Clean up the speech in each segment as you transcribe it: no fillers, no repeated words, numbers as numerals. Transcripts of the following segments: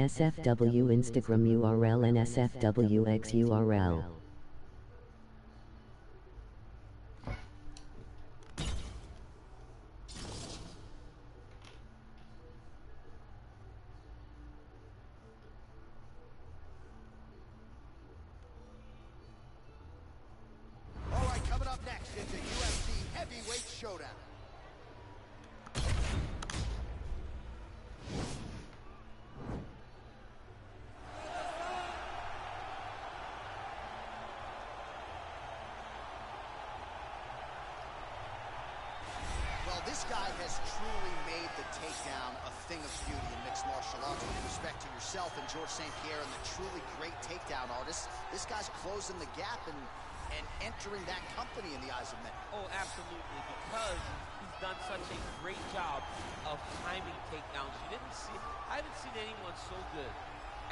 SFW Instagram URL and SFWX URL. Next is the UFC heavyweight showdown. Well, this guy has truly made the takedown a thing of beauty in mixed martial arts. With respect to yourself and George St. Pierre and the truly great takedown artists, this guy's closing the gap and entering that company in the eyes of many. Oh, absolutely, because he's done such a great job of timing takedowns. I haven't seen anyone so good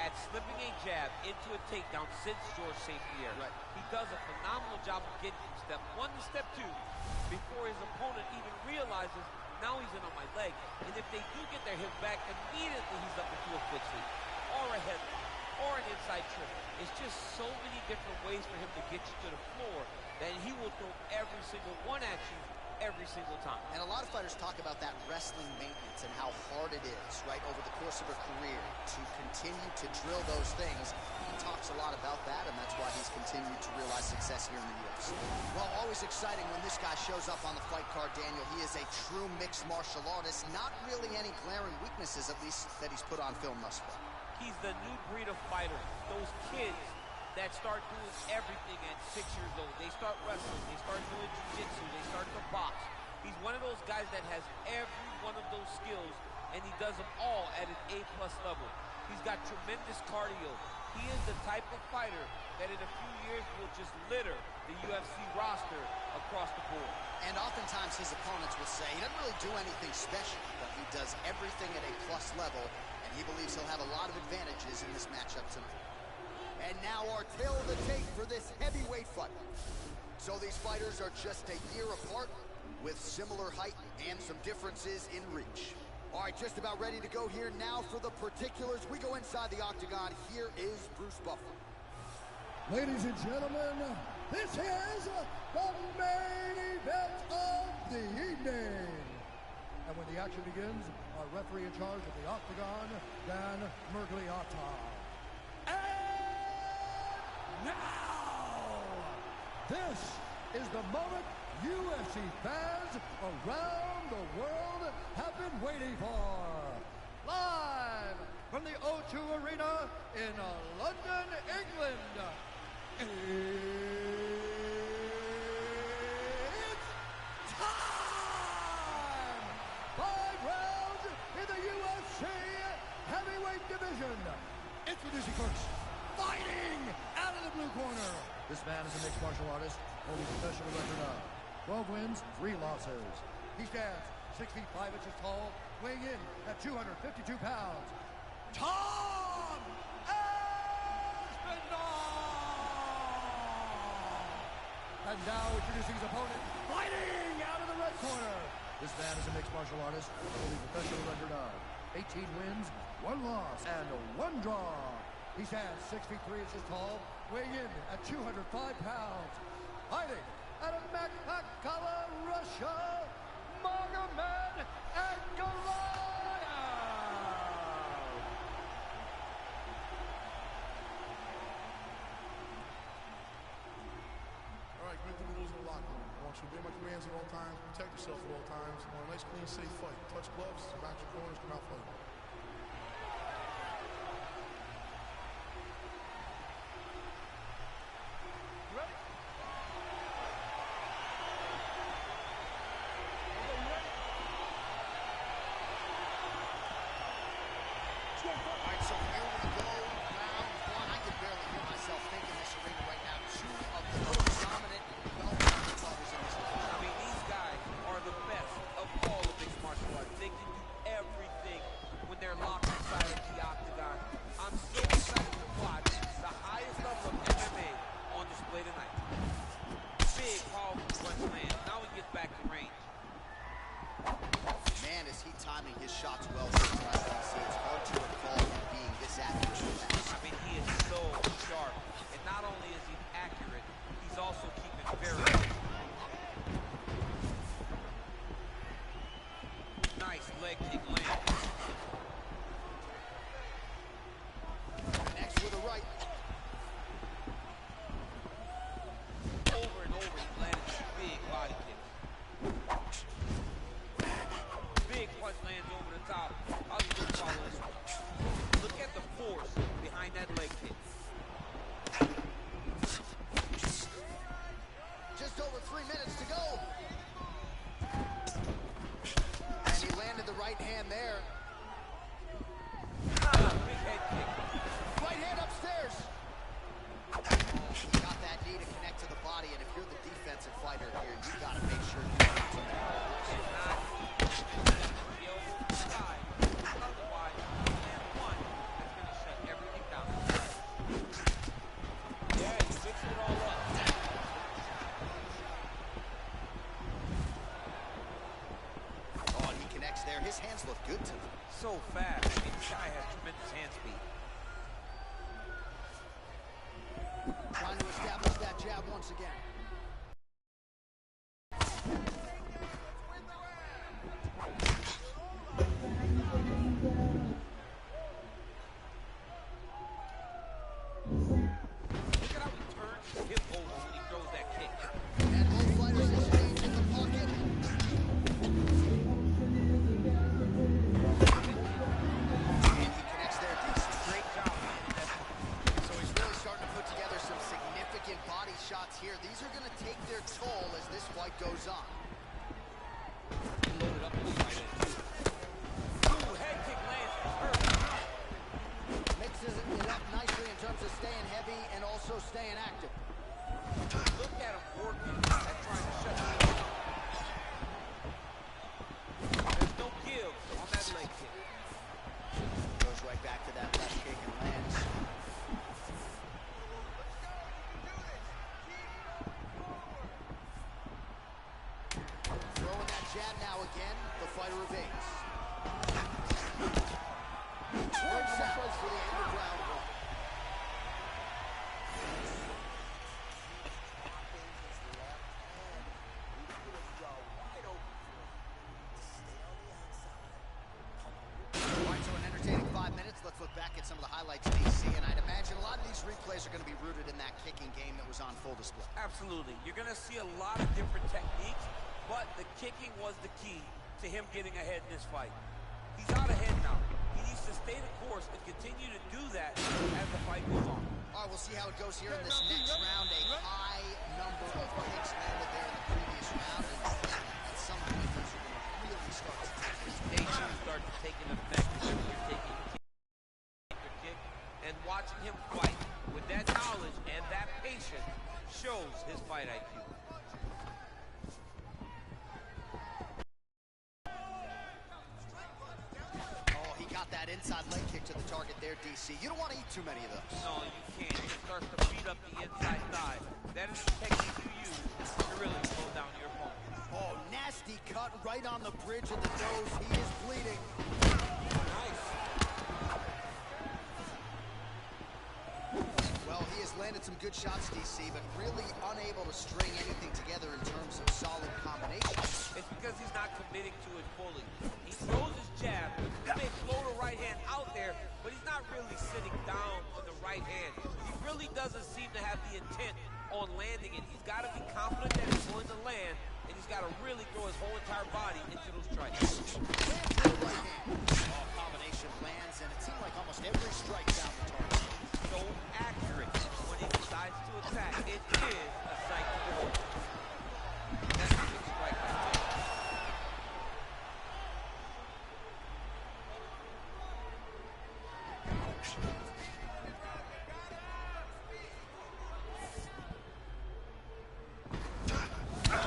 at slipping a jab into a takedown since George St. Pierre. Right. He does a phenomenal job of getting from step 1 to step 2 before his opponent even realizes now he's in on my leg. And if they do get their hip back, immediately he's up into a foot sweep or a headlock or an inside trip. It's just so many different ways for him to get you to the floor that he will throw every single one at you every single time. And a lot of fighters talk about that wrestling maintenance and how hard it is, right, over the course of a career to continue to drill those things. He talks a lot about that, and that's why he's continued to realize success here in the UFC. Well, always exciting when this guy shows up on the fight card, Daniel. He is a true mixed martial artist. Not really any glaring weaknesses, at least, that he's put on film thus far. He's the new breed of fighter. Those kids that start doing everything at 6 years old. They start wrestling, they start doing jiu-jitsu, they start to box. He's one of those guys that has every one of those skills, and he does them all at an A+ level. He's got tremendous cardio. He is the type of fighter that in a few years will just litter the UFC roster across the board. And oftentimes his opponents will say he doesn't really do anything special, but he does everything at a plus level, and he believes he'll have a lot of advantages in this matchup tonight. And now our tale of the tape for this heavyweight fight. So these fighters are just a year apart with similar height and some differences in reach. All right, just about ready to go here now for the particulars. We go inside the octagon. Here is Bruce Buffer. Ladies and gentlemen, this is the main event of the evening. And when the action begins, our referee in charge of the octagon, Dan Mergliotta. Now, this is the moment UFC fans around the world have been waiting for. Live from the O2 Arena in London, England, it's time! 5 rounds in the UFC heavyweight division. Introducing first, fighting out of the blue corner. This man is a mixed martial artist, holding a professional record of 12 wins, 3 losses. He stands 6 feet 5 inches tall, weighing in at 252 pounds. Tom Aspinall! And now introducing his opponent, fighting out of the red corner. This man is a mixed martial artist, holding a professional record of 18 wins, 1 loss, and 1 draw. He stands 6 feet 3 inches tall, weighing in at 205 pounds. Fighting out of Makhachkala, Russia, Magomed Ankalaev. All right, get through the rules of the locker room. I want you to obey my commands at all times, protect yourself at all times. I want a nice, clean, safe fight. Touch gloves, back your corners, come out fighting. leg kick lands. Next with a right. Over and over, he landed some big body kicks. Big punch lands over the top. I'll just follow this one. Look at the force behind that leg kick. Just over 3 minutes to go. And he landed the right hand there. Big head kick. Right hand upstairs. He got that knee to connect to the body, and if you're the defensive fighter here, you got to make sure you get to that. The elbow to the side. Otherwise, you land one, that's going to shut everything down. Yeah, he fixed it all up. Oh, and he connects there. His hands look good to him. So fast. I mean, this guy has tremendous hand speed. Trying to establish that jab once again. Look at how he turns his hip over when he throws that kick. And both fighters exchange in the pocket. And he connects there decent. Great job. So he's really starting to put together some significant body shots here. These are going to take their toll as this fight goes on. Loaded up with right hand. Ooh, head kick lands. Perfect. Mixes it up nicely in terms of staying heavy and also staying active. Look at him working at trying to shut it down. There's no give on that leg kick. Goes right back to that left kick and lands. Throwing that jab now again. The fighter evades. Good seconds for the end of round one. All right, so an entertaining 5 minutes. Let's look back at some of the highlights, DC, and I'd imagine a lot of these replays are going to be rooted in that kicking game that was on full display. Absolutely. You're going to see a lot of different techniques, but the kicking was the key to him getting ahead in this fight. He's out ahead now. He needs to stay the course and continue to do that as the fight goes on. All right, we'll see how it goes here in this next round. A high number of kicks landed there in the previous round, and some defenders are going to really start to take this. They should start to take an effect when you're taking kick and watching him fight with that knowledge and that patience shows his fight IQ. Oh, he got that inside leg kick to the target there, DC. You don't want to eat too many of those. No, you can't. It starts to beat up the inside thigh. That is the technique you use to really slow down your opponent. Oh, nasty cut right on the bridge of the nose. He is bleeding. Nice. Well, he has landed some good shots, DC, but really unable to string anything together in terms of solid combinations. It's because he's not committing to it fully. He throws his jab. He may float a right hand out there, but he's not really sitting down on the right hand. He really doesn't seem to have the intent on landing it. He's got to be confident that it's going to land, and he's got to really throw his whole entire body into those strikes. Lands with the right hand. Oh, combination lands, and it seemed like almost every strike down the target. So accurate when he decides to attack. It is a sight to behold. That's a big strike right there.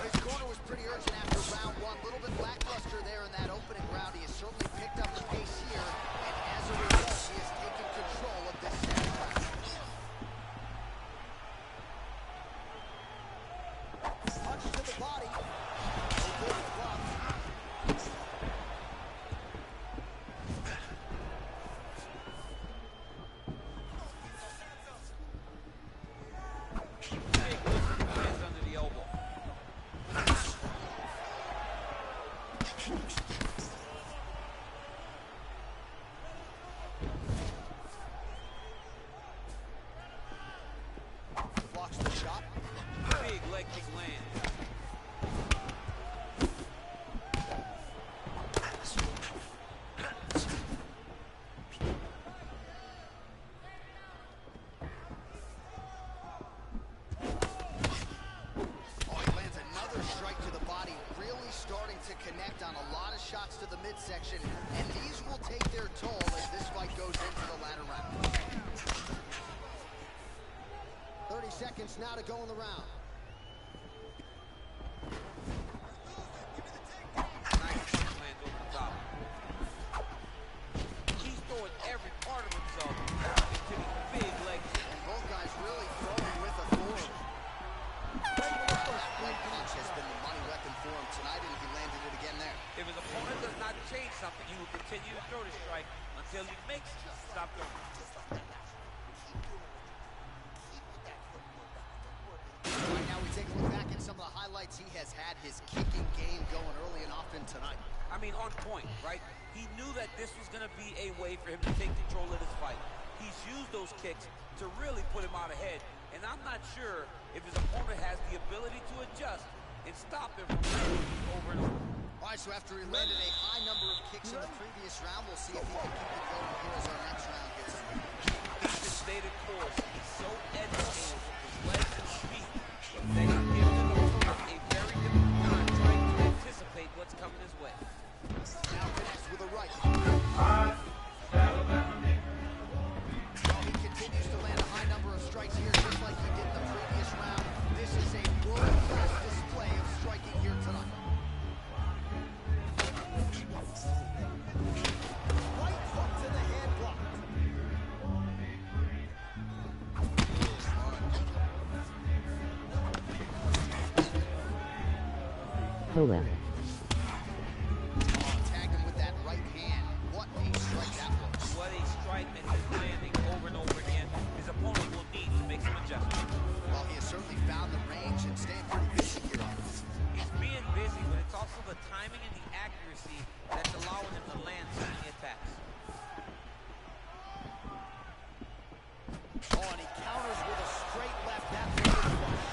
His corner was pretty urgent after round one. A little bit lackluster there in that opening round. He has certainly picked up the pace here, and as a result, he has taken control of this second round. to connect on a lot of shots to the midsection, and these will take their toll as this fight goes into the latter round. 30 seconds now to go in the round. Nice punch lands over the top. He's throwing every part of himself into these big legs. And both guys really throwing with authority. That right punch has been the money weapon for him tonight, and he landed it again there. If his opponent does not change something, he will continue to throw the strike until he makes it stop throwing. Right now we take a look back at some of the highlights. He has had his kicking game going early and often tonight. I mean, on point, right? He knew that this was going to be a way for him to take control of this fight. He's used those kicks to really put him out ahead, and I'm not sure if his opponent has the ability to adjust and stop him from landing over and over. All right, so after he landed a high number of kicks in the previous round, we'll see if he can keep it going here as our next round gets underway. He's just stayed the course. He's so educated with his legs and his feet that he gives his opponent a very difficult time trying to anticipate what's coming his way. Now connects with a right. Well, he continues to land a high number of strikes here, just like he did in the previous round. This is a world-class display of striking here tonight. Right hook to the head block. Hoa. Tagged him with that right hand. What a strike that was. What a strike that he's landing over and over again. His opponent will need to make some adjustments. Well, he has certainly found the range and staying pretty busy here on this. He's being busy, but it's also the timing and the accuracy that's allowing him to land so many attacks. Oh, and he counters with a straight left. That was flush.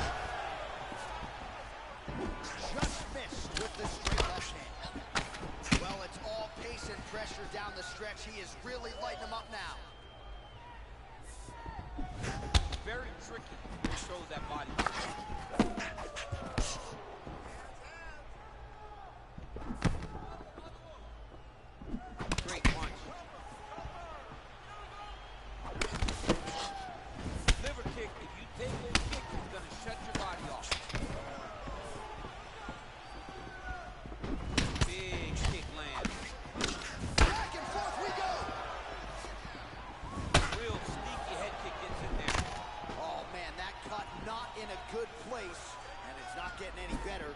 Just missed with the straight left hand. Well, it's all pace and pressure down the stretch. He is really lighting him up now. Very tricky when he throws that body. Great punch. Liver kick. If you take those kicks, it's going to shut your body off. Big kick land. Back and forth we go. Real sneaky head kick gets in there. Oh, man, that cut not in a good place, and it's not getting any better.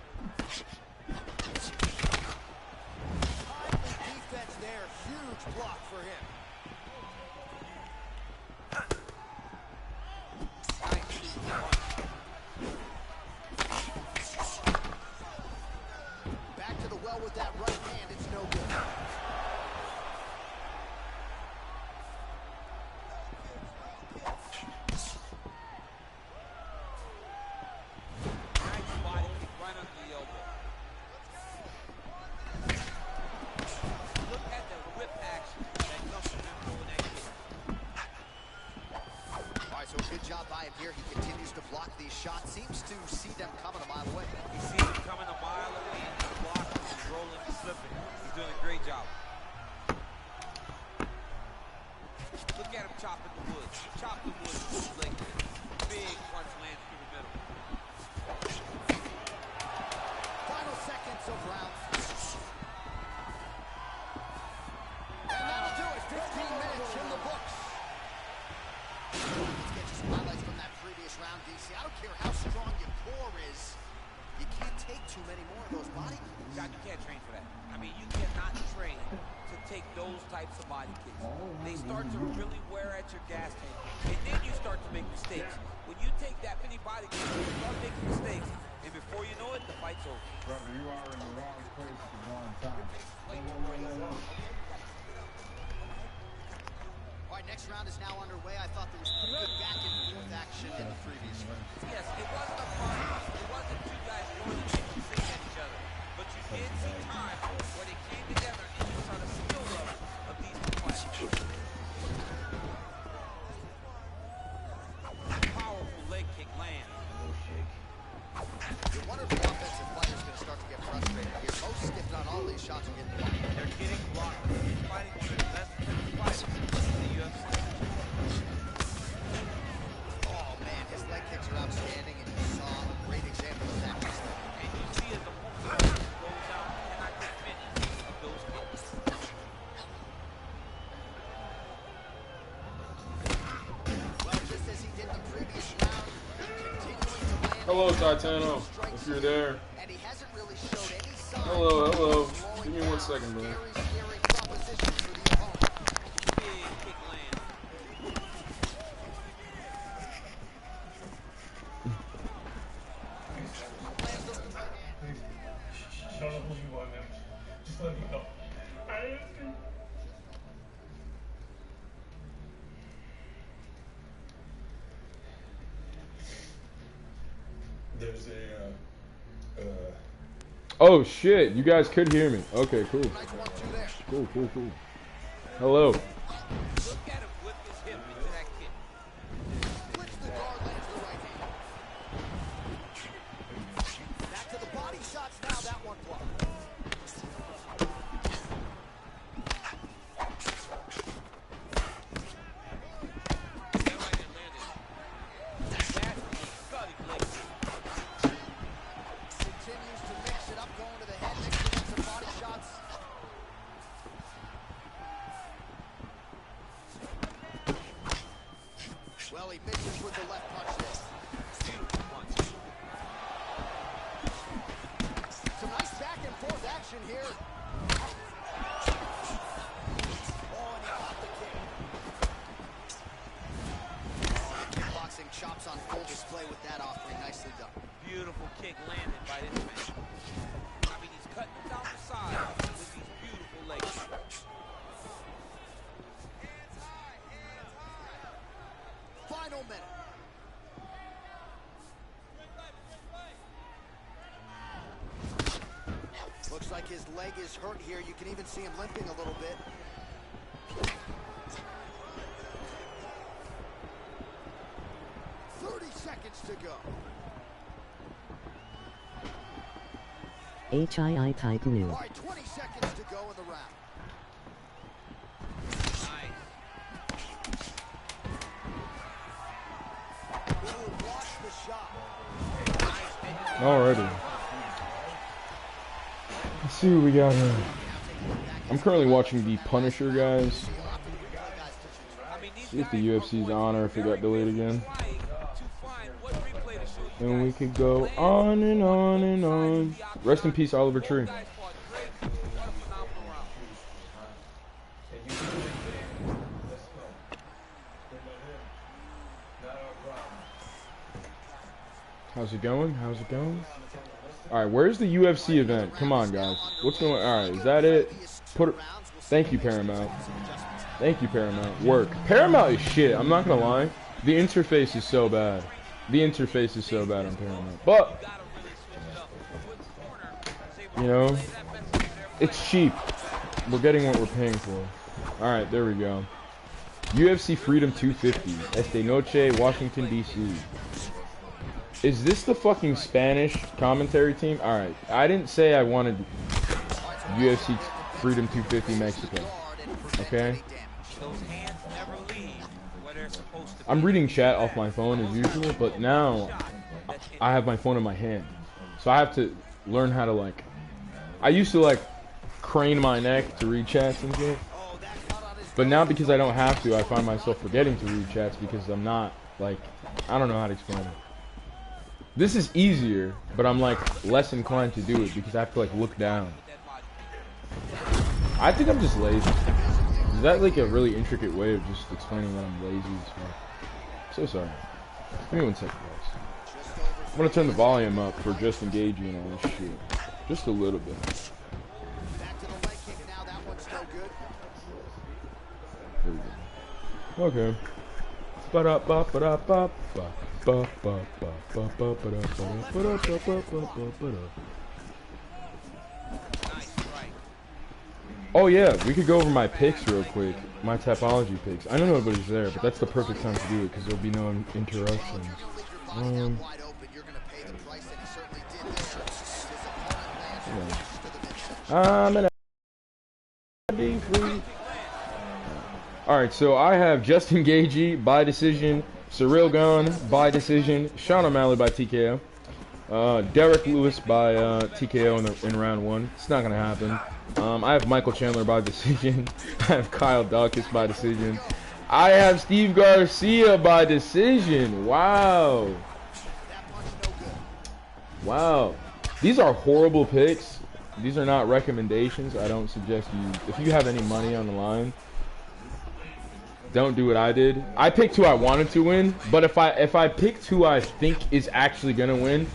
Timely defense there. Huge block for him. Nice sneaky punch. Back to the well with that right hand. It's no good. Nice body kick right under the elbow. Look at the whip action that comes from him throwing that kick. All right, so a good job by him here. He continues to block these shots. Seems to see them coming a mile away. He sees him coming a mile away and he's blocking, he's rolling, he's slipping. He's doing a great job. Look at him chopping the wood. Chop the wood with his leg. Big punch lands through the middle. Final seconds of round 3. And that'll do it. 15 minutes in the books. Let's get you some highlights from that previous round, DC. I don't care how strong your core is. You can't take too many more of those body kicks. God, you can't train for that. I mean, you cannot train to take those types of body kicks. They start to really wear at your gas tank, and then you start to make mistakes. When you take that many body kicks, you start making mistakes, and before you know it, the fight's over. Brother, you are in the wrong place at the wrong time. All right, next round is now underway. I thought there was pretty good back and forth action in the previous round. Yes, it wasn't a fight. It wasn't two guys throwing the kicks and singing at each other. But you did see time where they came together and you saw the skill level of these two fighters. Powerful leg kick lands. You wonder if the offensive fighter is going to start to get frustrated here. Most, if hello, Titano, if you're there. And he hasn't really showed any signs. Hello, hello. Give me 1 second, bro. Scary proposition for the opponent. Big kick land. Don't know who you are, man. Just let me know. There's a, Oh shit, you guys could hear me. Okay, cool. Nice 1-2 there. Cool, cool, cool. Hello. Look at him whip his hip into that kick. Flips the guard, lands the right hand. Back to the body shots now, that one blocked. That right hand landed. That's gutty leg. Continues to mix it up, going to the head, mixing in some body shots. Well, he misses with the left punch there. Beautiful punch. Some nice back and forth action here. Oh, and he caught the kick. Kickboxing chops on full display with that offering. Nicely done. Beautiful kick landed by this man. I mean, he's cutting down the side with these beautiful legs. Final minute. Looks like his leg is hurt here. You can even see him limping a little bit. Seconds to go. HII type new. All right, 20 seconds to go in the round. Nice. Ooh, blocked the shot. Alrighty. Let's see what we got here. I'm currently watching The Punisher, guys. See if the UFC's on or if it got delayed again. And we could go on and on and on. Rest in peace, Oliver Tree. How's it going? How's it going? Alright, where's the UFC event? Come on, guys. What's going on? Alright, is that it? Thank you, Paramount. Thank you, Paramount. Work. Paramount is shit. I'm not gonna lie. The interface is so bad. The interface is so bad on Paramount. But, you know, it's cheap. We're getting what we're paying for. Alright, there we go. UFC Freedom 250. Esta Noche, Washington, D.C. Is this the fucking Spanish commentary team? Alright, I didn't say I wanted UFC Freedom 250 Mexico. Okay? I'm reading chat off my phone as usual, but now I have my phone in my hand. So I have to learn how to, like... I used to, like, crane my neck to read chats and shit. But now because I don't have to, I find myself forgetting to read chats because I'm not, like... I don't know how to explain it. This is easier, but I'm, like, less inclined to do it because I have to, like, look down. I think I'm just lazy. Is that, like, a really intricate way of just explaining that I'm lazy as fuck? So sorry. Give me 1 second, guys. I'm gonna turn the volume up for just engaging and all this shit. Just a little bit. Back to the leg kick now. That one's no good. There we go. Okay. Ba-da-ba-ba-da-ba-ba. Ba-ba-ba-ba-ba-ba-ba-ba-ba-ba-ba-ba-ba-ba. Oh yeah, we could go over my picks real quick. My Tapology picks. I know nobody's there, but that's the perfect time to do it because there'll be no interruptions. Alright, so I have Justin Gaethje by decision, Cyril Gane by decision, Sean O'Malley by TKO, Derek Lewis by TKO in round 1. It's not gonna happen. I have Michael Chandler by decision. I have Kyle Dawkins by decision. I have Steve Garcia by decision. Wow. Wow. These are horrible picks. These are not recommendations. I don't suggest you, if you have any money on the line, don't do what I did. I picked who I wanted to win, but if I picked who I think is actually gonna win,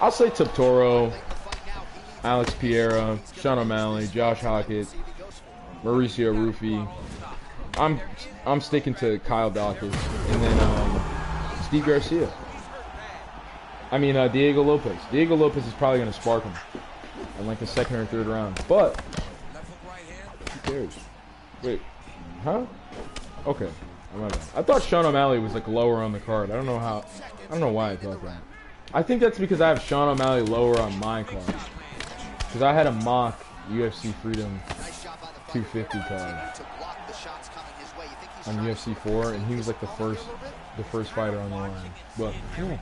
I'll say Topuria, Alex Pereira, Sean O'Malley, Josh Hockett, Mauricio Rufy. I'm sticking to Kyle Dawkins, and then Steve Garcia. I mean Diego Lopez. Diego Lopez is probably gonna spark him in like the second or third round, but who cares? Wait, huh? Okay, I thought Sean O'Malley was like lower on the card. I don't know why I thought that. I think that's because I have Sean O'Malley lower on my card. Because I had a mock UFC Freedom 250 card on UFC 4, and he was like the first fighter on the line. But yeah,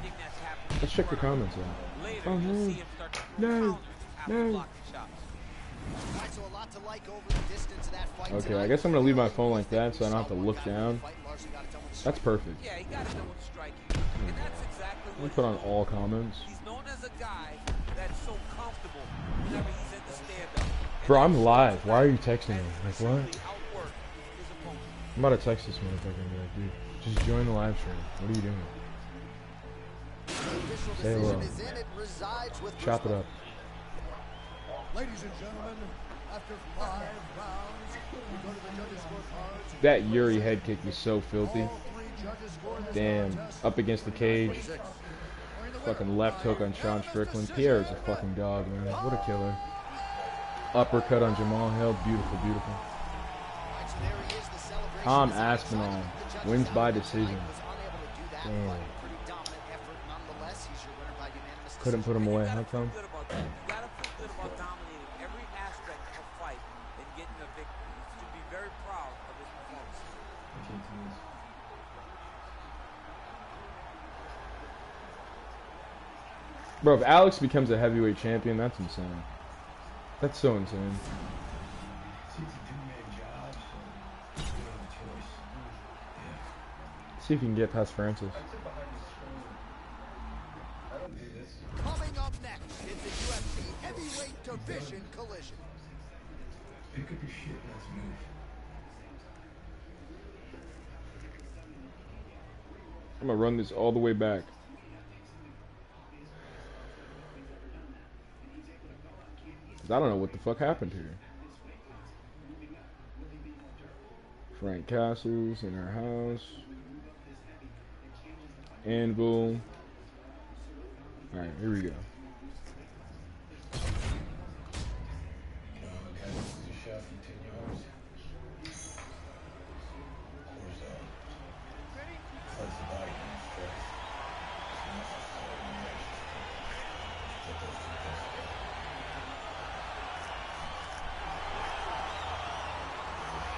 let's check the comments out. Oh no, no. Okay, I guess I'm gonna leave my phone like that so I don't have to look down. That's perfect. Let me put on all comments. Bro, I'm live. Why are you texting me? Like, what? I'm about to text this motherfucker and be like, dude, just join the live stream. What are you doing? Say hello. Chop it up. Ladies and gentlemen, after 5 rounds, we go to the judges' scorecards. That Yuri head kick was so filthy. Damn. Up against the cage. Fucking left hook on Sean Strickland. Pierre is a fucking dog, man. What a killer. Uppercut on Jamal Hill. Beautiful, beautiful. Tom Aspinall wins by decision. Damn. Couldn't put him away, huh, Tom? Bro, if Alex becomes a heavyweight champion, that's insane. That's so insane. See if you can get past Francis. Coming up next is the UFC heavyweight division collision. Pick up your shit, let's move. I'm gonna run this all the way back. I don't know what the fuck happened here. Frank Castles in our house. Anvil. Alright, here we go.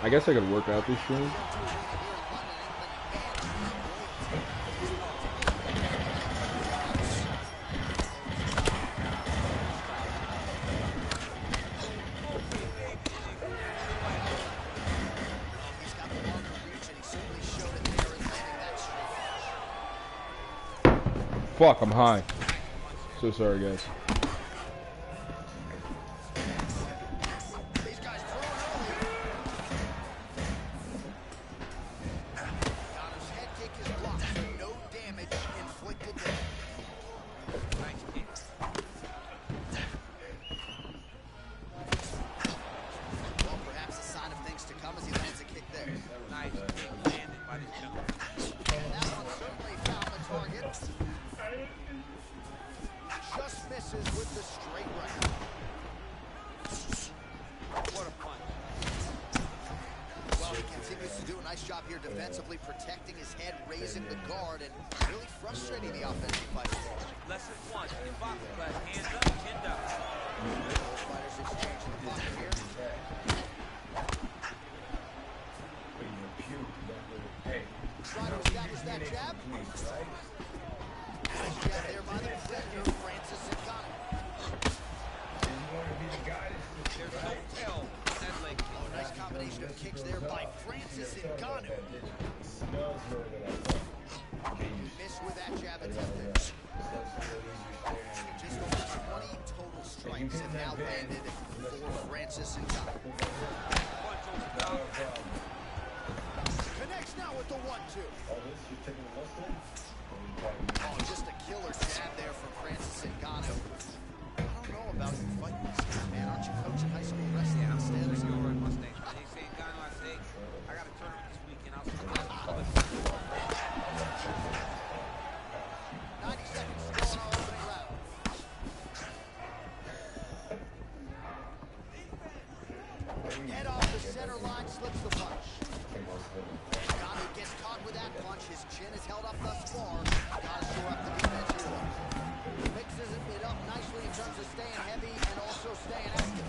I guess I could work out this stream. Fuck, I'm high. So sorry, guys. Defensively protecting his head, raising the guard, and really frustrating the offensive fighter. Lesson 1, in boxing class, hands up, chin down. Both fighters exchanging the pocket here. Trying to establish that jab. Nice jab there by the predator, Francis Ngannou. There's no tell on that leg. Oh, nice combination of kicks there by Francis Ngannou. Missed with that jab attempted. strikes have now landed for Francis Ngannou. Connects now with the 1-2. Oh, just a killer jab there from Francis Ngannou. I don't know about you fighting these guys, man. Aren't you coaching high school wrestling? Yeah, I'm still in school right Mustangs. When they say Ngannou, I say, I got a tournament this weekend. I'll see 90 seconds to go in our opening round. Head off the center line, slips the punch. Ngannou gets caught with that punch. His chin is held up thus far. Gotta shore up the defense here, though. Mixes it up nicely in terms of staying heavy and also staying active.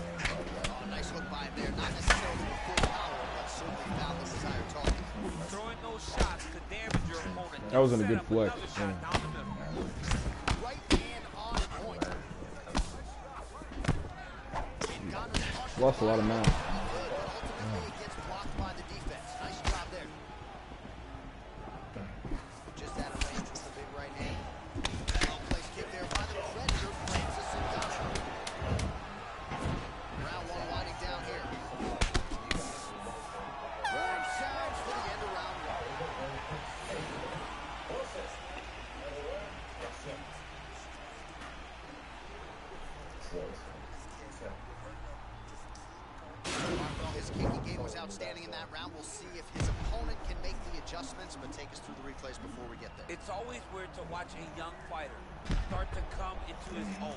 Oh, nice hook by him there. Not necessarily with full power, but certainly found the desired target. throwing those shots to damage your opponent. That wasn't a good Set up flex. another shot down the middle. Right hand on point. Ngannou's punch Lost a lot of mouth. good, but ultimately it gets blocked by the defense. Nice job there. Just out of range with the big right hand. Well-placed kick there by the treasure, Francis Ngannou. Round one winding down here. Warm sounds for the end of round one. Well, his kicking game was outstanding in that round. We'll see if his opponent can make the adjustments, but take us through the replays before we get there. It's always weird to watch a young fighter start to come into his own.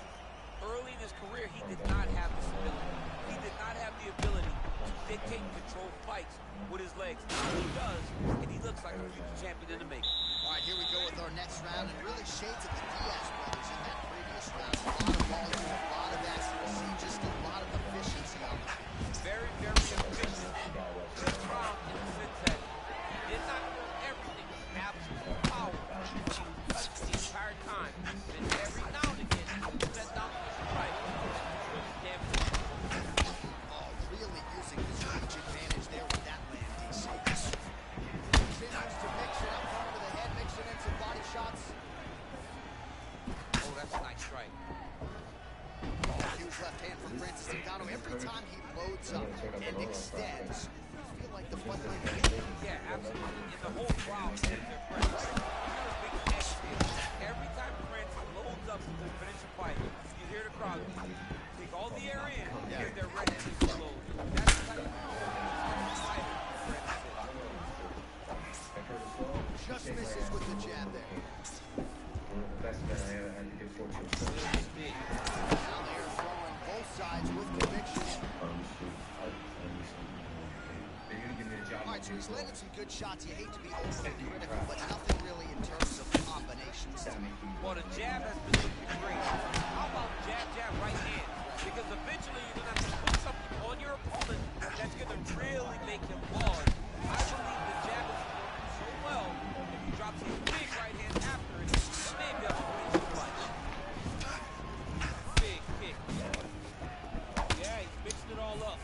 Early in his career, he did not have this ability. He did not have the ability to dictate and control fights with his legs. Now he does, and he looks like a future champion in the making. All right, here we go with our next round, and really shades of the Diaz brothers in that previous round. A lot of volume, a lot of accuracy, just a lot of efficiency on the field. Very, very efficient. The crowd in the sense that he did not throw everything with absolute power. The entire time. And every now and again, he set down the right. Oh, really using his reach advantage there with that land, DC. Continues to mix it up front with the head, mixing in some body shots. Oh, that's a nice strike. Oh, huge left hand from Francis Ngannou. Every time he loads up and extends, you feel like the fight might be ending. Yeah, absolutely. And the whole crowd is their pressure. You're a big action here. Every time Francis loads up to finish a fight, you hear the crowd take all the air in because they're ready to explode. That's the type of fighter Francis is. Just misses with the jab there. Now they're throwing both sides with conviction. All right, so he's landed some good shots. You hate to be overly critical, but nothing really in terms of combinations to me. Well, the jab has been looking great. How about jab, jab, right hand? Because eventually you're going to have to put something on your opponent that's going to really make him pause. I believe the jab is working so well. If he drops a big right hand after it, he may be able to finish the punch. Big kick. Yeah, he's mixing it all up.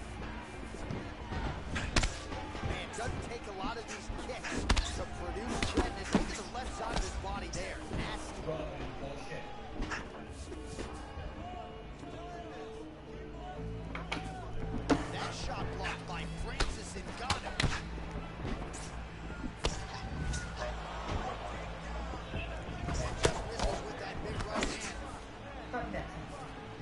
Man, it doesn't take a lot of these kicks to produce threatness. Look at the left side of his body there. Nasty. That shot blocked by Francis Ngannou. And just misses with that big right hand. Front desk.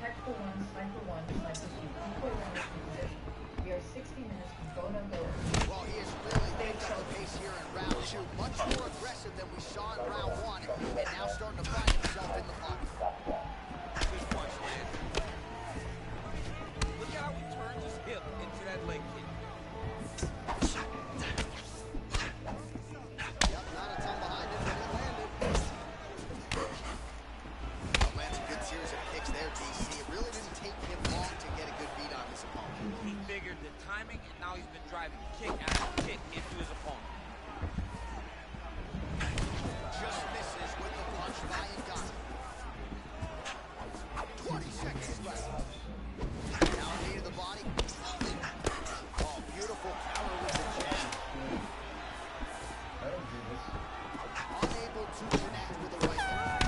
Tech for one, sniper one, sniper two. Equal rounds in position. We are 60 minutes from go no go. Well, he has really picked up the pace here in round two. Much more aggressive than we saw in round one, and now starting to find himself in the pocket. Good punch, man. Look at how he turns his hip into that leg kick. Yep, not a ton behind him, but it landed. Well, lands a good series of kicks there, DC. It really didn't take him long to get a good beat on his opponent. He figured the timing, and now he's been driving kick after kick into his opponent. Just misses with the punch by Ngannou. 20 seconds left. Now knee to the body. Oh, beautiful counter with the jab. Unable to connect with the right hook.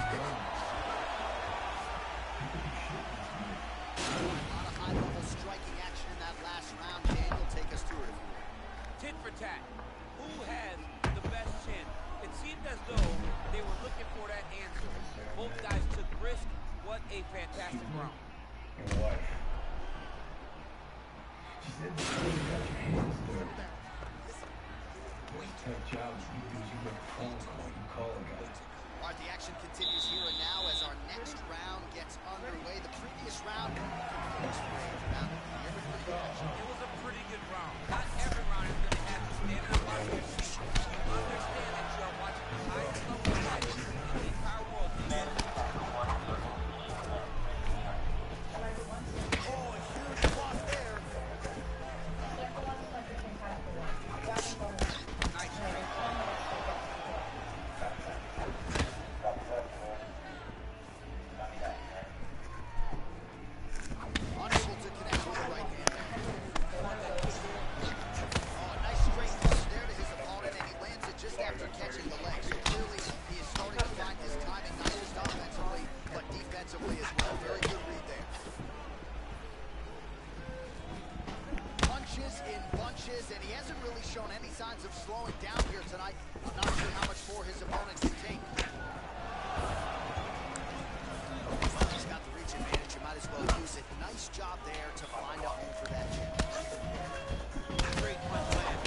said before you got your hands dirty. Most tough job you do is you make a phone call, you call a guy. All right, the action continues here and now as our next round gets underway. The previous round was it was a pretty good round. Not every round is going to have to stand up on your feet. Understand that you are watching the highest level of fighting in the entire world. oh, a huge block there. Nice straight. Unable to connect with the right hand. Oh, a nice straight punch there to his opponent, and he lands it just after catching the leg. So clearly, he is starting to find his timing, not just offensively, but defensively as well. Very good read there. Punches in bunches, and he hasn't really shown any signs of slowing down here tonight. I'm not sure how much more his opponent can take. He's got the reach advantage. You might as well use it. Nice job there to find a home for that jab. Great punch land.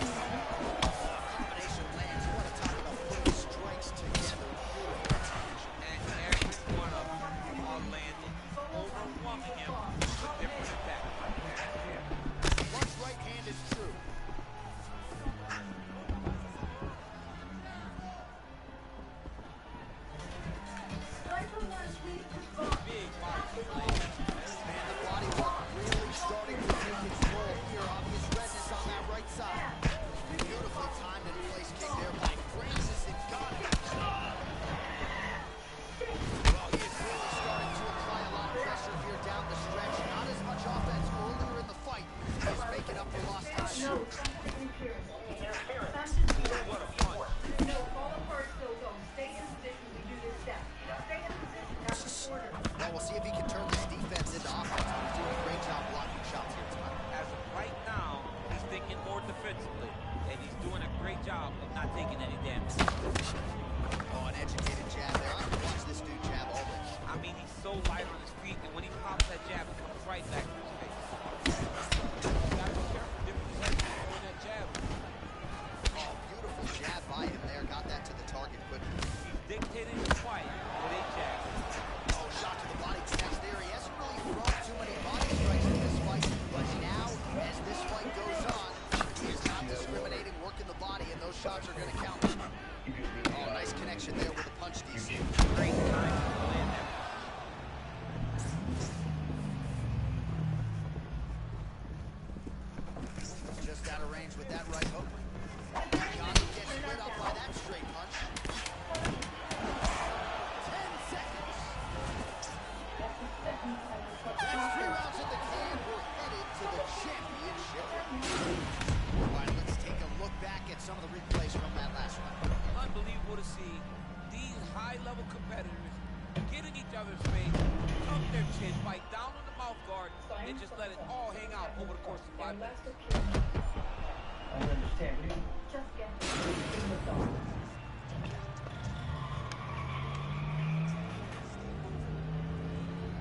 Combination lands. You want to talk about putting strikes together. And every one of them are landing, overwhelming him with different attacks. Once right hand is true. Big body land. And the body work really starting to take its toll here. Obvious redness on that right side. Beautifully timed and placed kick there by Francis, and got it. Well, he is really starting to apply a lot of pressure here down the stretch. Not as much offense earlier in the fight. He's making up for lost time. What a punch. No, fall apart still go. Stay in position. We do this step. Stay in position. That's the order. Well, we'll see if he can turn this defense into offense. He's doing a great job blocking shots here tonight. As of right now, he's thinking more defensively, and he's doing a great job of not taking any damage. Oh, an educated jab there. I can watch this dude jab all day. I mean, he's so light on his feet, and when he pops that jab, it comes right back to his face. You gotta be careful. Different head throwing that jab. Oh, beautiful jab by him there. Got that to the target quickly. He's dictating the fight with a jab. Oh, shot to the body connects there. He hasn't really thrown too many body strikes in this fight, but now, as this fight goes on, he is not discriminating, working the body, and those shots are going to count. Oh, nice connection there with the punch, DC. Great time to land that. Just out of range with that right hook. Gaethje gets lit up by that straight punch. 10 seconds. That's 3 rounds in the can. We're headed to the championship. All right, let's take a look back at some of the replays from that last round. Unbelievable to see these high-level competitors get in each other's face, tuck their chin, bite down on the mouth guard, and just let it all hang out over the course of 5 minutes. I don't understand. Just get in the dog.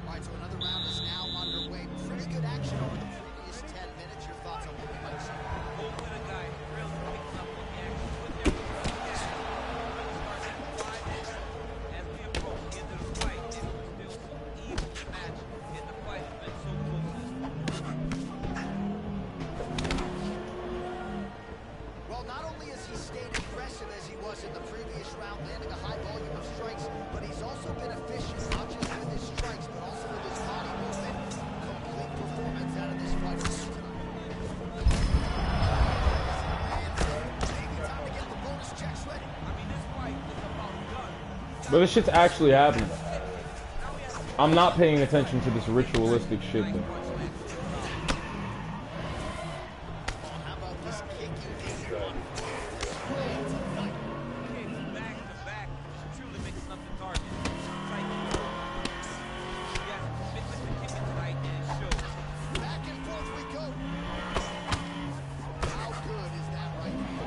All right, so another round is now underway. Pretty good action over the previous 10 minutes. Your thoughts on what we might see? Both of the guys really picking up on the action, putting their foot on the gas. Starting at 5 minutes as we approach the end of the fight, and we're still so even to match, and the fight has been so close to this point. Well, not only has he stayed aggressive as he was in the previous round, landing a high volume of strikes, but he's also been efficient, not just with his strikes, but also with his body movement. Complete performance out of this fighter tonight. And maybe time to get the bonus checks ready. I mean, this fight is about done. But this shit's actually happening. I'm not paying attention to this ritualistic shit though. How about this kicking game on tonight? Kicks back to back, truly mixing up the target. Tight. He has a commitment to kicking tonight, and it shows. Back and forth we go. How good is that right hand?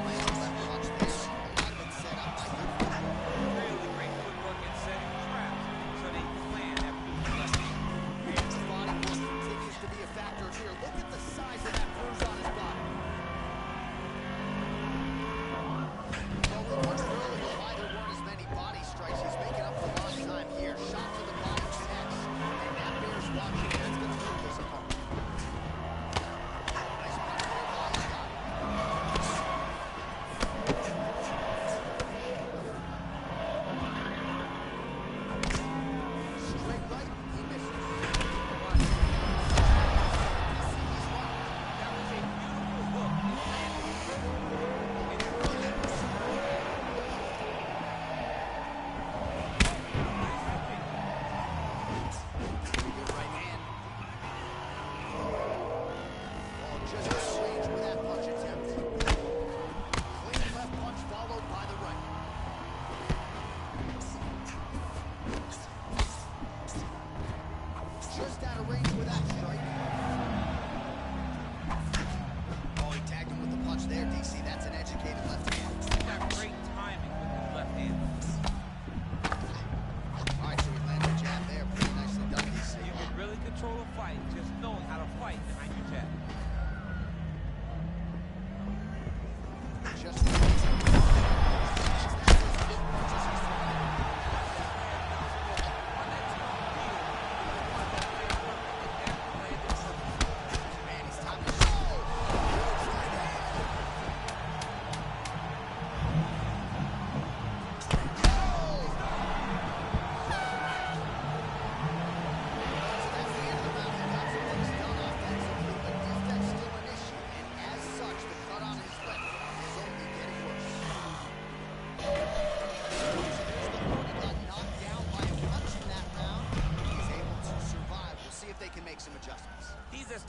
Lands that punch there. A lot of it set up by good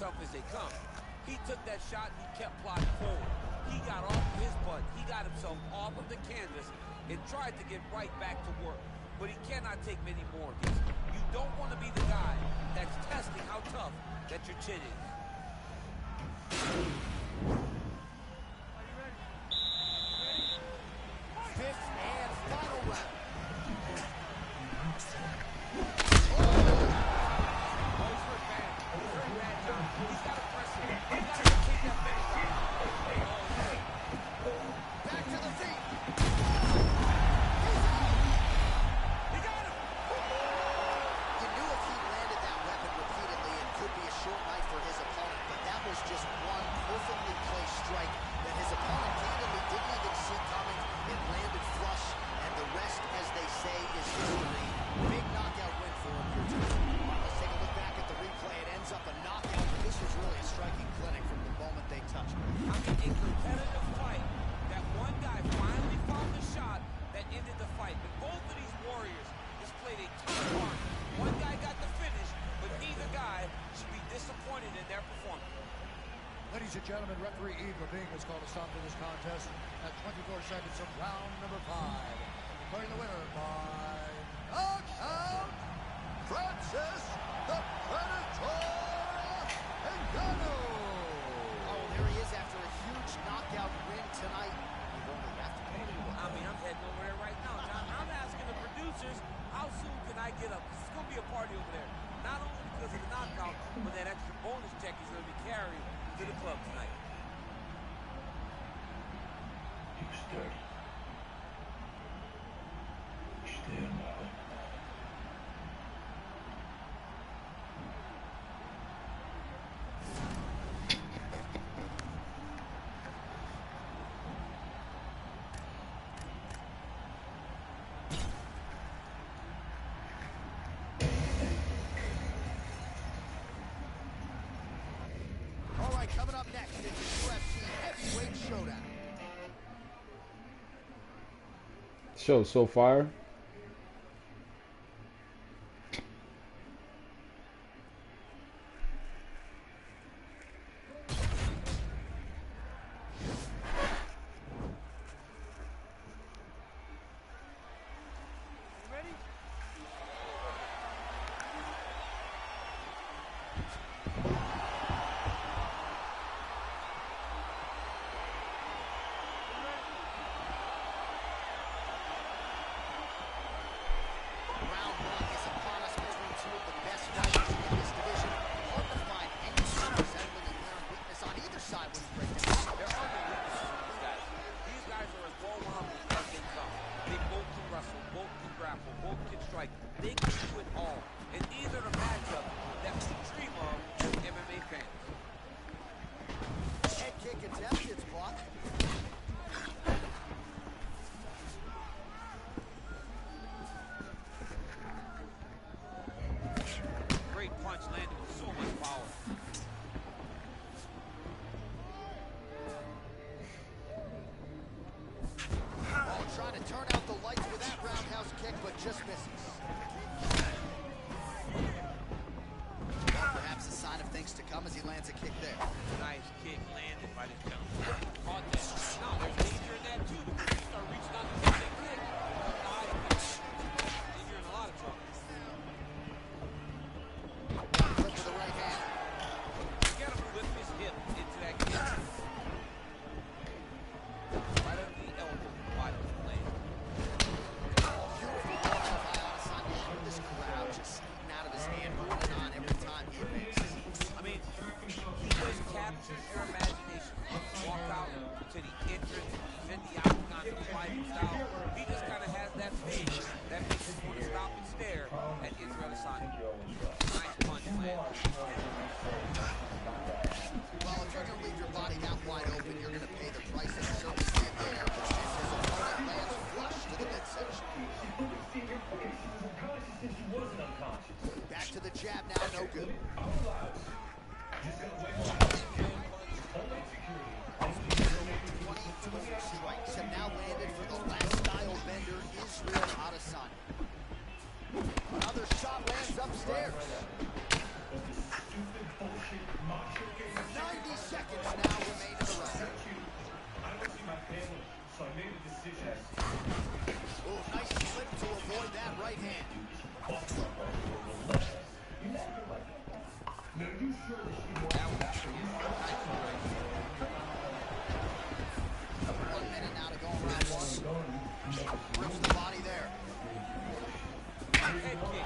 tough as they come. He took that shot and he kept plodding forward. He got off of his butt. He got himself off of the canvas and tried to get right back to work. But he cannot take many more of these. You don't want to be the guy that's testing how tough that your chin is. Fifth and final round. Back to the feet. He got him. You knew if he landed that weapon repeatedly, it could be a short night for his opponent, but that was just one perfectly placed strike that his opponent candidly didn't even see coming. It landed flush, and the rest, as they say, is history. Big knockout win for him here tonight. Let's take a look back at the replay. It ends up a knockout, but this was really a striking clinic from the moment they touched him. I mean, a competitive fight. That one guy finally found the shot that ended the fight. But both of these warriors displayed a ton of heart. One guy got the finish, but neither guy should be disappointed in their performance. Ladies and gentlemen, referee Eve Levine has called a stop to this contest at 24 seconds of round number 5. Declaring the winner by knockout, Francis the Predator Ngannou. Oh, there he is after a huge knockout win tonight. You only have to pay me. I mean, I'm heading over there right now. John, I'm asking the producers, how soon can I get up? It's going to be a party over there. Not only because of the knockout, but that extra bonus check he's going to be carrying to the club tonight. You sturdy. Stand by. All right, coming up next is the UFC Heavyweight Showdown. Show's so fire. Round one is upon us between two of the best fighters in this division. Hard to find any sort of resembling inherent weakness on either side when you break them down. There are no weaknesses in these guys. These guys are as well-rounded as they come. They both can wrestle, both can grapple, both can strike. They can do it all. And these are the matchups that we dream of as MMA fans. Head kick attempt, it's blocked. Great punch landed with so much power. Oh, trying to turn out the lights with that roundhouse kick, but just misses. Perhaps a sign of things to come as he lands a kick there. Nice kick landed by this gentleman. Caught that. Now, there's danger in that, too, because you start reaching out to the big kick. Then you're in a lot of trouble. Flip with the right hand. Get him with his hip into that kick. Right under the elbow. Watch him land. Beautiful ball by Adesanya. This crowd just eating out of his hand, moving on every time he advances. I mean, he just captures your imagination. Walk out to the entrance. He's in the octagon, the fighting style. He just kind of has that face that makes you want to stop and stare at Israel Adesanya. Nice punch land. Well, if you're going to leave your body that wide open, you're going to pay the price, and certainly see it there. As his opponent lands flush to the midsection. Back to the jab now, no good. Strikes have now landed for the last style bender, Israel Adesanya. Another shot lands upstairs. 1 minute now to go in round one. Rips the body there. Head kick.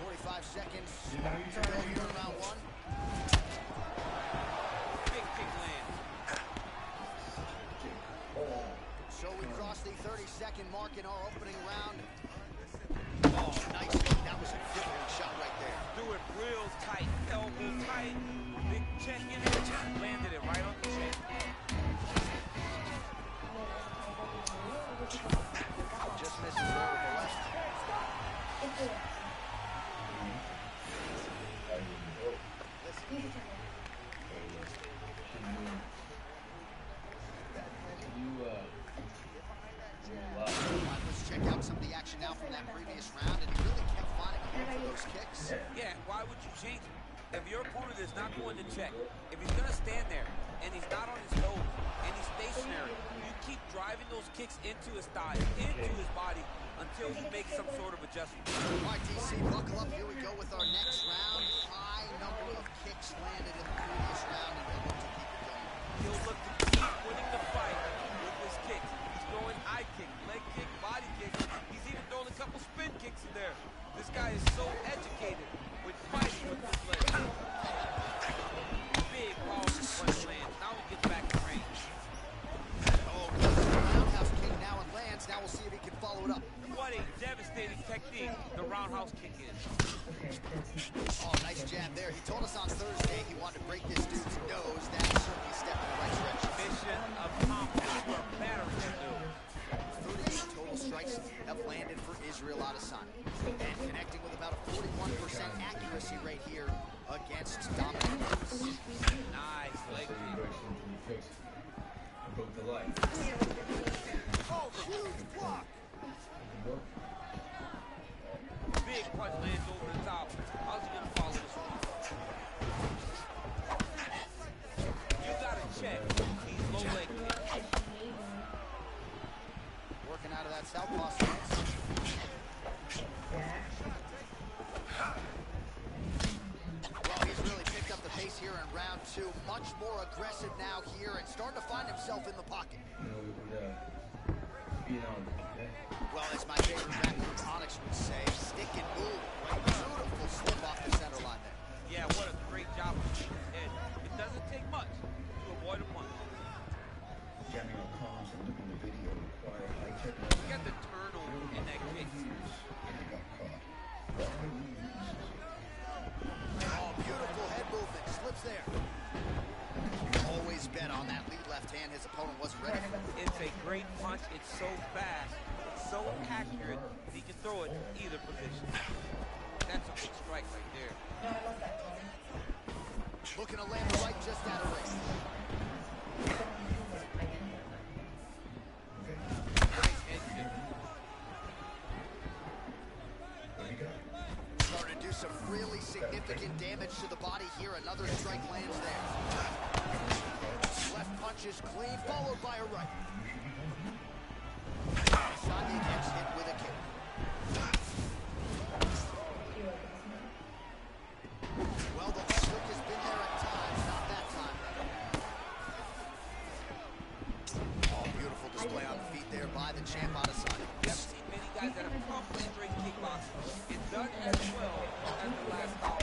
45 seconds to go here in round one. Big kick lands. So we crossed the 30-second mark in our opening round. Oh, nice. That was a crippling shot right there. Do it real tight, elbow tight. Big check in it. Landed it right on the check. Just misses over the left. Let's check out some of the action now from that previous round, and he really kept finding a hole for those kicks. Yeah, why would you change it? If your opponent is not going to check, if he's going to stand there and he's not on his toes and he's stationary, you keep driving those kicks into his thighs, into his body until he makes some sort of adjustment. All right, DC, buckle up. Here we go with our next round. High number of kicks landed in the previous round, and he'll look to keep it going. He'll look to keep winning the fight with his kicks. He's throwing eye kick, leg kick, body kick. He's even throwing a couple spin kicks in there. This guy is so educated with fighting with his legs. Big powerful punch lands. Now he gets back in range. Oh, roundhouse kick now and lands. Now we'll see if he can follow it up. What a devastating technique the roundhouse kick is. Oh, nice jab there. He told us on Thursday he wanted to break this dude's nose. That's certainly a step in the right direction. Mission accomplished. We're battering that dude. 38 total strikes have landed for Israel Adesanya. And connecting with about a 41% accuracy rate here against Dominic Cruz. Nice leg kick. Broke the light. Oh, huge block. Big punch lands over the top. How's he gonna follow this one? You gotta check these low leg kicks. Working out of that southpaw stance. Well, he's really picked up the pace here in round two. Much more aggressive now here and starting to find himself in the pocket. Well, as my favorite backroom Onyx would say, stick and move. Beautiful slip off the center line there. Yeah, what a great job with his head. It doesn't take much to avoid a punch. Jamming on comms and looking the video require high tech. Look at the turnover in that kick. Oh, beautiful head movement. Slips there. Always bet on that lead left hand his opponent wasn't ready for. It's a great punch. It's so fast. It's so accurate. He can throw it either position. That's a big strike right there. Looking to land the right just out of range. Great head kick. Starting to do some really significant damage to the body here. Another strike lands there. Left punch is clean, followed by a right. Sony gets hit with a kick. Well, the left hook has been there at times, not that time. Oh, beautiful display on the feet there by the champ Adesanya. We haven't seen many guys that have come from straight kickboxing and done as well as the last bout.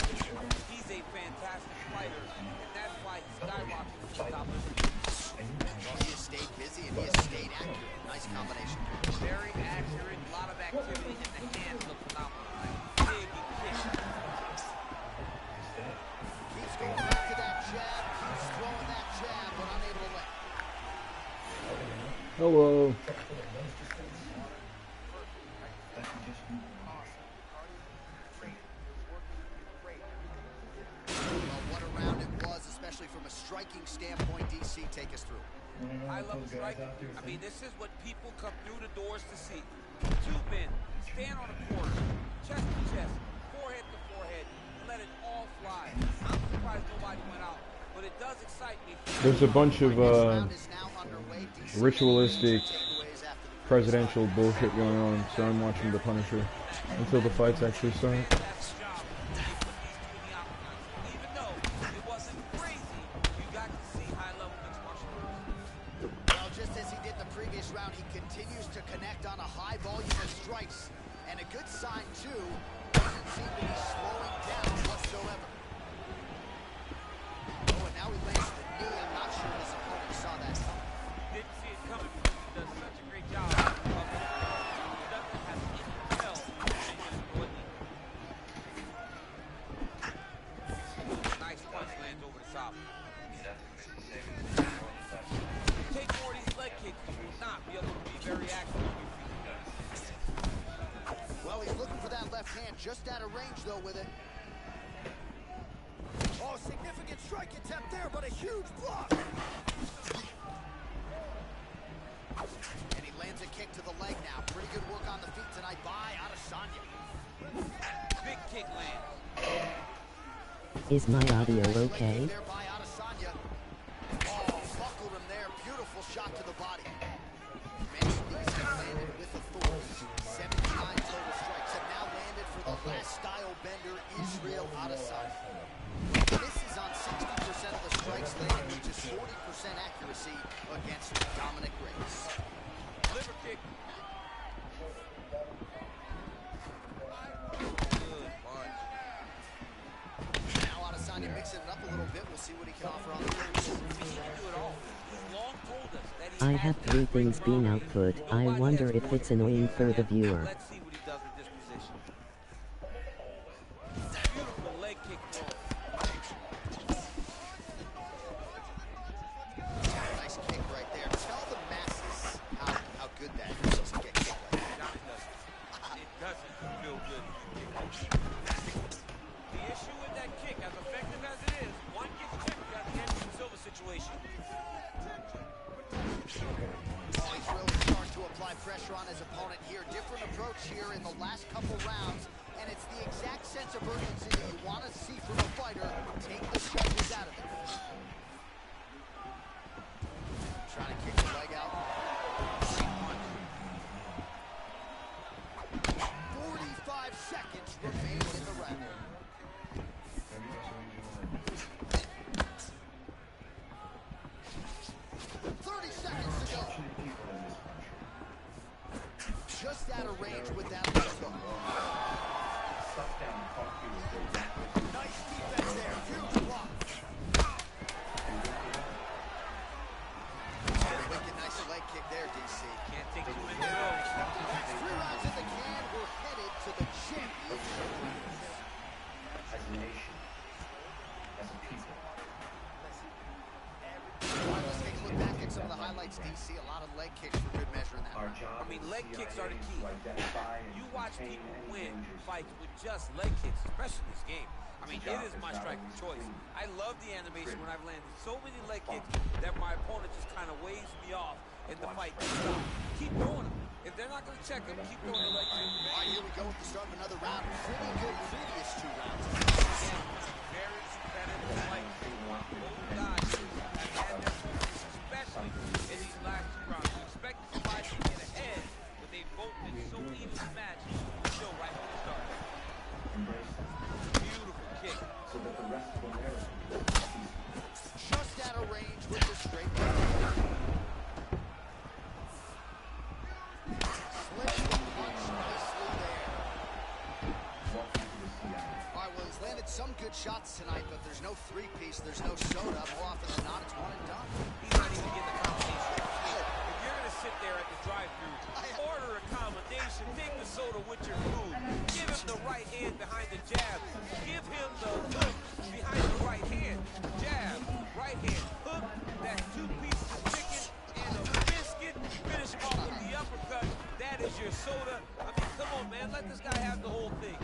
He's a fantastic fighter, and that's why he skyrocketed to the top of the league. Well, he has stayed busy and he has stayed accurate. Nice combination. Very accurate, a lot of activity, and the hands look phenomenal. Big kick. Keeps going back to that jab, keeps throwing that jab, but unable to land. Hello. Well, what a round it was, especially from a striking standpoint. DC, take us through. High-level striking. I mean, this is what people come through the doors to see. Two men stand on a corner, chest to chest, forehead to forehead, and let it all fly. I'm surprised nobody went out, but it does excite me. There's a bunch of ritualistic presidential bullshit going on, so I'm watching The Punisher until the fights actually start. strikes, and a good sign, too. Doesn't seem to be slowing down whatsoever. Oh, and now he lands the knee. I'm not sure his opponent saw that coming. Didn't see it coming because he does such a great job of he doesn't have any tell and just throw a knee. Nice punch lands over the top. Take more of these leg kicks, you will not be able to be very active on your feet. Well, he's looking for that left hand, just out of range, though, with it. Oh, significant strike attempt there, but a huge block. And he lands a kick to the leg now. Pretty good work on the feet tonight by Adesanya. Big kick lands. Is my audio okay? There by Adesanya. Oh, buckled him there. Beautiful shot to the body. Many knees have landed with authority. 79 total strikes have now landed for the last style bender, Israel Adesanya. This is on 60% of the strikes landed with just 40% accuracy against Dominic Reyes. Liver kick. Good punch. Now Adesanya mixing it up a little bit. We'll see what he can offer on the ring. He can do it all. Long told us that he I has have 3 things being output. I wonder if it's annoying for the viewer. Let's see what he does with this position. Beautiful leg kick throw. Nice kick right there. Tell the masses how good that feels to get kicked like that. John, it doesn't feel good. The issue with that kick, as effective as it is, one gets checked, you have the Anderson Silva situation. Oh, he's really starting to apply pressure on his opponent here. Different approach here in the last couple rounds, and it's the exact sense of urgency that you want to see from a fighter. Take the stretches out of it. Trying to kick the leg out. 45 seconds remain in the round. 30 seconds to go. Just out of range with that left hook. Nice defense there. Huge block. Wicked nice leg kick there, DC. Can't take too many of those. 3 rounds in the can. We're headed to the championship rounds. As a nation, as a people. All right, let's take a look back at some of the highlights, DC. A lot of leg kicks for good measure in that Our round. job I mean, is leg kicks are the key. to identify and You watch contain people any win dangers. fights with just leg kicks, especially this game. I mean, it is my strike of choice. I love the animation when I've landed so many leg kicks that my opponent just kind of waves me off in the fight. Keep throwing them. If they're not going to check them, keep throwing the leg kicks. All right, here we go with the start of another round. Pretty good previous 2 rounds. Again, very competitive fight. Both guys have had their moments, especially in these last 2 rounds. You expect somebody to get ahead, but they've both been so evenly matched. Still right from the start. Embrace them Beautiful kick. so that the rest of America can see. Just out of range with the straight left. Slips the punch nicely there. Welcome to the Seattle. All right, well, he's landed some good shots tonight, but there's no 3-piece, there's no soda. More often than not, it's 1 and done. He's not even getting the combination. If you're going to sit there at the drive-thru, order a combination, take the soda with your food, give him the right hand behind the jab, give him the hook behind the right hand, jab, right hand, hook, that's 2 pieces of chicken and a biscuit, finish him off with the uppercut, that is your soda. I mean, come on, man, let this guy have the whole thing.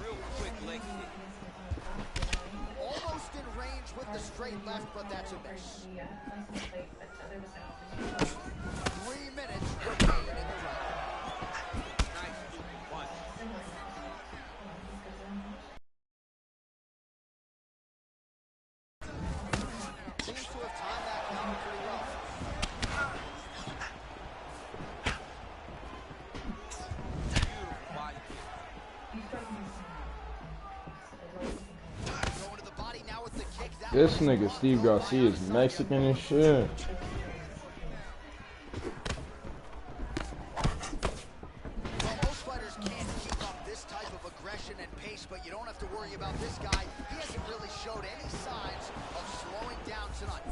Real quick leg kick. Almost in range with the straight left, but that's a miss. 3 minutes remaining in the round. Nice looping punch. Seems to have timed that counter pretty well. Beautiful body kick. Going to the body now with the kick. That This one is nigga blocked. Steve Garcia is Mexican as shit. pace, but you don't have to worry about this guy. He hasn't really showed any signs of slowing down tonight.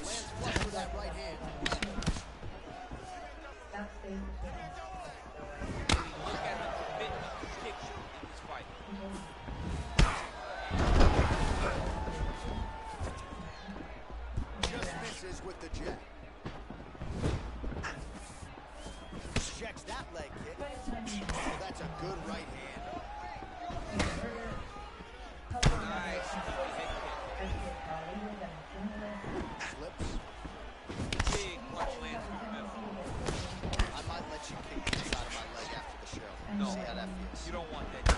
Lands flush with that right hand. That stays between us. Look at the commitment to kicks in this fight. Just misses with the jab. Checks that leg kick. Oh, that's a good right hand. Nice head Flips. kick. Big punch lands in the middle. I might let you kick the side of my leg after the show. No. See how that feels. You don't want that kick.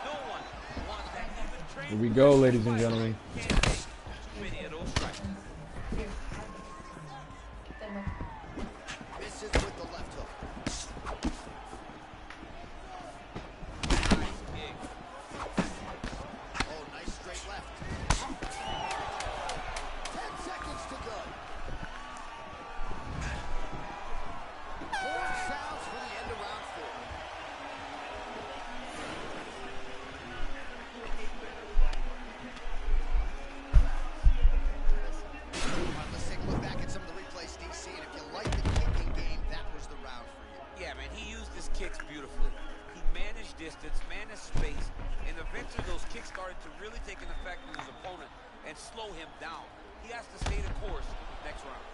No one wants that. Even trained Here we go, ladies and gentlemen. can't take too many of those strikes. Misses with the left hook. Nice kick. Oh, nice straight left. 10 seconds to go. Horn sounds for the end of round 4. Let's take a look back at some of the replays, DC, and if you like the kicking game, that was the round for you. Yeah, man, he used his kicks beautifully. He managed distance, managed space, and eventually those kicks started to really take an effect on his opponent and slow him down. He has to stay the course next round.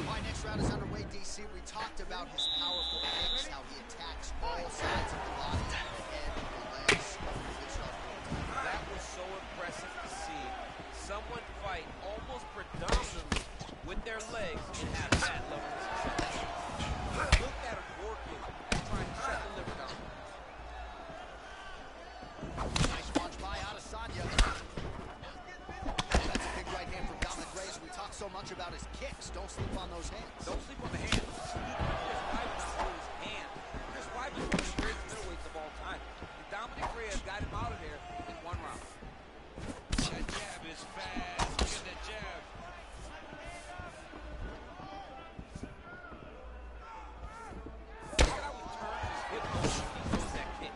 All right, next round is underway, DC. We talked about his powerful kicks, how he attacks all sides of the body, the head, the legs. Good stuff. That was so impressive to see someone fight almost predominantly with their legs and have that level of success. Look at him working and trying to shut the liver down. Nice punch by Adesanya. That's a big right hand from Dominic Reyes. We talk so much about his kicks. Don't sleep on those hands. Don't sleep on the hands. There's five with his hand. There's five is one of the greatest middleweights of all time. And Dominic Reyes got him out of there in one round. That jab is fast. Look at that jab. Look at how he turns his hip over when he throws that kick.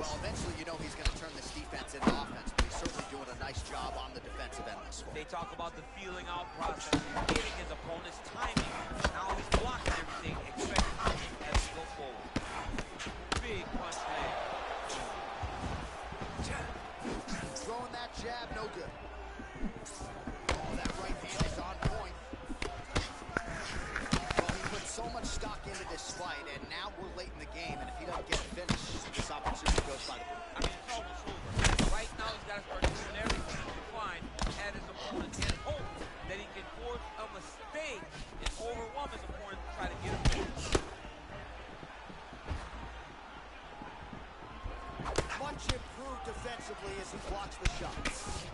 Well, eventually, you know he's going to turn this defense into offense, but he's certainly doing a nice job on the defensive end this far. They talk about the feeling out process, hitting his opponent's timing. Now he's blocking everything, expect timing as we go forward. Big punch land. Throwing that jab, no good. Oh, that right hand is on point. Well, he put so much stock into this fight, and now we're late in the game, and if he doesn't get a finish, this opportunity goes by the board. I mean, it's almost over. Right now, he's got to start doing everything to find at his opponent and hope that he can force a mistake and overwhelm his opponent to try to get him finished. Much improved defensively as he blocks the shots.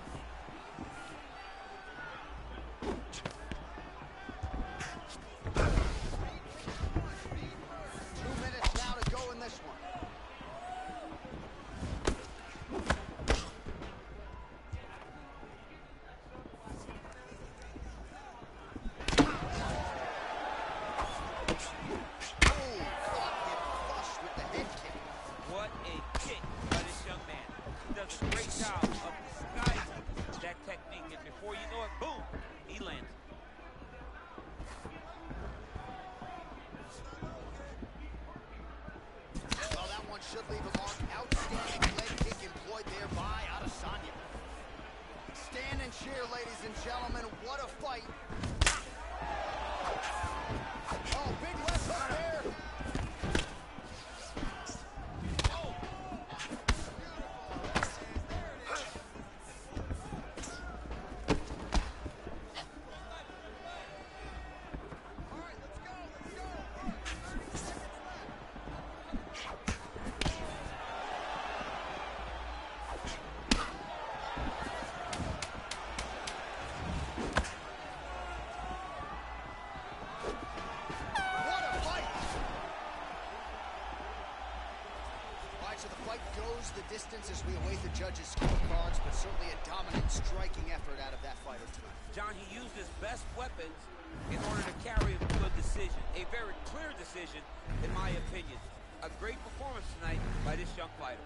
2 minutes now to go in this one. What a kick by this young man. He does a great job of disguising that technique, and before you know it, boom, he lands. Well, that one should leave a mark. Outstanding leg kick employed there by Adesanya. Stand and cheer, ladies and gentlemen. What a fight. Oh, big left hook there. Goes the distance as we await the judges' scorecards, but certainly a dominant striking effort out of that fighter tonight. John, he used his best weapons in order to carry a good decision, a very clear decision, in my opinion. A great performance tonight by this young fighter.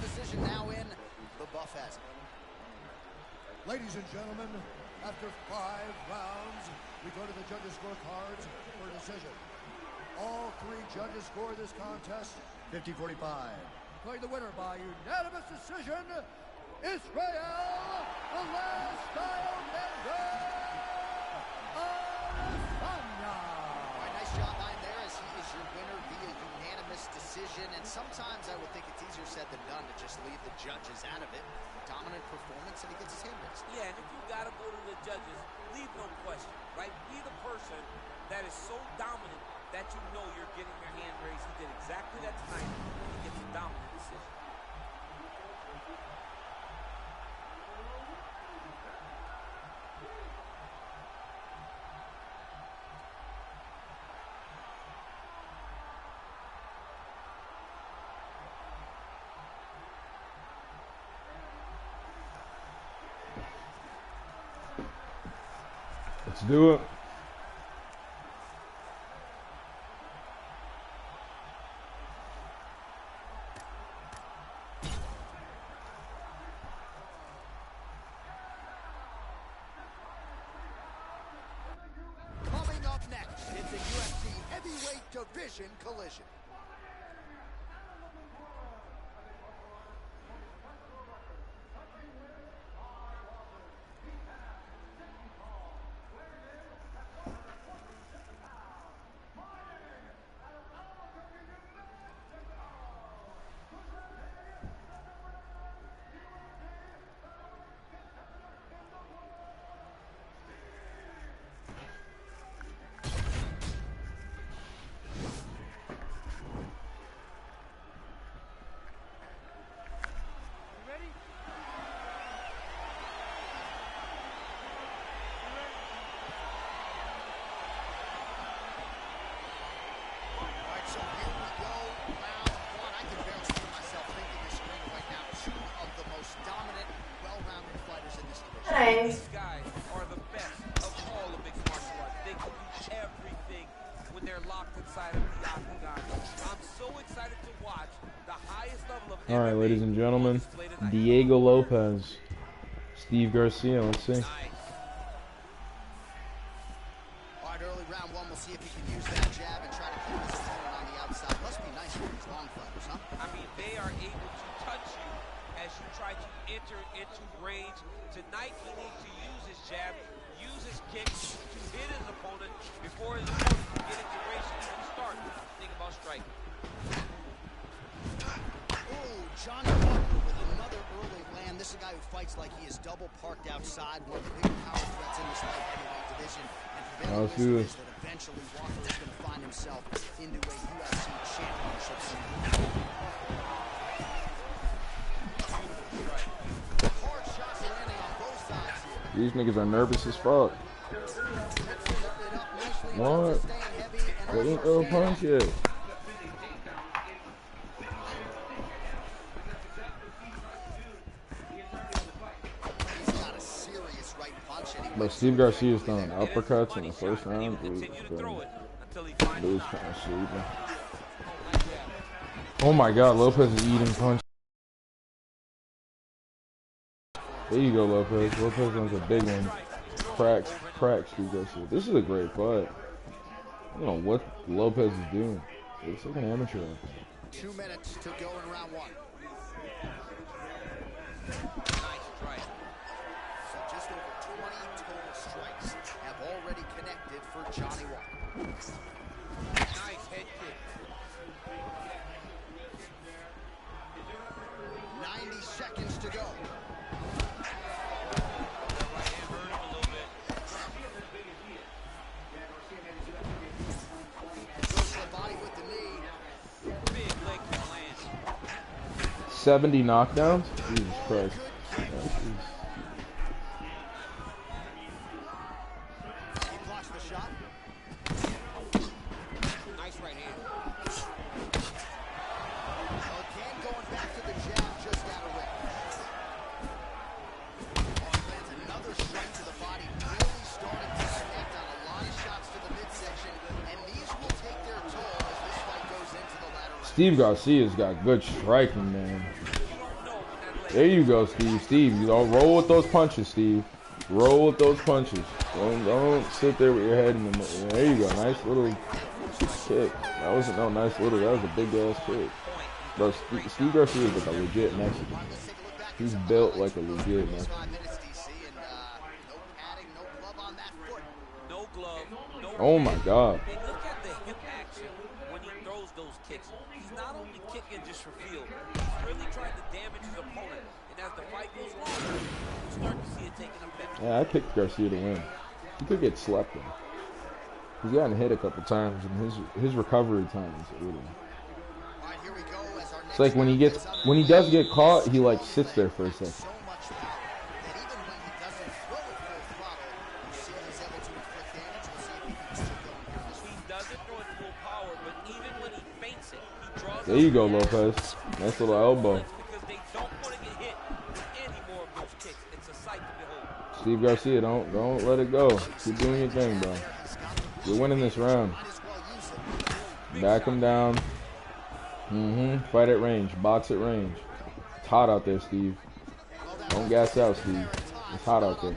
Decision now in. The buff has it. Ladies and gentlemen, after 5 rounds, we go to the judges' scorecards for a decision. All 3 judges score this contest 50-45. Declaring the winner by unanimous decision, Israel, the last style member, Adesanya. All right, nice job by him there, as he is your winner via unanimous decision. And sometimes I would think it's easier said than done to just leave the judges out of it. Dominant performance, and he gets his hand raised. Yeah, and if you gotta go to the judges, leave no question, right? Be the person that is so dominant that you know you're getting your hand raised. He did exactly that tonight. He gets a dominant decision. Let's do it. Coming up next, it's a UFC heavyweight division collision. So here we go, round 1. I can barely see myself thinking this ring right now. 2 of the most dominant, well-rounded fighters in this division. Nice. These guys are the best of all the mixed martial arts. They can do everything when they're locked inside of the octagon. I'm so excited to watch the highest level of All right, MMA ladies and gentlemen, on display tonight. Diego Lopez, Steve Garcia. Let's see. Nice. All right, early round 1, we'll see if he can use that jab and try to keep his opponent on the outside. Must be nice for these long fighters, huh? I mean, they are able to touch you as you try to enter into range. Tonight, he needs to use his jab, use his kicks to hit his opponent before his opponent can get into range to even start. Think about striking. Oh, Johnny Walker with another early land. This is a guy who fights like he is double parked outside. One of the big power threats in this light heavyweight division. And Let's prevailing do wisdom this. is that eventually Walker is going to find himself into a UFC championship scene. Hard shots landing on both sides here. These niggas are nervous as fuck. What? They didn't throw a punch yet. But Steve Garcia's throwing uppercuts in the first round. Dude, dude's kind of sleeping. Oh my God, Lopez is eating punch. There you go, Lopez. Lopez wants a big one. Cracks Steve Garcia. This is a great fight. I don't know what Lopez is doing. It's like an amateur. 2 minutes to go in round 1. Nice strike. So just over 20 total strikes have already connected for Johnny Walker. Nice head kick. 90 seconds to go. Right hand hurt him a little bit. Goes to the body with the knee. Big leg kick lands. 70 knockdowns? Jesus Christ. He blocks the shot. Steve Garcia's got good striking, man. There you go, Steve. Steve, you know, roll with those punches, Steve. Roll with those punches. Don't sit there with your head in the middle. There you go. Nice little kick. That wasn't no nice little. That was a big ass kick. Bro, Steve Garcia is like a legit Mexican. He's built like a legit Mexican. Oh my God. And look at the hip action when he throws those kicks. He's not only kicking just for feel. He's really trying to damage his opponent. And as the fight goes longer, you start to see it taking effect. Yeah, I picked Garcia to win. He could get slept in. He's gotten hit a couple times, and his recovery time is really. It's like when he does get caught, he like sits there for a second. There you go, Lopez. Nice little elbow. Steve Garcia, don't let it go. Keep doing your thing, bro. You're winning this round. Back him down. Fight at range. Box at range. It's hot out there, Steve. Don't gas out, Steve. It's hot out there.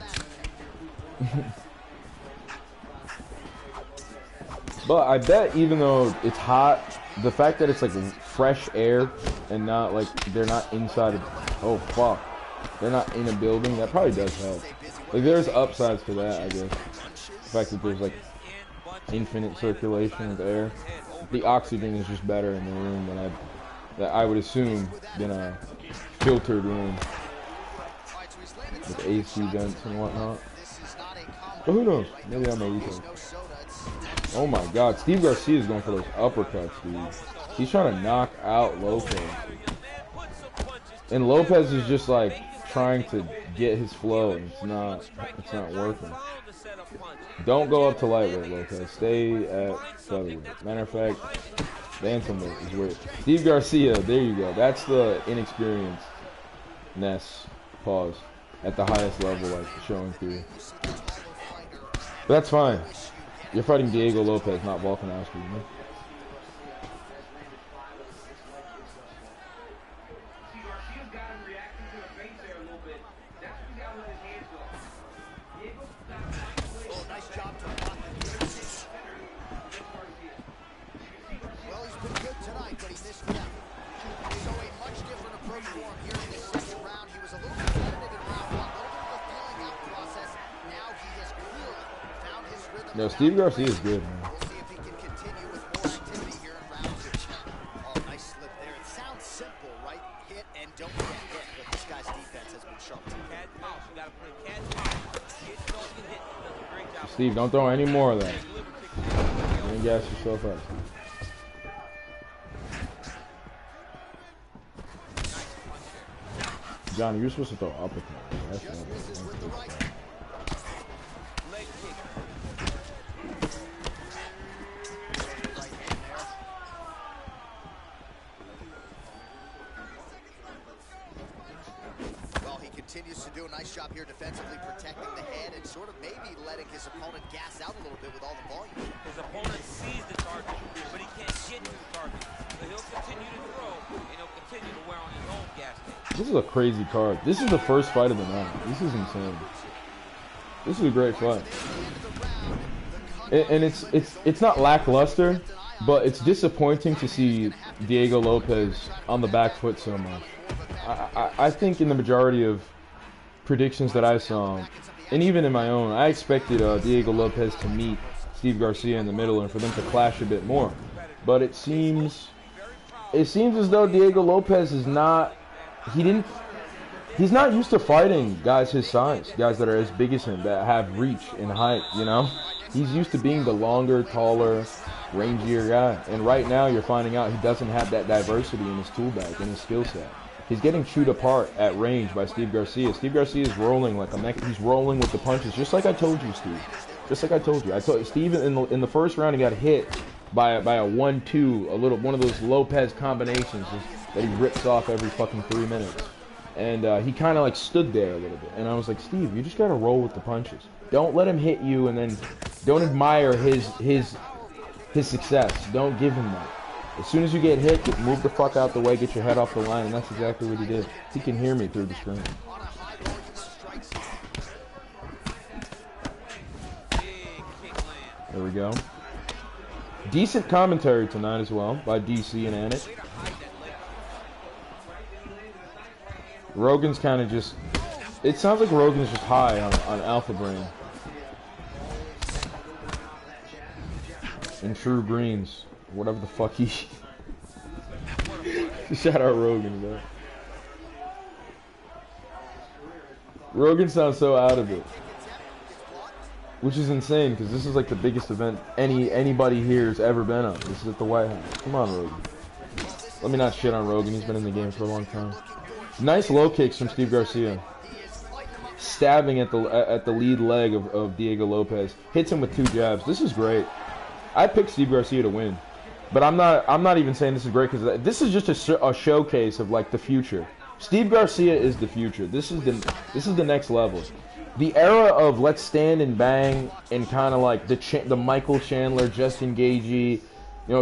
But I bet even though it's hot, the fact that it's like fresh air and not like they're not inside of, oh fuck, they're not in a building, that probably does help. Like there's upsides to that, I guess. The fact that there's like infinite circulation of air. The oxygen is just better in the room than I would assume than a filtered room with AC vents and whatnot. But who knows? Maybe I'm a retard. Oh my God, Steve Garcia is going for those uppercuts, dude. He's trying to knock out Lopez. And Lopez is just like trying to get his flow, and it's not working. Don't go up to lightweight, Lopez. Stay at featherweight. Matter of fact, bantamweight is where Steve Garcia, there you go. That's the inexperiencedness, pause, at the highest level, like showing through. But that's fine. You're fighting Diego Lopez, not Volkanovski, you know? No, Steve Garcia is good, man. We'll see if he can continue with more activity here in round 2. Oh, nice slip there. It sounds simple, right? Hit and don't get hit, but this guy's defense has been sharp. Cat mouse. You gotta put a cat mouse. Hit, don't get hit. He does a great job. Steve, don't throw any more of that. Don't gas yourself up. Johnny, you're supposed to throw uppercut. That's not it. Continues to do a nice job here defensively, protecting the head and sort of maybe letting his opponent gas out a little bit with all the volume. His opponent sees the target, but he can't get to the target. So he'll continue to throw, and he'll continue to wear on his own gas tank. This is a crazy card. This is the first fight of the night. This is insane. This is a great fight. And it's not lackluster, but it's disappointing to see Diego Lopez on the back foot so much. I think in the majority of predictions that I saw, and even in my own, I expected Diego Lopez to meet Steve Garcia in the middle and for them to clash a bit more. But it seems as though Diego Lopez is not, he's not used to fighting guys his size, guys that are as big as him, that have reach and height, you know? He's used to being the longer, taller, rangier guy. And right now you're finding out he doesn't have that diversity in his tool bag, in his skill set. He's getting chewed apart at range by Steve Garcia. Steve Garcia is rolling like a mech. He's rolling with the punches, just like I told you, Steve. Just like I told you. I told Steve in the first round he got hit by a 1-2, one of those Lopez combinations that he rips off every fucking 3 minutes. And he kind of like stood there a little bit. And I was like, Steve, you just gotta roll with the punches. Don't let him hit you, and then don't admire his success. Don't give him that. As soon as you get hit, move the fuck out the way, get your head off the line, and that's exactly what he did. He can hear me through the screen. There we go. Decent commentary tonight as well by DC and Anik. Rogan's kind of just... It sounds like Rogan's just high on Alpha Brain. And True Greens. Whatever the fuck he... Shout out Rogan, bro. Rogan sounds so out of it. Which is insane, because this is like the biggest event anybody here has ever been on. This is at the White House. Come on, Rogan. Let me not shit on Rogan. He's been in the game for a long time. Nice low kicks from Steve Garcia. Stabbing at the lead leg of Diego Lopez. Hits him with 2 jabs. This is great. I picked Steve Garcia to win. But I'm not even saying this is great, because this is just a showcase of like the future. Steve Garcia is the future. This is the next level. The era of let's stand and bang and kind of like the Michael Chandler, Justin Gaethje,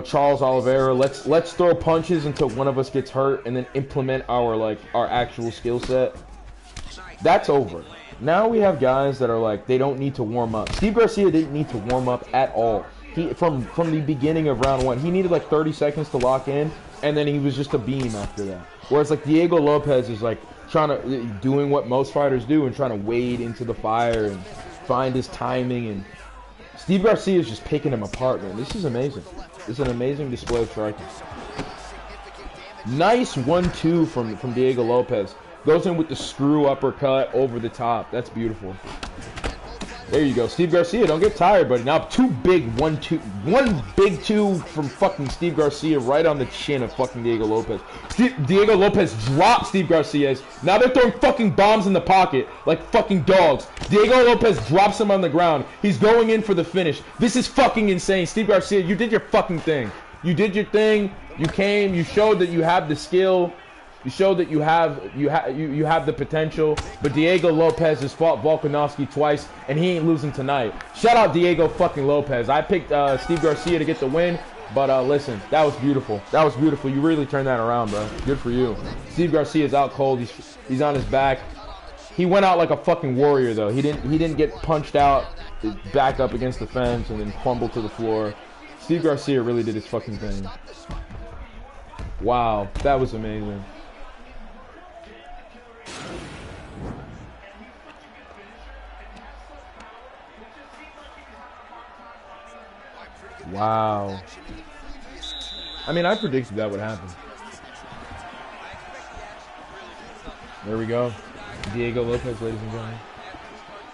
Charles Oliveira. Let's throw punches until one of us gets hurt and then implement our actual skill set. That's over. Now we have guys that are like they don't need to warm up. Steve Garcia didn't need to warm up at all. He from the beginning of round 1, he needed like 30 seconds to lock in, and then he was just a beam after that. Whereas like Diego Lopez is like doing what most fighters do and trying to wade into the fire and find his timing, and Steve Garcia is just picking him apart, man. This is amazing. This is an amazing display of striking. Nice 1-2 from Diego Lopez. Goes in with the screw uppercut over the top. That's beautiful. There you go. Steve Garcia, don't get tired, buddy. Now 2 big 1-2. 1 big 2 from fucking Steve Garcia right on the chin of fucking Diego Lopez. Diego Lopez dropped Steve Garcia's. Now they're throwing fucking bombs in the pocket like fucking dogs. Diego Lopez drops him on the ground. He's going in for the finish. This is fucking insane. Steve Garcia, you did your fucking thing. You did your thing. You came. You showed that you have the skill. You showed that you have the potential, but Diego Lopez has fought Volkanovski twice, and he ain't losing tonight. Shout out Diego fucking Lopez. I picked Steve Garcia to get the win, but listen, that was beautiful. That was beautiful. You really turned that around, bro. Good for you. Steve Garcia's out cold. He's on his back. He went out like a fucking warrior, though. He didn't get punched out, back up against the fence, and then crumbled to the floor. Steve Garcia really did his fucking thing. Wow, that was amazing. Wow. I mean, I predicted that would happen. There we go. Diego Lopez, ladies and gentlemen.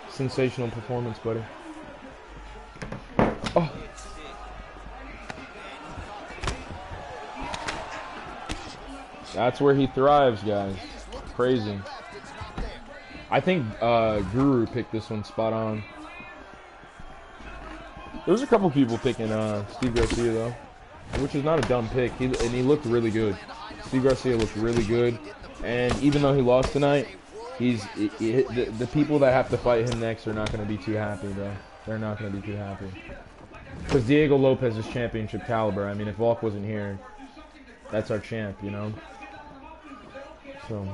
Sensational performance, buddy. Oh. That's where he thrives, guys. Crazy. I think Guru picked this one spot on. There was a couple people picking Steve Garcia, though, which is not a dumb pick. And he looked really good. Steve Garcia looked really good. And even though he lost tonight, the people that have to fight him next are not going to be too happy, bro. They're not going to be too happy. Because Diego Lopez is championship caliber. I mean, if Volk wasn't here, that's our champ, you know? So...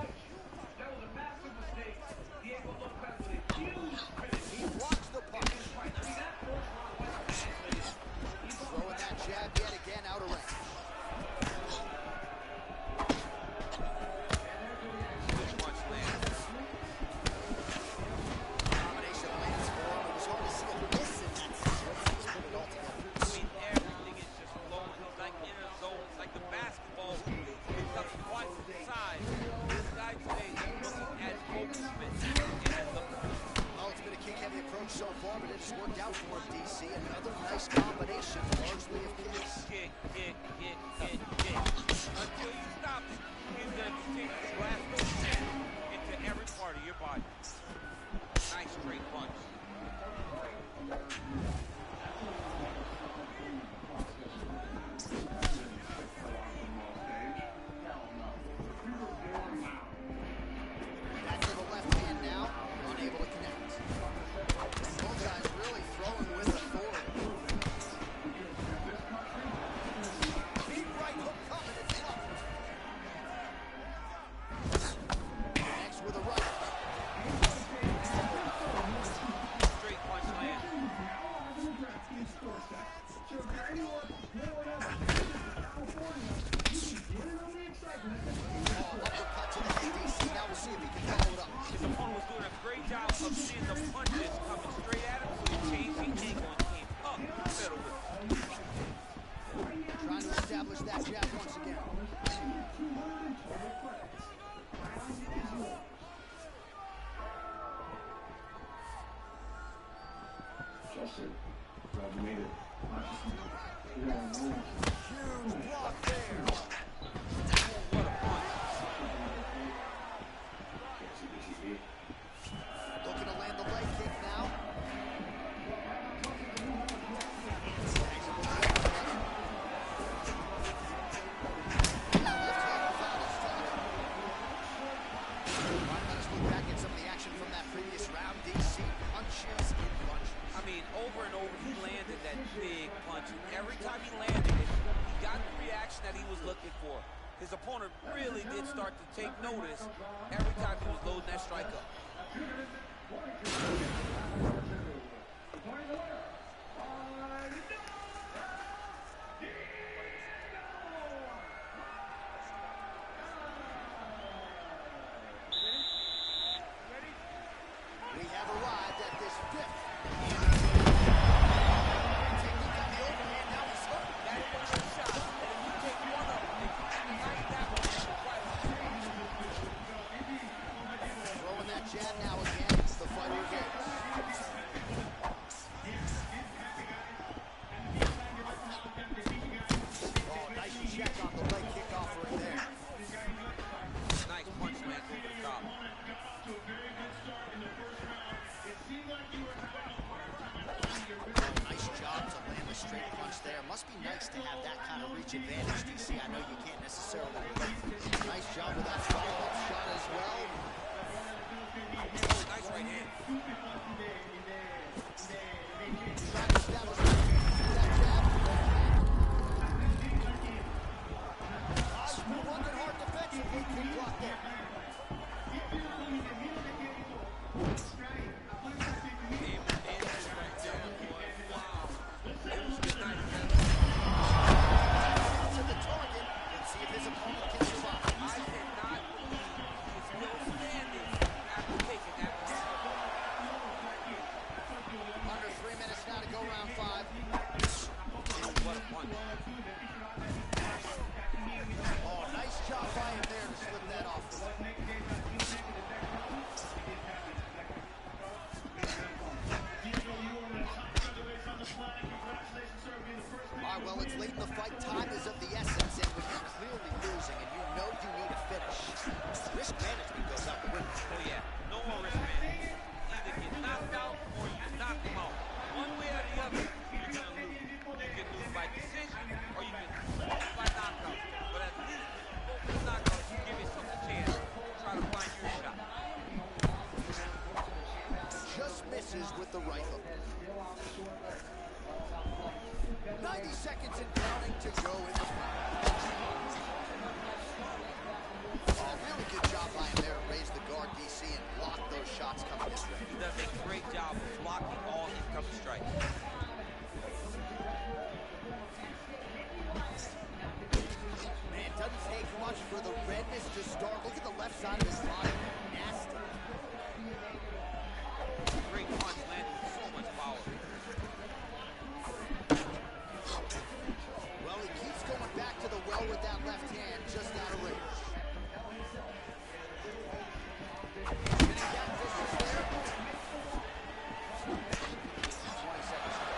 love seeing the punches coming straight at him, so he changed the angle and came up middle with it. Trying to establish that jab once again. Justin, glad you made it. Huge block there. What a punch. Looking to land the leg kick now. Let us look back at some of the action from that previous round. DC punches in bunches. I mean, over and over, he landed that big punch. And every time he landed it, he got the reaction that he was looking for. His opponent really did start to take notice every time he was loading that strike up. We have arrived at this fifth. Technique on the overhand, now he's hurt. That was a shot. And if you take one of them, if you can ignite that one, it's right. Throwing that jab now again. The fighter again. Oh, nice check on the leg kick offering there. Nice punch, man, over the top. Nice job to land a straight punch there. Must be nice to have that kind of reach advantage, DC. I know you can't necessarily relate. Nice job with that follow-up shot as well. Oh, nice right hand. Trying to establish that jab. Working hard defensively. Big block there. To the target. Let's see if his opponent can survive. I cannot believe he's still standing after taking that punch. Under 3 minutes now to go round 5. What a punch. Oh, nice job by him there to slip that off. All right, well, it's late in the fight. Time is of the essence, and when you're clearly losing and you know you need a finish, risk management goes out the window. Oh, yeah. No more risk management. Either get knocked out or you knock him out. One way or the other, you're going to lose. You can lose by decision or you can lose by knockout. But at least both the knockouts, you give yourself a chance to try to find your shot. Just misses with the right hook. 90 seconds and counting to go in the fight. Oh, really good job by him there to raise the guard, DC, and block those shots coming his way. He does a great job of blocking all incoming strikes. Man, it doesn't take much for the redness to start. Look at the left side of his body. Nasty. Great punch landed with so much power. Well, he keeps going back to the well with that left hand, just out of range. Getting down distance there. 20 seconds to go.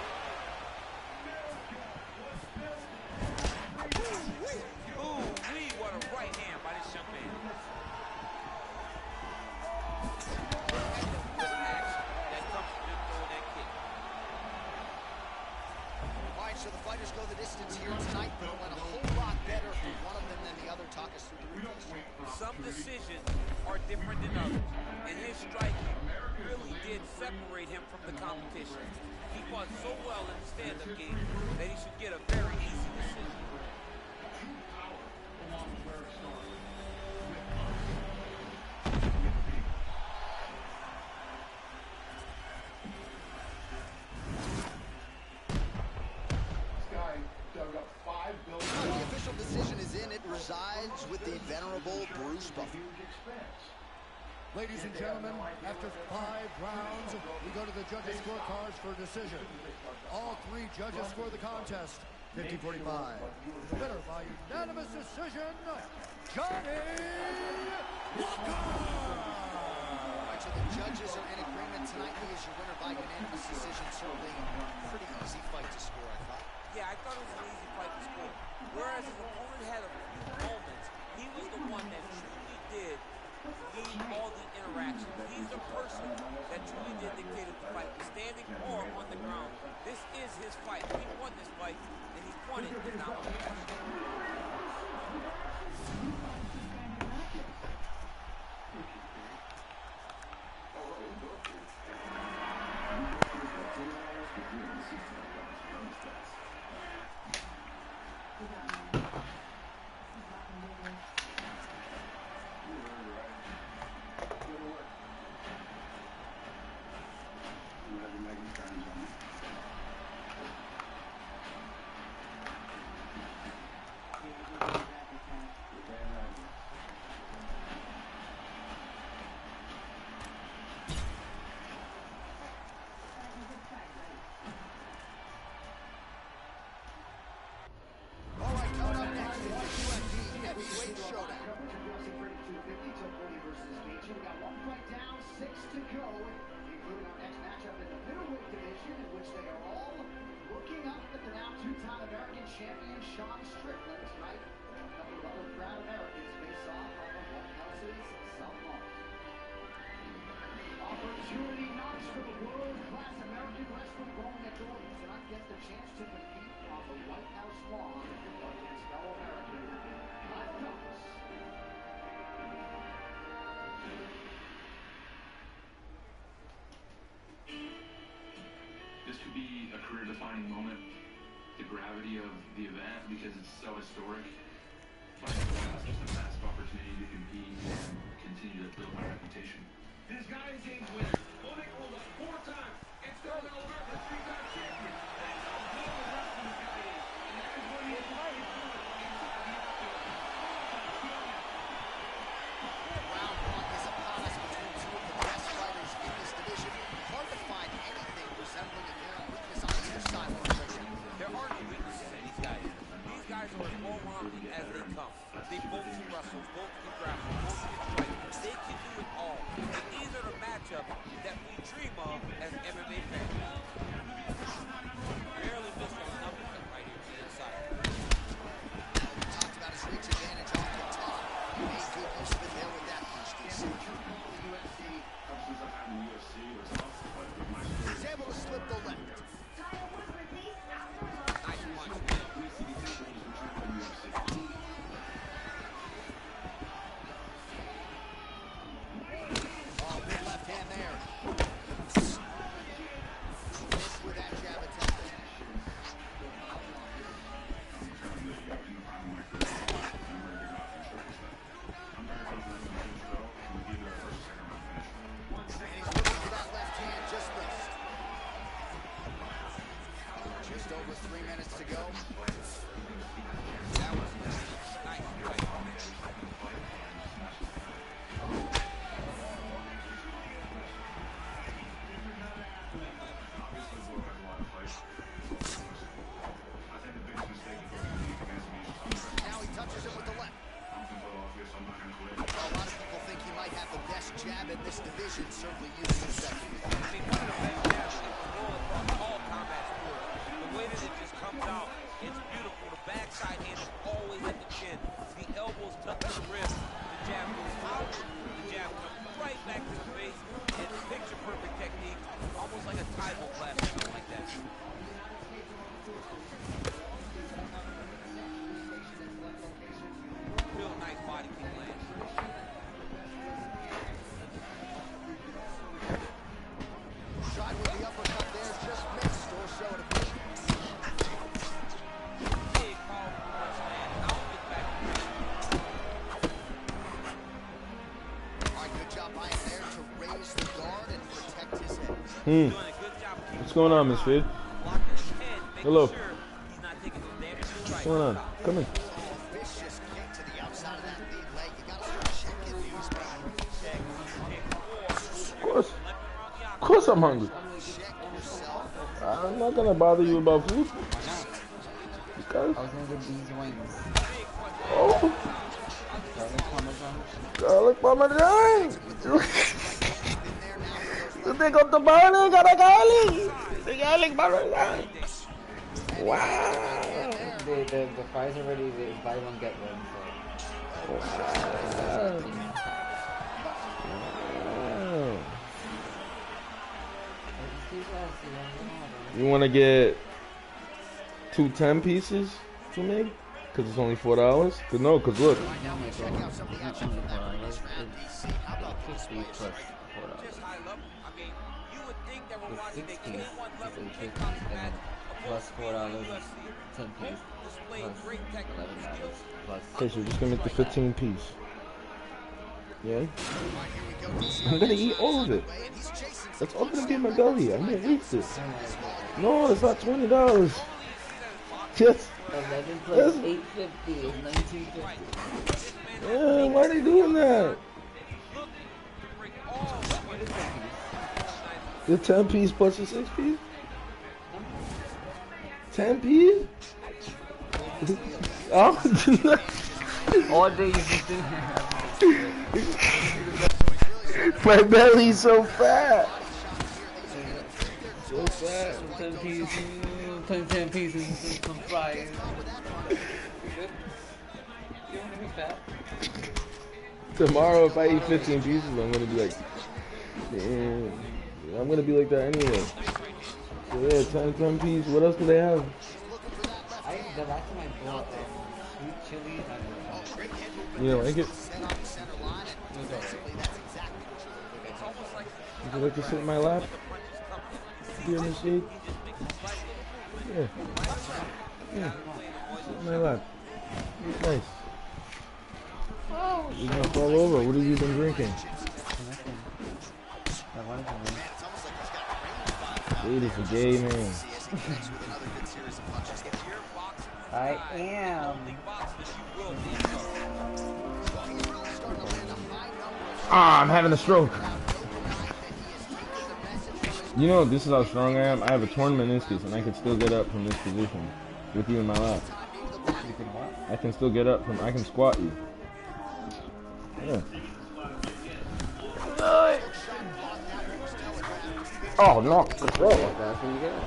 Ooh-wee, what a right hand by this young man. Good action that comes from him throwing that kick. All right, so the fighters go the distance here tonight, but it went a whole lot better for one of them than the other. Talk us through the replays. Some decisions are different than others, and his striking really did separate him from the competition. He fought so well in the stand-up game that he should get a very easy decision. The official decision is in. It resides with the venerable Bruce Buffer. Ladies and gentlemen, after 5 rounds, we go to the judges' scorecards for a decision. All 3 judges score the contest 50-45. The winner by unanimous decision, Johnny Walker! All right, so the judges are in agreement tonight. He is your winner by unanimous decision. Certainly a pretty easy fight to score, I thought. Yeah, I thought it was an easy fight to score. Whereas his opponent had a few moments, he was the one that truly did lead all the interactions. He's the person that truly did dictate if the fight was standing or on the ground. This is his fight. He won this fight, and he won it in domination. Heavyweight showdown. Topuria versus Gaethje. We got 1 fight down, 6 to go, including our next matchup in the middleweight division, in which they are all looking up at the now 2-time American champion Sean Strickland tonight. A couple of other proud Americans face off on the White House's South Lawn. Opportunity knocks for the world-class American wrestler going at doors. Tonight gets the chance to compete on the White House lawn against fellow American. This could be a career-defining moment. The gravity of the event, because it's so historic. It's just a massive opportunity to compete and continue to build my reputation. This guy is a winner. Oleg Ola, 4 times. Intercontinental American 3-time champion. That's how good of a wrestler this guy is. And that is what he is right inside the octagon. Round 1 is upon us between 2 of the best fighters in this division. Hard to find anything resembling a glaring weakness on either side of the division. There are no weaknesses in these guys. These guys are as well-rounded as they come. They both can wrestle, both can grapple, both can fight. They can do it all. And these are the matchups that we dream of as MMA fans. Barely missed on numbers right here to the inside. We talked about his reach advantage off the top. He made good use of it there with that punch, DC. He's able to slip the left. Nice punch. Oh, big left hand there. Missed with that jab attempt. And he's looking for that left hand, just missed. Just over 3 minutes to go. That was nice. Now he touches it with the left. Well, a lot of people think he might have the best jab in this division, certainly using his second. I mean, one of the best jabs in the world across all combat sports. The way that it just comes out, it's beautiful. The backside hand is always at the chin. The elbows tuck to the wrist. The jab goes out. The jab comes right back to the face. It's picture-perfect technique, almost like a Taibo class or something like that. Real nice body kick lands. Tried with the uppercut there, just missed, or so it appears. Big powerful punch land. Now we get back to the All right, good job by him there to raise the guard and protect his head. doing a good job of keeping What's going on, Miss Fid? blocking his head, making Hello. sure he's not taking some damage to the What's right. going on? Come in. Vicious kick to the outside of that lead leg. You got to start checking these, man. Check. course I'm hungry. I'm not gonna bother you about food. Because I was gonna get these wings. oh, Garlic parmesan. garlic parmesan. You think of the burner, got a garlic. The garlic parmesan. Wow. The fries already, they buy one get one. So. Wow. You want to get 2 10 pieces for me? Because it's only $4? Cause no, because look. Check out some of the action from this round, DC. How about those Just high level. I mean, you would think that we're watching the K1 level kickboxing match plus $4, 10 piece, displaying great plus technical $11, skills. plus. Okay, so we're just gonna make the 15 piece. Yeah? I'm gonna eat all of it. That's all gonna be in my belly. I'm gonna eat this. No, it's not $20. Yes. 11 plus 850 is 1950. Yeah, why are they doing that? The 10 piece plus the 6 piece? 10 piece? Oh, All day you just didn't my belly's so fat. so fat. 10 pieces, 10 pieces, some fries. You want to be fat? Tomorrow, if I eat 15 pieces, I'm gonna be like, damn. I'm gonna be like that anyway. So yeah, 10 piece. What else do they have? The last time I bought sweet chili, You don't like it? Would you like to sit in my lap? Here in the shade? Yeah. Yeah. Sit in my lap. Nice. You're gonna fall over. What have you been drinking? Dude, it's a gay man. I am. Ah, I'm having a stroke. You know, this is how strong I am. I have a torn meniscus, and I can still get up from this position with you in my lap. I can still get up from. I can squat you. Yeah. Oh no! Control like that. Can you get it?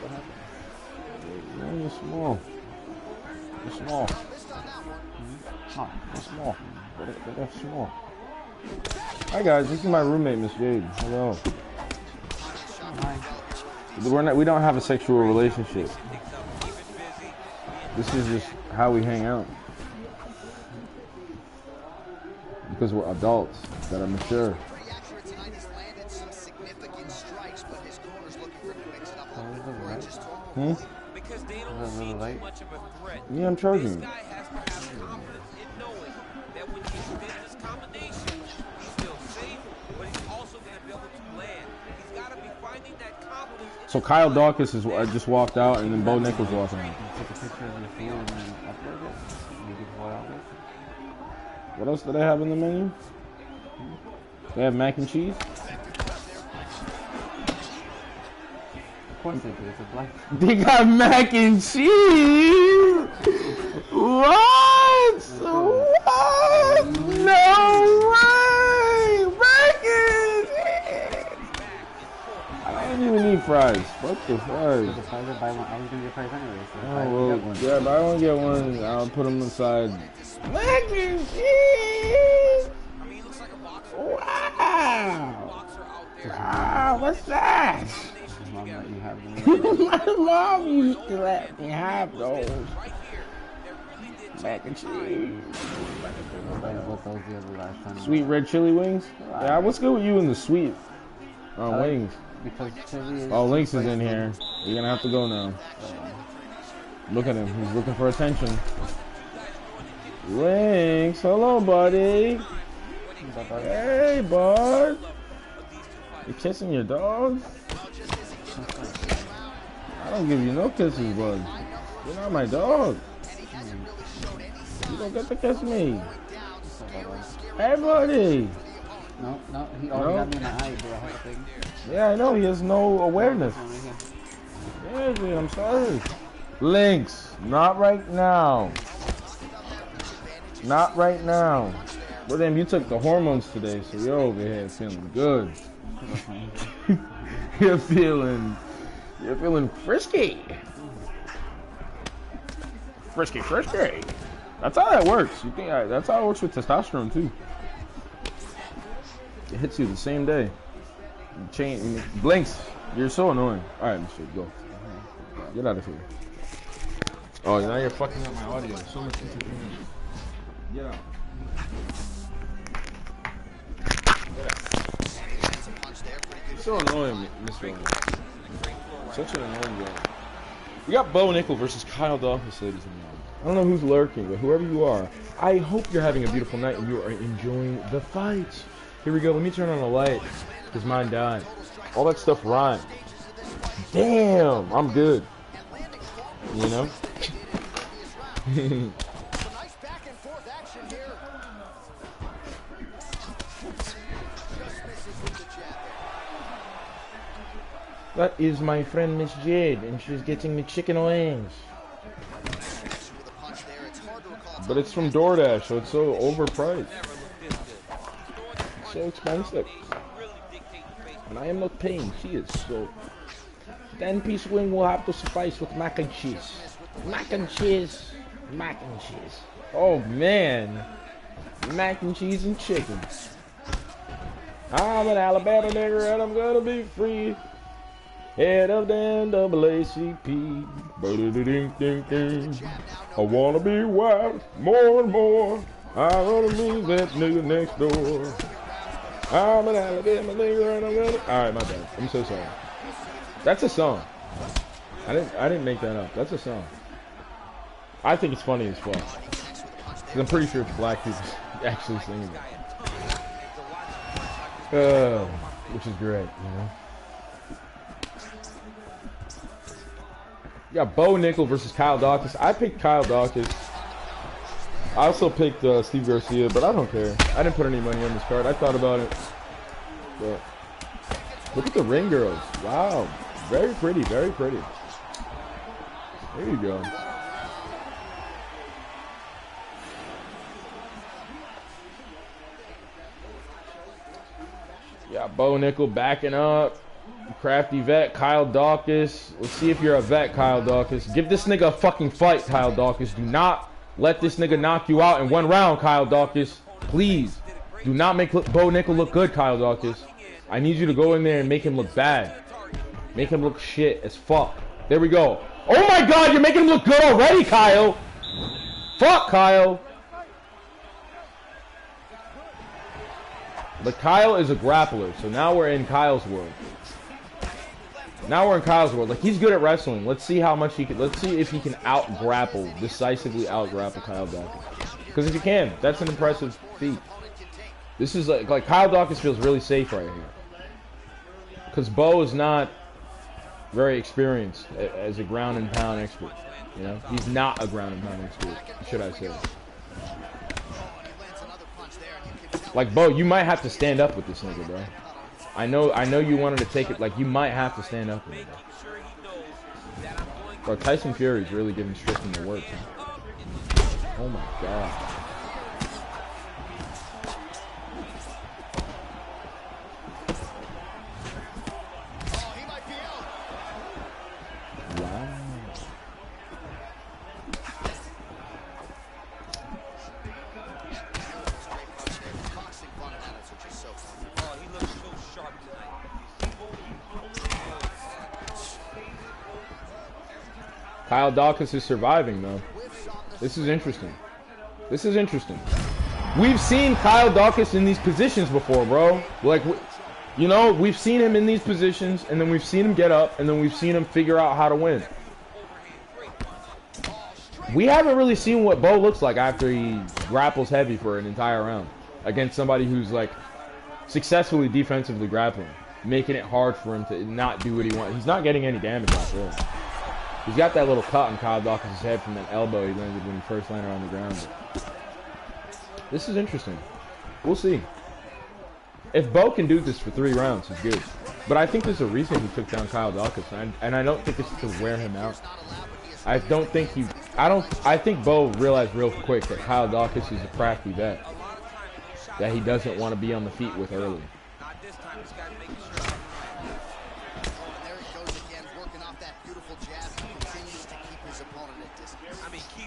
What happened? Man, you're small. You're small. You're small. That's small. Hi guys, this is my roommate, Miss Jade. Hello. We don't have a sexual relationship. This is just how we hang out. Because we're adults that are mature. Hmm? Because they don't see too much of a threat. Yeah, I'm charging you. This guy has to have confidence in knowing that when he extends this combination, he's still safe, but he's also going to be able to land. He's got to be finding that confidence. So Kyle Dawkins is just walked out, and then Bo Nichols walking out. Take a picture of your food and then upload it. You can pull out this. What else do they have in the menu? They have mac and cheese? Of course they do. It's a black. They got mac and cheese! What? What? No way! Mac and cheese! I don't even need fries. Fuck the fries. The fries are buy one. I was gonna get fries anyway. So Oh, well, yeah, but I don't get one. I'll put them inside. Mac and cheese! Wow! Wow, what's that? Mom let you have them. My mom used to let me have those. Mac and cheese. Sweet red chili wings? Yeah, what's good with you and the sweet wings? Because chili is. Oh, Lynx is in here. You're gonna have to go now. Look at him. He's looking for attention. Lynx, hello, buddy. Hey, bud. You kissing your dog? I don't give you no kisses, bud. You're not my dog. You don't get to kiss me. Hey, buddy. No, no, he already got me in the eye, bro. I think. Yeah, I know. He has no awareness. Yeah, dude, I'm sorry. Lynx, not right now. Not right now. But then you took the hormones today, so you're over here feeling good. You're feeling frisky. Frisky. That's how that works. You think that's how it works with testosterone too. It hits you the same day. Blinks. You're so annoying. All right, Mr. Go. Get out of here. Oh, now you're fucking up my audio. So much interference. Get out. You're so annoying, Mr. Such an annoying guy. We got Bo Nickel versus Kyle Dawkins, ladies and gentlemen. I don't know who's lurking, but whoever you are, I hope you're having a beautiful night and you are enjoying the fight. Here we go. Let me turn on the light because mine died. All that stuff rhymes. Damn, I'm good. You know? That is my friend Miss Jade, and she's getting me chicken wings. But it's from DoorDash, so it's so overpriced. So expensive. And I am not paying. She is so... 10-piece wing will have to suffice with mac and cheese. Mac and cheese. Mac and cheese. Oh, man. Mac and cheese and chicken. I'm an Alabama nigger and I'm gonna be free. Head of the NAACP. I wanna be wild more and more. I wanna meet that nigga next door. I'm an Alabama nigga and I'm gonna... Alright, my bad. I'm so sorry. That's a song. I didn't make that up. That's a song. I think it's funny as fuck. Cause I'm pretty sure it's black people actually singing it. Which is great, you know. You got Bo Nickel versus Kyle Dawkins. I picked Kyle Dawkins. I also picked Steve Garcia, but I don't care. I didn't put any money on this card. I thought about it. But look at the ring girls. Wow. Very pretty, very pretty. There you go. Yeah, Bo Nickel backing up. Crafty vet, Kyle Dawkins. Let's see if you're a vet, Kyle Dawkins. Give this nigga a fucking fight, Kyle Dawkins. Do not let this nigga knock you out in one round, Kyle Dawkins. Please. Do not make Bo Nickel look good, Kyle Dawkins. I need you to go in there and make him look bad. Make him look shit as fuck. There we go. Oh my god, you're making him look good already, Kyle. Fuck, Kyle. But Kyle is a grappler, so now we're in Kyle's world. Now we're in Kyle's world. Like, he's good at wrestling. Let's see how much he can. Let's see if he can out-grapple, decisively out-grapple Kyle Dawkins. Because if he can, that's an impressive feat. This is like Kyle Dawkins feels really safe right here. Because Bo is not very experienced as a ground and pound expert. You know, he's not a ground and pound expert, should I say? Like, Bo, you might have to stand up with this nigga, bro. I know you wanted to take it. Like, you might have to stand up with him, bro. Bro, Tyson Fury's really giving Strickland the work. Huh? Oh my god. Wow. Kyle Dawkins is surviving, though. This is interesting. This is interesting. We've seen Kyle Dawkins in these positions before, bro. Like, you know, we've seen him in these positions, and then we've seen him get up, and then we've seen him figure out how to win. We haven't really seen what Bo looks like after he grapples heavy for an entire round against somebody who's, like, successfully defensively grappling, making it hard for him to not do what he wants. He's not getting any damage off really. He's got that little cut on Kyle Dawkins' head from that elbow he landed when he first landed on the ground. This is interesting. We'll see. If Bo can do this for 3 rounds, he's good. But I think there's a reason he took down Kyle Dawkins, and I don't think it's to wear him out. I don't think he. I think Bo realized real quick that Kyle Dawkins is a crafty vet that he doesn't want to be on the feet with early.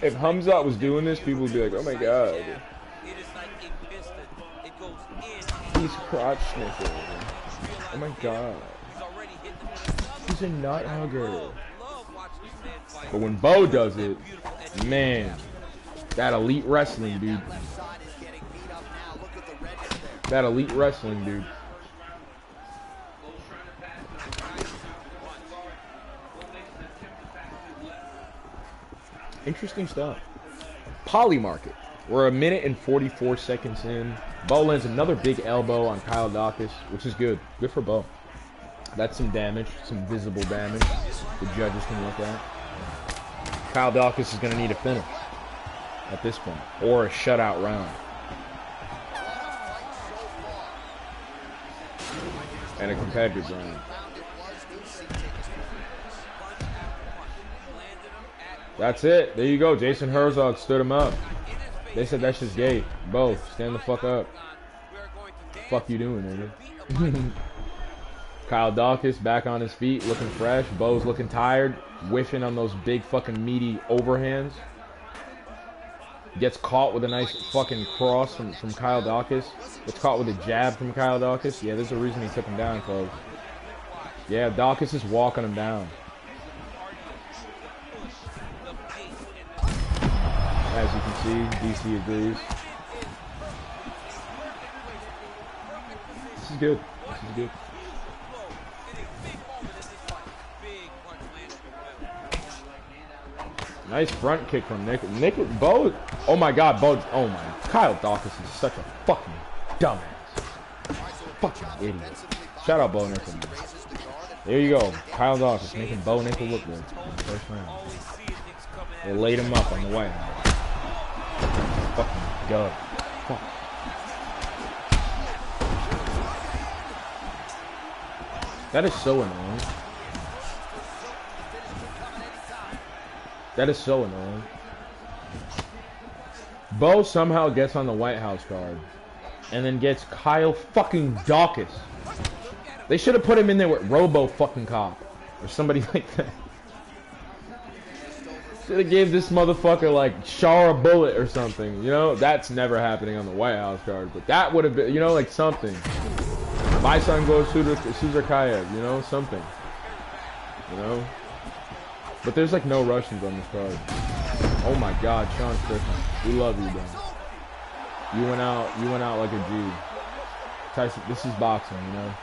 If Hamzat was doing this, people would be like, "Oh my god, he's crotch sniffing. Oh my god, he's a nut hugger." But when Bo does it, man, that elite wrestling, dude. That elite wrestling, dude. Interesting stuff. Poly market. We're 1 minute and 44 seconds in. Bo lands another big elbow on Kyle Dawkins, which is good. Good for Bo. That's some damage, some visible damage the judges can look at. Kyle Dawkins is going to need a finish at this point, or a shutout round. And a competitive round. That's it. There you go. Jason Herzog stood him up. They said that's just gay. Bo, stand the fuck up. Fuck you doing, nigga? Kyle Dawkins back on his feet, looking fresh. Bo's looking tired, whiffing on those big fucking meaty overhands. Gets caught with a nice fucking cross from Kyle Dawkins. Gets caught with a jab from Kyle Dawkins. Yeah, there's a reason he took him down, folks. Yeah, Dawkins is walking him down. As you can see, DC agrees. This is good. This is good. Nice front kick from Nick. Bo. Oh my God, Bo. Oh my. Kyle Dawkins is such a fucking dumbass. Fucking idiot. Shout out Bo Nickel. There you go. Kyle Dawkins making Bo Nickel look good. First round. They laid him up on the way. Fucking dub. Fuck. That is so annoying. That is so annoying. Bo somehow gets on the White House card and then gets Kyle fucking Dawkins. They should have put him in there with Robo fucking Cop or somebody like that. Should have gave this motherfucker like Shara Bullet or something. You know, that's never happening on the White House card, but that would have been, you know, like something. My son goes Cesar Kayev, you know, something. You know? But there's like no Russians on this card. Oh my God, Sean Strickland, we love you, bro. You went out like a G. Tyson, this is boxing, you know.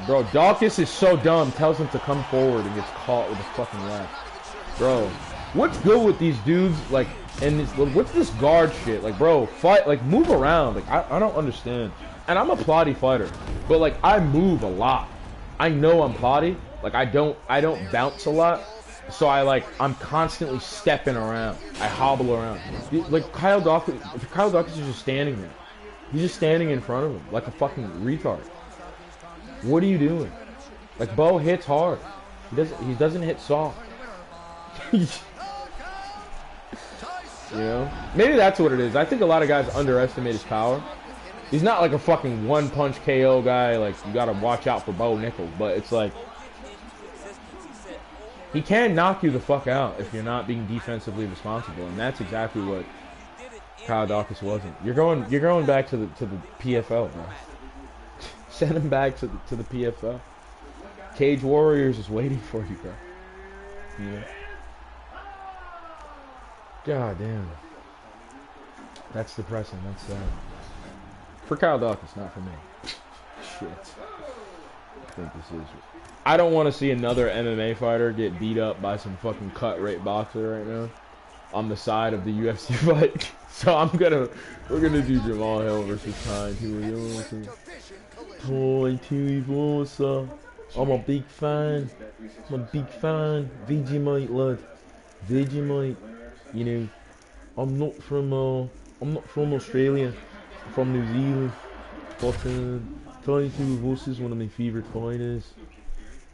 Bro, Dawkins is so dumb. Tells him to come forward and gets caught with a fucking left. Bro, what's good with these dudes? Like, and this, what's this guard shit? Like, bro, fight, like, move around. Like, I don't understand. And I'm a plotty fighter, but like, I move a lot. I know I'm plotty. Like, I don't bounce a lot. So I'm constantly stepping around. I hobble around. Like, Kyle Dawkins is just standing there. He's just standing in front of him like a fucking retard. What are you doing? Like, Bo hits hard. He doesn't hit soft. You know? Maybe that's what it is. I think a lot of guys underestimate his power. He's not like a fucking one-punch KO guy. Like, you gotta watch out for Bo Nickel. But it's like, he can knock you the fuck out if you're not being defensively responsible, and that's exactly what Kyle Dawkins wasn't. You're going back to the PFL, bro. Send him back to the PFL. Cage Warriors is waiting for you, bro. Yeah. God damn. That's depressing. That's sad. For Kyle Dawkins, not for me. Shit. I think this is. I don't want to see another MMA fighter get beat up by some fucking cut rate boxer right now on the side of the UFC fight. So we're gonna do Jamal Hill versus Ty Tuivasa. I'm a big fan. Vegemite, lad. Vegemite. You know, I'm not from I'm not from Australia. I'm from New Zealand. But Tiny Two of Us is one of my favourite fighters.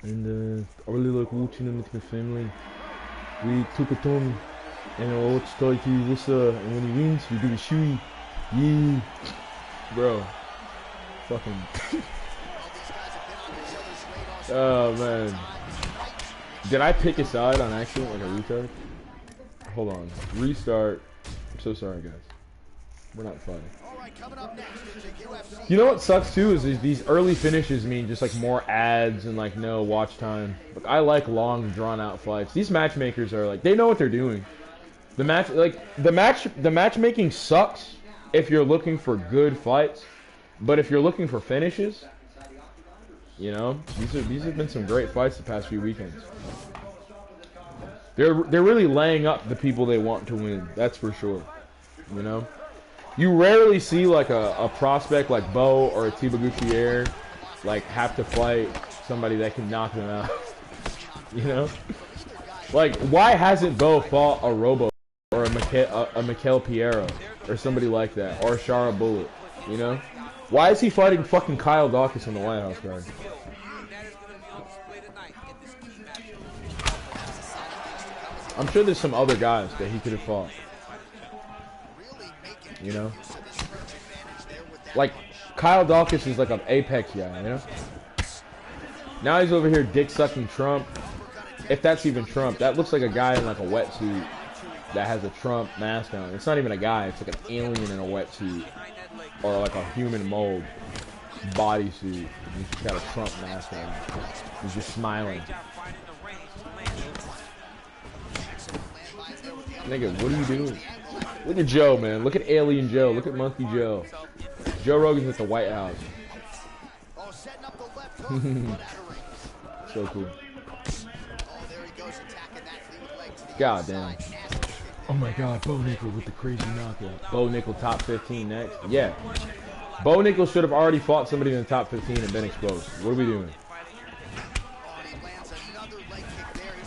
And I really like watching him with my family. We took a ton. And I watch Tiny Two of Us, and when he wins, we do a shoey. Yeah. Bro. Fucking. Oh man. Did I pick a side on accident like a retard? Hold on. Restart. I'm so sorry, guys. We're not fighting. You know what sucks too is these early finishes mean just like more ads and like no watch time. Like I like long drawn out fights. These matchmakers are like they know what they're doing. The matchmaking sucks if you're looking for good fights, but if you're looking for finishes, you know, these have been some great fights the past few weekends. They're really laying up the people they want to win. That's for sure. You know, you rarely see like a prospect like Bo or a Tiba Gutierrez like have to fight somebody that can knock them out. You know, like why hasn't Bo fought a Robo or a Mikel Piero or somebody like that or a Shara Bullet? You know, why is he fighting fucking Kyle Dawkins in the White House card? I'm sure there's some other guys that he could have fought. You know? Like, Kyle Dawkins is like an Apex guy, you know? Now he's over here dick-sucking Trump. If that's even Trump, that looks like a guy in like a wetsuit that has a Trump mask on. It's not even a guy, it's like an alien in a wetsuit. Or like a human mold bodysuit. He's just got a Trump mask on. He's just smiling. Nigga, what are you doing? Look at Joe, man. Look at Alien Joe. Look at Monkey Joe. Joe Rogan's at the White House. So cool. God damn. Oh my god, Bo Nickel with the crazy knockout. Bo Nickel top 15 next? Yeah. Bo Nickel should have already fought somebody in the top 15 and been exposed. What are we doing?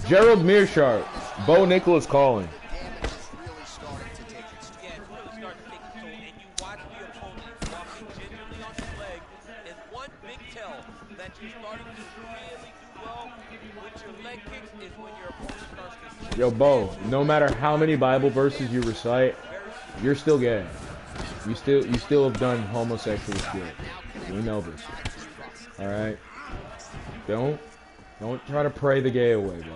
Gerald Mearshart. Bo Nickel is calling. Yo, Bo, no matter how many Bible verses you recite, you're still gay. You still have done homosexual shit. We know this. Alright? Don't try to pray the gay away, bro.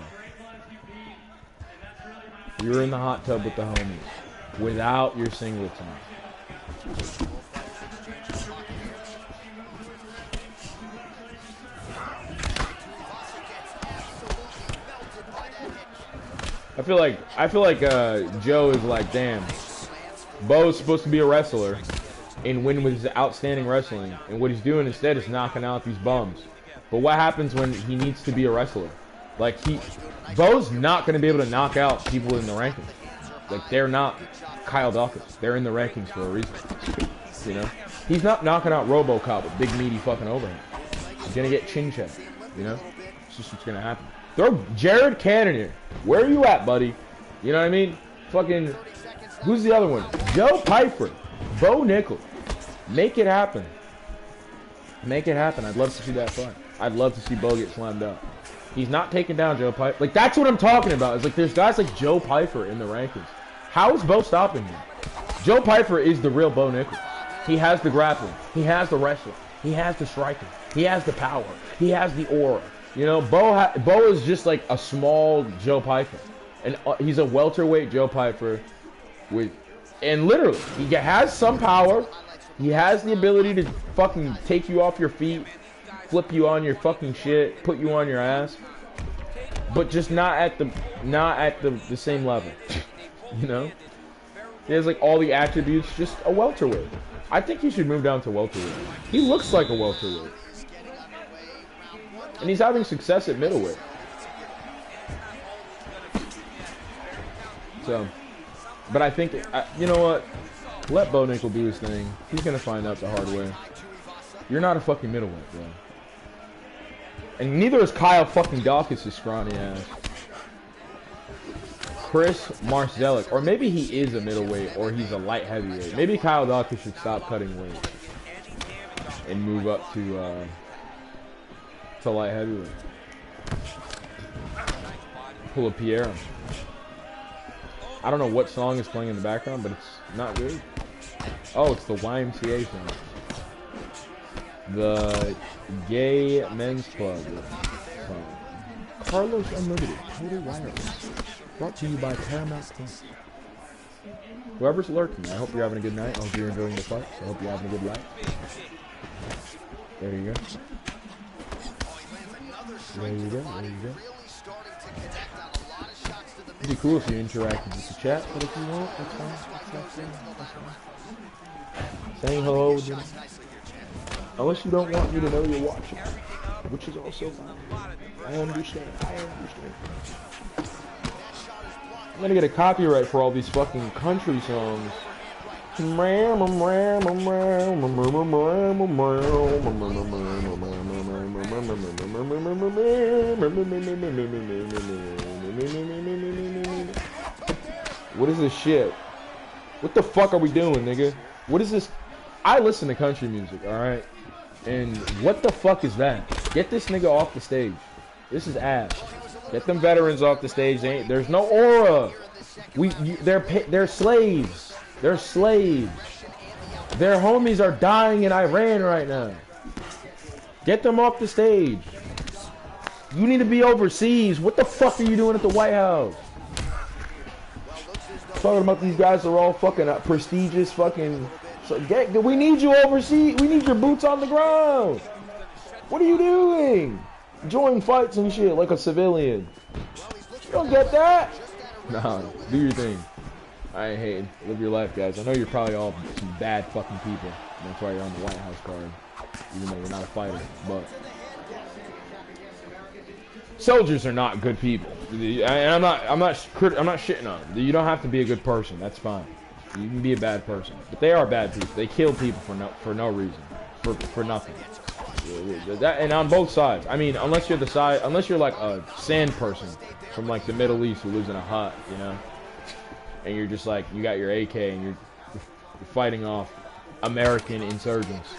You're in the hot tub with the homies. Without your singleton. I feel like Joe is like, damn, Bo's supposed to be a wrestler and win with his outstanding wrestling, and what he's doing instead is knocking out these bums. But what happens when he needs to be a wrestler? Like Bo's not going to be able to knock out people in the rankings. Like they're not Kyle Dawkins. They're in the rankings for a reason. You know, he's not knocking out RoboCop with big meaty fucking overhand. He's gonna get chin checked. You know, it's just what's gonna happen. Throw Jared Cannon here. Where are you at, buddy? You know what I mean? Fucking, who's the other one? Joe Piper. Bo Nickel. Make it happen. Make it happen. I'd love to see that fight. I'd love to see Bo get slammed up. He's not taking down Joe Piper. Like, that's what I'm talking about. It's like there's guys like Joe Piper in the rankings. How is Bo stopping him? Joe Piper is the real Bo Nickel. He has the grappling. He has the wrestling. He has the striking. He has the power. He has the aura. You know, Bo is just like a small Joe Piper, and he's a welterweight Joe Piper and literally he has some power. He has the ability to fucking take you off your feet, flip you on your fucking shit, put you on your ass, but just not at the same level. You know, he has like all the attributes, just a welterweight. I think he should move down to welterweight. He looks like a welterweight. And he's having success at middleweight. So, but I think, you know what? Let Bo Nickel do his thing. He's going to find out the hard way. You're not a fucking middleweight, bro. And neither is Kyle fucking Dawkins' scrawny ass. Chris Marcelic, or maybe he is a middleweight, or he's a light heavyweight. Maybe Kyle Dawkins should stop cutting weight and move up to light heavyweight. Pull a Pierre. I don't know what song is playing in the background, but it's not good. Oh, it's the YMCA song. The Gay Men's Club song. Carlos Unlimited, Total Wireless. Brought to you by Paramount Plus. Whoever's lurking, I hope you're having a good night. I hope you're enjoying the fight. I hope you're having a good life. There you go. There you go. There you go. It'd be cool if you interacted with the chat, but if you won't, that's fine. That's fine. Saying hello, unless you don't want me to know you're watching, which is also fine. I understand. I'm gonna get a copyright for all these fucking country songs. What is this shit? What the fuck are we doing, nigga? What is this? I listen to country music, alright? And what the fuck is that? Get this nigga off the stage. This is ass. Get them veterans off the stage. There's no aura. They're slaves. They're slaves. Their homies are dying in Iran right now. Get them off the stage. You need to be overseas. What the fuck are you doing at the White House? Talking about these guys are all fucking prestigious fucking. So we need you overseas. We need your boots on the ground. What are you doing? Join fights and shit like a civilian. You don't get that? Nah, do your thing. I ain't hating. Live your life, guys. I know you're probably all some bad fucking people. That's why you're on the White House card, even though you're not a fighter. But soldiers are not good people. And I'm not shitting on them. You don't have to be a good person. That's fine. You can be a bad person, but they are bad people. They kill people for no reason, for nothing. And on both sides. I mean, unless you're like a sand person from like the Middle East who lives in a hut, you know, and you're just like you got your AK and you're fighting off American insurgents,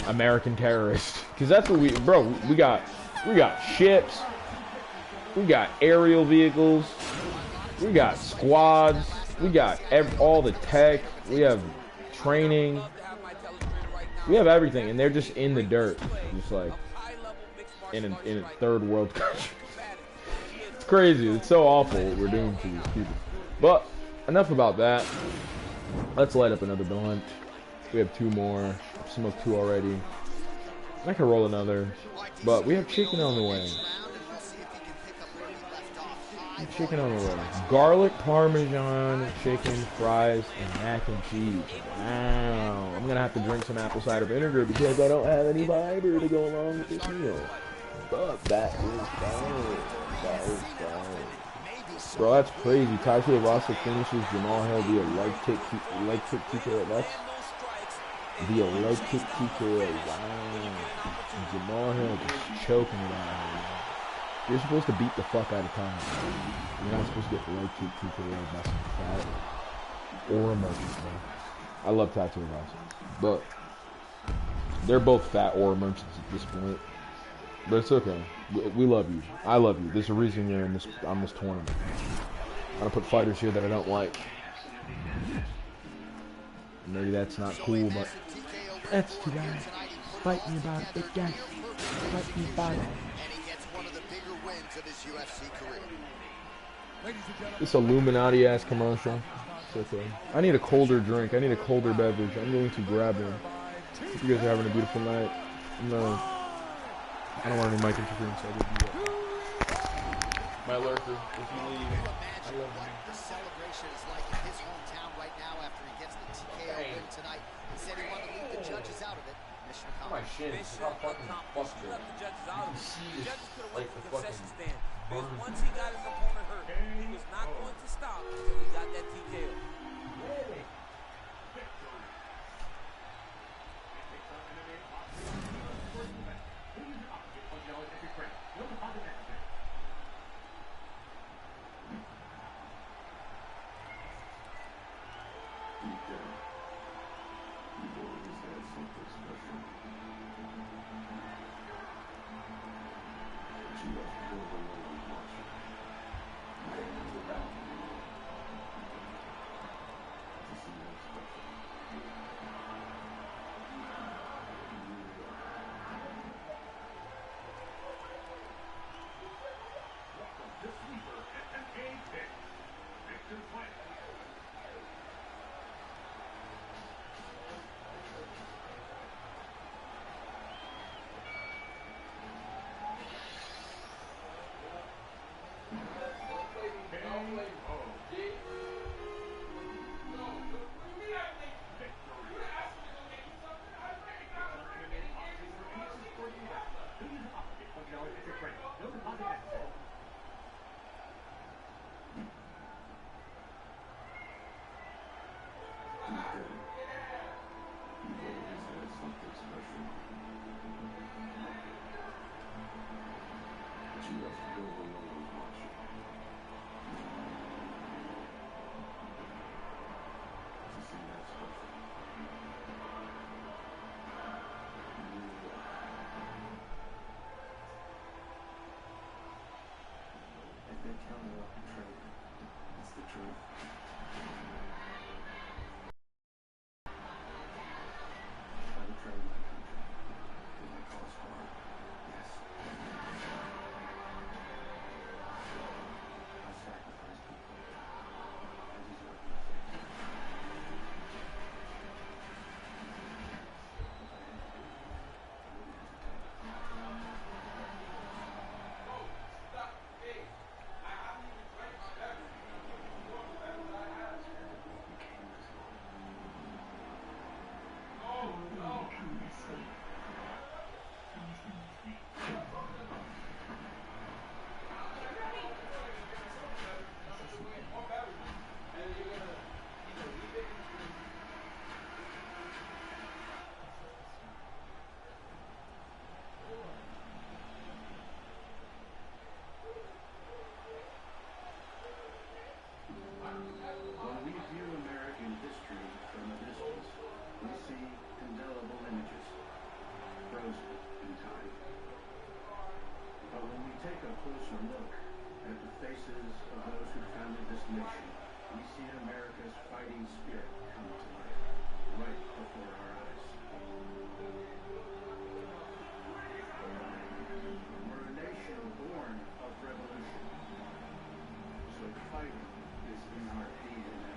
American terrorists, because that's what we got ships, we got aerial vehicles, we got squads, we got all the tech, we have training. We have everything, and they're just in the dirt, just like in a third world country. It's crazy. It's so awful what we're doing to these people. But enough about that. Let's light up another blunt. We have 2 more. I've smoked 2 already. I can roll another, but we have chicken on the way. Chicken on the way. Garlic parmesan, chicken, fries, and mac and cheese. Wow. I'm gonna have to drink some apple cider vinegar because I don't have any fiber to go along with this meal. But that is fine. That is fine. Bro, that's crazy. Taito Rasa finishes Jamal Hill via leg kick TKO. That's via leg kick TKO. Wow. Jamal Hill just choking it out. You're supposed to beat the fuck out of time. You're not supposed to get leg kick TKO by some fat or merchants, man. I love Tattoo House, but they're both fat or merchants at this point. But it's okay. We love you. I love you. There's a reason you're on this tournament. I'm gonna put fighters here that I don't like. Maybe that's not cool, but that's too bad. Fight me about it, big guy. Fight me about it. This Illuminati ass commercial. It's okay. I need a colder drink. I need a colder beverage. I'm going to grab one. Hope you guys are having a beautiful night. No, I don't want any mic interference. I will do that. My lurker, if you leave, I love you. The celebration is like in his hometown right now after he gets the TKO win tonight. He said he wanted to leave the judges out of it. Mission accomplished. My shins. How fucking fucked it. The judges out of it. The judges could have went Like to the the concession fucking stand. Because once he got his opponent hurt, he was not going to stop until he got that TKO. time. But when we take a closer look at the faces of those who founded this nation, we see America's fighting spirit come to life right before our eyes. We're a nation born of revolution, so fighting is in our DNA.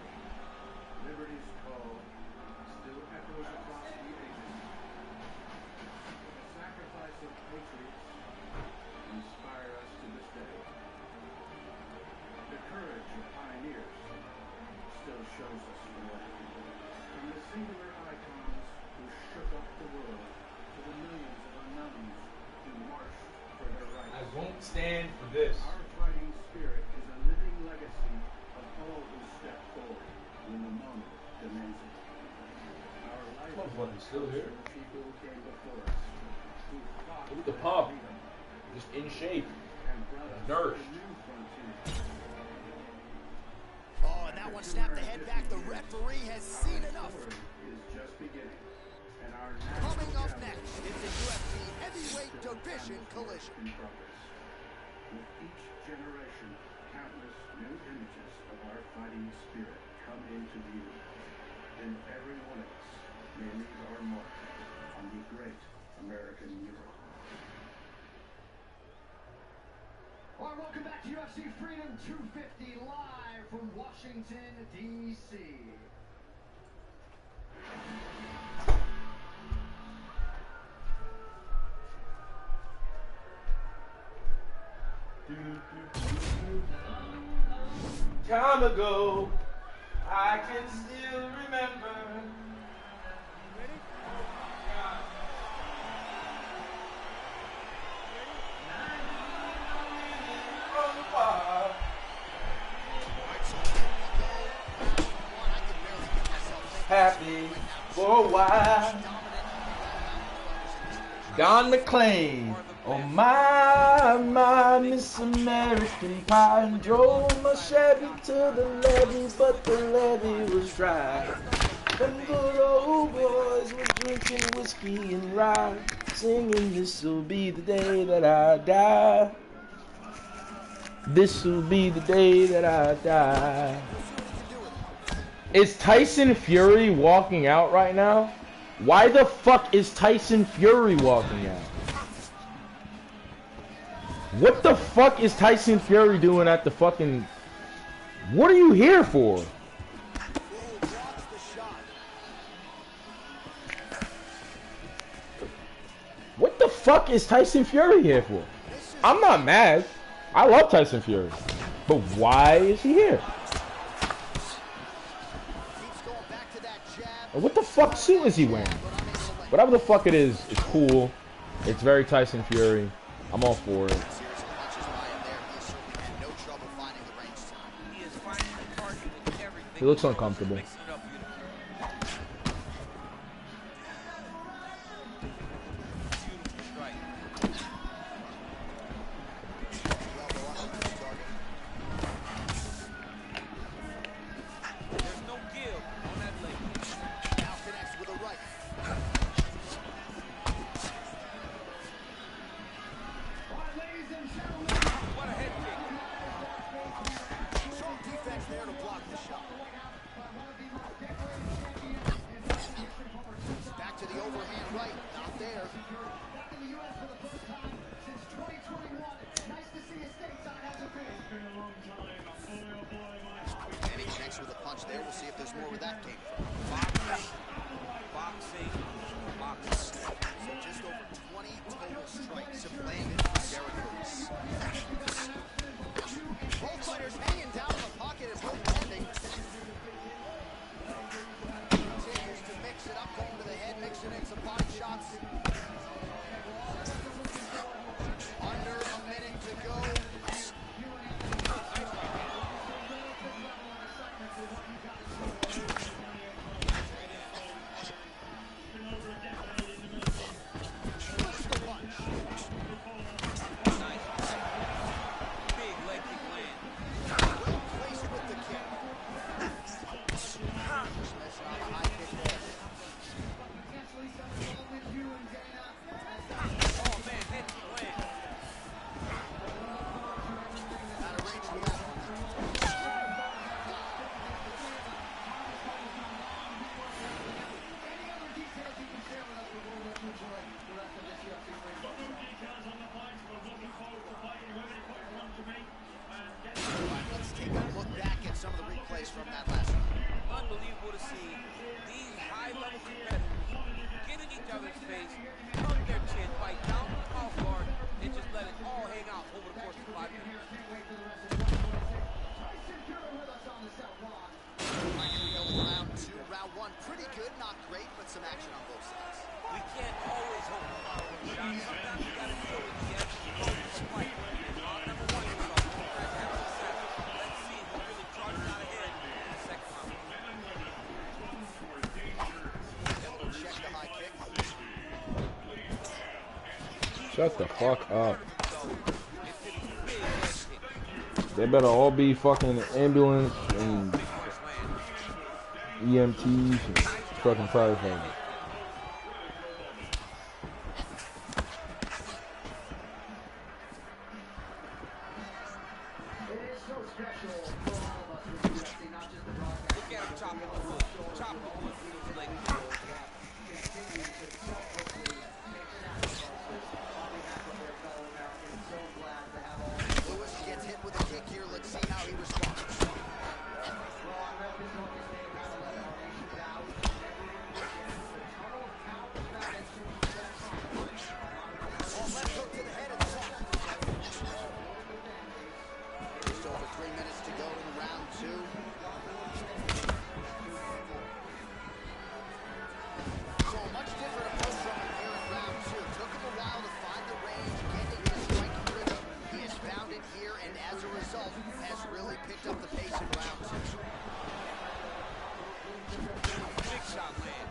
Liberty's call still echoes across the ages. The sacrifice of patriots inspire us to this day. The courage of pioneers still shows us the way. From the singular icons who shook up the world to the millions of unknowns who marched for their rights. I won't stand for this. Our fighting spirit is a living legacy of all who stepped forward when the moment demands it. Our life Motherfucker's still here. people came before us who fought Look at the for pump. freedom Just in shape. and brought us Nourished. a new frontier. Oh, and that one snapped the head back. The referee has seen enough. Is just beginning, and our Coming national up gallery next, it's a UFC heavyweight division collision. in progress. With each generation, countless new images of our fighting spirit come into view. And every one of us may leave our mark on the great American mural. All right, welcome back to UFC Freedom 250 live from Washington, D.C. Time ago, I can still remember. Happy for a while. Don McClain, oh my Miss American Pie, and drove my Chevy to the levee, but the levee was dry. Them good old boys were drinking whiskey and rye, singing, "This'll be the day that I die. This'll be the day that I die." Is Tyson Fury walking out right now? Why the fuck is Tyson Fury walking out? What the fuck is Tyson Fury doing at the fucking... What are you here for? What the fuck is Tyson Fury here for? I'm not mad. I love Tyson Fury. But why is he here? And what the fuck suit is he wearing? Whatever the fuck it is, it's cool. It's very Tyson Fury. I'm all for it. He looks uncomfortable. Sometimes you gotta deal with the ebbs and flows of the fight. Round number 1 was off to a fantastic success. Let's see who really charges out ahead in the second round. Able to check the high kick. Shut the fuck up. They better all be fucking ambulance and EMTs and fucking firefighters. Look at him chopping the wood. Chopping the wood with his leg. Lewis gets hit with a kick here. Let's see how he responds. Left hook to the head of the top. Just over 3 minutes to go in round 2. So a much different approach from him here in round 2. Took him a while to find the range, get into his striking rhythm. He has found it here, and as a result, has really picked up the pace in round 2. Big shot land.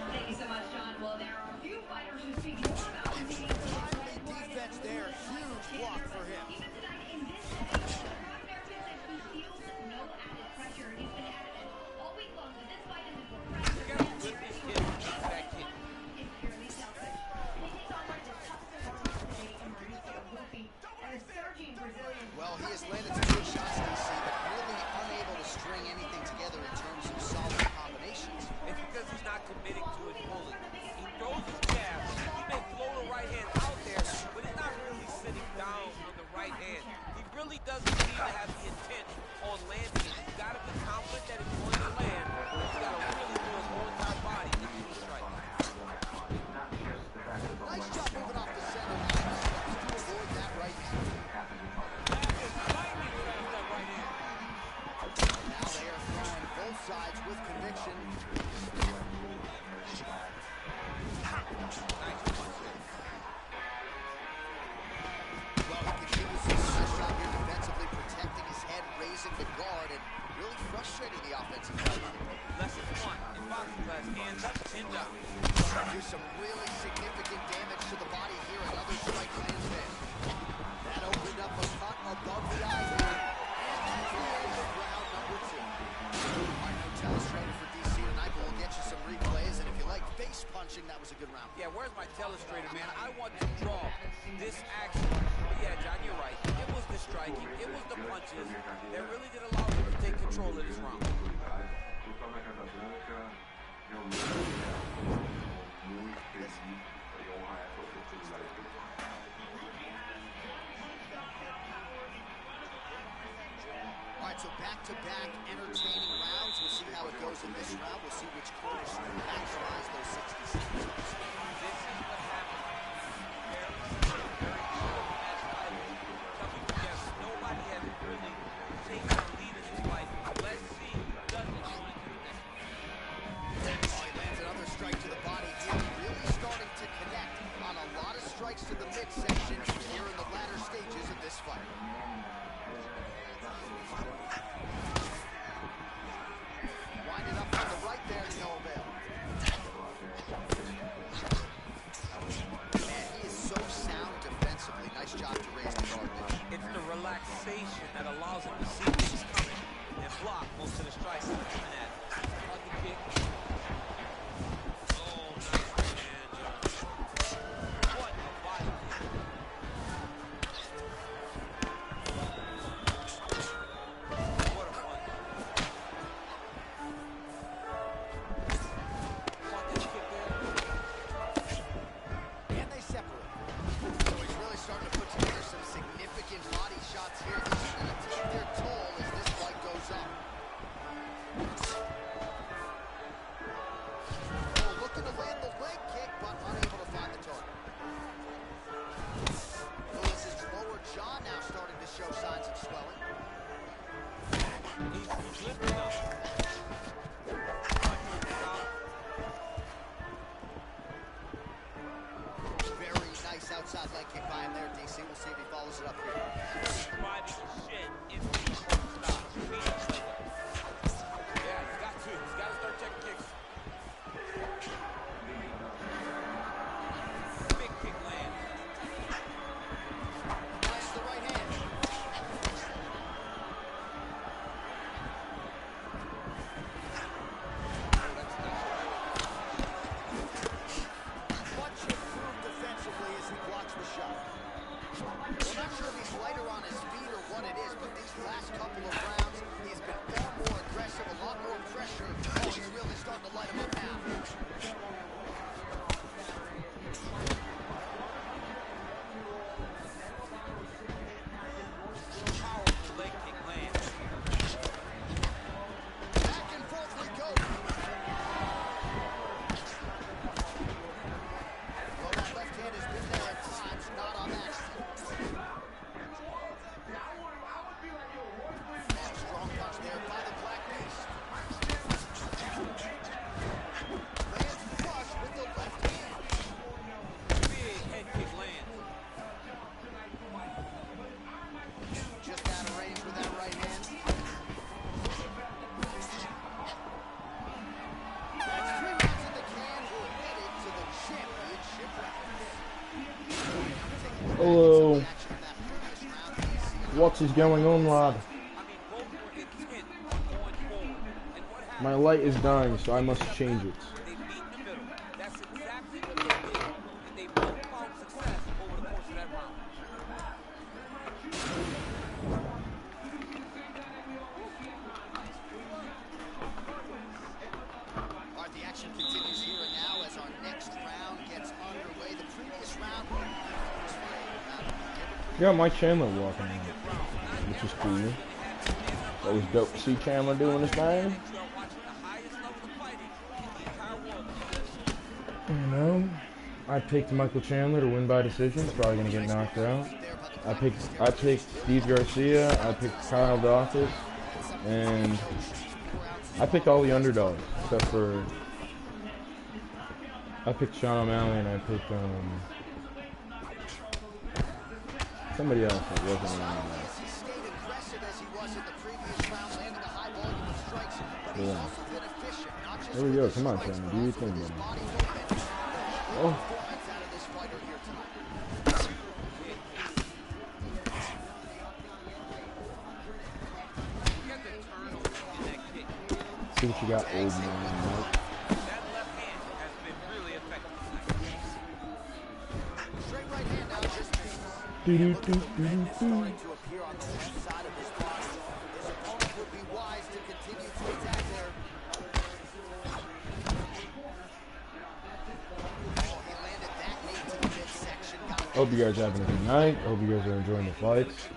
Thank you so much, John. Well, there are a few fighters who speak more about competing for the Timely defense there. Huge block for him. Even tonight in this setting, the Crown American said he feels no added pressure. He's been adamant all week long that this fight isn't for pressure. Look at him whip his hip into that kick. It's purely selfish. He takes on one of the toughest opponents today in Mauricio Goofy and the surging Brazilian. Well, he has landed some good shots, DC, but really unable to string anything together in terms of solid combinations. It's because he's not committing to his bullet. He throws his jab. He may float a right hand out there, but he's not really sitting down on the right hand. He really doesn't seem to have the intent on landing it. He's got to be confident that it's going to land. He's got to really do his whole entire body into the strike. Nice job moving off the center line. Steps to avoid that right hand. Now they are throwing both sides with conviction. Well, he continues his nice job here defensively, protecting his head, raising the guard, and really frustrating the offensive fighter. Lesson 1 in boxing class: hands up, chin down. Do some really significant damage to the body here. Another strike lands there. That opened up a cut above the eye here. And that's the end of round number 2. Our Hotel's training for DC tonight, but we'll get you some replays. And if you like face punching, that was a good round. Yeah, where's my telestrator, man? I want to draw this action. But yeah, John, you're right. It was the striking. It was the punches that really did allow him to take control of this round. All right, so back-to-back entertaining rounds. We'll see how it goes in this round. We'll see which corners maximize those 60 seconds. This is what happens. Very match fighting, coming together. Nobody has really taken the lead in this fight. Let's see who does it going into the next round. Oh, he lands another strike to the body here. Really starting to connect on a lot of strikes to the midsection here in the latter stages of this fight. Winding up on the right there, no avail. Man, he is so sound defensively. Nice job to raise the guard there. It's the relaxation that allows him to see things coming and block most of the strikes that are coming at him. Lucky kick. Oh, nice right hand, John. What a body kick. What a punch. Want this kick there? And they separate. So he's really starting to put together some significant body shots here. This is going to take their toll as this fight goes on. Oh, looking to land the leg kick, but unable to find the target. Lewis's lower jaw now starting to show signs of swelling. He Very nice outside leg kick by him there, DC. We'll see if he follows it up here. Driving shit into the stop. Yeah, he's got to. He's got to start checking kicks. Big kick lands. Lands the right hand. Much improved defensively as he blocks the shot. We're not sure if he's lighter on his feet or what it is, but these last couple of rounds, he's been far more aggressive, a lot more pressure. Oh, he's really starting to light him up now. Powerful leg kick lands. Back and forth we go. Well, that left hand has been there at times, not on accident. Strong punch there by the Black Beast. Lands flush with the left hand. Big head kick lands. Just out of range with that right hand. That's 3 rounds in the can. We're headed to the championship rounds. Hello. What is going on, lad? My light is dying, so I must change it. They meet in the middle. That's exactly what they did. And they both found success over the course of that round. All right, the action continues here and now as our next round gets underway. The previous round was Yeah, Mike Chandler walking out, which is cool. That was dope to see Chandler doing his thing. You know, I picked Michael Chandler to win by decision. He's probably gonna get knocked out. I picked Steve Garcia. I picked Kyle Dawkins, and I picked all the underdogs except for I picked Sean O'Malley and I picked somebody else that wasn't around that. Yeah. There we go. Come on, Chandler. Do your thing, buddy. Oh. See what you got, old man. That left hand has been really effective. Straight right hand now just starting to appear on the left side of his body. His opponent would be wise to continue to attack there. Oh, he landed that knee to the midsection. Hope you guys are having a good night. Hope you guys are enjoying the fights.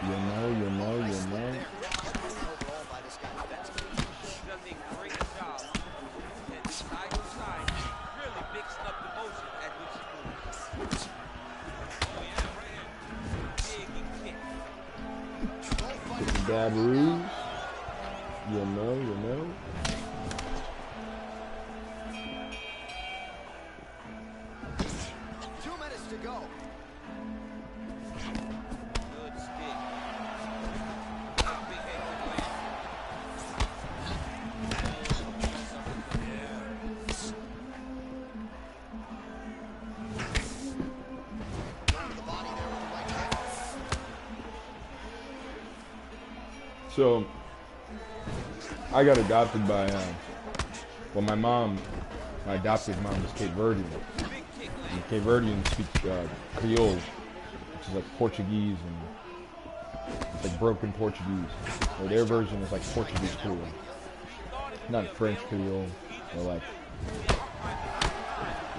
You know. Dabroos. You know. 2 minutes to go. Good stick. So, I got adopted by, well, my adopted mom was Cape Verdean. And Cape Verdeans speak Creole, which is like Portuguese, and it's like broken Portuguese. Or their version is like Portuguese Creole. Not French Creole, or like,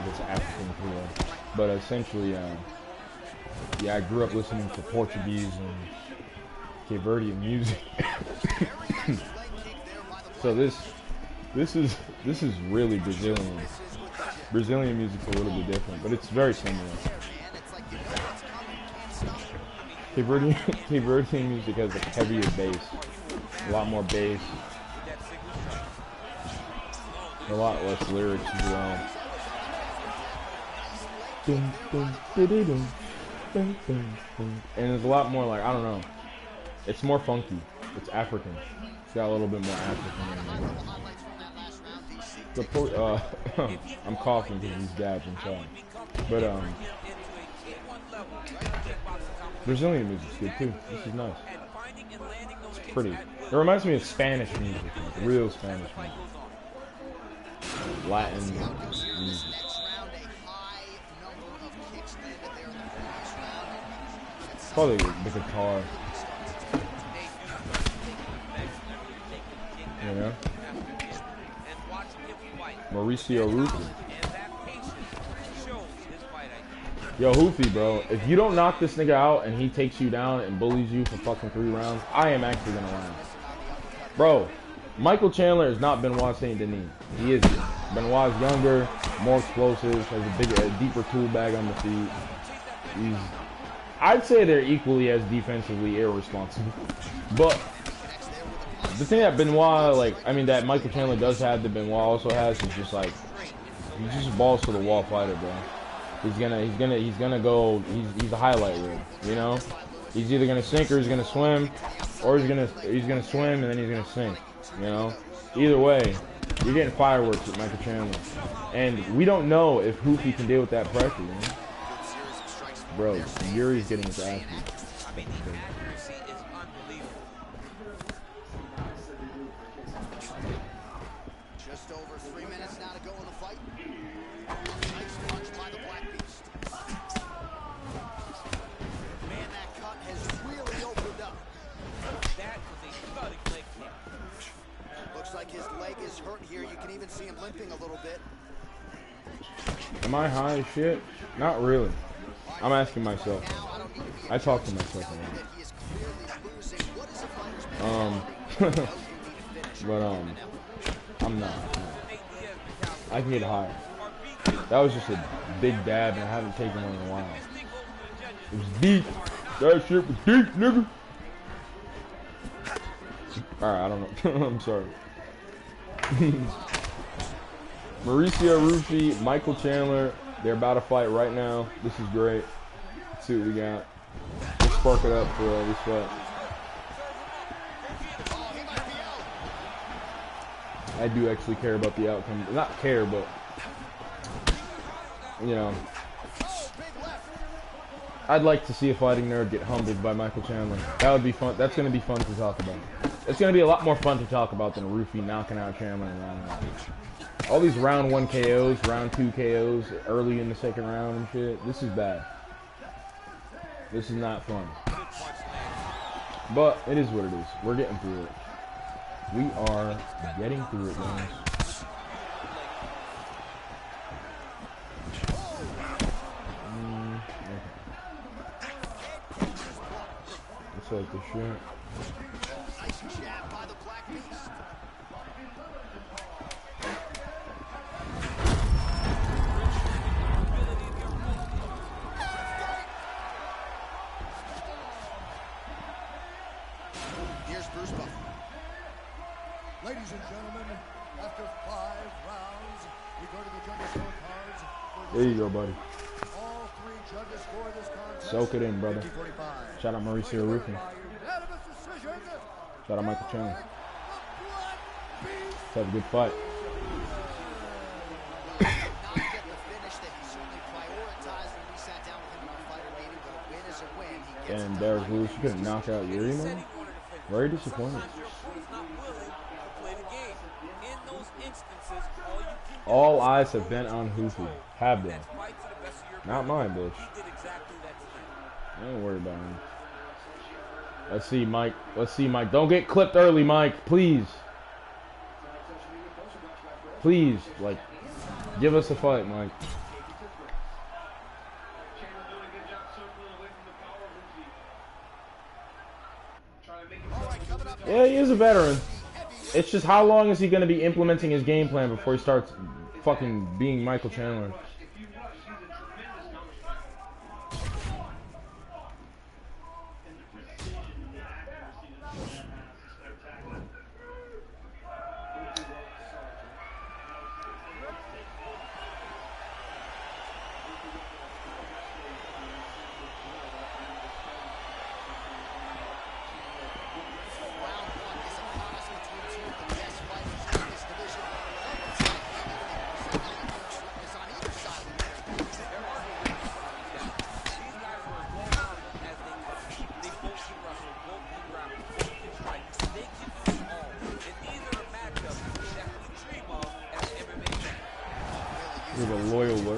it's African Creole. But essentially, yeah, I grew up listening to Portuguese and Cape Verdean music. So this is really Brazilian. Brazilian music's a little bit different, but it's very similar. Cape Verdean music has like heavier bass, a lot more bass, a lot less lyrics as well. And there's a lot more like, I don't know, it's more funky. It's African. It's got a little bit more African in it. I'm coughing because these dabs inside. But Brazilian music's good too. This is nice. It's pretty. It reminds me of Spanish music, like real Spanish music. Latin music. Probably the guitar. You know? Mauricio Rufi. Yo, Hoofy, bro, if you don't knock this nigga out and he takes you down and bullies you for fucking 3 rounds, I am actually gonna laugh. Bro, Michael Chandler is not Benoit Saint Denis. He is. Benoit's younger, more explosive, has a deeper tool bag on the feet. I'd say they're equally as defensively irresponsible. But the thing that Benoit, like, I mean, that Michael Chandler does have that Benoit also has is just like, he's just a balls to the wall fighter, bro. He's gonna go. He's a highlight reel, you know. He's either gonna sink or he's gonna swim, or he's gonna swim and then he's gonna sink, you know. Either way, you're getting fireworks with Michael Chandler, and we don't know if Hoofy can deal with that pressure, you know? Bro. Yuri's getting his ass beat. Just over 3 minutes now to go in the fight. Nice punch by the Black Beast. Man, that cut has really opened up. That was a stunning leg kick. Looks like his leg is hurt here. You can even see him limping a little bit. Am I high as shit? Not really. I'm asking myself. I talk to myself a lot. But I'm not. I can get higher. That was just a big dab, and I haven't taken one in a while. It was deep. That shit was deep, nigga. Alright, I don't know. I'm sorry. Mauricio Rufi, Michael Chandler, they're about to fight right now. This is great. Let's see what we got. Let's spark it up for this fight. I do actually care about the outcome. Not care, but, you know, I'd like to see a fighting nerd get humbled by Michael Chandler. That would be fun. That's going to be fun to talk about. It's going to be a lot more fun to talk about than Rufi knocking out Chandler in round 1. All these round 1 KOs, round 2 KOs, early in the second round and shit. This is bad. This is not fun. But it is what it is. We're getting through it. We are getting through it, guys. Let's like this shit. Nice jab by the Black Beast. Here's Bruce Buffer. Ladies and gentlemen, after 5 rounds, we go to the judges' scorecards. There you go, buddy. All 3 judges score this contest. Soak it in, brother. Shout out Mauricio Rufi. Shout out Michael Chandler. Let's have a good fight. And Derek Lewis, you couldn't knock out Yuri, man? Very disappointed. All eyes have been on Hoofy. Have they? Not mine, bitch. I ain't worried about him. Let's see, Mike. Let's see, Mike. Don't get clipped early, Mike. Please. Please, like, give us a fight, Mike. Yeah, he is a veteran. It's just how long is he going to be implementing his game plan before he starts fucking being Michael Chandler?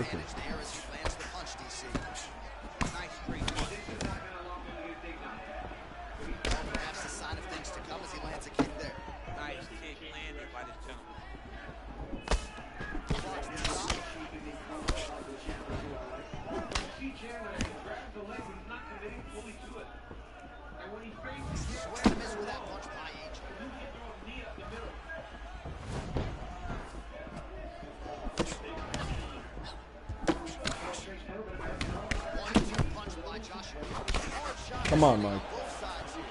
quickly. There as he lands the punch, DC. Nice straight punch. Perhaps a sign of things to come as he lands a kick there. Nice kick landed by this gentleman. Swear to miss with that punch by AJ. One-two punch by Joshua. Hard shot. Come on, Mike. Both sides here.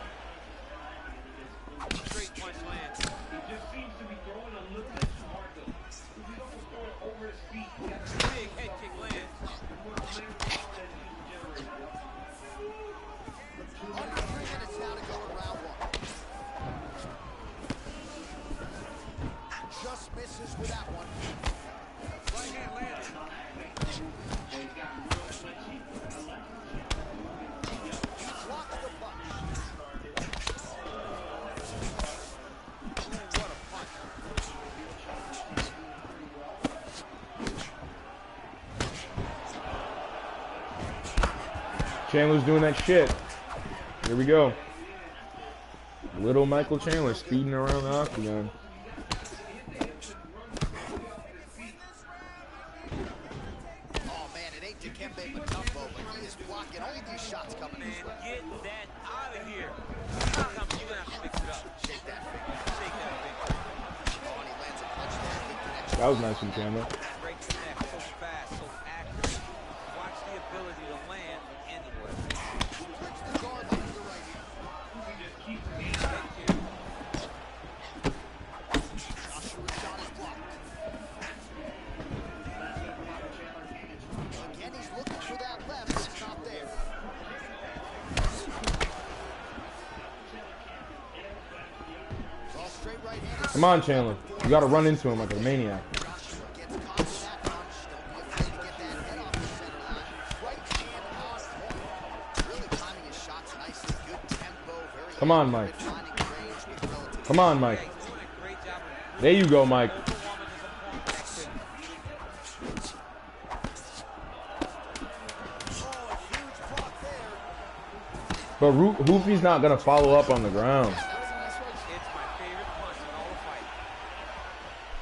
Straight punch lands. He just seems to be throwing a little bit too hard though. If he's almost throwing over his feet, he got to Big head kick lands. Under 3 minutes now to go in round one. Just misses with that one. Right hand lands. Blocked the punch. What a punch. Chandler's doing that shit. Here we go. Little Michael Chandler speeding around the octagon. Oh man, it ain't Dikembe Mutombo, but he is blocking all these shots coming his way. Get that out of here. You're gonna have to mix it up. Shake that finger. Shake that finger. Oh, and he lands a punch there. Big connection. That was nice from Chandler. Great connect. So fast, so accurate. Watch the ability to land anywhere. Flips the guard under the right hand. Thank you. Joshua's shot is blocked. Again, he's looking for that left. It's not there. It's all straight right hand. Come on, Chandler. You gotta run into him like a maniac. Joshua gets caught in that punch. Don't be afraid to get that head off the center line. Right hand on point. Really timing his shots nicely. Good tempo. Very Come on, Mike. finding range with relative. Come on, Mike. He's doing a great job of There you go, Mike. overwhelming his opponent. Oh, a huge block there. But Hoopy's not gonna follow up on the ground. It's my favorite punch in all the fight.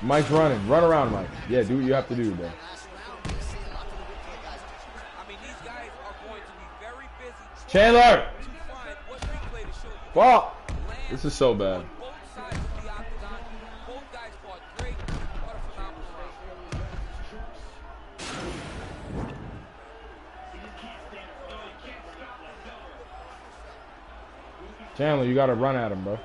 Mike's running. Run around, Mike. Yeah, do what you have to do, bro. Last round, we see a lot from the replay guys. I mean, these guys are going to be very busy Chandler! to find what replay to show you. Fuck! This is so bad. On both sides of the octagon, both guys fought great. What a phenomenal round. Chandler, you gotta run at him, bro. All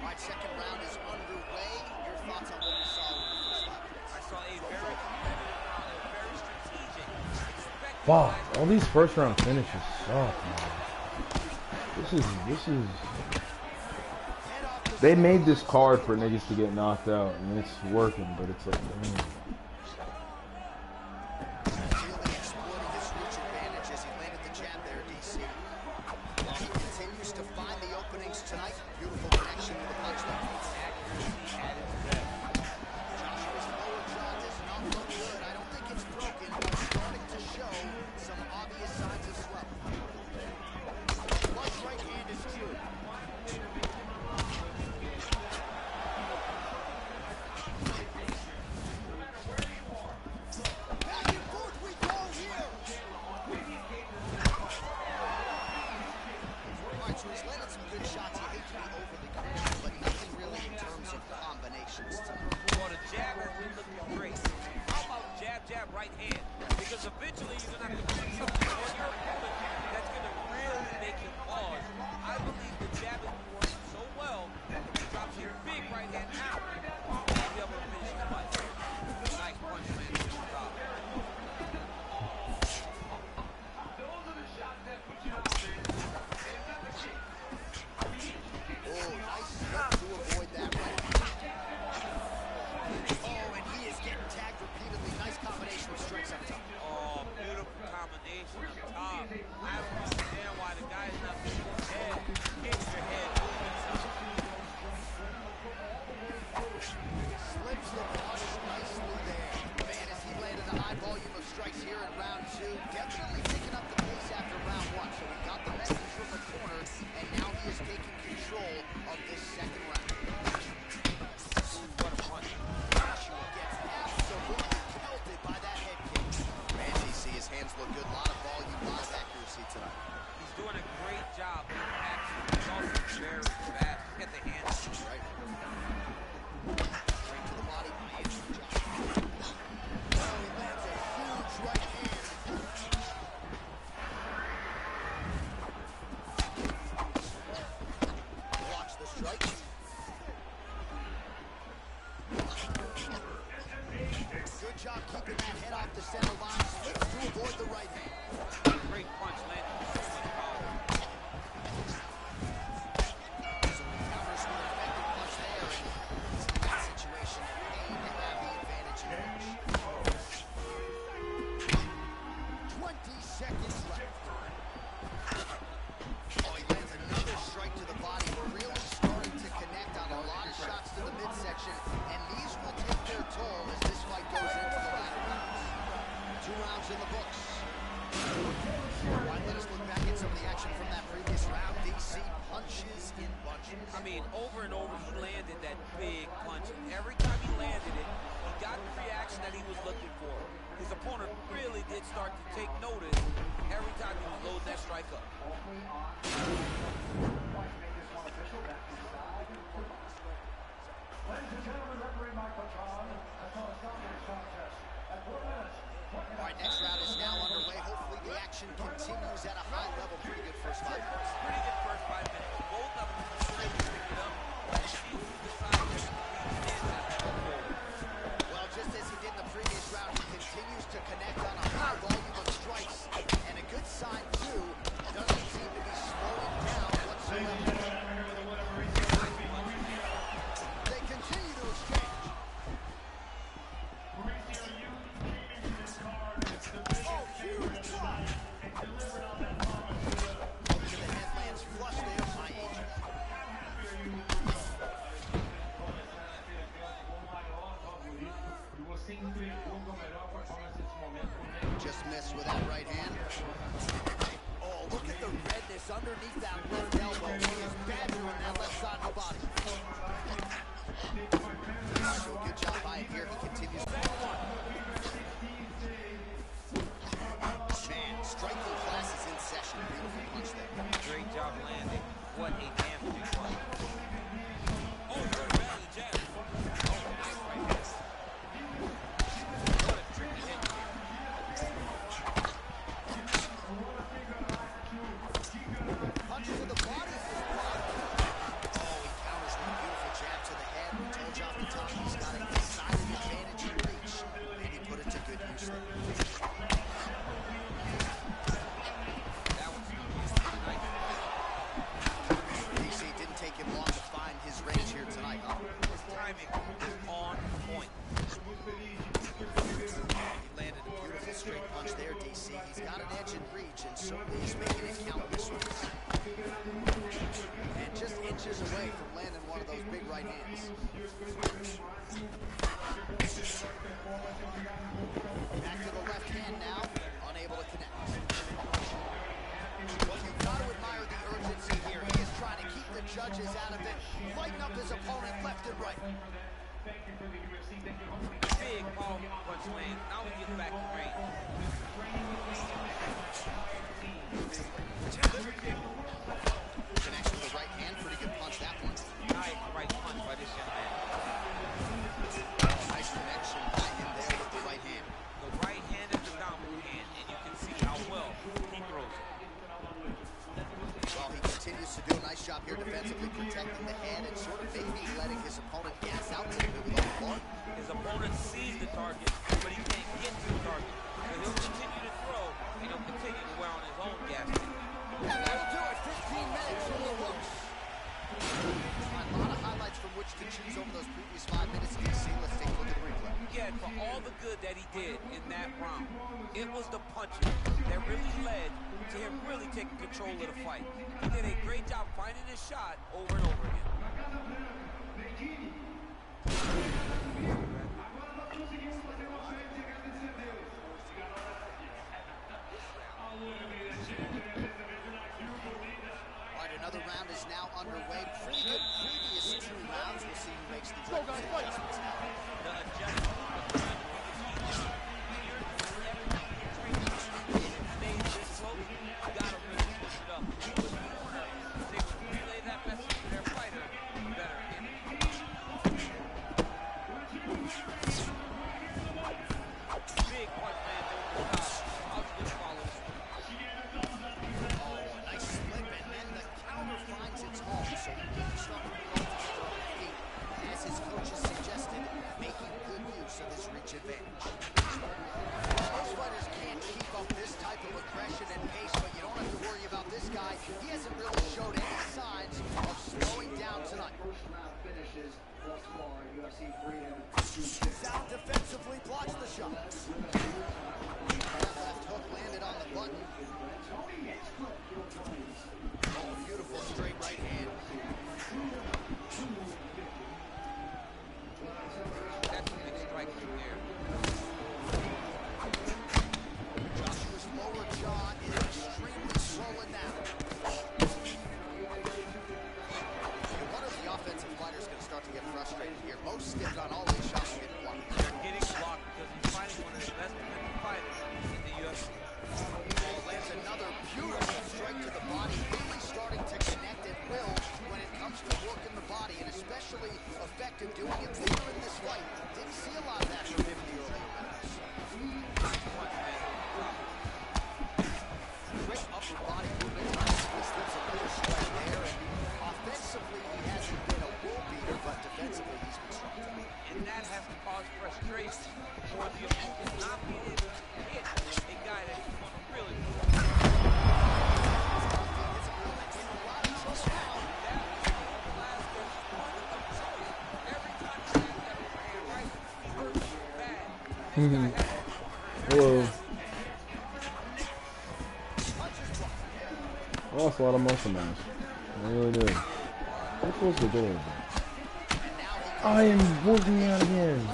right, second round is underway. Your thoughts on what you saw in the first 5 minutes? I saw a very competitive round, a very strategic. Expect Fuck. All these first round finishes suck, man. This is. They made this card for niggas to get knocked out, and it's working, but it's like, damn. Really exploiting his reach advantage as he landed the jab there, DC. While he continues to find the openings tonight, beautiful connection with the punch there. Joshua's lower jaw does not look good. I don't think it's broken, but starting to show some obvious signs of swelling. Flush right hand is good. Back and forth we go here. Alright, so he's landed some good shots. You hate to be overly critical, but nothing really in terms of combinations tonight. Well, the jab has been looking great. How about jab, jab, right hand? Because eventually you're going to have to put something on your opponent that's going to really make him pause. I believe the jab has been working so well that if he drops his big right hand out, he'll be able to finish the fight. Nice punch, man. Good job. Oh, nice step to avoid that right. Oh, and he is getting tagged repeatedly. Nice combination of strikes up top. Oh, beautiful combination up top. punches. Every time he landed it, he got the reaction that he was looking for. His opponent really did start to take notice every time he was loading that strike up. All right, next round is now underway. Hopefully the action continues at a high level. Pretty good first 5 minutes. Pretty good first 5 minutes. Both of them really picked it up. Let's see who decides who stands out that forward. Well, just as he did in the previous round, he continues to connect on a high volume of strikes. And a good sign, too, doesn't seem to be slowing down whatsoever. They continue to exchange. Oh, huge shot! Hopefully the head lands flush there, my angel. Just missed with that right hand. Oh, look at the redness underneath that left elbow. He is badgering that left side of the body. So good job by him here. He continues. Man, striking class is in session. Beautiful punch there. Great job landing. What a damaging punch. Oh, very bad jab. Oh, nice right fist. What a tricky hit here. Punch to the body is blocked. Oh, he counters with a beautiful jab to the head. We told you off the top, he's got a decided advantage in reach. And he put it to good use there. Take him long to find his range here tonight, huh? His timing is on point. He landed a beautiful straight punch there, DC. He's got an edge in reach, and certainly he's making it count this week. And just inches away from landing one of those big right hands. Back to the left hand now, unable to connect. Well, you've got to admire the urgency here. He is trying to keep the judges out of it, lighten up his opponent left and right. Big powerful punch land. Now he gets back to range. Connects with the right hand, pretty good punch that one. Nice right punch by this young man. Nice connection by him there with the right hand. The right hand is the dominant hand, and you can see how well he throws it. Well, he continues to do a nice job here defensively, protecting the head and sort of maybe letting his opponent gas out a little bit with the bar. His opponent sees the target, but he can't get to the target. So he'll continue to throw, and he'll continue to wear on his own gas tank. That'll do it. 15 minutes in the books. A lot of highlights from which to choose over those previous 5 minutes. DC, let's take a look at the replay. Yeah, for all the good that he did in that round, it was the punches that really led to him really taking control of the fight. He did a great job finding his shot over and over again. All right, another round is now underway. Pretty good previous 2 rounds. We'll see who makes these adjustments now. The adjustment. Sound defensively blocks the shot. That left hook landed on the button. Oh, beautiful straight right hand. That's a big strike from there. Joshua's lower jaw is extremely swollen now. You wonder if the offensive fighter is going to start to get frustrated here. Most Hello. I lost a lot of muscle mass. I really did. Where close the door? I am working out again.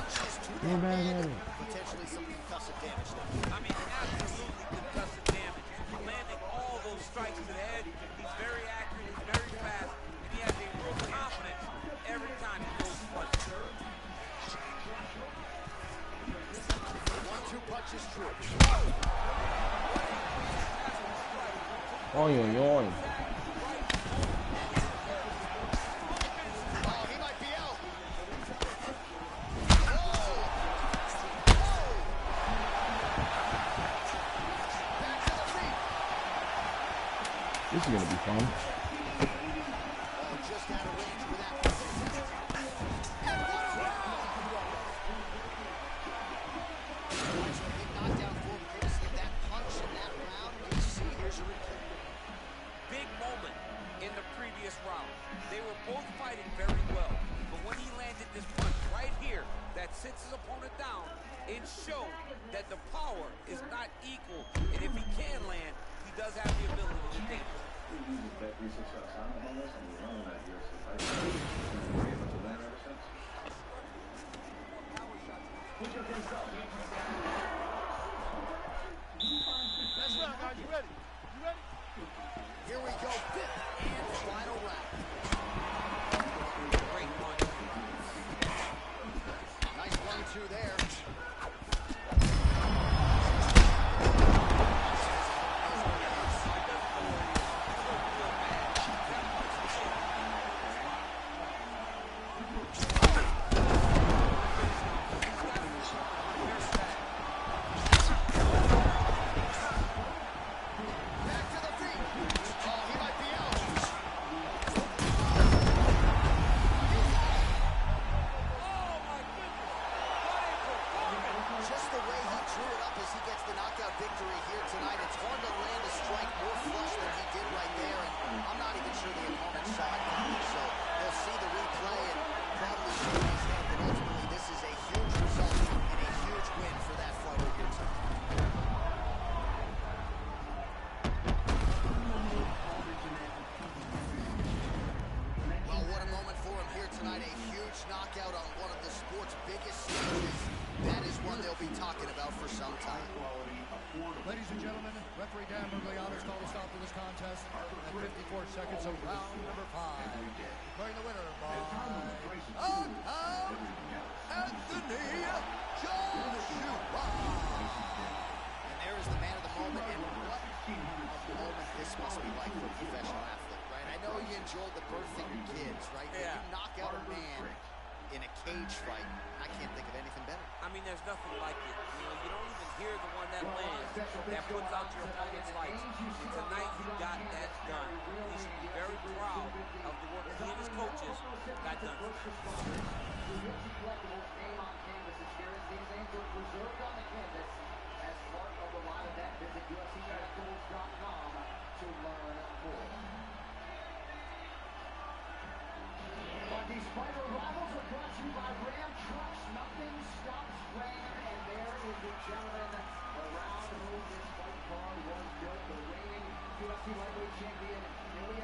You're back at it. Potentially some concussive damage there. I mean, absolutely concussive damage. Landing all those strikes to the head. He's very accurate, he's very fast, and he has a real confidence every time he throws punches. 1-2 punches true. Oh, yo. This is gonna be fun. Just out of range for that. And what a round! Nice big knockdown for him, courtesy of that punch in that round. You see, here's a replay. Big moment in the previous round. They were both fighting very well, but when he landed this punch right here that sits his opponent down, it showed that the power is not equal, and if he can land, he does have the ability to take it. That's right, guys. You ready? You ready? Here we go, fifth and final round. Great punch. Nice 1-2 there. Victory here tonight. It's hard to land a strike more flush than he did right there, and I'm not even sure the opponent saw it coming, so they'll see the replay and probably shake his head, but ultimately this is a huge result and a huge win for that fighter here tonight. Well, what a moment for him here tonight. A huge knockout on one of the sport's biggest stages. That is one they'll be talking about for some time. Ladies and gentlemen, referee Dan Mergliano's called a stop to this contest at 54 seconds of round number 5. Declaring the winner by Anthony Joshua. And there is the man of the moment, and what a moment this must be like for a professional athlete, right? I know you enjoyed the birthing kids, right? Yeah. When you knock out a man in a cage fight, I can't think of anything better. I mean, there's nothing like it. You know, you don't even hear the one that lands, that puts out your opponent's lights. And tonight, he got that done. He should be very proud of the work he and his coaches got done. These fighter rivals are brought to you by Ram Trucks. Nothing stops Ram, and there is the gentleman around whom this fight card was built. The reigning UFC lightweight champion,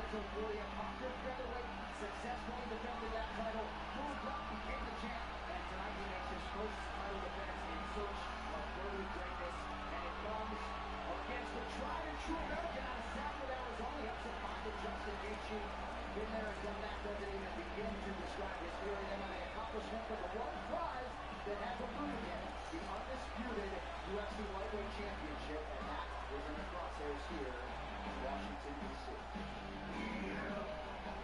Topuria, conquered featherweight, successfully defended that title, moved up, became the champ, and tonight he makes his first title defense in search of further greatness, and it comes against the tried and true American out of Southwood, Arizona. He upset Michael Justin Gaethje. Been there and done that, doesn't even begin to describe his theory of MMA accomplishment, but the one prize that has eluded him, the undisputed UFC lightweight championship, and that is in the crosshairs here in Washington, D.C.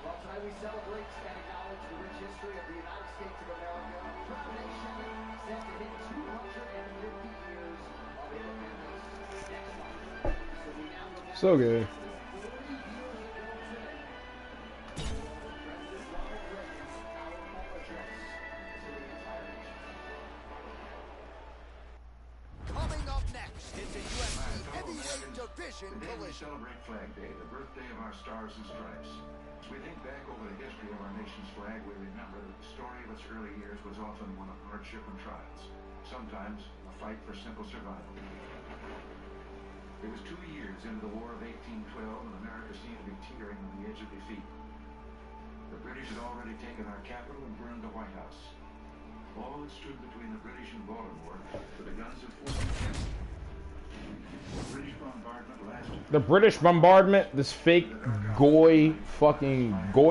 Well, tonight we celebrate and acknowledge the rich history of the United States of America. Proud nation set to hit 250 years of independence next month. So we now look at So good. Coming up next, it's a UFC heavyweight division Today we collision. celebrate Flag Day, the birthday of our stars and stripes. As we think back over the history of our nation's flag, we remember that the story of its early years was often one of hardship and trials. sometimes a fight for simple survival. It was 2 years into the War of 1812, and America seemed to be teetering on the edge of defeat. The British had already taken our capital and burned the White House. All that stood between the British and Baltimore were the guns of Fort McHenry. The British bombardment lasted. The British bombardment, this fake goy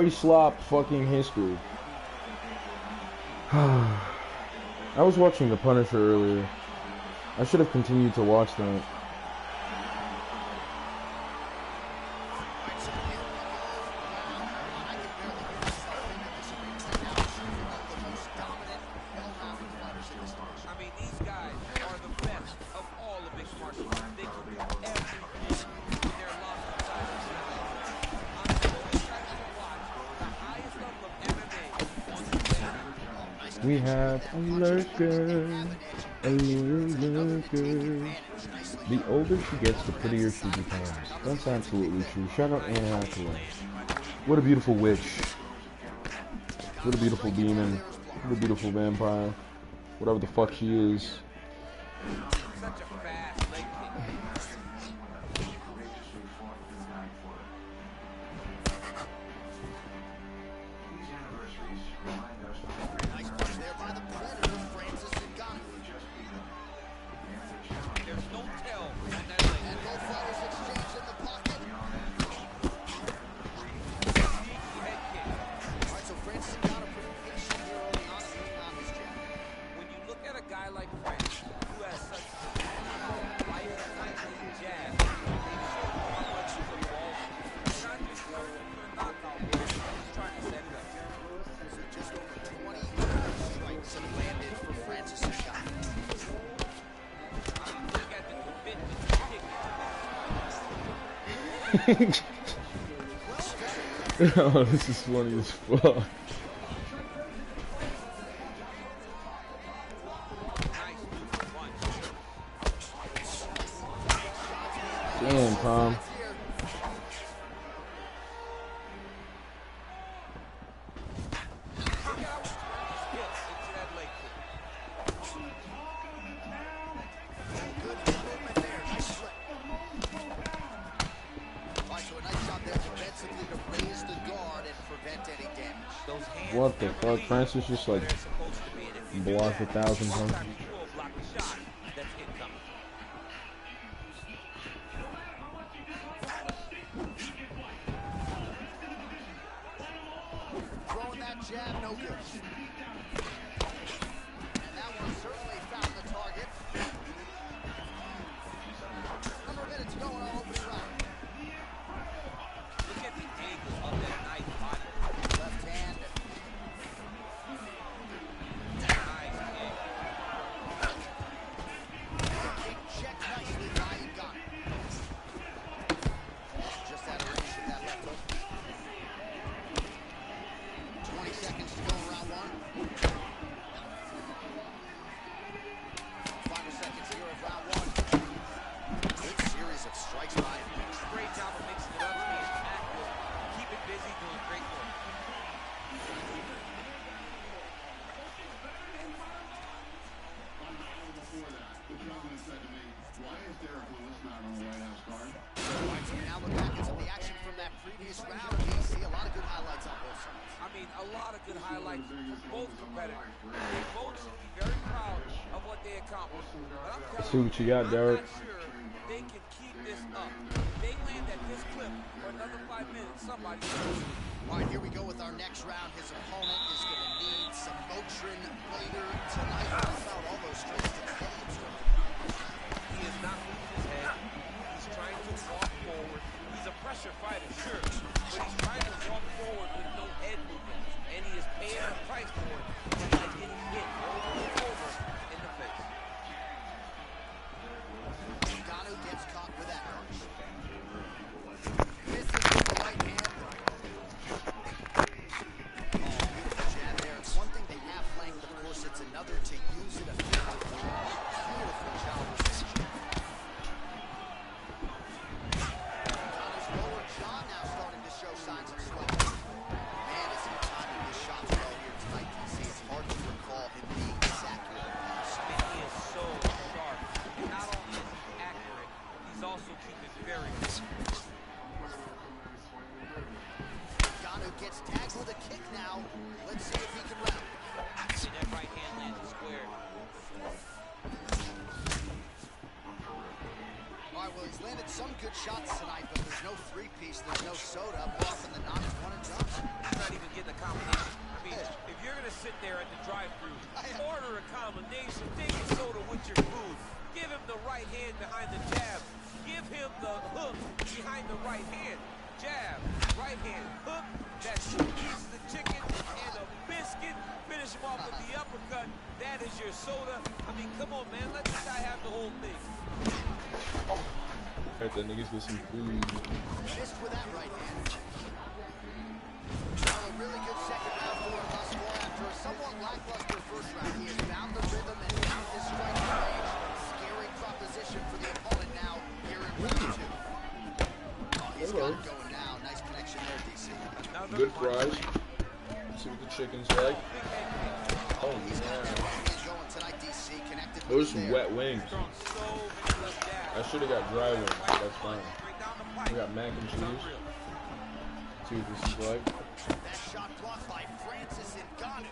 slop fucking history. I was watching The Punisher earlier. I should have continued to watch that. We have a lurker, a lurker. The older she gets, the prettier she becomes. That's absolutely true. Shout out Anne Hathaway. What a beautiful witch. What a beautiful demon. What a beautiful vampire. Whatever the fuck she is. Oh, this is funny as fuck. Damn, Tom. What the fuck? Francis just like blocked 1,000 punches. Throwing that jab, no good. And that one certainly found the target. Number of minutes going on opening round. Look at the angle of that nice body. Left hand. Nice kick. Kick check nicely by Uganda. Just out of range of that left hook. 20 seconds to go in round one. 5 seconds here of round one. Good series of strikes by him. Great job of mixing it up, being active, keep it busy, doing great work. Alright, so we now look back at some of the action from that previous round. You see a lot of good highlights on both sides. I mean, a lot of good highlights for both competitors. They both should be very proud of what they accomplished. But I'm telling See what you got, Derek. I'm not sure they can keep this up. They land at this clip for another 5 minutes. Somebody. All right, here we go with our next round. His opponent is going to need some Motrin later tonight. How about all those strikes to the head? He is not moving his head. He's trying to walk forward. He's a pressure fighter, sure, but he's trying to walk forward with no head movement, and he is paying the price for it by getting hit over and over in the face. Ngannou gets caught with that punch. Misses with the right hand. Oh, beautiful jab there. It's one thing they have flanked, of course, it's another to use it effectively. Beautiful job with this jab. Ngannou's lower jaw now starting to show signs of swelling. with a kick now. Let's see if he can rally. And that right hand landed square. All right, well, he's landed some good shots tonight, but there's no three-piece, there's no soda. More often than not, it's one and done. He's not even getting a combination. I mean, if you're going to sit there at the drive-thru, order a combination, take a soda with your food. Give him the right hand behind the jab. Give him the hook behind the right hand. Jab, right hand, hook. That's 2 pieces of chicken and a biscuit. Finish him off with the uppercut. That is your soda. I mean, come on, man. Let this guy have the whole thing. Alright, that niggas get some food. Missed with that right hand. Well, a really good second round for him thus far. After a somewhat lackluster first round, he has found the rhythm and found his strike range. Scary proposition for the opponent now here in round 2. Oh, he's got it going now. Nice connection there, DC. Good fries. See what the chicken's like. Oh, yeah. Those are wet wings. I should have got dry wings. That's fine. We got mac and cheese. See what this is like. That shot blocked by Francis Ngannou.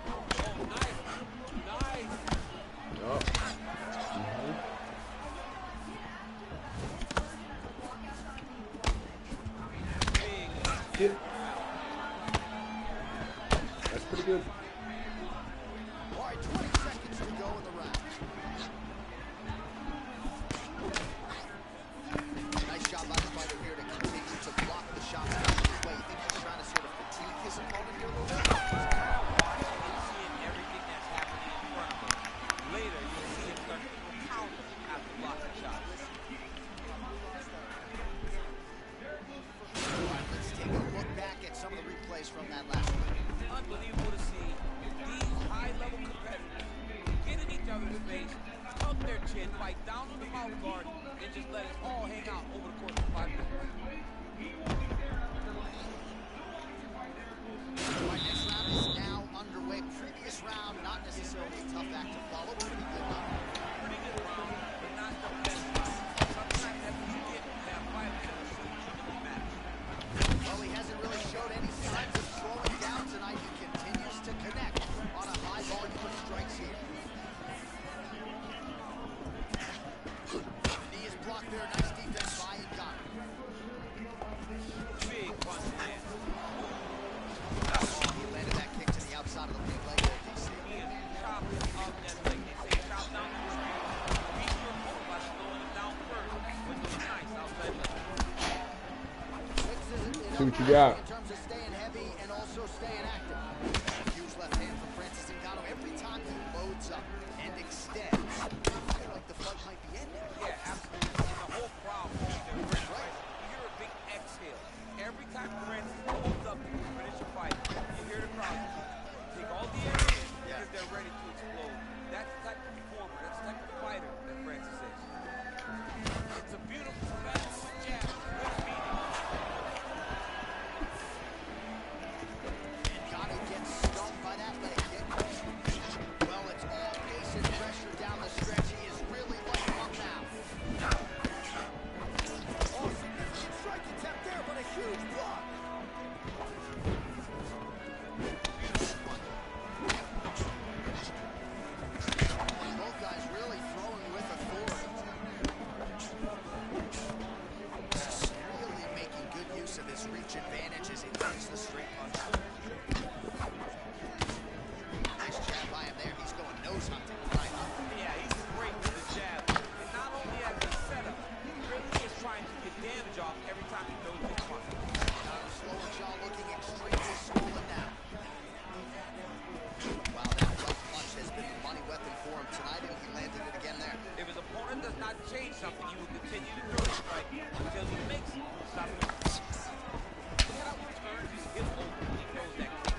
Oh, nice. Nice. Oh. Yeah. That's pretty good. All right, 20 seconds to go in the round. Nice job by the fighter here to continue to block the shot out of his way. You think he's trying to sort of fatigue his opponent here a little bit? Seeing everything that's happening in front of him. Later, you'll see him start to counter after blocking shots. All right, let's take a look back at some of the replays from that last one. Unbelievable to see these high-level competitors get in each other's face, tuck their chin, fight down on the mouth guard, and just let it all hang out over the course of 5 minutes. All right, next round is now underway. Previous round, not necessarily a tough act to follow, but pretty good round. Pretty good round, but not the best round. Sometimes that's what you get when you have 5 minutes to really matter. Well, he hasn't really showed any signs of slowing down tonight. He continues to connect on a high volume of strikes here. Knee is blocked there. Nice defense by Ngannou. Big punch man. Oh, he landed that kick to the outside of the big leg there, DC. He is chopping up that leg. They say chop down the leg. Beat your opponent by slowing him down first, which was nice outside leg. See what you got. In terms of staying heavy and also staying active. Huge left hand from Francis Ngannou. Every time he loads up and extends, I feel like the fight might be ending. Yeah, absolutely. And the whole crowd will be there, right? You hear a big exhale. Every time Francis loads up to finish a fight, you hear the crowd take all the air in because they're ready to explode. That's the type of performer, that's the type of fighter that Francis is. It's a beautiful fast jab with meaning. Ngannou gets stumped by that leg kick. Well, it's all pace and pressure down the stretch. He is really lighting up now. Oh, significant strike attempt there, but a huge block. Both guys really throwing with authority. Really making good use of his reach advantage as he lands the straight punch. Nice jab by him there. He's going nose hunting tonight. Yeah, he's great with the jab. And not only as a setup, he really is trying to get damage off every time he throws his punch. Slower jaw looking extremely swollen now. Wow, that left punch has been the money weapon for him tonight, and he landed it again there. If his opponent does not change something, he will continue to throw the strike until he makes it. Stop it. Look at how he turns his hip over when he throws that kick.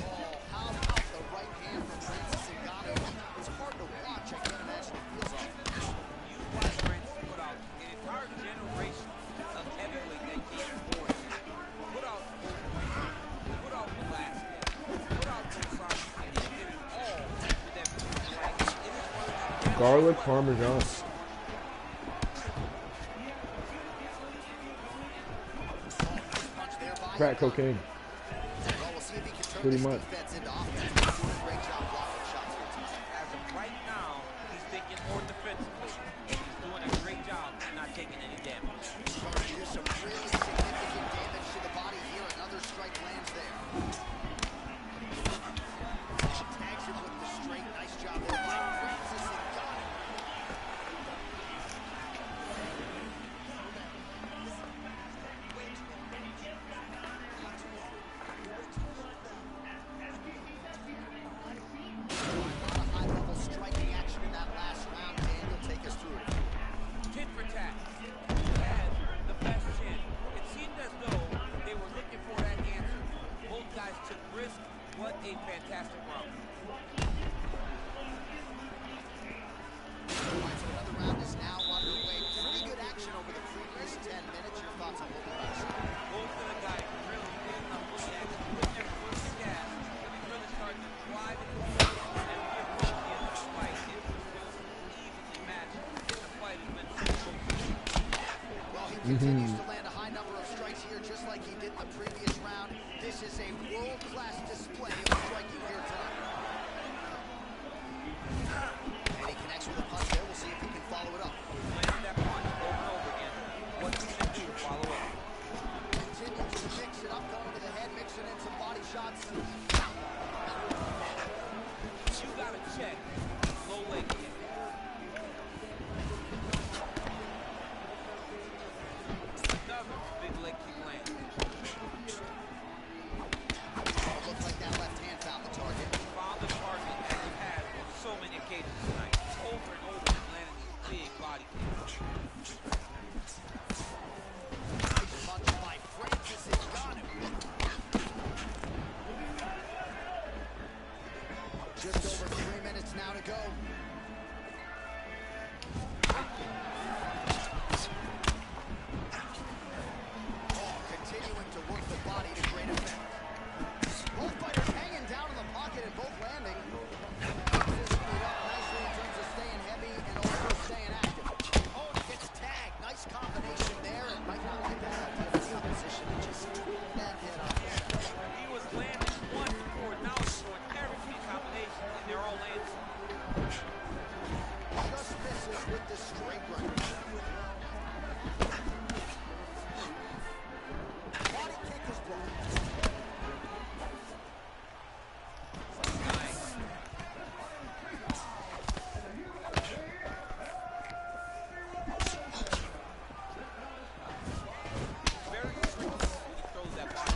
Oh, how about the right hand from Francis Ngannou? It's hard to watch. I can't imagine it feels like. You watch Francis put out an entire generation of heavyweight that came forward. Put out Velasquez. Put out Topuria. And he did it all with that strike. It is one of the Garlic parmesan. punch there by Crack cocaine. pretty much. Defense into offense. He's doing a great job blocking shots here, TJ. As of right now, he's thinking more defensively. And he's doing a great job not taking any damage. Trying to do some really significant damage to the body here. Another strike lands there. Tags him with the straight. Nice job there by Francis and got him. High-level striking action in that last round. Daniel, take us through it. Tit for tat. Who had the best chin? It seemed as though they were looking for that answer. Both guys took risk. What a fantastic round. All right, so another round is now underway. Pretty good action over the previous 10 minutes. Your thoughts on both rounds? Both of the guys really getting up on the action, putting their foot on the gas, and really starting to drive it home. And we approach the end of the fight. It was so evenly matched, and the fight has been so close. Well, he continues to land a high number of strikes here, just like he did in the previous round. This is a world-class display of striking here tonight. And he connects with a punch there. We'll see if he can follow it up. Lands that punch over and over again. What's he going to do? Follow up. Continues to mix it up, going to the head, mixing in some body shots. You got to check low leg kick. Another big leg kick land. Looks like that left hand found the target. Found the target as he has on so many occasions tonight. Over and over, he's landing these big body kicks. Nice punch by Francis and got him. Just over 3 minutes now to go. Oh, continuing to work the body to great effect. Both fighters hanging down in the pocket and both landing. Physically up nicely in terms of staying heavy and also staying active. Oh, and he gets tagged. Nice combination there. And might not like that field position and just that head off. He was landing once before, now he's throwing every key combination, and they're all landing. Just misses with the straight right. Body kick is blocked. Nice. Very tricky when he throws that body.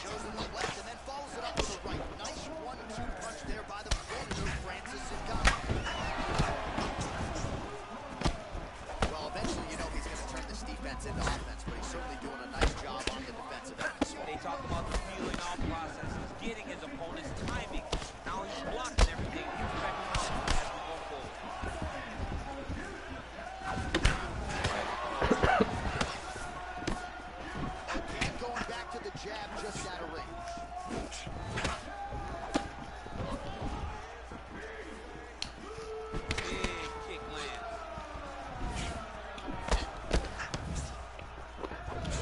Goes in the left and then follows it up with the right. Nice 1-2 punch there by the predator, Francis and got him. Well, eventually, you know he's going to turn this defense into offense, but he's certainly doing a nice job on the defensive end. They talk about the feeling off process. He's getting his opponent's timing. Now he's blocking everything. He's back as we go forward. Again, going back to the jab just out of range. Big kick lands.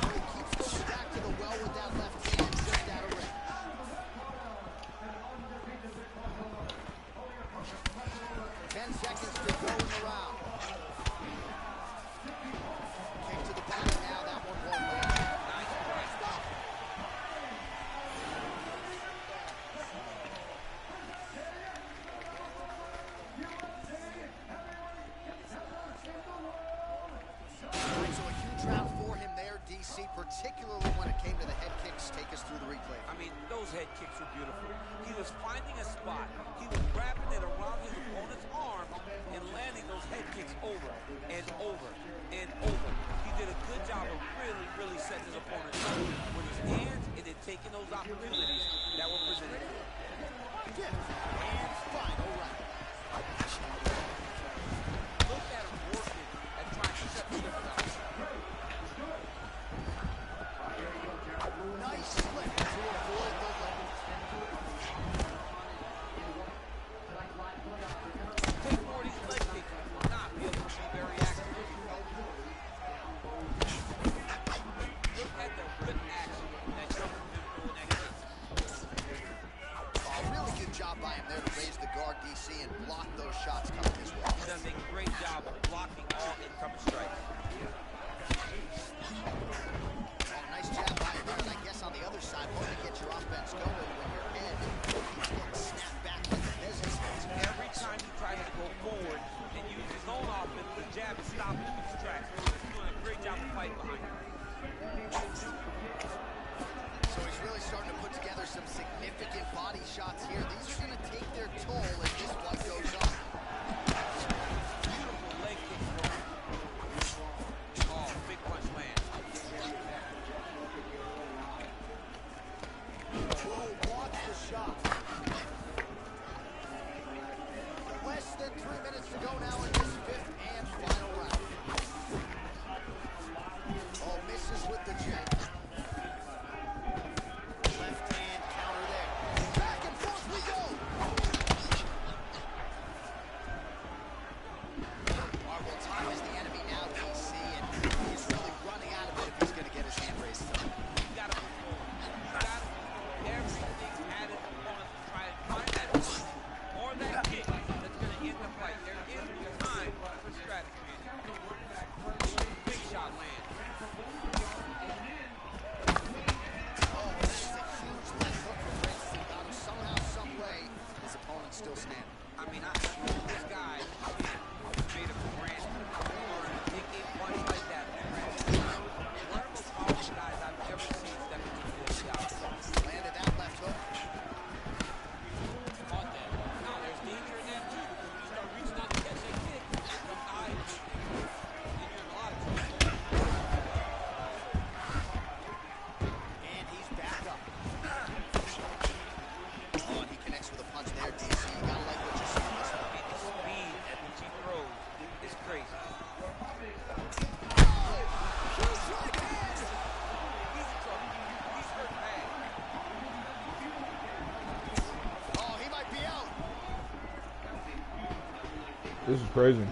He keeps going back to the well with that left hand just out of range. 10 seconds to go in the round. Kick to the body now. That one won't land. Nice strike. Stop. All right, so a huge round for him there, DC, particularly when it came to the head kicks. Take us through the replay. I mean, those head kicks were beautiful. He was finding a spot. He was wrapping it around his opponent's arm and landing those head kicks over and over and over. He did a good job of really, really setting his opponent up with his hands and then taking those opportunities that were presented. Fifth and final round. Look at him working and trying to set the difference out. Nice slip to avoid the leg. Take more of these leg kicks will not be able to be very accurate. Look at the good action that Joker's been doing that kick. shots coming his way. He does a great job of blocking all incoming strikes. Nice jab by him there, and I guess on the other side, hard to get your offense going when your head keeps getting snapped back like a business. Every time he tries to go forward and use his own offense, the jab is stopping him in his tracks. He's doing a great job of fighting behind him. So he's really starting to put together some significant body shots here. These are going to take their toll as this one goes on. Beautiful leg kick. Oh, big punch lands. Oh, watch the shot. Less than 3 minutes to go now in this fifth and final round. Oh, misses with the jab. Left hand counter there. Back and forth we go. Well, time is the enemy now, DC, and he's really running out of it if he's going to get his hand raised. He's got to move forward. He's got to move everything at his opponent to try and find that punch or that kick that's going to end the fight. There is no time for strategy. Big shot lands. Oh, that is a huge left hook from Prince. He got him somehow, some way. His opponent's still standing. I mean, this guy made a grand take a punch like that. One of the most powerful guys I've ever seen step into the shot. Landed that left hook. Caught that. Now there's danger in that too. When you start reaching out to catch that kick, the eye, then you're in a lot of trouble. And he's back up. Oh, and he connects with a punch there, DC. You gotta like what you see in this one. The speed at which he throws is crazy. Huge right hand! He's in trouble. He's hurt bad. Oh, he might be out. This is crazy.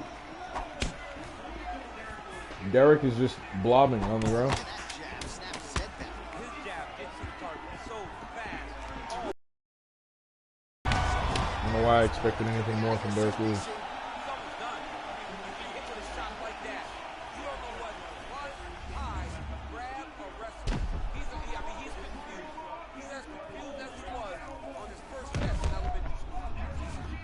Derek is just blobbing on the ground. That jab snapped his head back. His jab gets to the target so fast. Oh, I don't know why I expected anything more from Derek Lewis. he's almost done. If you get to the shot like that, you don't know whether to run, hide, grab, or wrestle. He's confused. He's as confused as he was on his first test in elementary school.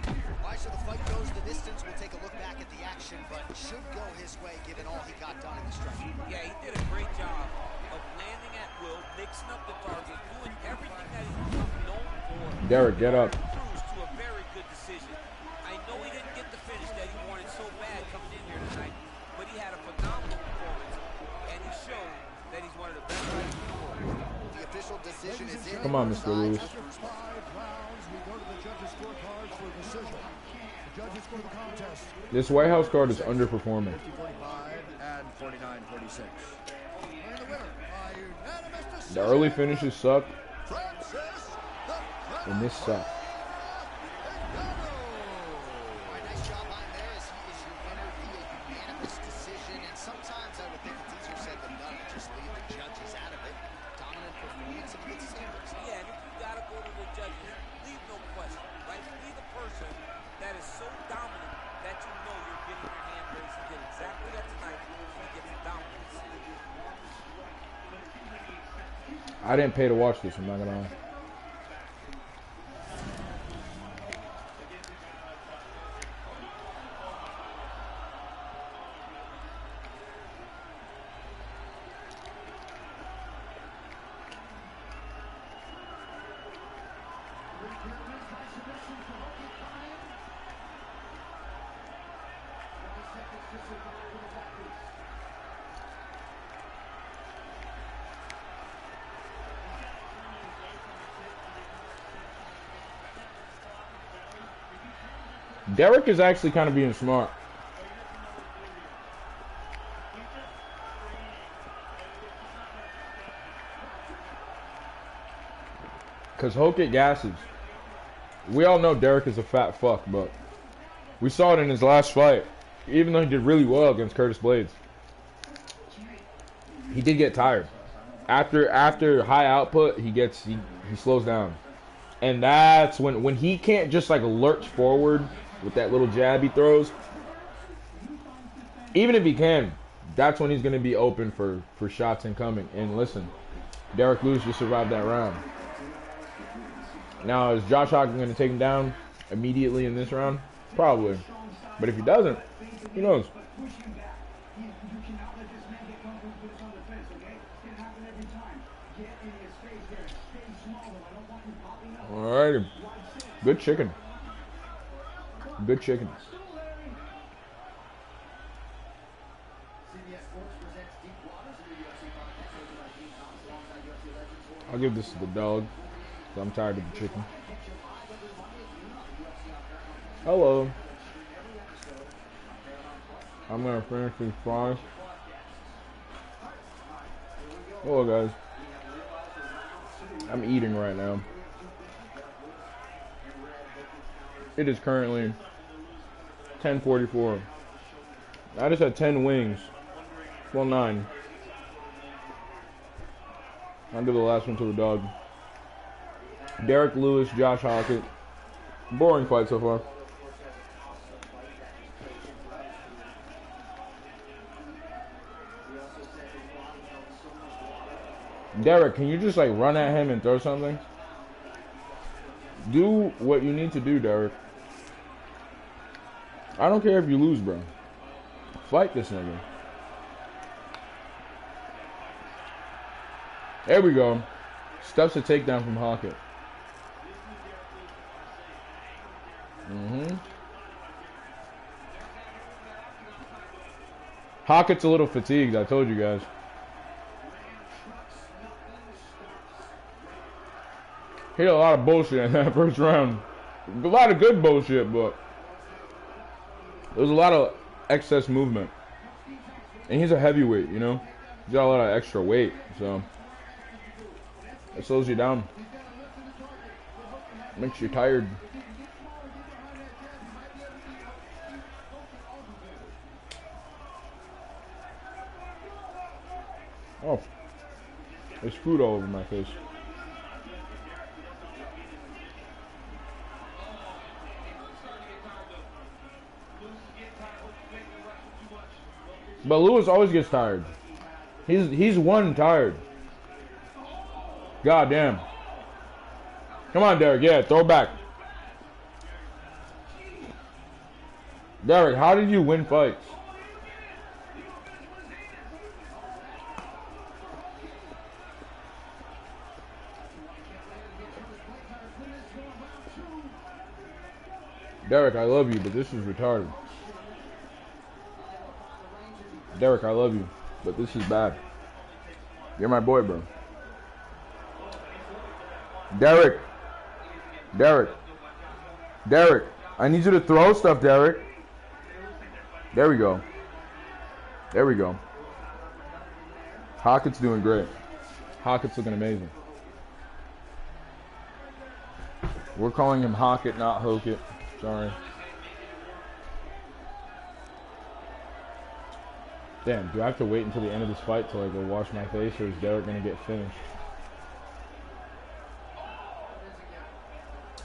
All right, so the fight goes the distance. We'll take a look back at the action, but should go his way given all he got done in the strike. Yeah, he did a great job of landing at will, mixing up the target, doing everything that he's known for. Derek, get up. Cruise to a very good decision. I know he didn't get the finish that he wanted so bad coming in here tonight, but he had a phenomenal performance, and he showed that he's one of the best fighters in the world. The official decision is in. Come on, Mr. Lewis. After 5 rounds, we go to the judges' scorecards for decision. The judges score the contest This White House card is underperforming. 50-45 and 49-46. And the winner by unanimous decision. The early finishes suck, Francis the and this sucks. Nice job on there as he is your winner via unanimous decision. And sometimes I would think it's easier said than done to just leave the judges out of it. Dominant performance and good standards. Yeah, and if you gotta go to the judges, leave no question, right? Be the person that is so dominant that you know you're getting your hand raised. He did exactly that tonight. He gets a dominant decision. I didn't pay to watch this, I'm not gonna lie. Derek is actually kind of being smart. Because Hulk get gasses. We all know Derek is a fat fuck, but we saw it in his last fight. Even though he did really well against Curtis Blades, he did get tired. After high output, he slows down. And that's when he can't just like lurch forward with that little jab he throws. Even if he can, that's when he's going to be open for shots incoming. And listen, Derek Lewis just survived that round. Now, is Josh Hawkins going to take him down immediately in this round? Probably. But if he doesn't, who knows? Alrighty. Good chicken. Good chicken. I'll give this to the dog. I'm tired of the chicken. Hello. I'm gonna finish these fries. Hello, guys. I'm eating right now. It is currently 10:44. I just had 10 wings. Well, 9. I'll give the last one to the dog. Derek Lewis, Josh Hawkins. Boring fight so far. Derek, can you just like run at him and throw something? Do what you need to do, Derek. I don't care if you lose, bro. Fight this nigga. There we go. Stuffs a takedown from Hawkins. Hawkins a little fatigued, I told you guys. He had a lot of bullshit in that first round. A lot of good bullshit, but there was a lot of excess movement. And he's a heavyweight, you know? He's got a lot of extra weight, so it slows you down. Makes you tired. Oh, there's food all over my face. But Lewis always gets tired. He's one tired. God damn. Come on, Derek. Yeah, throw back. Derek, how did you win fights? Derek, I love you, but this is retarded. Derek, I love you, but this is bad. You're my boy, bro. Derek. Derek. Derek. I need you to throw stuff, Derek. There we go. There we go. Hawkins doing great. Hawkins looking amazing. We're calling him Hockett, not Hokett. Sorry. Damn, do I have to wait until the end of this fight till I go wash my face, or is Derek gonna get finished?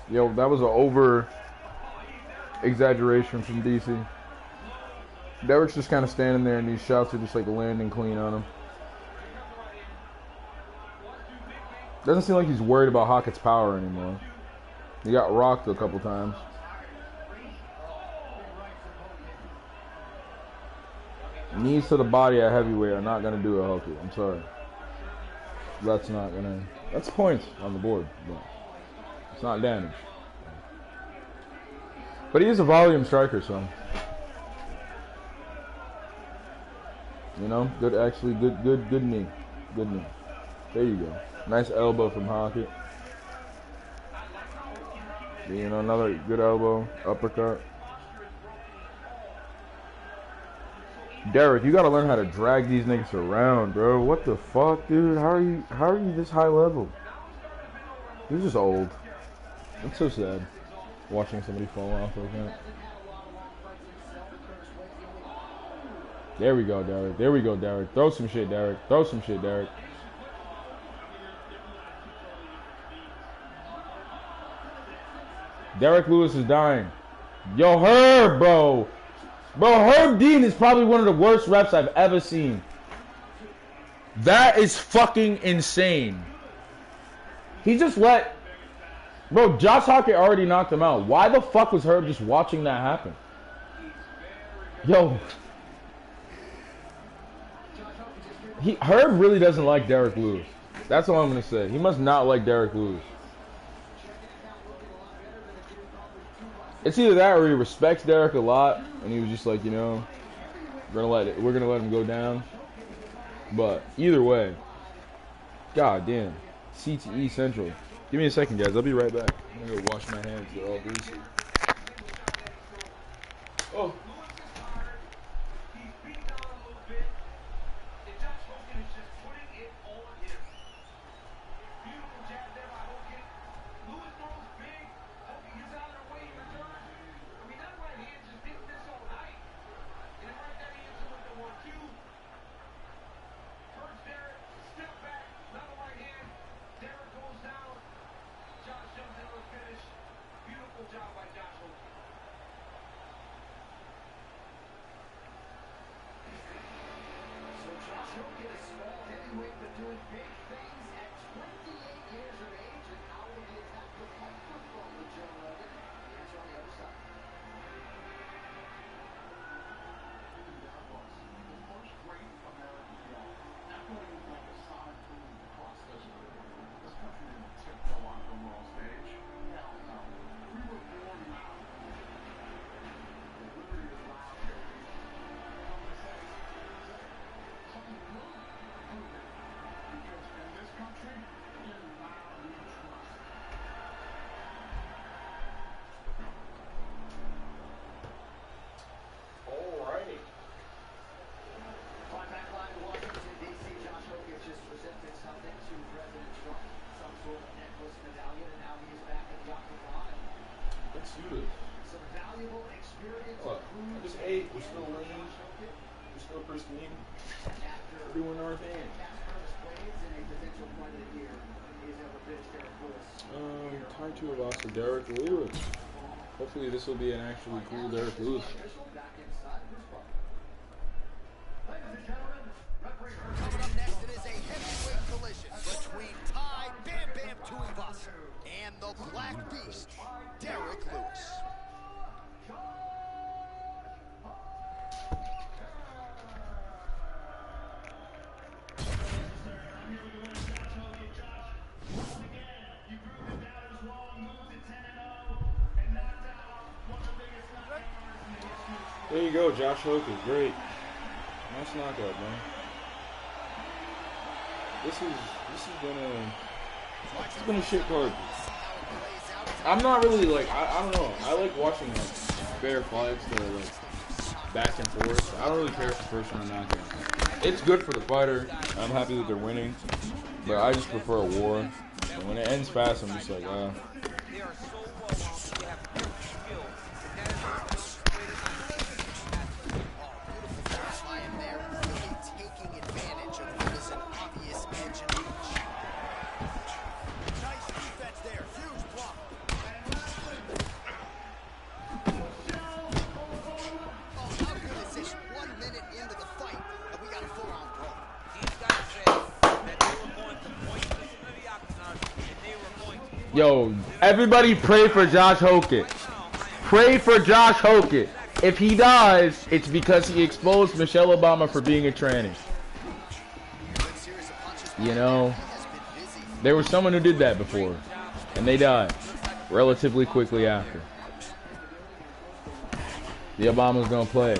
Yo, that was an over exaggeration from DC. Derek's just kind of standing there, and these shots are just like landing clean on him. Doesn't seem like he's worried about Hockett's power anymore. He got rocked a couple times. Knees to the body at heavyweight are not going to do a Hockett. I'm sorry. That's not going to... That's points on the board, but it's not damage. But he is a volume striker, so... You know, good, actually, good knee. Good knee. There you go. Nice elbow from Hockett. You know, another good elbow, uppercut. Derek, you gotta learn how to drag these niggas around, bro. What the fuck, dude? How are you this high level? You're just old. It's so sad watching somebody fall off like that. There we go, Derek. There we go, Derek. Throw some shit, Derek. Throw some shit, Derek. Derek Lewis is dying. Yo, Herb, bro. Bro, Herb Dean is probably one of the worst reps I've ever seen. That is fucking insane. He just let... Bro, Josh Hockett already knocked him out. Why the fuck was Herb just watching that happen? Yo. Herb really doesn't like Derek Lewis. That's all I'm going to say. He must not like Derek Lewis. It's either that or he respects Derek a lot, and he was just like, you know, we're gonna let him go down. But either way, god damn, CTE Central. Give me a second, guys. I'll be right back. I'm gonna go wash my hands. They're all greasy. Oh. Derek Lewis. Hopefully this will be an actually cool Derek Lewis. Coming up next, it is a heavyweight collision between Ty Bam Bam Tuivasa and the Black Beast, Derek Lewis. There you go, Josh Hoke is great. Nice knockout, man. This is gonna shit card. I'm not really like I don't know. I like watching like fair fights that are like back and forth. I don't really care if the first round knockout. It's good for the fighter. I'm happy that they're winning, but I just prefer a war. And when it ends fast, I'm just like, Yo, everybody pray for Josh Hoke. Pray for Josh Hoke. If he dies, it's because he exposed Michelle Obama for being a tranny. You know, there was someone who did that before, and they died relatively quickly after. The Obama's gonna play.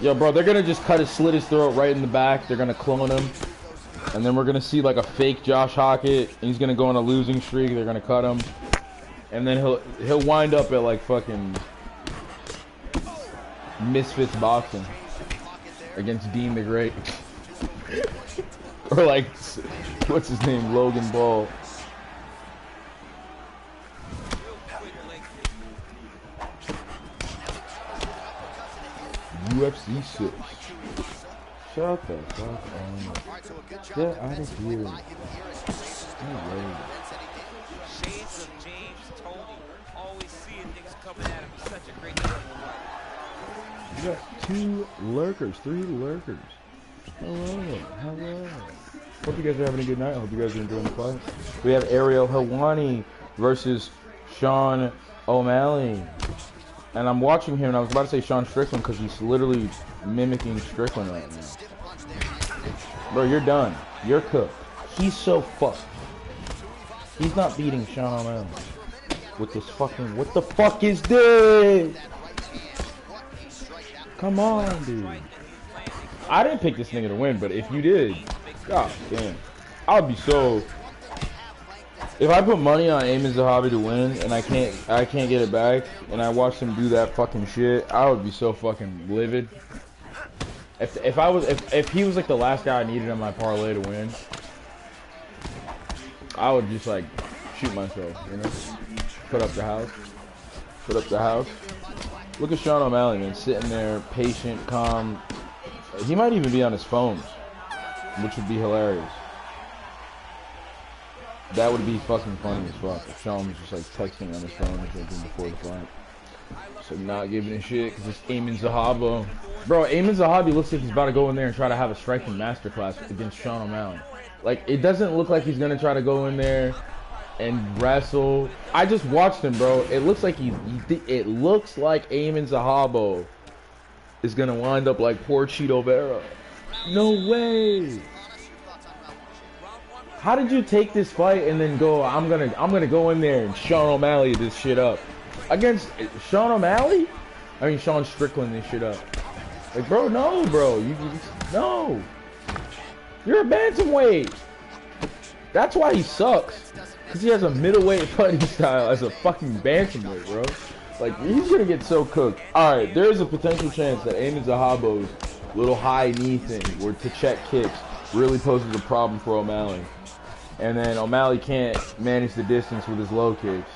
Yo, bro, they're gonna just slit his throat right in the back. They're gonna clone him. And then we're going to see like a fake Josh Hockett. And he's going to go on a losing streak. They're going to cut him. And then he'll wind up at like fucking Misfits Boxing against Dean the Great. Or like, what's his name? Logan Paul. UFC 6. Shut the fuck up. Get out of here. No way. coming at him. He's such a great guy. You got 2 lurkers, 3 lurkers. Hello. Hope you guys are having a good night. I hope you guys are enjoying the fight. We have Ariel Helwani versus Sean O'Malley. And I'm watching him, and I was about to say Sean Strickland because he's literally mimicking Strickland right now. Bro, you're done. You're cooked. He's so fucked. He's not beating Sean O'Malley with this fucking... What the fuck is this? Come on, dude. I didn't pick this nigga to win, but if you did, god damn. I would be so... If I put money on Amin Zahabi to win and I can't get it back, and I watched him do that fucking shit, I would be so fucking livid. If he was like the last guy I needed on my parlay to win, I would just like shoot myself, you know? Put up the house. Put up the house. Look at Sean O'Malley, man, sitting there, patient, calm. He might even be on his phone, which would be hilarious. That would be fucking funny as fuck if Sean was just like texting on his phone or something before the fight. So not giving a shit because it's Amin Zahabi. Bro, Amin Zahabi looks like he's about to go in there and try to have a striking masterclass against Sean O'Malley. Like, it doesn't look like he's gonna try to go in there and wrestle. I just watched him, bro. It looks like it looks like Amin Zahabi is gonna wind up like poor Cheeto Vera. No way. How did you take this fight and then go, I'm gonna go in there and Sean O'Malley this shit up? Against Sean O'Malley? I mean Sean Strickland this shit up. Like, bro, no, bro. No. You're a bantamweight. That's why he sucks. Because he has a middleweight fighting style as a fucking bantamweight, bro. Like, he's gonna get so cooked. Alright, there is a potential chance that Amin Zahabi's little high knee thing, where to check kicks, really poses a problem for O'Malley. And then O'Malley can't manage the distance with his low kicks.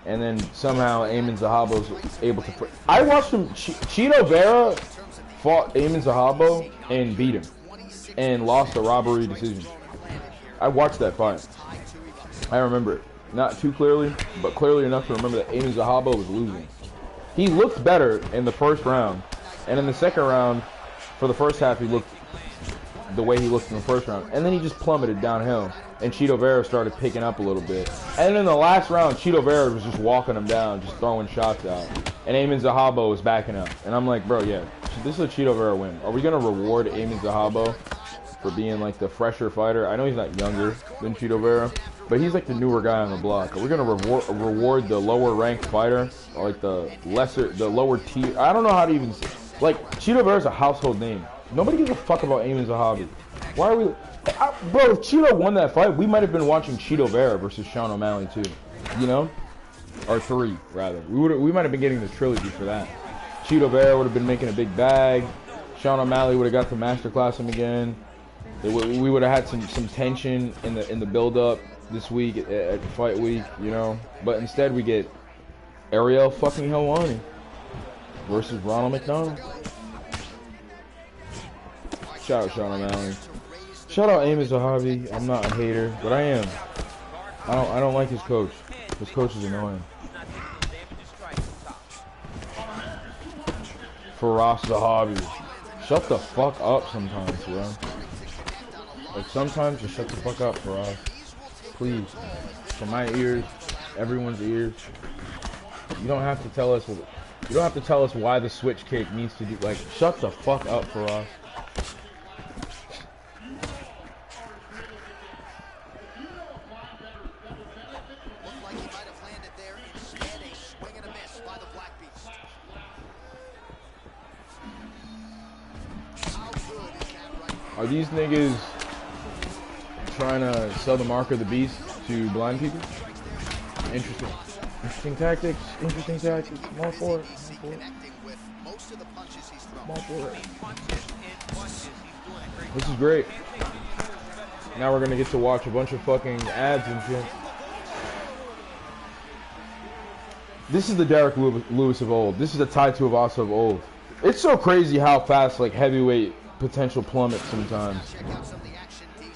And then somehow Amin Zahabi's able to... I watched him... Cheeto Vera fought Amin Zahabi and beat him. And lost a robbery decision. I watched that fight. I remember it. Not too clearly, but clearly enough to remember that Amin Zahabi was losing. He looked better in the first round. And in the second round, for the first half, he looked the way he looked in the first round. And then he just plummeted downhill. And Cheeto Vera started picking up a little bit. And then in the last round, Cheeto Vera was just walking him down, just throwing shots out. And Amin Zahabi was backing up. And I'm like, bro, yeah, this is a Cheeto Vera win. Are we going to reward Amin Zahabi for being like the fresher fighter? I know he's not younger than Cheeto Vera, but he's like the newer guy on the block. Are we going to reward the lower ranked fighter? Or like the lower tier? I don't know how to even say. Like, Cheeto Vera's a household name. Nobody gives a fuck about Amin Zahabi. Why are we... bro, if Cheeto won that fight, we might have been watching Cheeto Vera versus Sean O'Malley too. You know? Or 3, rather. We might have been getting the trilogy for that. Cheeto Vera would have been making a big bag. Sean O'Malley would have got to masterclass him again. We would have had some tension in the build-up this week at fight week, you know? But instead we get Ariel fucking Helwani versus Ronald McDonald. Shout out Sean O'Malley. Shout out Amin Zahabi. I'm not a hater, but I am. I don't like his coach. His coach is annoying. Faraz Zahabi. Shut the fuck up sometimes, bro. Like, sometimes just shut the fuck up, Faraz. Please. From my ears, everyone's ears. You don't have to tell us why the switch kick needs to do. Like, shut the fuck up, Faraz. Are these niggas trying to sell the mark of the beast to blind people? Interesting. Interesting tactics. Interesting tactics. I'm all for it. I'm all for it. This is great. Now we're gonna get to watch a bunch of fucking ads and shit. This is the Derek Lewis of old. This is the Tai Tuivasa of old. It's so crazy how fast like heavyweight potential plummets sometimes.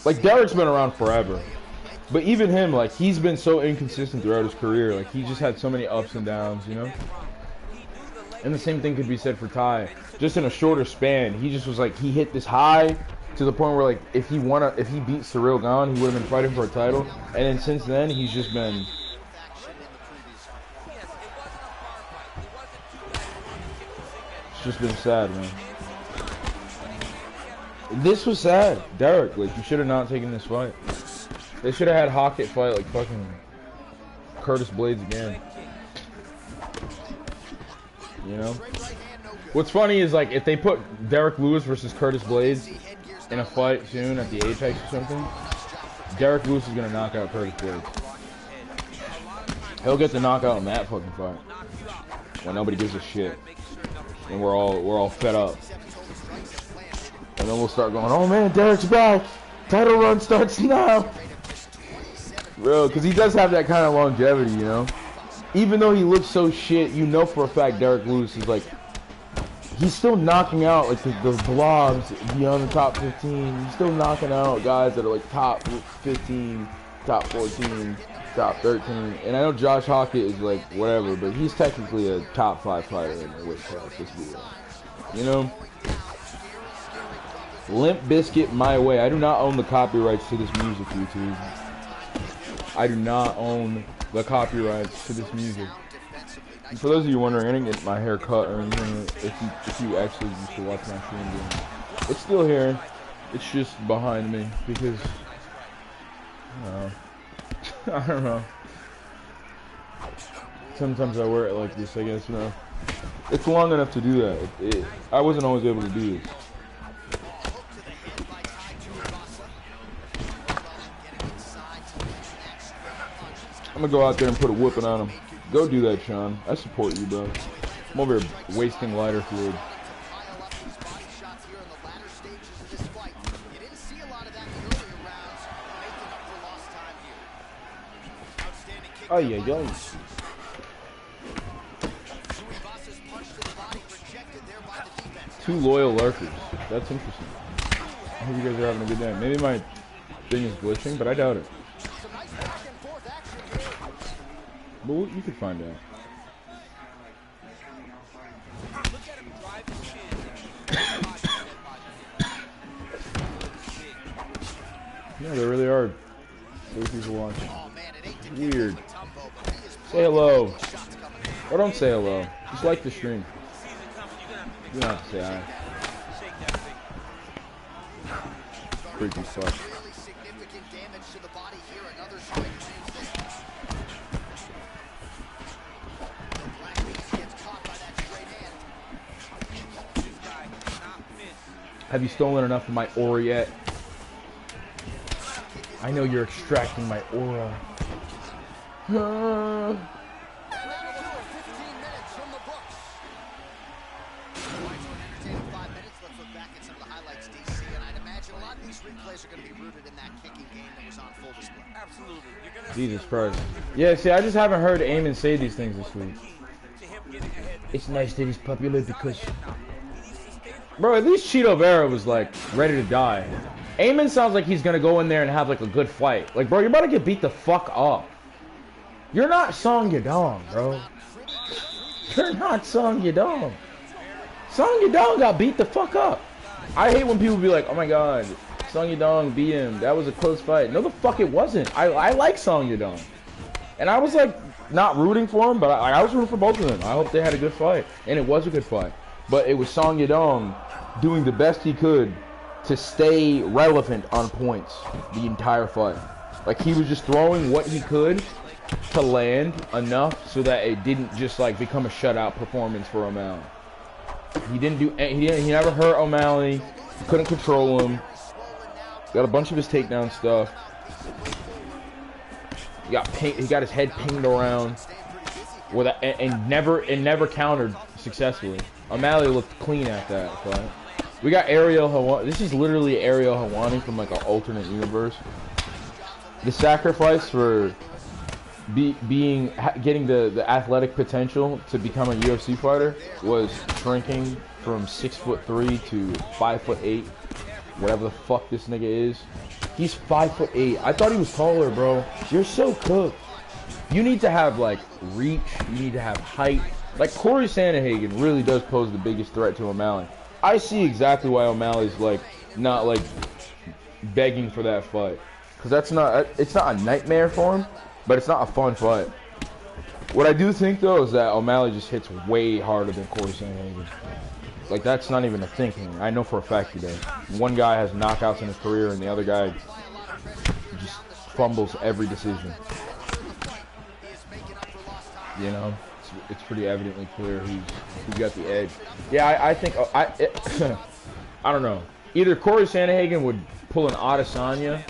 Like, Derek's been around forever. But even him, like, he's been so inconsistent throughout his career. Like, he just had so many ups and downs, you know? And the same thing could be said for Ty. Just in a shorter span, he just was like, he hit this high to the point where, like, if he beat Ciryl Gane, he would have been fighting for a title. And then since then, he's just been... It's just been sad, man. This was sad. Derek, like, you should have not taken this fight. They should have had Hockett fight, like, fucking Curtis Blades again. You know? What's funny is, like, if they put Derek Lewis versus Curtis Blades in a fight soon at the Apex or something, Derek Lewis is gonna knock out Curtis Blades. He'll get the knockout in that fucking fight when nobody gives a shit, and we're all fed up, and then we'll start going, oh man, Derek's back, title run starts now. Bro, because he does have that kind of longevity, you know? Even though he looks so shit, you know for a fact Derek Lewis is like, he's still knocking out like the blobs beyond the top 15. He's still knocking out guys that are like top 15, top 14, top 13. And I know Josh Hockett is like whatever, but he's technically a top 5 fighter in the weight class. Let's be real. You know? Limp Bizkit My Way. I do not own the copyrights to this music, YouTube. I do not own the copyrights to this music. And for those of you wondering, I didn't get my hair cut or anything. If you actually used to watch my stream, it's still here. It's just behind me because I don't know. Sometimes I wear it like this, I guess. You know, it's long enough to do that. I wasn't always able to do this. I'm gonna go out there and put a whooping on him. Go do that, Sean. I support you, bro. I'm over here wasting lighter fluid. Oh yeah, yo. Two loyal lurkers. That's interesting. I hope you guys are having a good day. Maybe my thing is glitching, but I doubt it. But you could find out. Yeah, there really are 3 people watching. Weird. Say hello. Or don't say hello. Just like the stream. You don't have to say hi. Freaky fuck. Have you stolen enough of my aura yet? I know you're extracting my aura. Jesus Christ. Yeah, see, I just haven't heard Eamon say these things this week. It's nice that he's popular because... Bro, at least Cheeto Vera was, like, ready to die. Eamon sounds like he's gonna go in there and have, like, a good fight. Like, bro, you're about to get beat the fuck up. You're not Song Yadong, bro. You're not Song Yadong. Song Yadong got beat the fuck up. I hate when people be like, oh my god, Song Yadong beat him. That was a close fight. No, the fuck it wasn't. I like Song Yadong. And I was, like, not rooting for him, but I was rooting for both of them. I hope they had a good fight. And it was a good fight. But it was Song Yadong doing the best he could to stay relevant on points the entire fight. Like, he was just throwing what he could to land enough so that it didn't just, like, become a shutout performance for O'Malley. He didn't do, he never hurt O'Malley, couldn't control him, got a bunch of his takedown stuff, he got his head pinged around, with and never countered successfully. O'Malley looked clean at that fight. We got Ariel Helwani. This is literally Ariel Helwani from like an alternate universe. The sacrifice for getting the athletic potential to become a UFC fighter was shrinking from 6'3" to 5'8", whatever the fuck this nigga is. He's 5'8". I thought he was taller, bro. You're so cooked. You need to have, like, reach. You need to have height. Like, Corey Sandhagen really does pose the biggest threat to O'Malley. I see exactly why O'Malley's, like, not, like, begging for that fight. Because that's not, it's not a nightmare for him, but it's not a fun fight. What I do think, though, is that O'Malley just hits way harder than Corey Sandhagen. Like, that's not even a thinking. I know for a fact he does. One guy has knockouts in his career, and the other guy just fumbles every decision. You know, it's pretty evidently clear who's got the edge. Yeah, I think I don't know. Either Corey Sandhagen would pull an Adesanya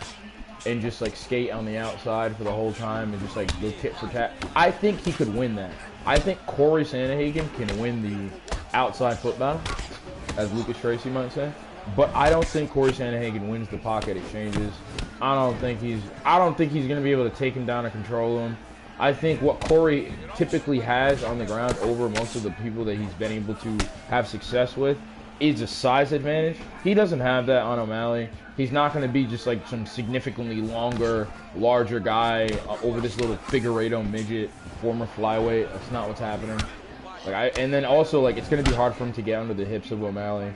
and just like skate on the outside for the whole time and just like go tit for tat. I think he could win that. I think Corey Sandhagen can win the outside foot battle, as Lucas Tracy might say. But I don't think Corey Sandhagen wins the pocket exchanges. I don't think he's gonna be able to take him down and control him. I think what Corey typically has on the ground over most of the people that he's been able to have success with is a size advantage. He doesn't have that on O'Malley. He's not going to be just like some significantly longer, larger guy over this little Figueiredo midget, former flyweight. That's not what's happening. Like and then also like it's going to be hard for him to get under the hips of O'Malley.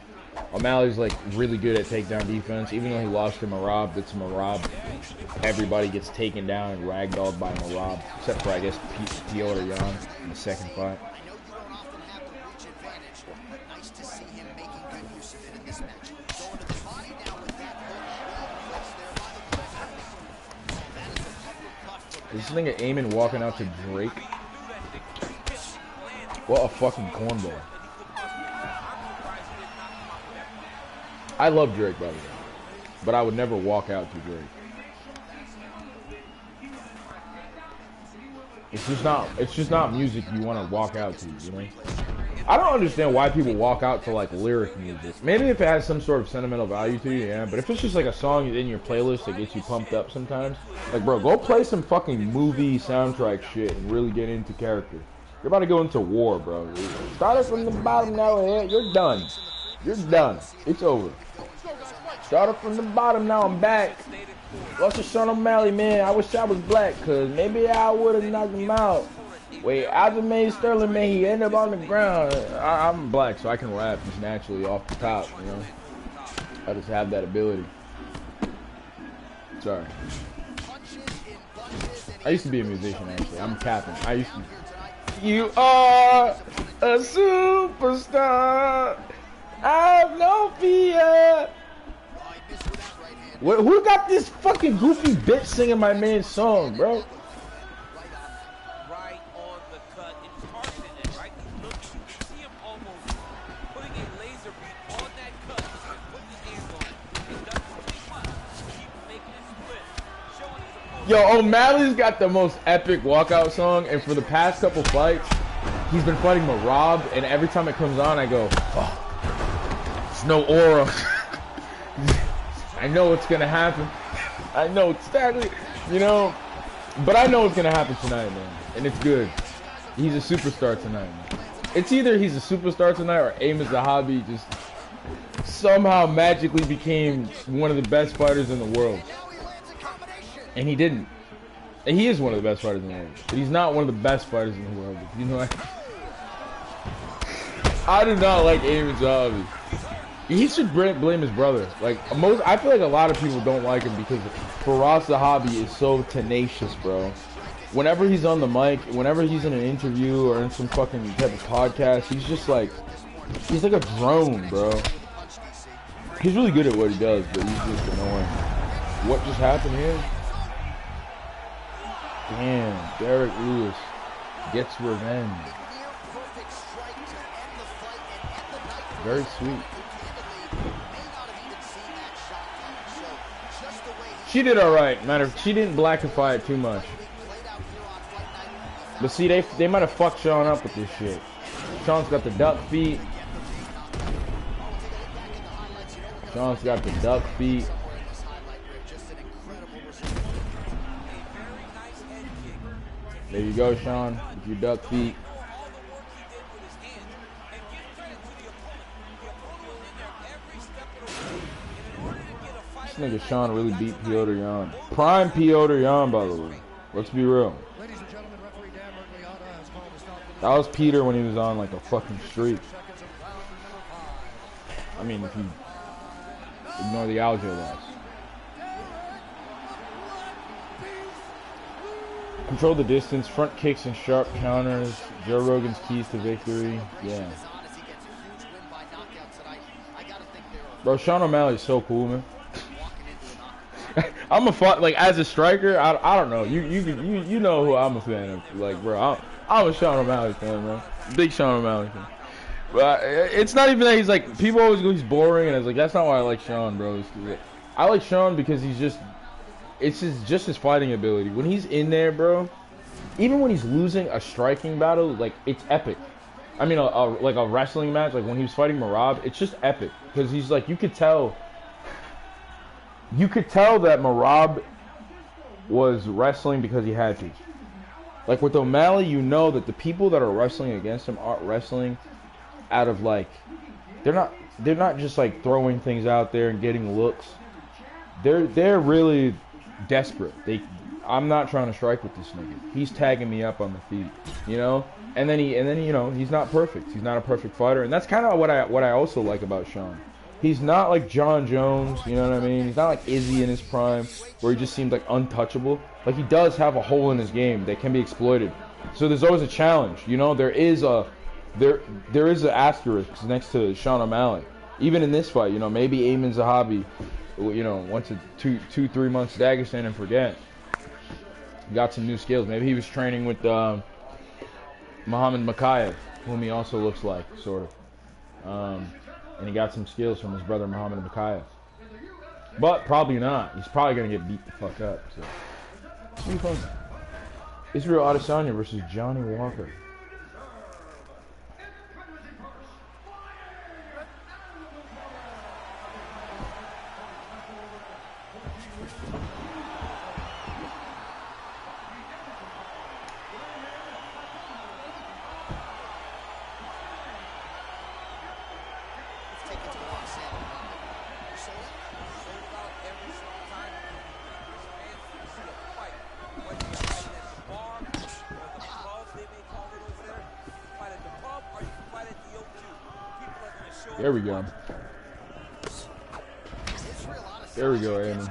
O'Malley's like really good at takedown defense. Even though he lost to Marab, that's Marab. Everybody gets taken down and ragdolled by Marab, except for I guess Piotr Jan in the second fight. Is this nigga Aimon walking out to Drake? What a fucking cornball. I love Drake, by the way, but I would never walk out to Drake. It's just not music you want to walk out to, you know? I don't understand why people walk out to like lyric music. Maybe if it has some sort of sentimental value to you, yeah, but if it's just like a song in your playlist that gets you pumped up sometimes, like bro, go play some fucking movie soundtrack shit and really get into character. You're about to go into war, bro. Start it from the bottom now, you're done. You're done. It's over. Started from the bottom, now I'm back. What's the Sean O'Malley, man? I wish I was black, cause maybe I would have knocked him out. Wait, Aljamain Sterling, man, he ended up on the ground. I'm black, so I can rap just naturally off the top, you know? I just have that ability. Sorry. I used to be a musician, actually. I'm capping. I used to. You are a superstar. I have no fear. Who got this fucking goofy bitch singing my man's song, bro? Right on the cut. It's harder than that, right? Look, you can see him almost putting a laser beam on that cut and putting his hands on it. It doesn't take much. Keep making it split. Showing his opponent. Yo, O'Malley's got the most epic walkout song, and for the past couple fights, he's been fighting Marab, and every time it comes on, I go, oh, it's no aura. I know what's gonna happen. I know exactly, you know, but I know what's gonna happen tonight, man, and it's good. He's a superstar tonight, man. It's either he's a superstar tonight or Amos Zahabi just somehow magically became one of the best fighters in the world, and he didn't. And he is one of the best fighters in the world, but he's not one of the best fighters in the world. You know, I do not like Amos Zahabi. He should blame his brother. Like I feel like a lot of people don't like him because Faraz Zahabi is so tenacious, bro. Whenever he's on the mic, whenever he's in an interview or in some fucking type of podcast, he's like a drone, bro. He's really good at what he does, but he's just annoying. What just happened here? Damn, Derek Lewis gets revenge. Very sweet. She did alright. She didn't blackify it too much. But see, they might have fucked Sean up with this shit. Sean's got the duck feet. Sean's got the duck feet. There you go, Sean, with your duck feet. nigga Sean really beat Piotr Jan. Prime Piotr Jan, by the way. Let's be real. Ladies and gentlemen, referee Dan Mergliata has called a stop. That was Peter when he was on like a fucking streak. I mean, if you ignore the Aljo loss. Control the distance, front kicks and sharp counters. Joe Rogan's keys to victory. Yeah. Bro, Sean O'Malley's so cool, man. I'm a fan, like as a striker. I don't know. You know who I'm a fan of. Like, bro, I'm a Sean O'Malley fan, bro. Big Sean O'Malley fan. But it's not even that he's like, people always go he's boring, and I was like, that's not why I like Sean, bro. I like Sean because he's just, it's just his fighting ability. When he's in there, bro, even when he's losing a striking battle, like it's epic. I mean, like a wrestling match, like when he was fighting Marab, it's just epic because he's like, you could tell that Marab was wrestling because he had to. Like with O'Malley, you know that the people that are wrestling against him aren't wrestling out of like, they're not just like throwing things out there and getting looks. They're really desperate. I'm not trying to strike with this nigga. He's tagging me up on the feet, you know. And then you know, he's not perfect. He's not a perfect fighter, and that's kind of what I also like about Sean. He's not like John Jones, you know what I mean? He's not like Izzy in his prime, where he just seems like untouchable. Like he does have a hole in his game that can be exploited. So there's always a challenge, you know. There is an asterisk next to Sean O'Malley. Even in this fight, you know, maybe Ayman Zahabi, you know, went to 2-3 months to Dagestan and forget. Got some new skills. Maybe he was training with Muhammad Makayev, whom he also looks like, sort of. And he got some skills from his brother Muhammad Makayev. But probably not. He's probably going to get beat the fuck up. So. What are you talking about? Israel Adesanya versus Johnny Walker. There we go. There we go, Ayman.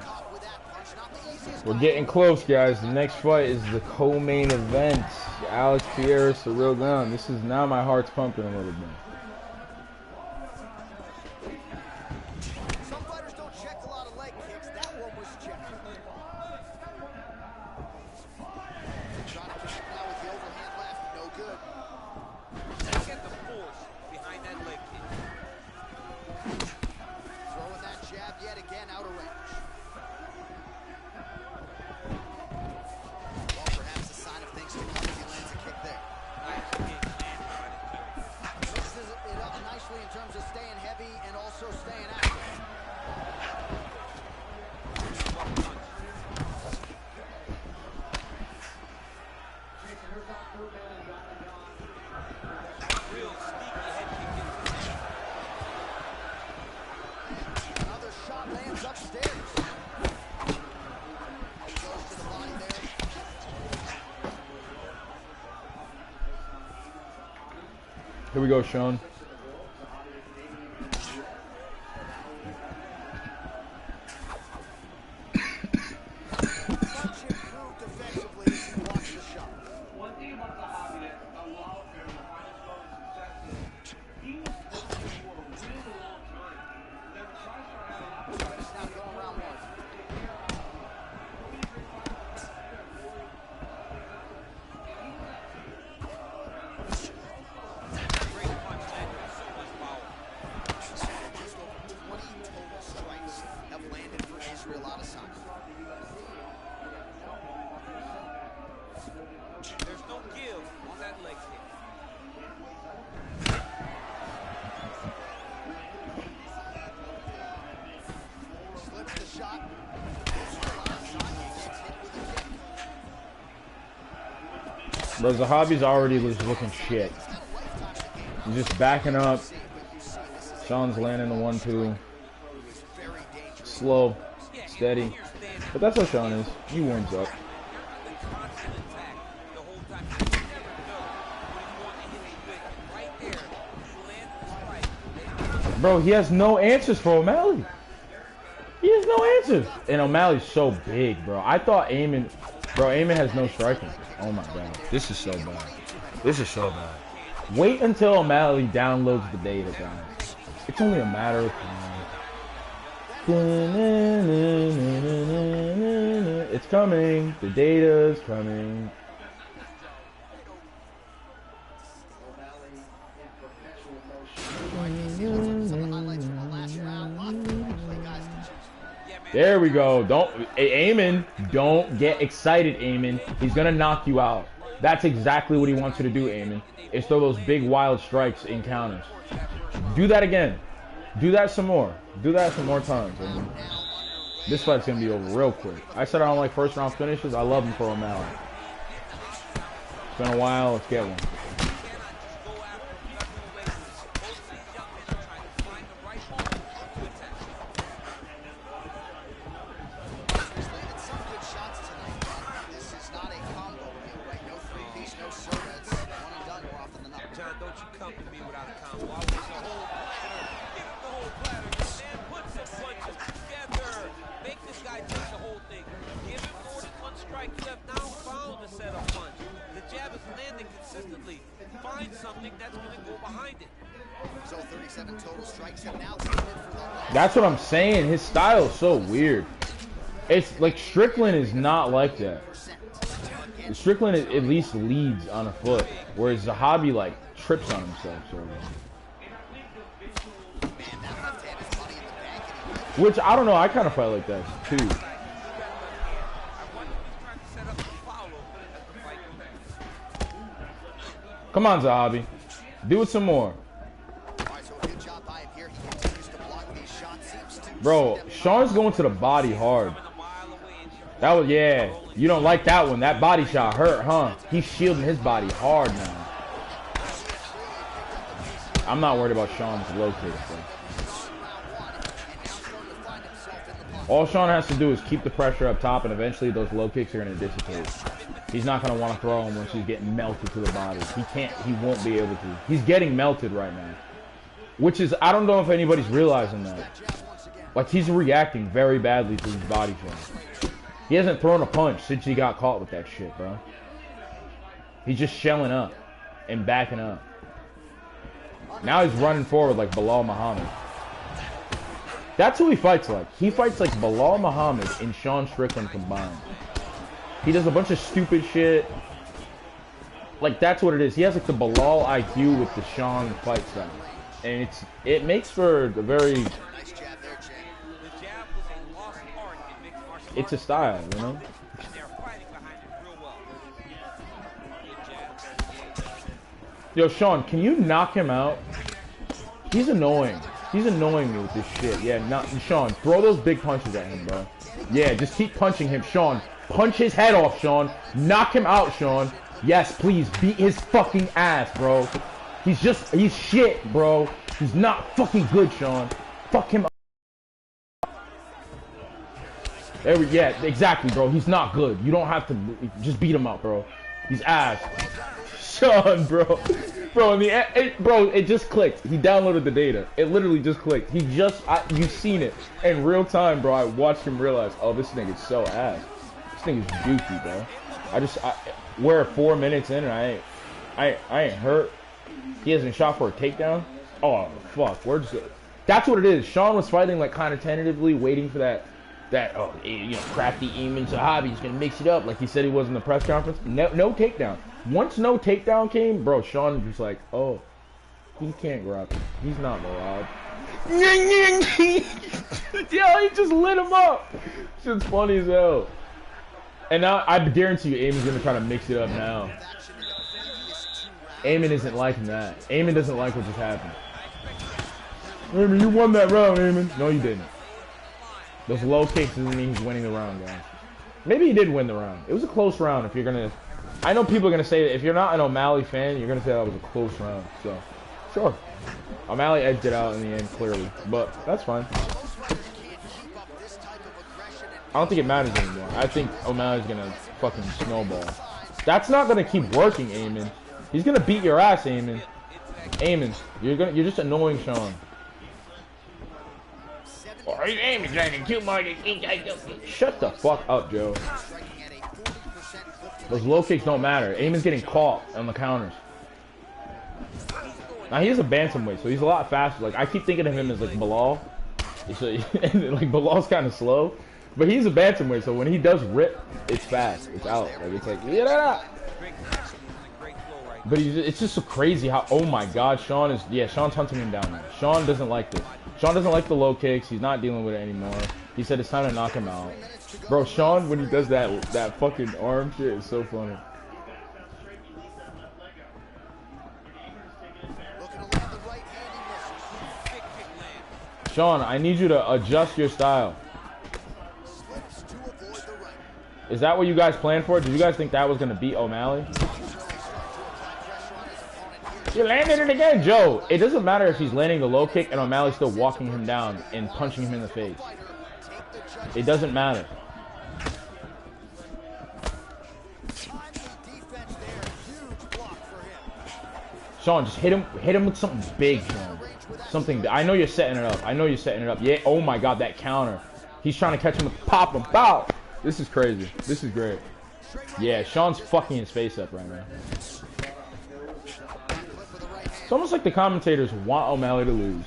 We're getting close, guys. The next fight is the co-main event. Alex Pierres, the real gun. This is now my heart's pumping a little bit. Some fighters don't check a lot of leg kicks. That one was checked. Trying to connect now with the overhand left. No good. Look at the force behind that leg kick. Throwing that jab yet again out of range. Well, perhaps a sign of things to come if he lands a kick there. Nice kick landed by the kick. Mixes it up nicely in terms of staying heavy and also staying active. Real sneaky head kick into the Another shot lands upstairs. He goes to the body there. Here we go, Sean. Much improved defensively as he blocks the shot. One thing about the hobby that allowed him to find his level of success is he was looking for a really long time. Then the tries started having appetite. It's now going round one. great punch landed with so much power. Just over 20 total strikes have landed for Israel Adesanya. There's no give on that leg kick. Slips the shot. Israel Adesanya gets hit with a kick. Bro, Zahabi's already looking shit. He's just backing up. Sean's landing the 1-2. Slow. Yeah, steady. But that's how Sean is. He warms up. Bro, he has no answers for O'Malley. He has no answers. And O'Malley's so big, bro. I thought Amen... Bro, Amen has no striking. Oh my god. This is so bad. This is so bad. Wait until O'Malley downloads the data, guys. It's only a matter of time. It's coming. The data is coming. There we go. Don't, Amen, don't get excited, Amen. He's gonna knock you out. That's exactly what he wants you to do, Amen. Is throw those big wild strikes in counters. Do that again. Do that some more. Do that some more times, Amen. This fight's gonna be over real quick. I said I don't like first round finishes. I love him for O'Malley. It's been a while. Let's get one. That's what I'm saying. His style is so weird. It's like Strickland is not like that. Strickland at least leads on a foot, whereas Zahabi like trips on himself. Sort of. Which I don't know. I kind of fight like that too. Come on, Zahabi. Do it some more. Bro, Sean's going to the body hard. That was, yeah. You don't like that one. That body shot hurt, huh? He's shielding his body hard now. I'm not worried about Sean's low kicks, bro. All Sean has to do is keep the pressure up top, and eventually those low kicks are going to dissipate. He's not going to want to throw them once he's getting melted to the body. He won't be able to. He's getting melted right now. Which is, I don't know if anybody's realizing that. Like, he's reacting very badly to his body shots. He hasn't thrown a punch since he got caught with that shit, bro. He's just shelling up and backing up. Now he's running forward like Bilal Muhammad. That's who he fights like. He fights like Bilal Muhammad and Sean Strickland combined. He does a bunch of stupid shit. Like, that's what it is. He has like the Bilal IQ with the Sean fight style. And it makes for a very... It's a style, you know? Yo, Sean, can you knock him out? He's annoying. He's annoying me with this shit. Yeah, Sean, throw those big punches at him, bro. Yeah, just keep punching him, Sean. Punch his head off, Sean. Knock him out, Sean. Yes, please, beat his fucking ass, bro. He's shit, bro. He's not fucking good, Sean. Fuck him up. There we, yeah, exactly, bro. He's not good. You don't have to just beat him up, bro. He's ass. Sean, bro. Bro, in the it just clicked. He downloaded the data. It literally just clicked. You've seen it in real time, bro. I watched him realize, oh, this nigga's so ass. This nigga's dookie, bro. We're 4 minutes in and I ain't hurt. He hasn't shot for a takedown. Oh, fuck. That's what it is. Sean was fighting like kind of tentatively, waiting for that, crafty Eamon Zahabi's gonna mix it up like he said he was in the press conference. No takedown. Once no takedown came, bro, Sean was like, oh, he can't grab him. He's not Morad. Yo, he just lit him up. Shit's funny as hell. And now I guarantee you, Eamon's gonna try to mix it up now. Eamon isn't liking that. Eamon doesn't like what just happened. Eamon, you won that round, Eamon. No, you didn't. Those low kicks doesn't mean he's winning the round, guys. Maybe he did win the round. It was a close round if you're gonna... I know people are gonna say that if you're not an O'Malley fan, you're gonna say that was a close round. So, sure. O'Malley edged it out in the end, clearly. But, that's fine. I don't think it matters anymore. I think O'Malley's gonna fucking snowball. That's not gonna keep working, Eamon. He's gonna beat your ass, Eamon. Eamon, you're just annoying Sean. Oh, Eamon's trying to kill my. Shut the fuck up, Joe. Those low kicks don't matter. Eamon's getting caught on the counters. Now he is a bantamweight, so he's a lot faster. Like I keep thinking of him as like Bilal. So, like Bilal's kind of slow, but he's a bantamweight, so when he does rip, it's fast. It's out. Like it's like yeah. But it's just so crazy how oh my god, Sean's hunting him down there. Sean doesn't like this. Sean doesn't like the low kicks. He's not dealing with it anymore. He said it's time to knock him out. Bro, Sean when he does that fucking arm shit is so funny. Sean, I need you to adjust your style. Is that what you guys planned for? Did you guys think that was going to beat O'Malley? You landed it again, Joe. It doesn't matter if he's landing the low kick and O'Malley's still walking him down and punching him in the face. It doesn't matter. Sean, just hit him with something big, Sean. Something. I know you're setting it up. Yeah. Oh my God, that counter. He's trying to catch him with pop him. Bow. This is crazy. This is great. Yeah, Sean's fucking his face up right now. It's almost like the commentators want O'Malley to lose.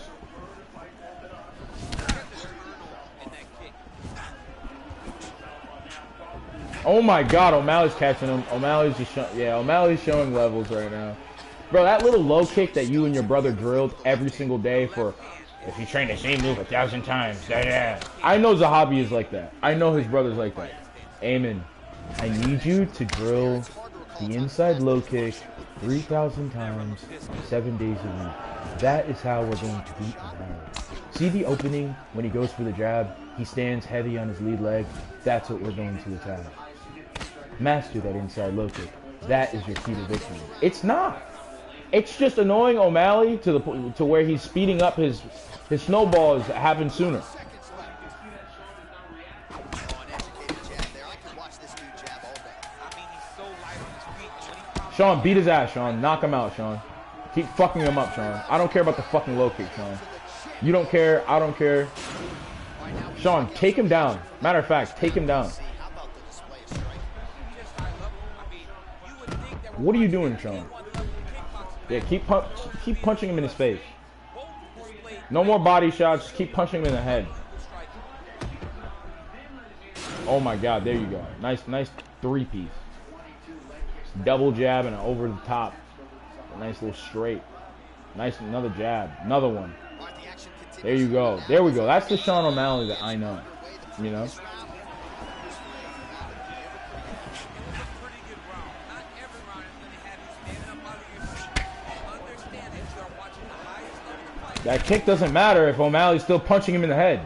Oh my God, O'Malley's catching him. O'Malley's just O'Malley's showing levels right now. Bro, that little low kick that you and your brother drilled every single day for, if you train the same move 1,000 times, yeah. I know Zahabi is like that. I know his brother's like that. Eamon, I need you to drill the inside low kick 3,000 times, 7 days a week. That is how we're going to beat O'Malley. See the opening when he goes for the jab? He stands heavy on his lead leg. That's what we're going to attack. Master that inside low kick. That is your key to victory. It's not. It's just annoying O'Malley to where he's speeding up his snowballs happen sooner. Sean, beat his ass, Sean. Knock him out, Sean. Keep fucking him up, Sean. I don't care about the fucking low kick, Sean. You don't care. I don't care. Sean, take him down. Matter of fact, take him down. What are you doing, Sean? Yeah, keep punching him in his face. No more body shots. Just keep punching him in the head. Oh my God, there you go. Nice three-piece. Double jab and an over the top. A nice little straight. Nice, another jab. Another one. There you go. There we go. That's the Sean O'Malley that I know. You know? That kick doesn't matter if O'Malley's still punching him in the head.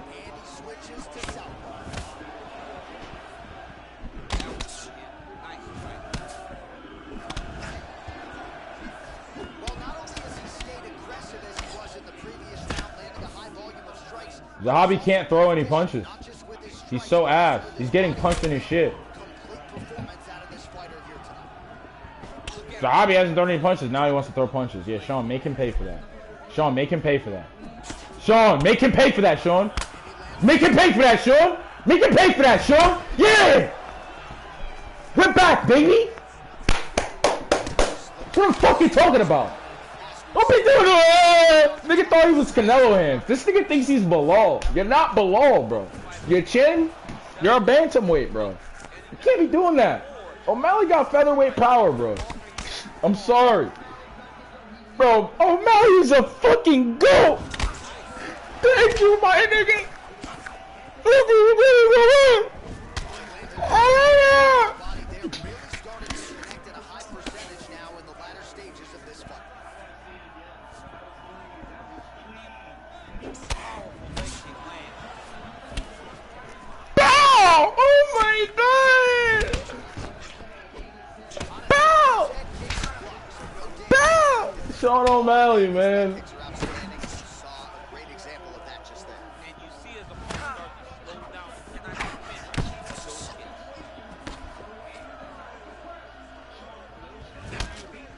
Zahabi can't throw any punches. He's so ass. He's getting punched in his shit. Zahabi hasn't thrown any punches. Now he wants to throw punches. Yeah, Sean, make him pay for that. Sean, make him pay for that. Sean, make him pay for that, Sean. Make him pay for that, Sean. Make him pay for that, Sean. Yeah! We're back, baby! What the fuck you talking about? Don't be doing it! Nigga thought he was Canelo hands. This nigga thinks he's Bilal. You're not Bilal, bro. Your chin, you're a bantamweight, bro. You can't be doing that. O'Malley got featherweight power, bro. I'm sorry. Bro, O'Malley's a fucking goat! Thank you, my nigga! Bow! Oh my God! Bow! Bow! Sean O'Malley, man.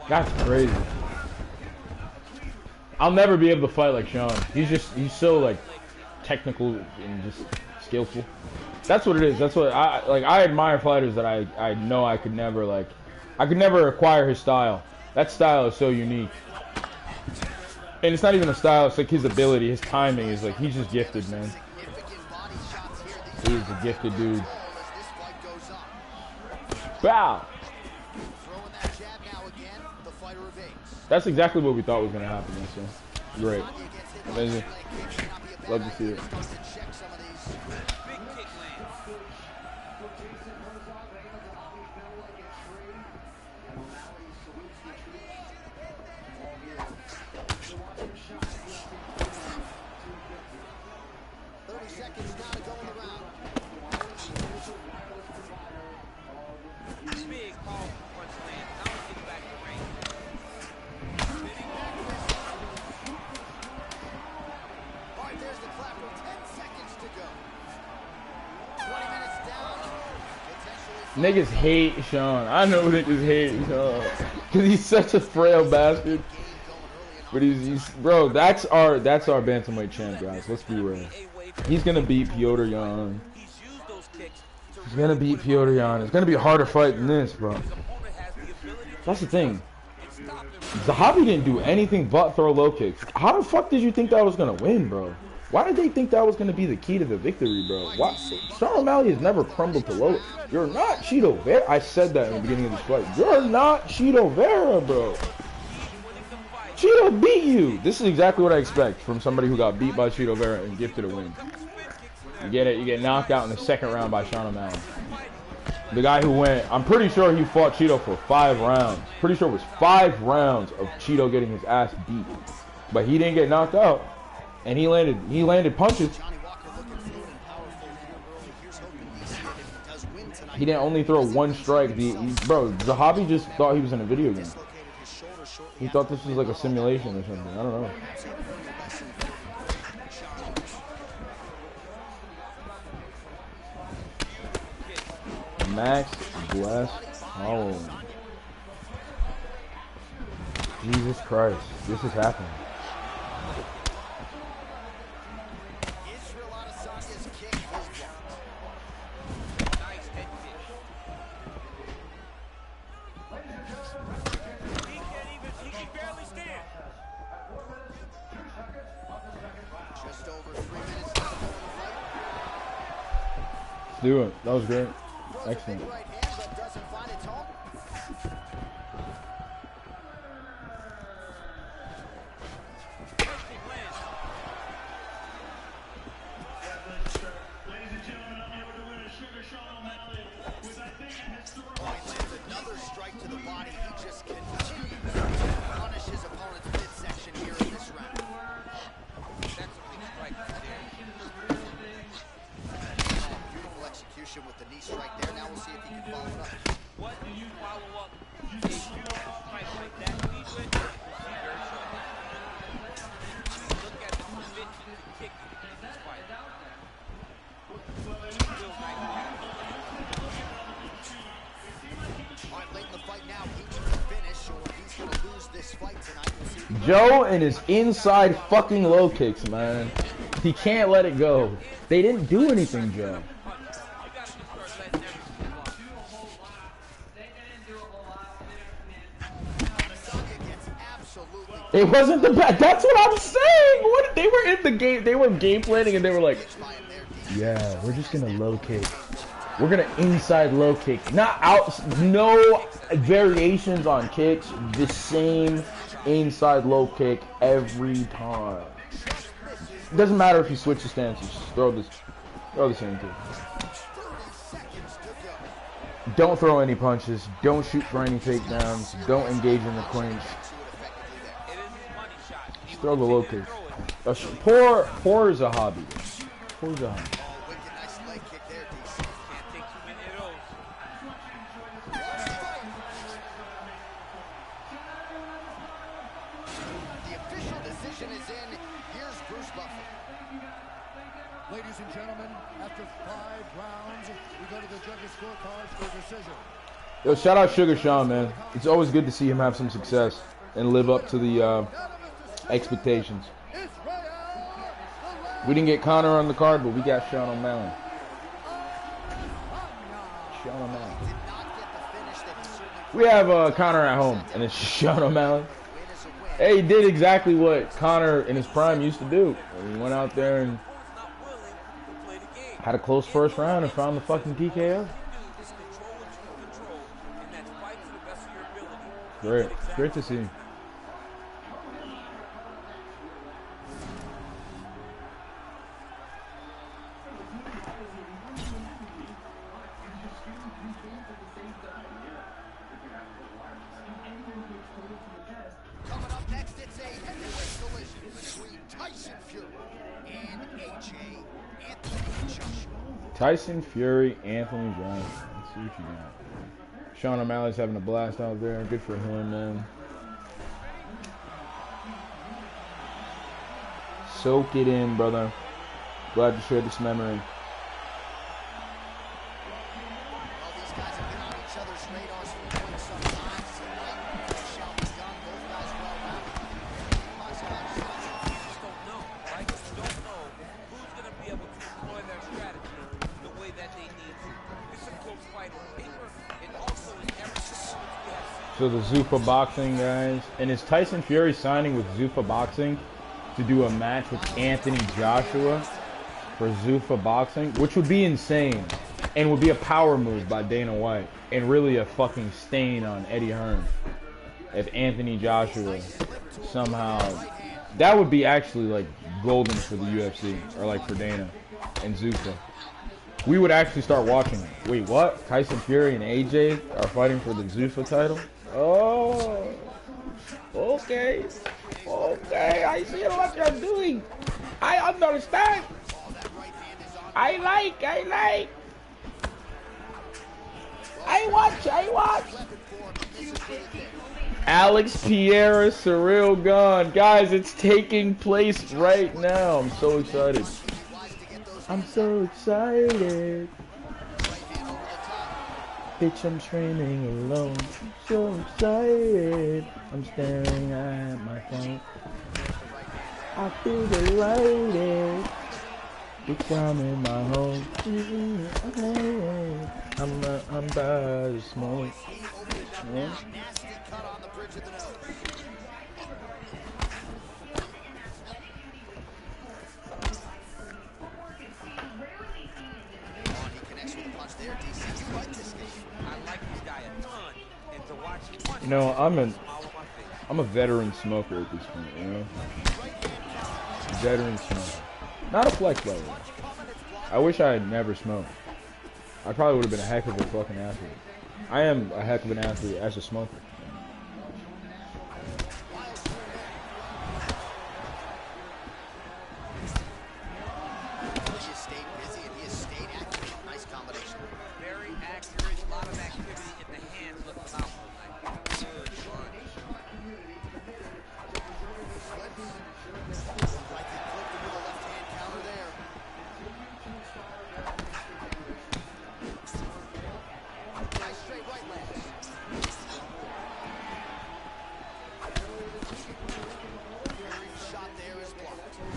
That's crazy. I'll never be able to fight like Sean. He's so like technical and just skillful. That's what it is. That's what I admire fighters that I know I could never acquire his style. That style is so unique. And it's not even a style, it's like his ability, his timing is like, he's just gifted, man. He's a gifted dude. Bow! That's exactly what we thought was going to happen, so great. Amazing. Love to see it. Niggas hate Sean. I know niggas hate Sean. Cause he's such a frail bastard. But he's bro, that's our bantamweight champ, guys. Let's be real. He's gonna beat Piotr Jan. He's gonna beat Piotr Jan. It's gonna be a harder fight than this, bro. That's the thing. Zahabi didn't do anything but throw low kicks. How the fuck did you think that was gonna win, bro? Why did they think that was going to be the key to the victory, bro? Why? Sean O'Malley has never crumbled to low. You're not Cheeto Vera. I said that in the beginning of this fight. You're not Cheeto Vera, bro. Cheeto beat you. This is exactly what I expect from somebody who got beat by Cheeto Vera and gifted a win. You get it. You get knocked out in the second round by Sean O'Malley. The guy who went, I'm pretty sure he fought Cheeto for 5 rounds. Pretty sure it was 5 rounds of Cheeto getting his ass beat. But he didn't get knocked out. And he landed punches. He didn't only throw 1 strike. Bro, Zahabi just thought he was in a video game. He thought this was like a simulation or something. I don't know. Max Bless Holland. Jesus Christ. This is happening. Do it. That was great. Excellent. Another strike to the body. He just continues to punish his opponent's midsection here in this round. That's a big strike there. Beautiful execution with the knee strike there. Now we'll see if he can follow it up. What do you follow up a beautiful strike like that knee with? Look at the conviction to kick in this fight. Late in the fight now, he needs to finish or he's going to lose this fight tonight. We'll see. Joe and his inside fucking low kicks, man. He can't let it go. They didn't do anything, Joe. It wasn't the best. That's what I'm saying. What, they were in the game. They were game planning and they were like, yeah, we're just going to low kick. We're going to inside low kick. Not out. No variations on kicks. The same inside low kick every time. It doesn't matter if you switch the stances. Just throw the same kick. Don't throw any punches. Don't shoot for any takedowns. Don't engage in the clinch. Just throw the low kick. Poor Zahabi. Poor Zahabi. Ladies and gentlemen, after 5 rounds, we go to the judges' scorecards for decision. Yo, shout out Sugar Sean, man. It's always good to see him have some success and live up to the expectations. We didn't get Connor on the card, but we got Sean O'Malley. Sean O'Malley. We have Connor at home, and it's Sean O'Malley. Hey, he did exactly what Connor in his prime used to do. He went out there and had a close first round and found the fucking TKO. Great. Great to see. Coming up next, it's a heavyweight collision between Tyson Fury and Anthony Joshua. Tyson Fury, Anthony Joshua. Let's see what you got. Sean O'Malley's having a blast out there. Good for him, man. Soak it in, brother. Glad to share this memory. Well, these guys have been on each other's radars for quite some time. Tonight, shall be done. Both guys well rounded. You just don't know, right? You don't know who's going to be able to employ their strategy the way that they need to. It's a close fight on paper. It also is every performance we have seen. So the Zuffa Boxing guys. And is Tyson Fury signing with Zuffa Boxing to do a match with Anthony Joshua for Zuffa Boxing? Which would be insane. And would be a power move by Dana White. And really a fucking stain on Eddie Hearn. If Anthony Joshua somehow... That would be actually like golden for the UFC. Or like for Dana and Zuffa. We would actually start watching it. Wait, what? Tyson Fury and AJ are fighting for the Zuffa title? Oh, okay. Okay, I see what you're doing. I understand. I watch. Alex Pierre, Surreal Gun. Guys, it's taking place right now. I'm so excited. I'm so excited. Bitch, I'm streaming alone. I'm so excited. I'm staring at my phone. I feel delighted. Bitch, I'm in my home. I'm about to smoke. Yeah. You know, I'm a veteran smoker at this point, you know? Veteran smoker. Not a flex, by the way. I wish I had never smoked. I probably would have been a heck of a fucking athlete. I am a heck of an athlete as a smoker.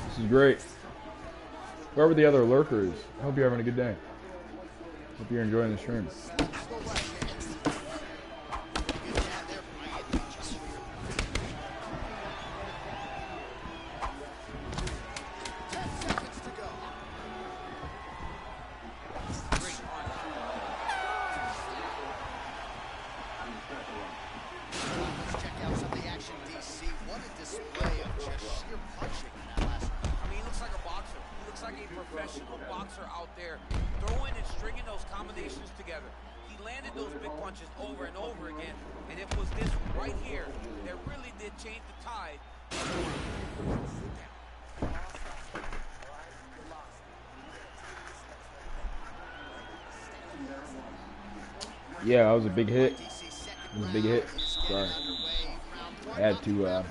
This is great. Whoever the other lurker is, I hope you're having a good day. Hope you're enjoying the stream. Yeah, that was a big hit. It was a big hit. Sorry. I had to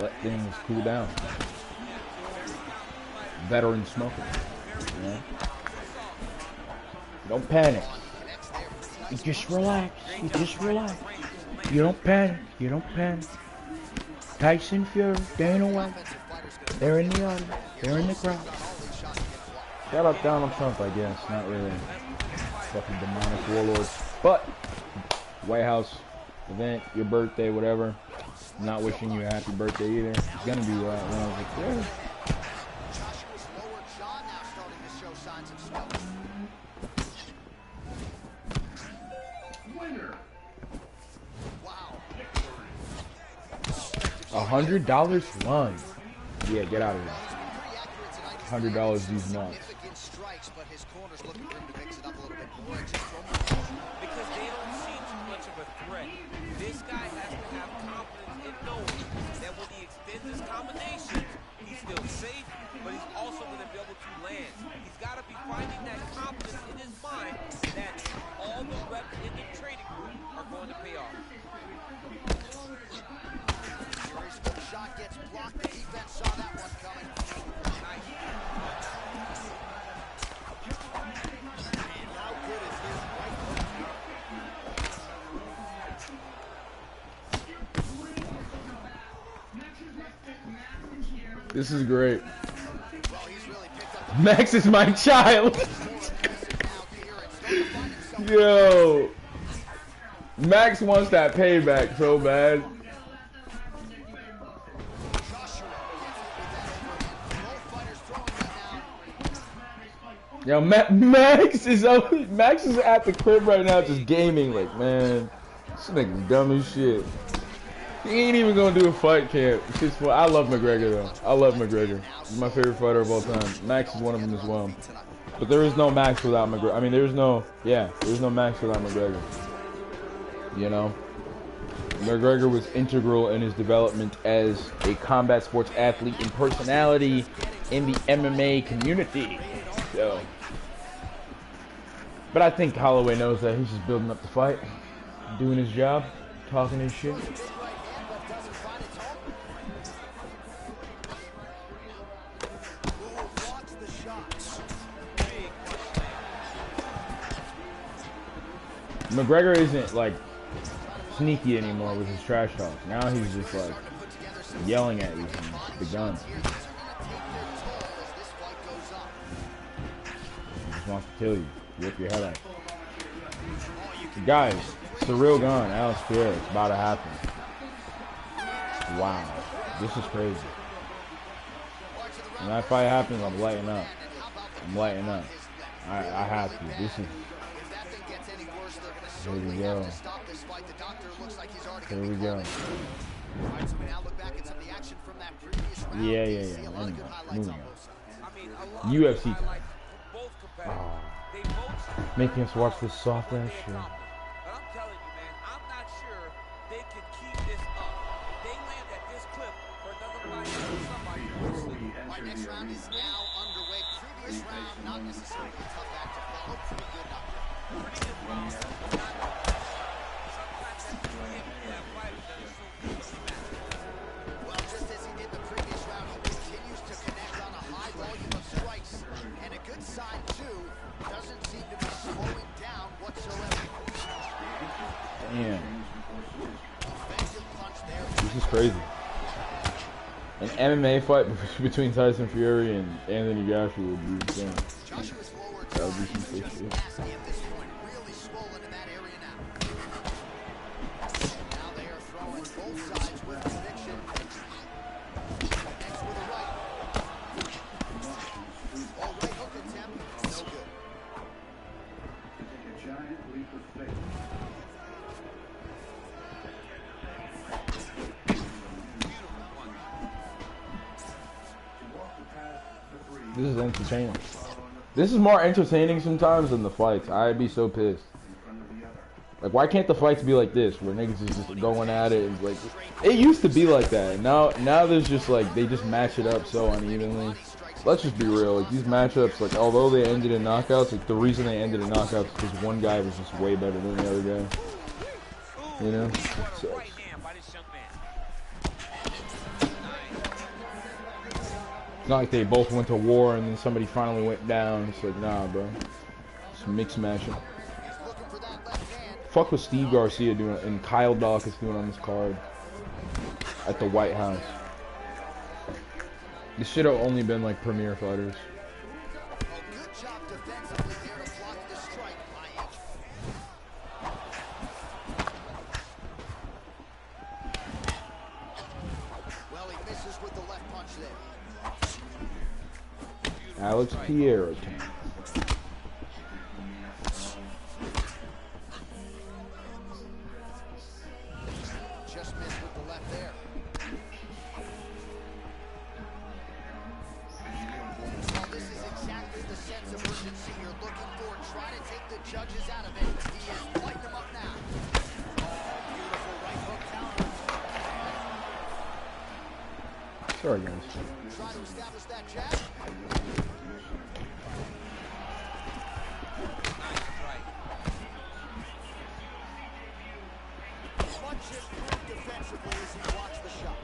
let things cool down. Veteran smoker. You know? Don't panic. You just relax. You just relax. You don't panic. You don't panic. Tyson Fury, Dana White. They're in the audience. They're in the crowd. Shout out Donald Trump, I guess. Not really. Fucking demonic warlords. But White House event, your birthday, whatever. I'm not wishing you a happy birthday either. It's gonna be right when I was like, yeah. $100 run. Yeah, get out of here. $100 these nuts. But his corner's looking for him to mix it up a little bit more. Because they don't see too much of a threat. This guy has to have confidence in knowing that when he extends his combinations, he's still safe, but he's also going to be able to land. He's got to be finding that confidence in his mind that all the reps in the training room are going to pay off. Fury's hook shot gets blocked. The defense saw that one coming. Nice. This is great. Max is my child. Yo. Max wants that payback so bad. Yo, Max is at the crib right now just gaming. Like, man, this nigga's dumb as shit. He ain't even gonna do a fight camp. It's just fun. I love McGregor though. I love McGregor. He's my favorite fighter of all time. Max is one of them as well. But there is no Max without McGregor. I mean, there's no Max without McGregor. You know? McGregor was integral in his development as a combat sports athlete and personality in the MMA community. So, but I think Holloway knows that. He's just building up the fight, doing his job, talking his shit. McGregor isn't like sneaky anymore with his trash talk. Now he's just like yelling at you from the gun. He just wants to kill you, rip your head off. Guys, it's the real gun, Alex Pierre. It's about to happen. Wow, this is crazy. When that fight happens, I'm lighting up. I'm lighting up. I have to. This is. Here we go. Here we go. Yeah. Moving on. UFC. Oh. Making us watch this soft ass shit. But I'm telling you, man, I'm not sure they can keep this up. If they land at this clip for another fight against somebody, our next round is now underway. Previous round, not necessarily a tough act to follow. Pretty good knockdown. Pretty good round. Well, just as he did the previous round, he continues to connect on a high volume of strikes. And a good sign, too, doesn't seem to be slowing down whatsoever. Damn. This is crazy. An MMA fight between Tyson Fury and Anthony Joshua would be insane. That would be some sick shit. This is entertaining. This is more entertaining sometimes than the fights. I'd be so pissed. Like, why can't the fights be like this, where niggas is just going at it? And like, it used to be like that. Now there's just like, they just match it up so unevenly. Let's just be real. Like, these matchups, like, although they ended in knockouts, like, the reason they ended in knockouts is because one guy was just way better than the other guy. You know? So, it's not like they both went to war and then somebody finally went down. It's like, nah, bro. It's a mixed matchup. He's looking for that left hand. fuck with Steve Garcia doing and Kyle Dawkins doing on this card at the White House. This should have only been like premier fighters. Good job defensively there to block the strike by H. Well, he misses with the left punch there. Alex Pierre. Just missed with the left there. Well, this is exactly the sense of urgency you're looking for. Try to take the judges out of it. He is lighting them up now. Beautiful right hook counter. Sorry, guys. Try to establish that jab. Much improved defensively as he watched the shot.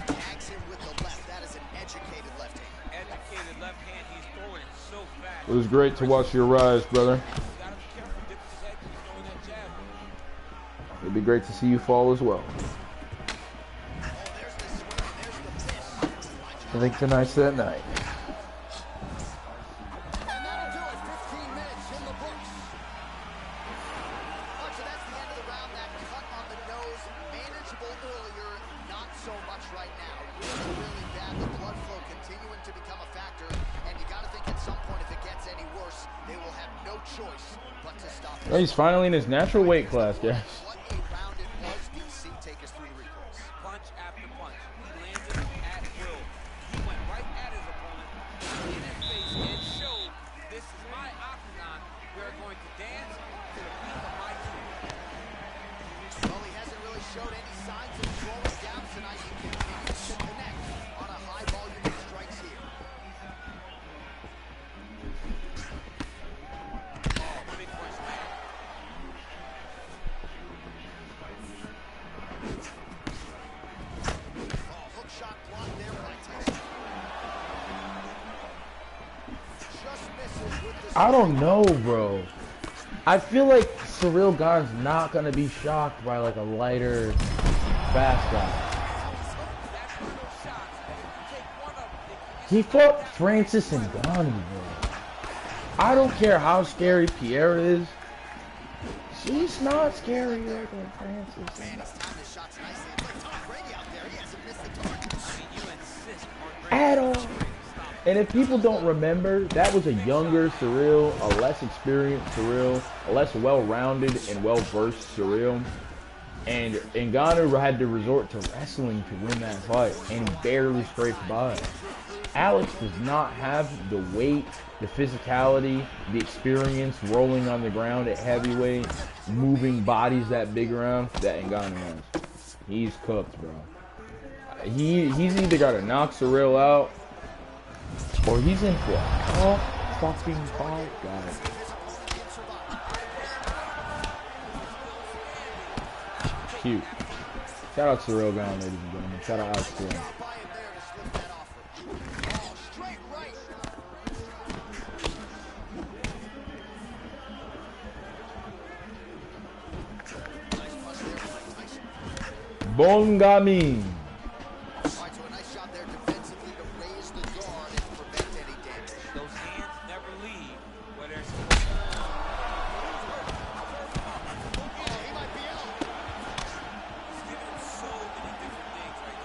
Tags him with the left. That is an educated left hand. Educated left hand, he's throwing it so fast. It was great to watch your rise, brother. It'd be great to see you fall as well. I think tonight's that night. And that'll do it. 15 minutes in the books. So that's the end of the round. That cut on the nose, manageable earlier, not so much right now. Really, really bad. The blood flow continuing to become a factor. And you got to think at some point, if it gets any worse, they will have no choice but to stop it. Oh, he's finally in his natural weight class, guys. What a round it was. DC, take us through the replays. Punch after punch. He landed at will. He went right at his opponent, in his face, and showed this is my octagon. We're going to dance to the beat of my tune. Well, he hasn't really showed any signs of slowing down tonight. He continues to connect on a high volume of strikes here. Oh, big punch there. Oh, hook shot blocked there by Tyson. Just misses with the I don't know, bro. I feel like Cyril Gane's not gonna be shocked by like a lighter, fast guy. He fought Francis Ngannou, bro. I don't care how scary Pierre is. He's not scarier than Francis. Man, he's timed his shots nicely. It's like Tom Brady out there. He hasn't missed the target. You insist on At all. And if people don't remember, that was a younger Cyril, a less experienced Cyril, a less well-rounded and well-versed Cyril. And Ngannou had to resort to wrestling to win that fight, and he barely scraped by. Alex does not have the weight, the physicality, the experience rolling on the ground at heavyweight, moving bodies that big around that Ngannou has. He's cooked, bro. He's either got to knock Cyril out, or he's in for a tough fucking fight, guys. Cute. Shout out Cyril Gane, ladies and gentlemen. Shout out Alex Cyril. Bongami. those hands never leave where they're he might be out. He's giving him so many different things right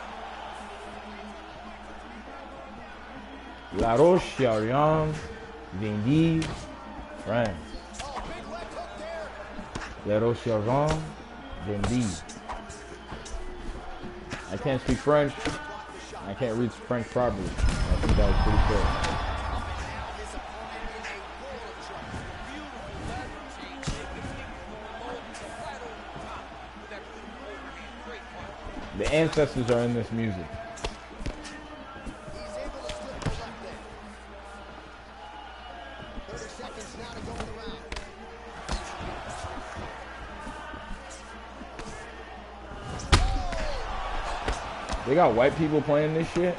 now. La Roche-Charron, Vindy, France. La Roche-Charron, Vindy. I can't speak French. I can't read French properly. I think that was pretty cool. The ancestors are in this music. They got white people playing this shit.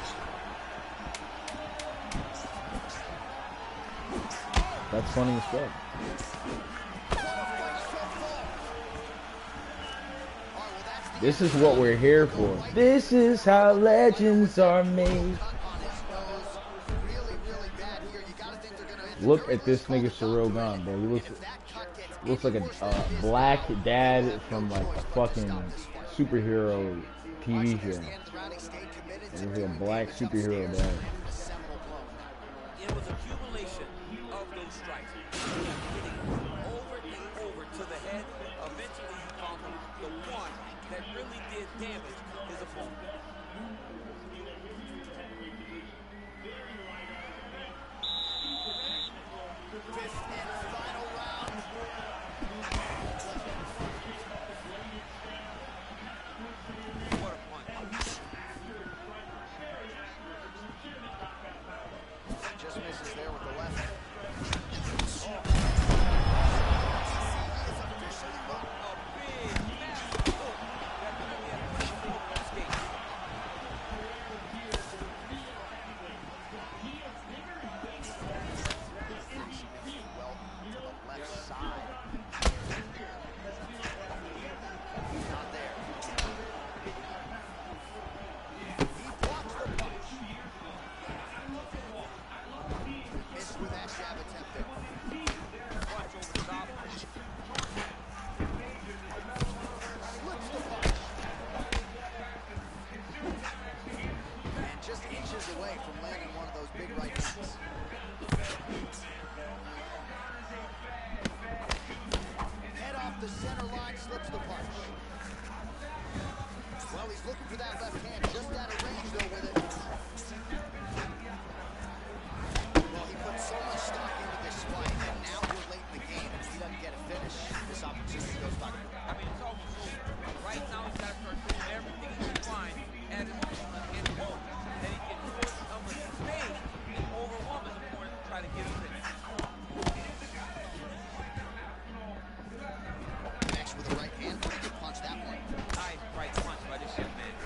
That's funny as fuck. This is what we're here for. This is how legends are made. Look at this nigga Surreal Gun, bro. He looks like a black dad from like a fucking superhero TV show. He's like a black superhero dad. It was accumulation of those strikes. Hitting over and over to the head. Eventually he found the one that really did damage his opponent. Fifth and final round. What a punch. Just misses there with the left. Away from landing one of those big right hands. Head off the center line, slips the punch. Well, he's looking for that left hand, just out of range though with it. Well, he put so much stock into this fight, and now we're late in the game. If he doesn't get a finish, this opportunity goes by. I mean, it's almost over. Right now, he's got to start doing everything he can find at his and hope that he can put on the stage and overwhelm his opponent to try to get a finish. Next with the right hand, pretty good punch that one. Nice right punch by this young man.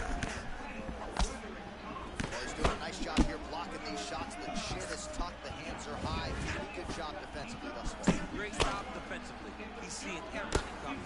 Well, he's doing a nice job here blocking these shots. The chin is tucked, the hands are high. Pretty good job defensively thus far. Great job defensively. He's seeing everything coming.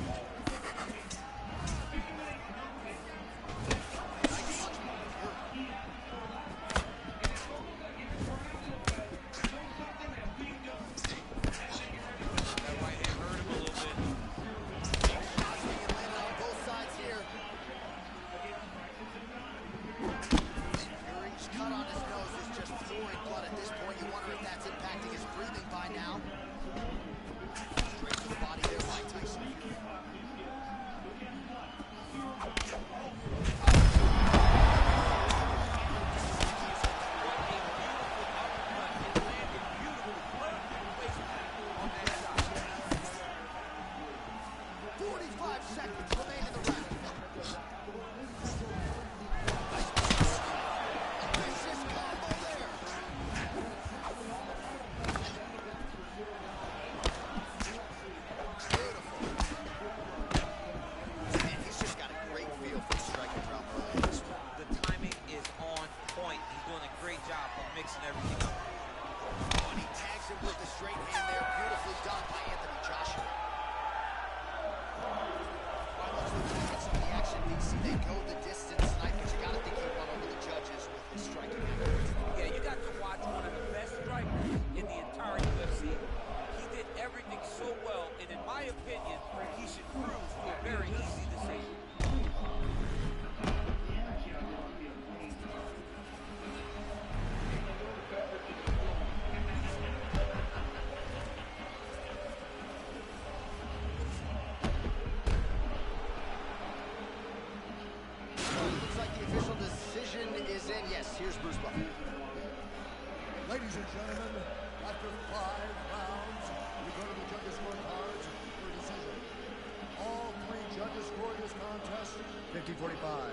Ladies and gentlemen, after 5 rounds, we go to the judges' scorecards for a decision. All 3 judges scored this contest 50-45.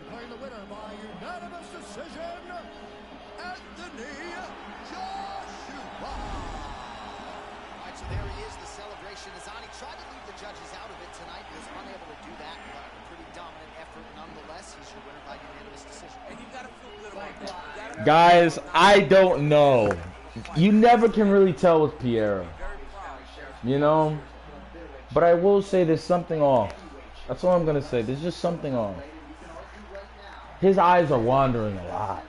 Declaring the winner by unanimous decision, Anthony Joshua. All right, so there he is, the celebration is on. He tried to leave the judges out of it tonight. He was unable to do that, but a pretty dominant effort nonetheless. He's your winner by unanimous decision. And you've got to feel good about that. Guys, I don't know. You never can really tell with Piero. You know? But I will say there's something off. That's all I'm gonna say. There's just something off. His eyes are wandering a lot.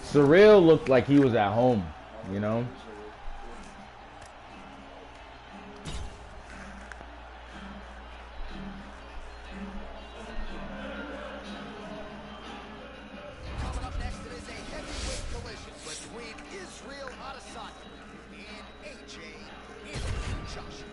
Surreal looked like he was at home, you know? Coming up next, it is a heavyweight collision between Israel Adesanya and AJ Joshua.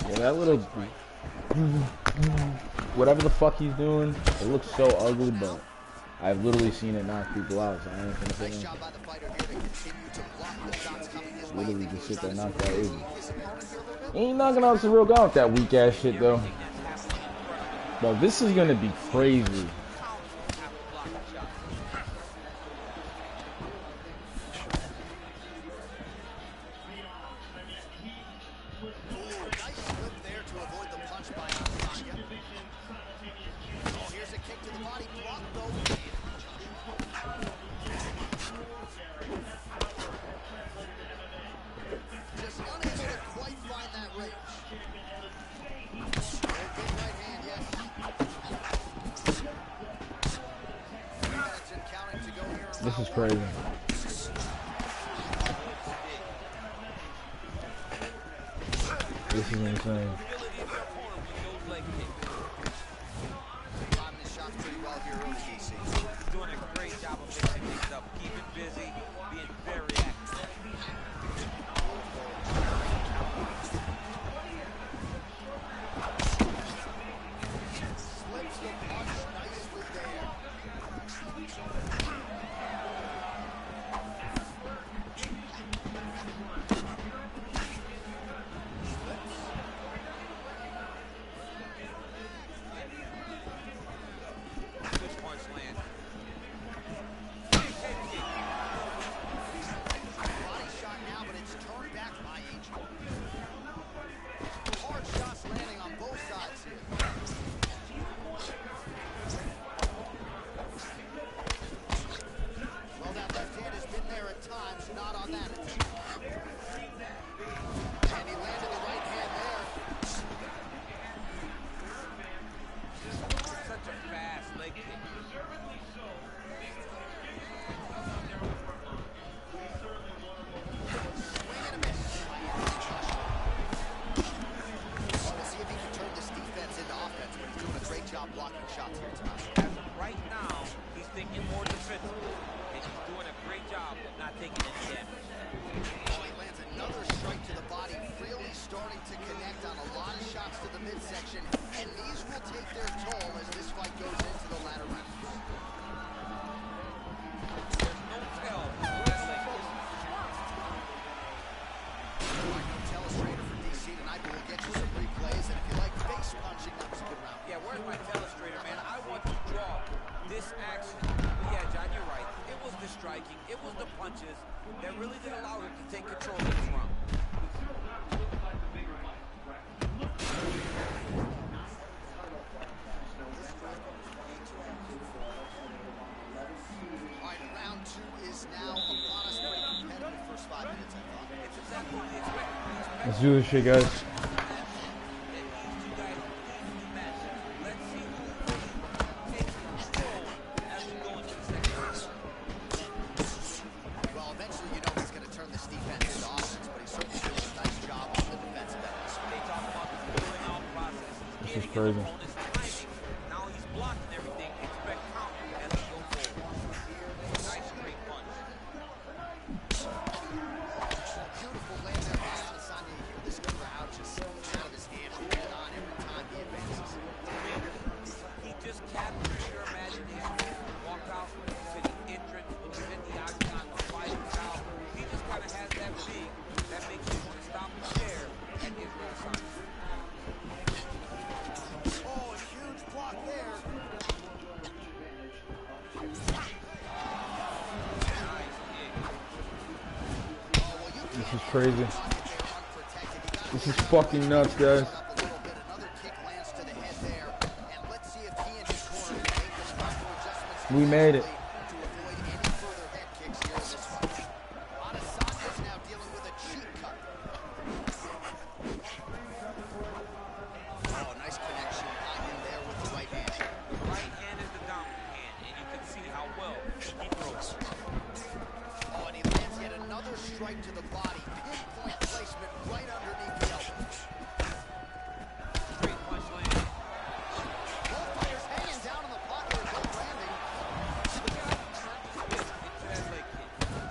Yeah, that little whatever the fuck he's doing, it looks so ugly, but I've literally seen it knock people out, so I ain't gonna say anything. Literally just sit there and knock that easy. He ain't knocking out some real guy with that weak ass shit though. Bro, this is gonna be crazy. This is crazy. This is insane. Doing a great job of mixing things up, keeping busy, being very active. Slips the punch nicely there. Good punch land. Body shot now, but it's turned back by AJ. Hard shots landing on both sides here. Well, that left hand has been there at times, not on that attempt. And he landed the right hand there. Such a fast leg kick. Swing and a miss. We'll see if he can turn this defense into offense, but he's doing a great job blocking shots here tonight. As of right now, he's thinking more defensively, and he's doing a great job of not taking any damage. Oh, he lands another strike to the body, really starting to connect on a lot of shots to the midsection, and these will take their toll as this fight goes into the latter rounds. There's no tell who's wrestling this. Our new telestrator for DC tonight, but we'll get you some replays, and if you like face punching, that was a good round. Yeah, where's my telestrator, man? I want to draw this action. But yeah, John, you're right. It was the striking, it was the punches that really did allow him to take control of this round. All right, round two is now upon us. Pretty competitive first 5 minutes, I thought. It's exactly what we expected. Let's do this shit, guys. Well, eventually, you know he's going to turn this defense into offense, but he's certainly doing a nice job on the defensive end. They talk about the filling out process. This is crazy. Now he's blocking everything. Expect counter as we go forward. Nice straight punch. Beautiful land there by Adesanya. You hear this crowd just out of his hand, hold it on every time he advances. crazy. This is fucking nuts, guys. We made it. Strike to the body, pinpoint placement right underneath the elbow. Great punch landing. Both fighters hanging down in the pocket and both landing.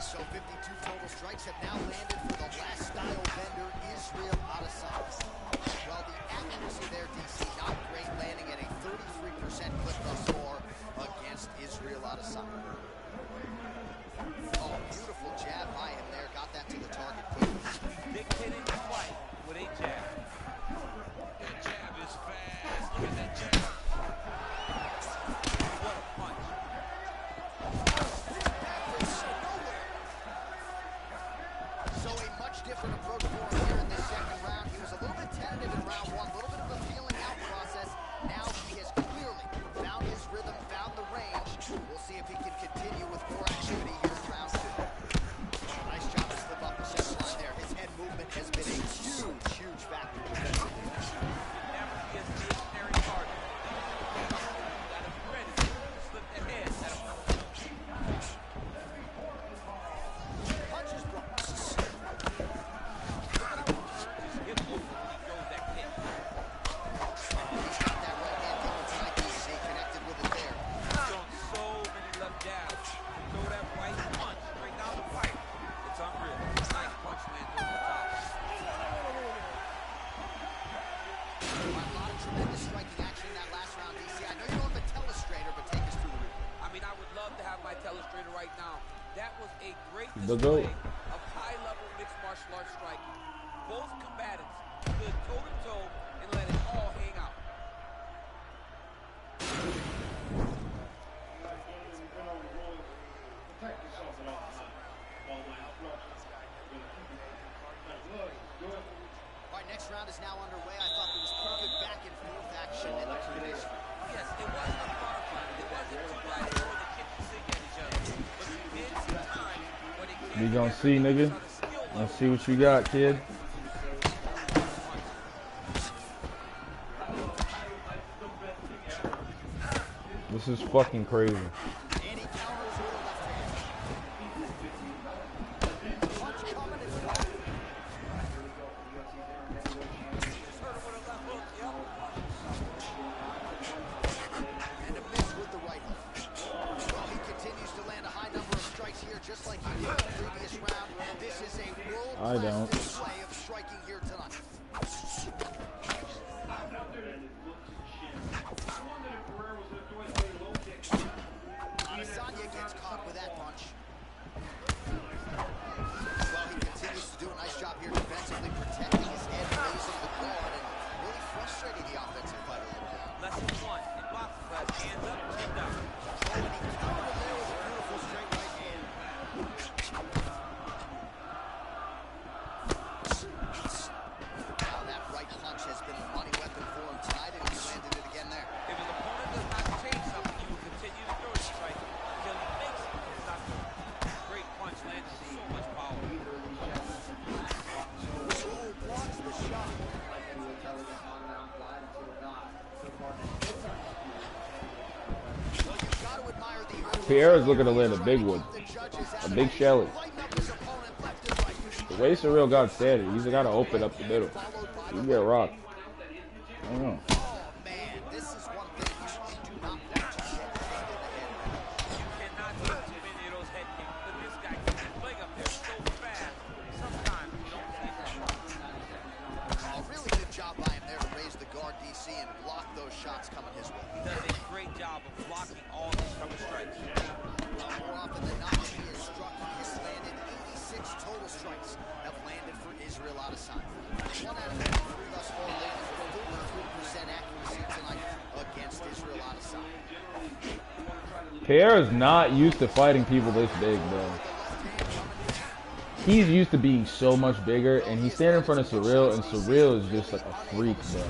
So 52 total strikes have now landed for the last style bender, Israel Adesanya. Well, the accuracy there, DC, not great, landing at a 33% clip thus far against Israel Adesanya. Oh, beautiful jab by him there. Got that to the target quickly. Dictating the fight with a jab. That jab is fast. Look at that jab. What a punch. So a much different approach for him here in this second round. He was a little bit tentative in round one, a little bit of a feeling out process. Now he has clearly found his rhythm, found the range. We'll see if he can continue with more activity here in round two. Nice job to slip up the second line there. His head movement has been a huge, huge factor. Never be a stationary target. Got to be ready to slip the head. Punches blocked. Hip over when he throws that kick. He's got that right hand going tonight. DC connected with it there. He's throwing so many left jabs. Throw that right punch straight down the pipe. It's unreal. Nice punch lands over the top. A lot of tremendous striking action in that last round, DC. I know you don't have a telestrator, but take us through the review. I mean, I would love to have my telestrator right now. That was a great display of high-level mixed martial arts striking. Both combatants stood toe-to-toe and let it all hang out. All right, next round is now underway. I thought there was pretty good back and forth action in the previous. Yes, it wasn't a firefight. It wasn't two guys throwing the kitchen sink at each other. But you did see time when it came. We gonna see, nigga. Let's see what you got, kid. This is fucking crazy. Just like he did in the previous round, this is a world-class display of striking here tonight. Adesanya gets caught with that punch. Well, he continues to do a nice job here defensively, protecting his head, raising the guard, and really frustrating the offensive fighter. Lesson one, in boxing class, hands up, chin down. Oh, and he countered there with a beautiful straight right hand. Now that right punch has been a money weapon for him tonight, and he's landed it again there. If his opponent does not change something, he will continue to throw his strike until he makes it. Great punch landed, so much power. Oh, blocks the shot. Pierre's looking to land a big one. A big Shelly. The way Surreal got standing, he's got to open up the middle. You get rocked. I don't know. DC and block those shots coming his way. He does a great job of blocking all these cover strikes. Well, more often than not, he has struck, he has landed 86 total strikes have landed for Israel Adesanya. 1 out of 3 thus far landed with 43% accuracy tonight against Israel Adesanya. Pierre is not used to fighting people this big, bro. he's used to being so much bigger, and he's standing in front of Surreal, and Surreal is just like a freak, bro.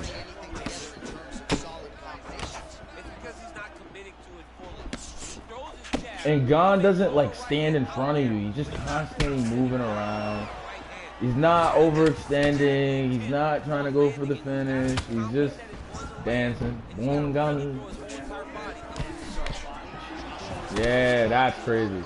And Gon doesn't like stand in front of you. He's just constantly moving around. He's not overextending. He's not trying to go for the finish. He's just dancing. Boom, Gon. Yeah, that's crazy.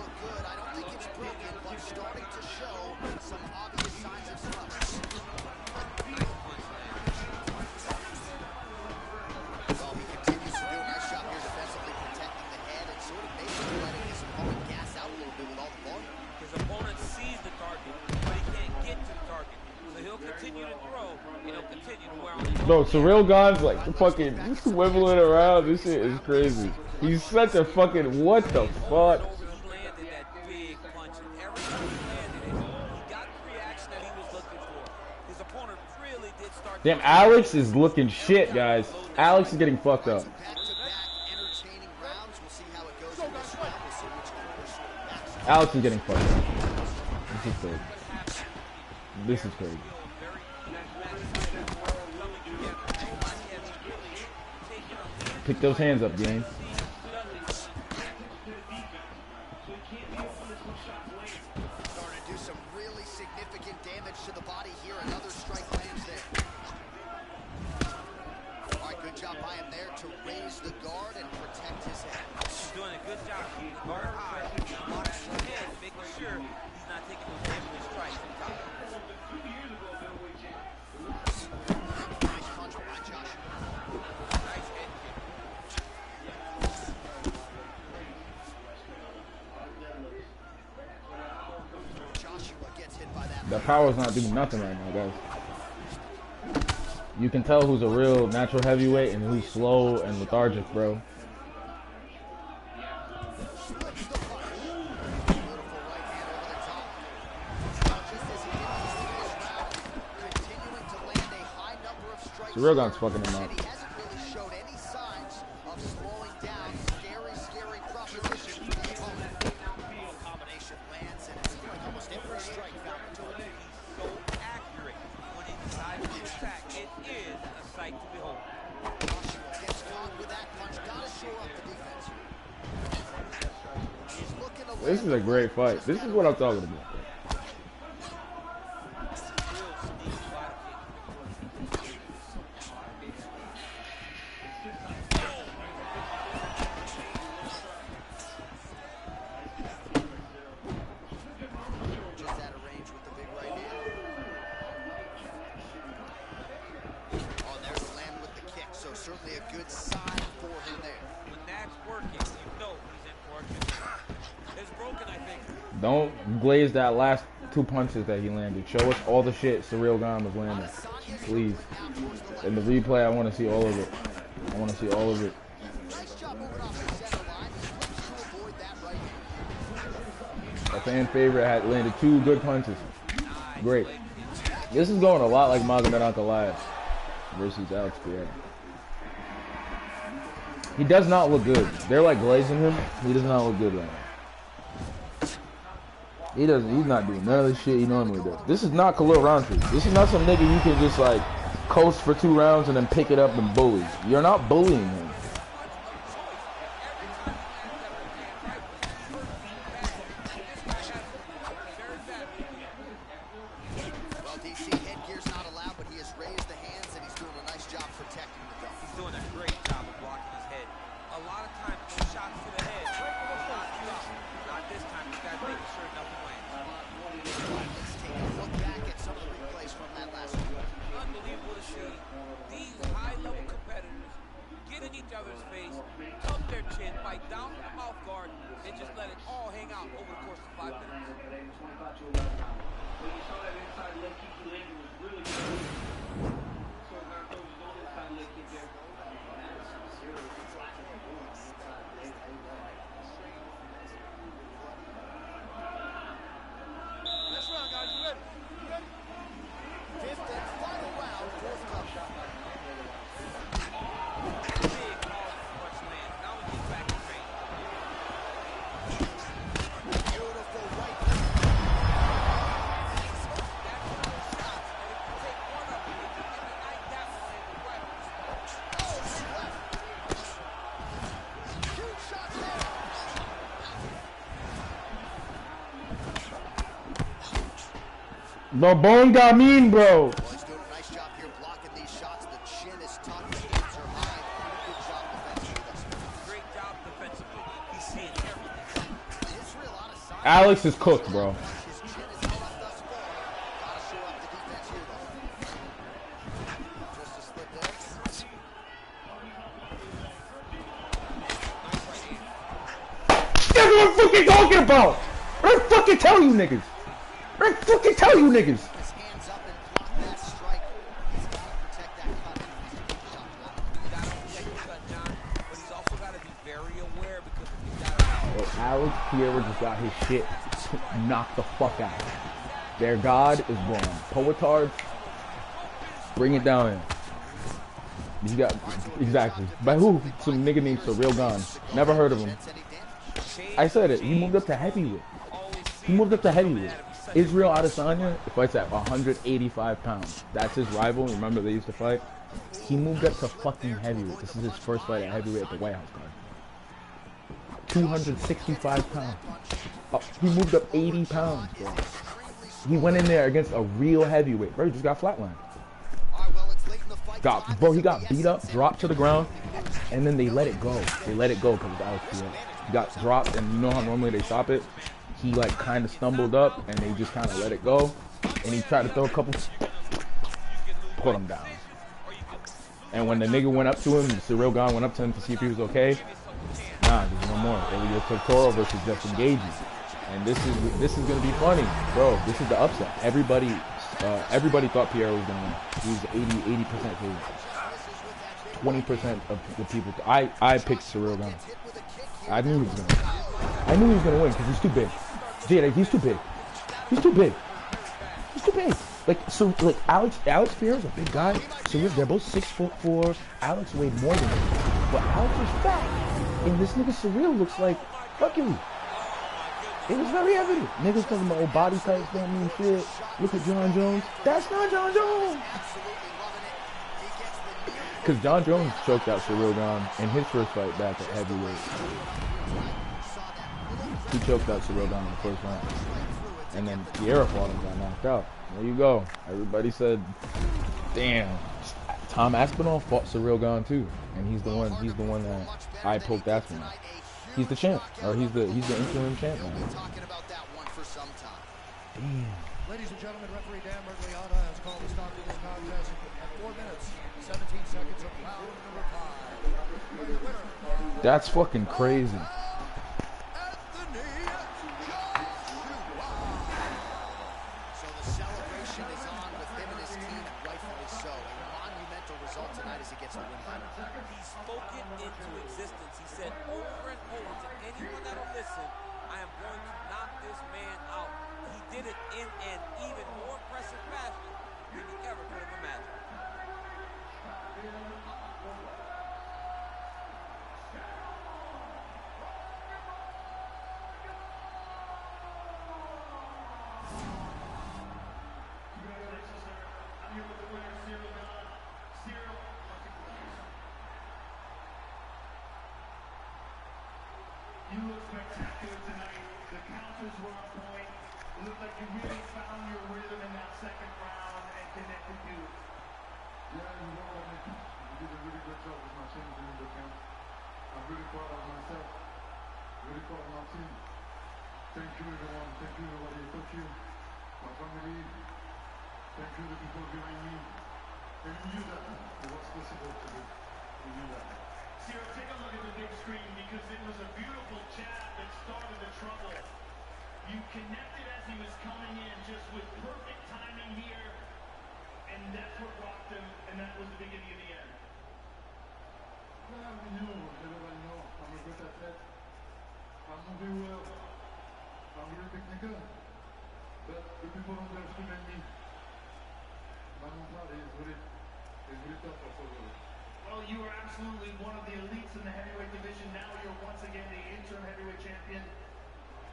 Bro, Surreal Gon's like fucking swiveling around. This shit is crazy. He's such a fucking what the fuck? Damn, Alex is looking shit, guys. Alex is getting fucked up. Alex is getting fucked up. This is crazy. This is crazy. Pick those hands up, gang. Starting to do some really significant damage to the body here. Another strike lands there. All right, good job by him there to raise the guard and protect his head. He's doing a good job keeping the guard high, watching his head, making sure he's not taking those damaging strikes from top. Nice punch by Josh. Nice head kick. The power's not doing nothing right now, guys. You can tell who's a real natural heavyweight and who's slow and lethargic, bro. Surreal Gon's fucking him up. This is a great fight. This is what I'm talking about. Don't glaze that last 2 punches that he landed. Show us all the shit Surreal Gon was landing. Please. In the replay, I want to see all of it. I want to see all of it. A fan favorite had landed 2 good punches. Great. This is going a lot like Magomed Ankalaev versus Alex Pereira. He does not look good. They're like glazing him. He does not look good right now. He's not doing none of the shit he normally does. This is not Khalil Roundtree. This is not some nigga you can just like coast for 2 rounds and then pick it up and bully. You're not bullying him. Well, DC, headgear's not allowed, but he has raised the hands and he's doing a nice job protecting the dome. He's doing a great job of blocking his head. A lot of times, those shots to the head will knock you out. Not this time. This guy's making sure nothing lands. Let's take a look back at some of the replays from that last one. Unbelievable to see these high-level competitors get in each other's face, tuck their chin, bite down to the mouth guard, and just let it all hang out over the course of 5 minutes. When you saw that inside leg kick he landed was really good. So Gon throws his own inside leg kick there. Next round, guys. You ready? You ready? 5th and final round, 4th cup. Big powerful punch lands. Now he gets back in range. Beautiful right. The bone got mean, bro. Well, he's doing a nice job here blocking these shots. The chin is tucked, the hands are high. Good job defensively thus far. Great job defensively. He's seeing everything. Israel out of sight. Alex is cooked, bro. His chin is held up thus far. Gotta show up the defense here, though. Just a slip there. That's what I'm fucking talking about. What I fucking tell you niggas. What I fucking tell you niggas. His hands up and block that strike. He's got to protect that cut. He's got to shot block. He's got to protect the cut, John, but he's also got to be very aware because if he's got Yo, Alex Pierre just got his shit knocked the fuck out. Their god is born. Poetards, bring it down here. You got exactly. By who? Some nigga named Surreal Gun. Never heard of him. I said it. He moved up to heavyweight. He moved up to heavyweight. Israel Adesanya fights at 185 pounds. That's his rival. Remember they used to fight? He moved up to fucking heavyweight. This is his first fight at heavyweight at the White House card. 265 pounds. He moved up 80 pounds, bro. He went in there against a real heavyweight. Bro, he just got flatlined. He got beat up, dropped to the ground, and then they let it go. They let it go because Alex Pierre. He got dropped, and you know how normally they stop it? He like kind of stumbled up, and they just kind of let it go. And he tried to throw a couple, put him down. And when the nigga went up to him, Surreal Gun went up to him to see if he was okay. Nah, there's no more. Ilya Topuria versus Justin Gaethje. And this is gonna be funny, bro. This is the upset. Everybody thought Pierre was gonna win. He was 80% favorite. 20% of the people. I picked Surreal Gun. I knew he was gonna win. I knew he was gonna win because he's too big. Jada, he's too big. He's too big. He's too big. Like Alex Pierre is a big guy. So they're both 6'4". Alex weighed more than him, but Alex is fat. And this nigga Surreal looks like Hercules. It was very evident. Niggas talking about body types don't mean shit. Look at John Jones. That's not John Jones. Because John Jones choked out Surreal Gun in his first fight back at heavyweight. He choked out Surreal Gun in the first round. And then Pierre fought him, got knocked out. There you go. Everybody said, damn. Tom Aspinall fought Surreal Gun too. And he's the one that I poked Aspinall. He's the champ. Or he's the interim champ now. Damn. Ladies and gentlemen, referee Dan Mergliata has called the stop to this contest at 4 minutes, 17 seconds of round number 5. That's fucking crazy. So the celebration is on with him and his team, rightfully so. A monumental result tonight as he gets the win. He spoke it into existence. He said over and over to anyone that'll listen, I am going to knock this man out. He did it in an even more impressive fashion than he ever could have imagined. You look spectacular tonight. The counters were on point. It looked like you really found your rhythm in that second round and connected to it. Yeah, you know what I mean? You did a really good job with my team during the camp. I'm really proud of myself. Really proud of my team. Thank you everyone. Thank you everybody. Thank you. My family. Thank you the people behind me. And you knew that. It was possible to do. You knew that. Cyril, take a look at the big screen because it was a beautiful jab that started the trouble. You connected as he was coming in just with perfect timing here, and that's what rocked him, and that was the beginning of the end. Yeah, we knew. Everybody know. I'm a good athlete. I'm moving well. I'm really technical. But the people underestimate me. My mental is really tough for you. Well, you are absolutely one of the elites in the heavyweight division. Now you're once again the interim heavyweight champion.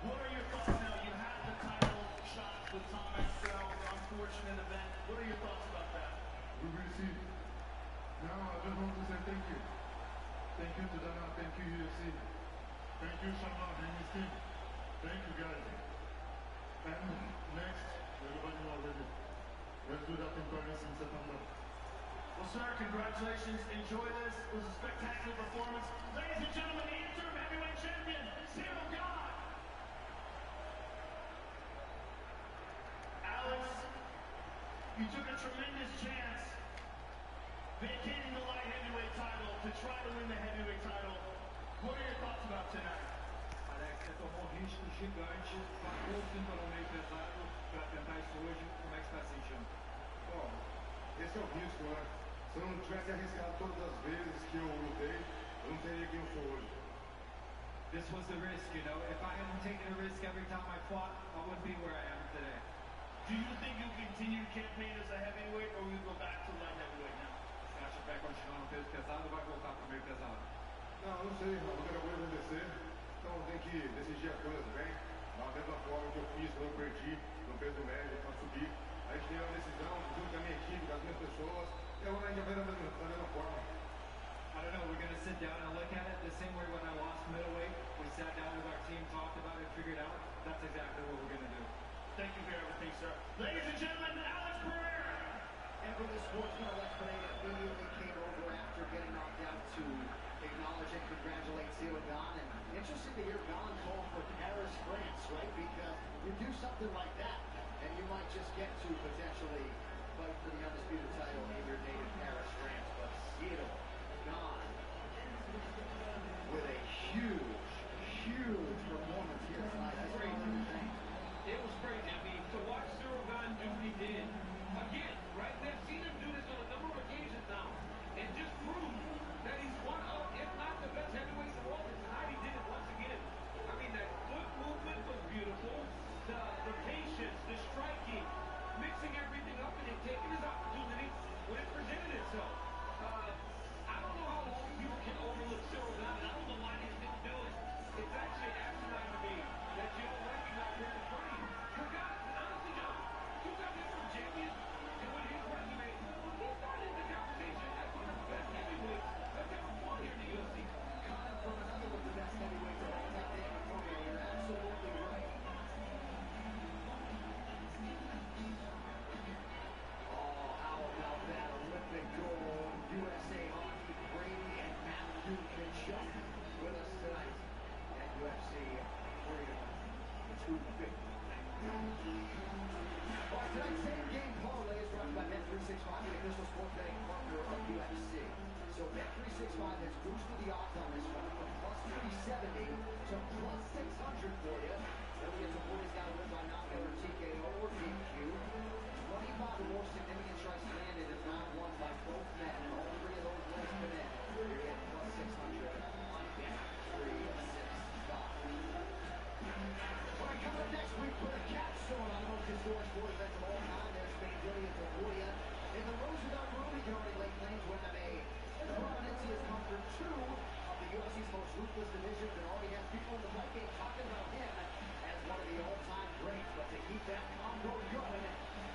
What are your thoughts now? You had the title shot with Tom Aspinall, the unfortunate event. What are your thoughts about that? We will see. Now, I just want to say thank you. Thank you to Dana. Thank you, UFC. Thank you, Shama, and his team. Thank you, guys. And next, Everybody know already. Let's do that in Paris in September. Well, sir, congratulations. Enjoy this. It was a spectacular performance. Ladies and gentlemen, the interim heavyweight champion, Cyril Gane. Alex, you took a tremendous chance vacating the light heavyweight title to try to win the heavyweight title. What are your thoughts about tonight? Alex, tomou um risco gigante, pagou o cinturão meio pesado para tentar isso hoje. Como é que está se sentindo? Bom, esse é o risco, né? Se eu não tivesse arriscado todas as vezes que eu lutei, eu não teria quem eu sou hoje. This was the risk, you know. If I hadn't taken a risk every time I fought, I wouldn't be where I am today. Do you think you'll continue to campaign as a heavyweight, or will you go back to light heavyweight now? Você acha que vai continuar no peso pesado ou vai voltar para o meio pesado? Não, eu não sei, a luta acabou de acontecer, então tem que decidir as coisas bem. Da mesma forma que eu fiz quando eu perdi no peso médio para subir. A gente tem uma decisão junto com a minha equipe, das minhas pessoas, e agora a gente vai da mesma forma. I don't know, we're going to sit down and look at it the same way when I lost middleweight. We sat down with our team, talked about it, figured out. That's exactly what we're going to do. Thank you for everything, sir. Ladies and gentlemen, Alex Pereira. And for this sportsman, Alex Pereira immediately came over after getting knocked out to acknowledge and congratulate Cyril Gane. And interesting to hear Gane call for Paris, France, right? Because you do something like that, and you might just get to potentially fight for the undisputed title in your native Paris, France. But Cyril Gane with a huge performance here tonight. That's great to think. It was great, I mean, to watch Cyril Gane do what he did. Again, right? We've seen him do this on a number of occasions now. And just prove that he's one of, if not the best heavyweights in the world. And tonight he did it once again. I mean, that foot movement was beautiful. The patience, the striking, mixing everything up and then taking his opportunity when it presented itself. I don't know how long people can overlook Cyril Gane, and I don't know why they still do it. It's actually asinine to me that you don't recognize him in front of you. For God, honestly, John, you got him from champion, and with his resume, he's not in the conversation as one of the best heavyweights that's ever fought here in the UFC. Coming from another one of the best heavyweights of all time, Dan Topuria, you're absolutely right. Oh, how about that Olympic gold, USA Hockey, Brady and Matthew Tkachuk with us tonight at UFC Freedom 250. All right, tonight's same game parlay is brought to you by Bet365, the official sports betting partner of UFC. So Bet365 has boosted the odds on this one from plus 370 to plus 600 for you. Earlier, Topuria's got a win by knockout or TKO or DQ. 25 or more significant strikes landed if not won by both men, and all three of those wins come in. You're getting plus 600 on Bet365. All right, coming up next week, put a capstone on the most historic sport event of all time. There's Gaethje and Topuria. In the Roosevelt Room, he can already lay claim to MMA. The prominence has come for two of the UFC's most ruthless divisions, and already has people in the fight game talking about him as one of the all-time greats. But to keep that combo going,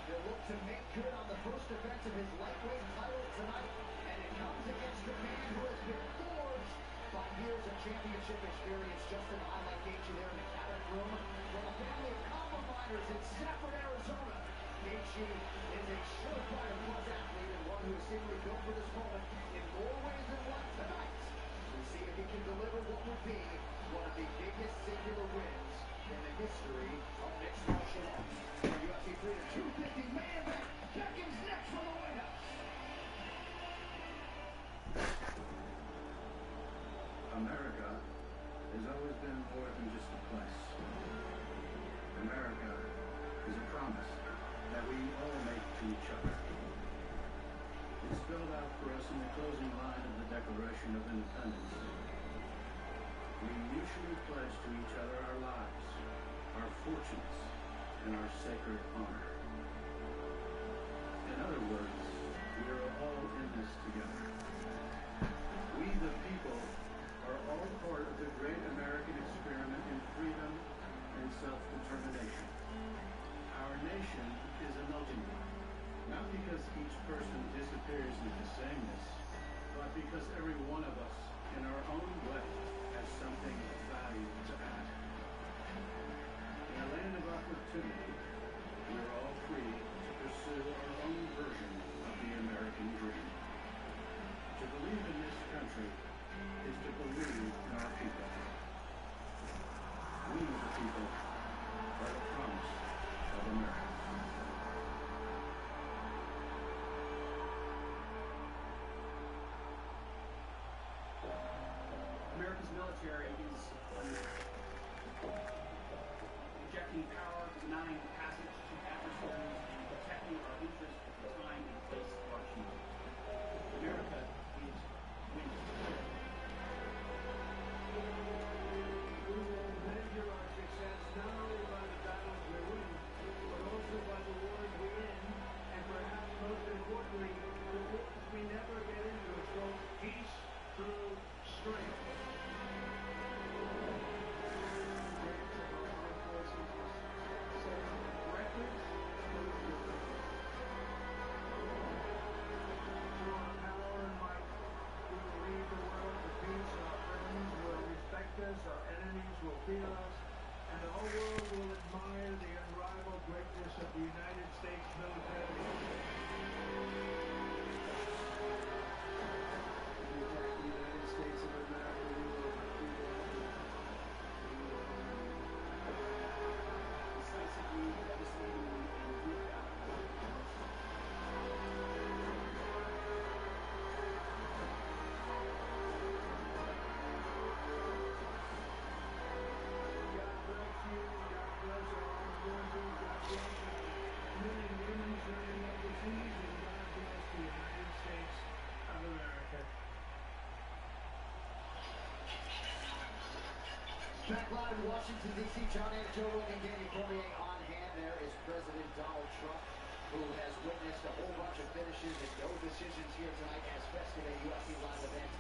they'll look to make good on the first defense of his lightweight title tonight. And it comes against a man who has been forged by years of championship experience. Just in the highlight Gaethje there in the Cabot Room from a family of copper miners in Safford, Arizona. Gaethje is a surefire plus athlete and one who is simply built for this moment in more ways than one tonight. We'll see if he can deliver what would be one of the biggest singular wins in the history of mixed martial arts. For UFC Freedom 250 main event, Beckham's next from the White House. America has always been more than just a place. America is a promise that we all make to each other. It's spelled out for us in the closing line of the Declaration of Independence. We mutually pledge to each other our lives, our fortunes, and our sacred honor. In other words, we are all in this together. We, the people, are all part of the great American experiment in freedom and self-determination. Our nation is a melting pot, not because each person disappears into sameness, but because every one of us, in our own way, has something of value to add. In a land of opportunity, we are all lacking power, denying passage to adversaries, and protecting our interests at the time and place of our choosing. America is winning. We will measure our success not only by the battles we win, but also by the wars we end, and perhaps most importantly, the wars we never get into. So peace through strength. Our enemies will fear us, and the whole world will admire the unrivaled greatness of the United States military. We attack the United States of America, we will decisively, devastatingly, and without Back live in Washington, D.C., John and Joe Rogan, Gaethje Cormier on hand. There is President Donald Trump, who has witnessed a whole bunch of finishes and no decisions here tonight as festive a UFC live event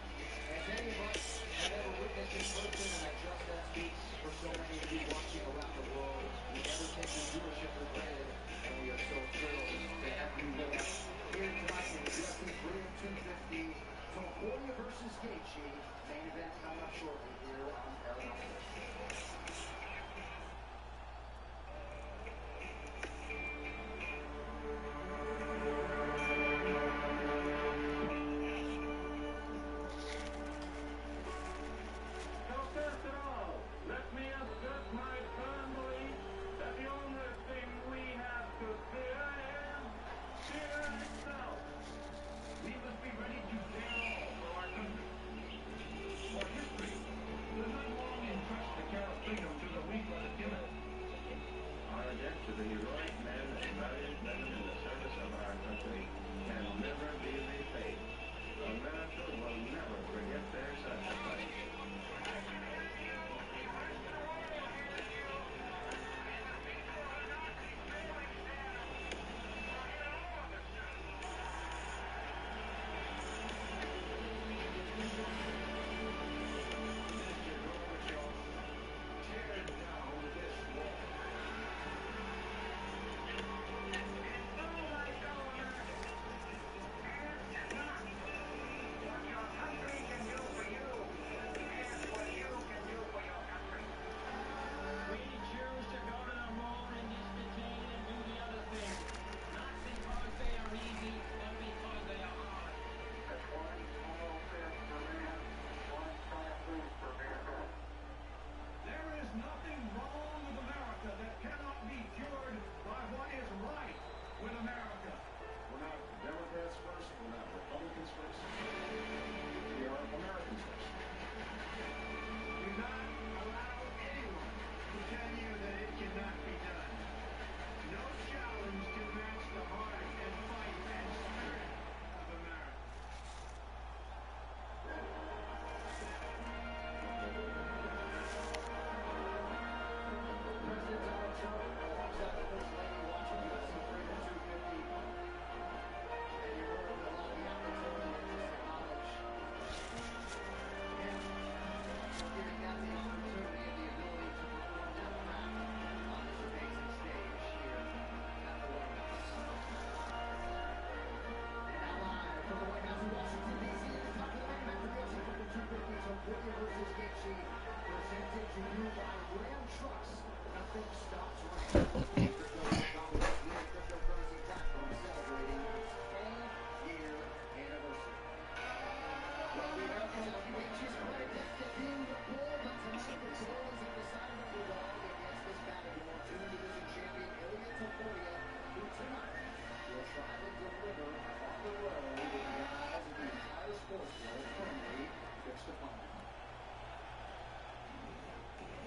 as any of us have ever witnessed in person, and I trust that speaks for so many of you watching around the world. We never take your viewership for granted, and we are so thrilled to have you with us here tonight in UFC 3 and 250. Topuria versus Gaethje, main event coming up shortly here on Paramount+.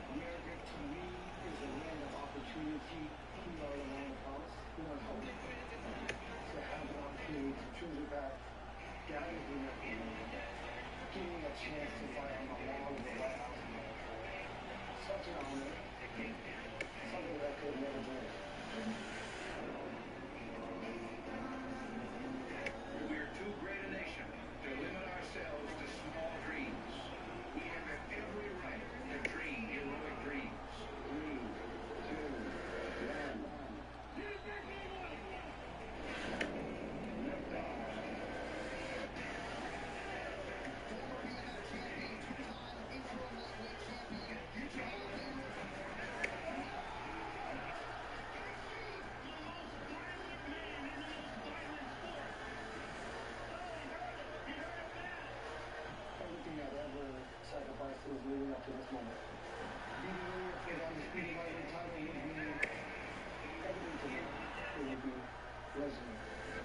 Where victory is a land of opportunity. chance to fight on the lawn of the White House. Such an honor. Something that I could never dream. We are too great a nation to limit ourselves to small dreams. We have every right to dream heroic dreams. 3, 2, 1. Everything I've ever sacrificed was leading up to this moment. Being here for the undisputed lightweight title would be everything to me. It would be legendary.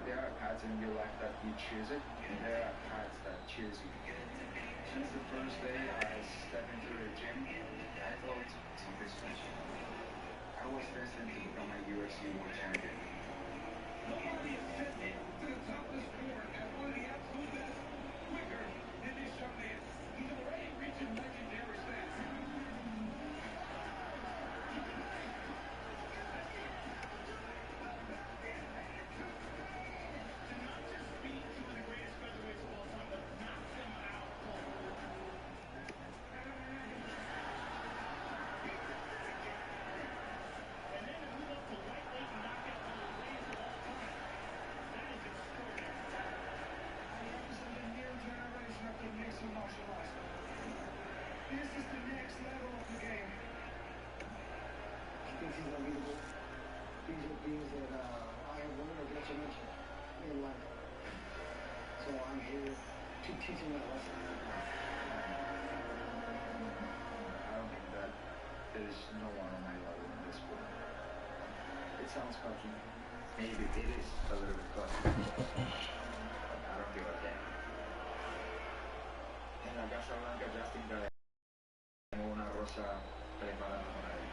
There are paths in your life that you choose it, and there are paths that choose you. Since the first day I stepped into the gym, I felt something special. I was destined to become a UFC World Champion. Nobody is sitting to the top of the sport as one of the absolute best, quicker than this young man. He's already reaching legendary status. This is the next level of the game. He thinks he's unbeatable. These are things that I have learned or get to mention in life. So I'm here to teach him that lesson. I don't think that there is no one on my level in this sport. It sounds cocky. Maybe it is a little bit cocky. But I don't give a damn. En la Casa Blanca, Justin Gaethje, tengo una rosa preparada para él.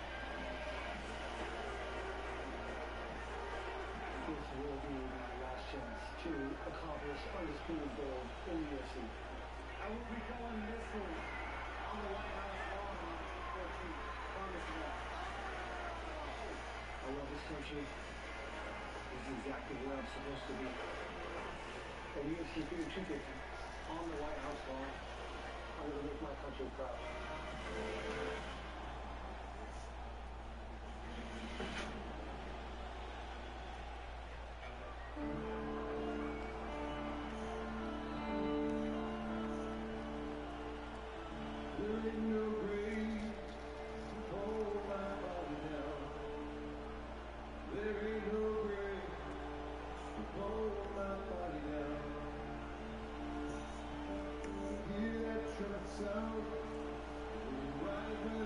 This will be my last chance to accomplish undisputed gold in the UFC. I will be going missing on the White House lawn on March 14th. Promise me that. I love this country. This is exactly where I'm supposed to be. At UFC 250 on the White House lawn, I'm going to make my country proud. There ain't no grave to hold my body down. There ain't no grave to hold my body down. Hear that trumpet sound, right when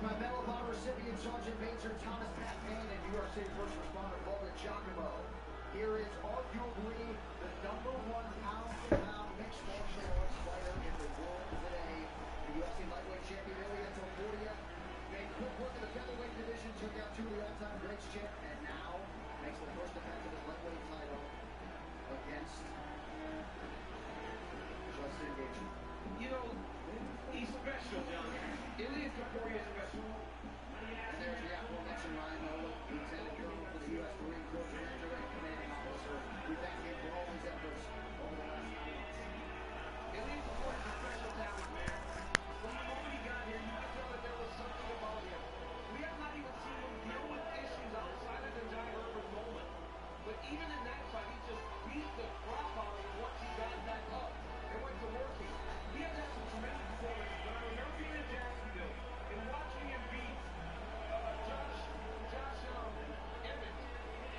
by Medal of Honor recipient Sergeant Major Thomas Pat Payne and New York City first responder Logan Giacomo. Here is arguably the #1 pound-for-pound mixed martial arts fighter in the world today. The UFC lightweight champion Topuria made quick work in the featherweight division, took out 2 of the all-time greats champ, and now makes the first defense of his lightweight title against Justin Gaethje. You know, he's special, John. Ilya Topuria is special. And there's the aforementioned Ryan Nolan, Lieutenant Colonel for the U.S. Marine Corps Commander and Commanding Officer. We thank him for all his efforts over the last 9 months. Ilya Topuria is a special talent, man. From the moment he got here, you could tell that there was something about him. We have not even seen him deal with issues outside of the Jai Herbert moment. But even in that fight, he just beat the crap out of him once he got back up and went to working. He had to have some tremendous performances. But I remember being in Jacksonville and watching him beat Josh Evans,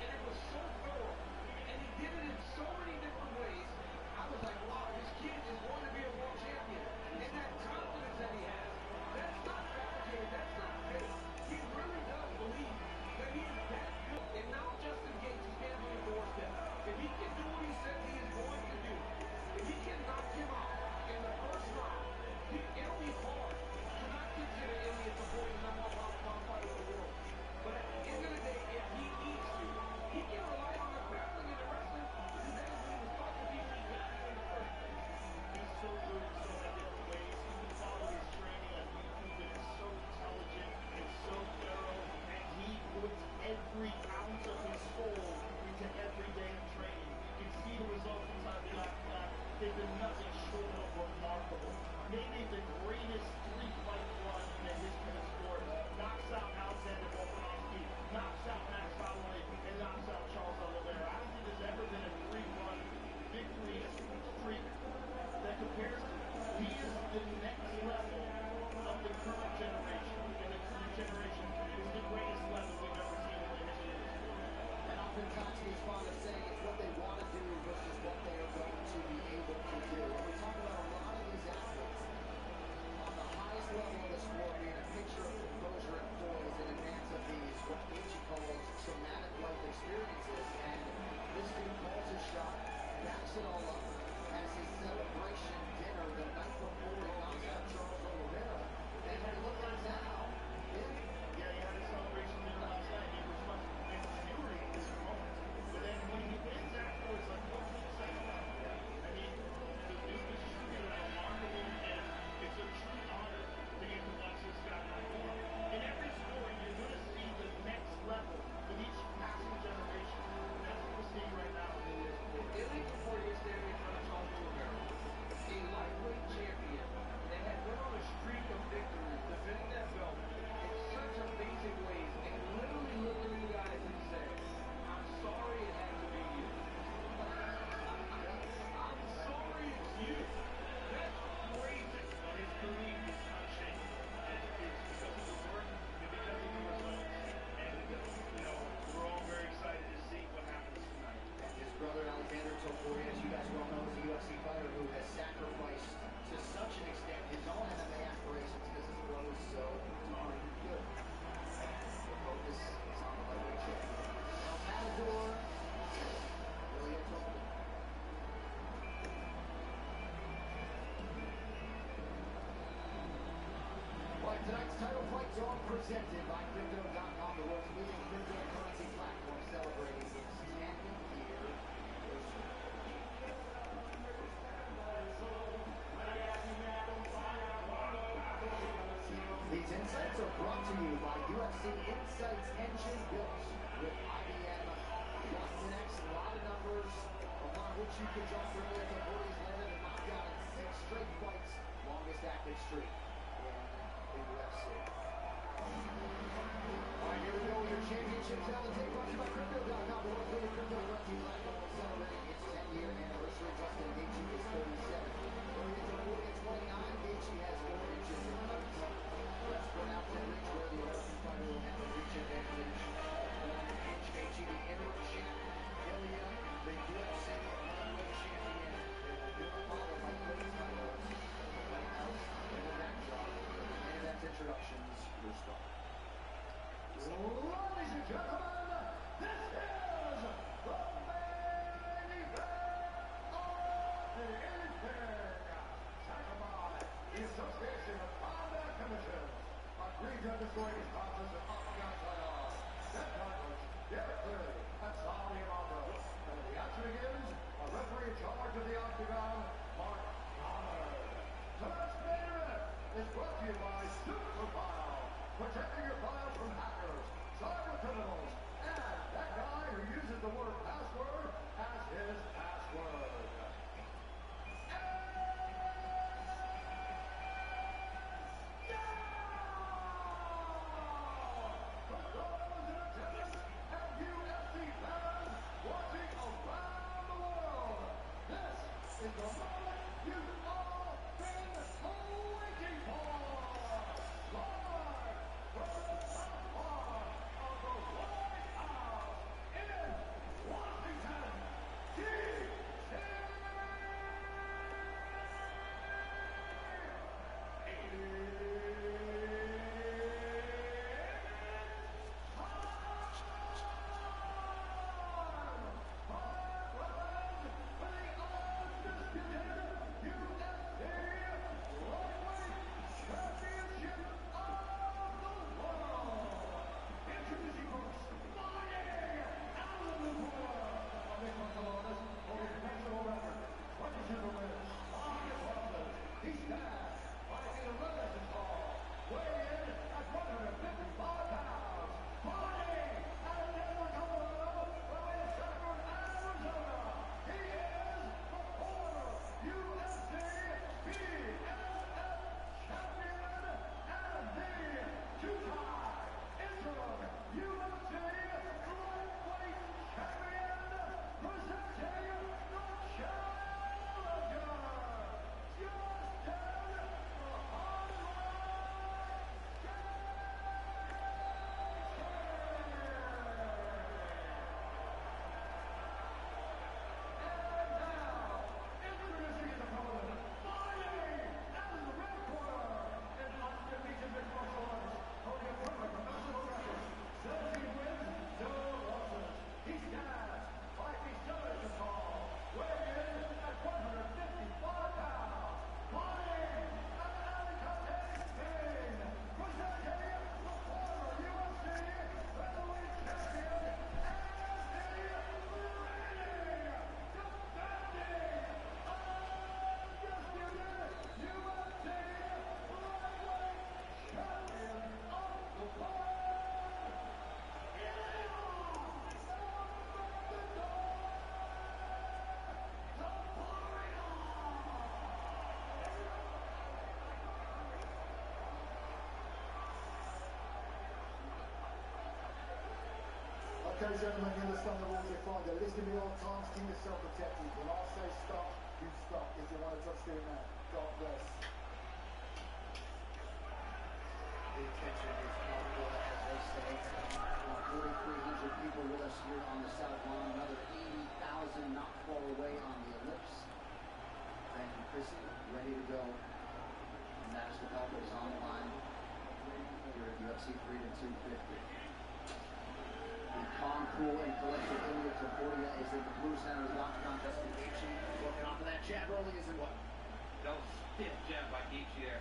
and it was so thorough, and he did it in so many different ways. I was like, wow, this kid is going to be a world champion, and that confidence that he has, that's not fabricated, that's not fake. He really does believe that he is that good, and now Justin Gaethje is standing on the doorstep. If he can do what he says he is going to do, if he can knock him out in the first round, it'll be hard to not consider Ilya Topuria the #1 pound fighter in the world. But at the end of the day, if he needs to, he can rely on the grappling and the wrestling. That is when he was thought to be his best in the first place. He's so good in so many different ways. You can follow his training on YouTube, and it's so intelligent and so thorough, and he puts every ounce of his soul into everyday training. You can see the results inside the lab. They've been nothing short of remarkable. Maybe the greatest 3-fight run in the history of sport. Knocks out Alexander Volkanovski, knocks out Max Holloway, and knocks out Charles Oliveira. I don't think there's ever been a 3-run victory streak that compares to it. He is the next level of the current generation, and the current generation is the greatest level we've ever seen in the history of the sport. And oftentimes he's fond of saying it's what they want to do versus what they are going to be able to do. When we talk about a lot of these athletes on the highest level of the sport being a picture of composure and poise in advance of these, what Gaethje calls traumatic life experiences. And this dude calls his shot, backs it all up, has his celebration dinner the night before he knocks out Charles Oliveira. And when you look at it now, Yeah, he had a celebration dinner last night. He was much infuriated in this moment. But then when he wins afterwards, like, what can you say about it? I mean, this is truly remarkable, and it's a true honor to get to watch this guy perform. In every sport, you're going to see the next level with each passing generation. That's what we're seeing right now in this sport. Ilya Topuria is standing in front of Charles Oliveira, a lightweight champion that had been on a streak of victories, defending that belt in such amazing ways, and literally looking at you guys and say, I'm sorry it had to be you. I'm sorry it's you. That's crazy. But his belief is unshaken. And it's because of the work and because of the results. And, we're all very excited to see what happens tonight. and his brother Alexander Topuria, as you guys well know, is a UFC fighter who has sacrificed to such an extent his own MMA aspirations because his brother's so darn good. The focus is on the lightweight champion. El Matador, Ilya Topuria. All right, tonight's title fights are presented by Crypto.com, the world's leading cryptocurrency platform, celebrating its 10-year anniversary. These insights are brought to you by UFC Insights Engine built with IBM Plus a lot of numbers upon which you can draw from Ilya Topuria's landed and knocked out in 6 straight fights, longest active streak in the UFC. All right, here we go with your championship challenge. Take brought to you by Crypto.com, the world's leading cryptocurrency platform, celebrating its 10-year anniversary. Justin Gaethje is 37. Ilya Topuria 29. Gaethje has 4 inches in height. Let's burn out 10 reach where the American fighter will have a reach advantage. 1 inch Gaethje, the interim champ. Ilya, the UFC heavyweight champion. They will do it all by putting titles. White House in the backdrop. And that's introductions. Your start. Okay, gentlemen, you understand the rules. You're fine. They're listing me all times. Keep yourself protected. When I say stop, you stop. If you want to touch the now, God bless. The attention is palpable, as they say. 4,300 people with us here on the South Lawn. Another 80,000 not far away on the ellipse. Frank and Chrissy ready to go. And National Velvet is on the line here at UFC Freedom 250. The calm, cool, and collected Ilya Topuria is in the blue center of the octagon. Justin Gaethje working off of that jab early is in what? That was stiff jab by Gaethje there.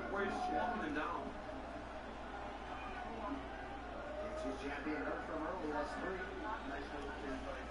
Where he's walking him down. Gaethje's jab being hurt from early. That's 3. Nice little chin fight.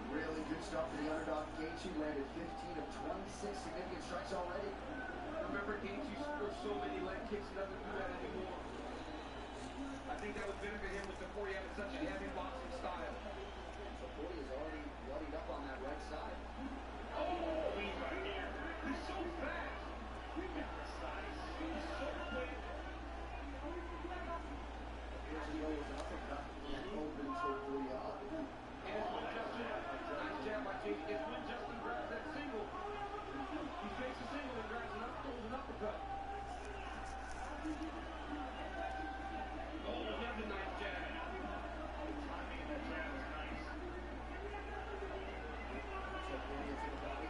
Really good stuff for the underdog. Gaethje landed 15 of 26 significant strikes already. Remember, Gaethje scored so many leg kicks, he doesn't do that anymore. I think that would benefit him with Topuria having such a heavy boxing style. Topuria's already bloodied up on that right side. Oh, he's right here. He's so fast. We got the size. He's so quick. Appears to go with an uppercut and open Topuria up. And it's when Justin, nice jab by Gaethje. It's when Justin grabs that single. He fakes a single and grabs an uppercut. Oh, another nice jab. The timing of that jab is nice. Topuria to the body.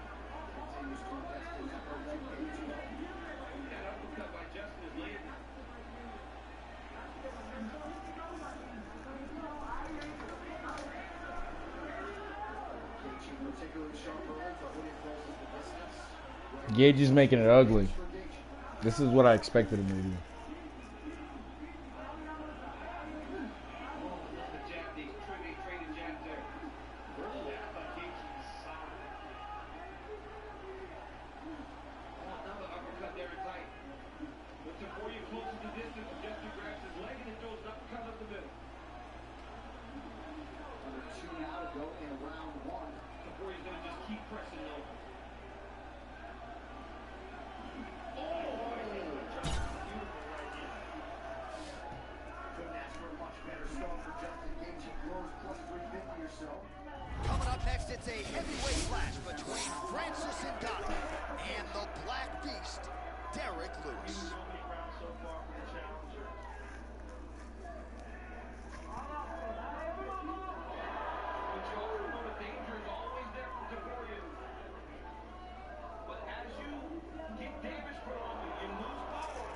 Continues to invest in that approach to Gaethje. That uppercut by Justin is landing. Gaethje particularly sharp early. Topuria closes the distance. Gaethje's making it ugly. This is what I expected him to do. Coming up next, it's a heavyweight clash between Francis Ngannou and the Black Beast, Derek Lewis. So many rounds so far for the challenger. The danger is always there for Topuria. But as you get damage put on you, you lose power.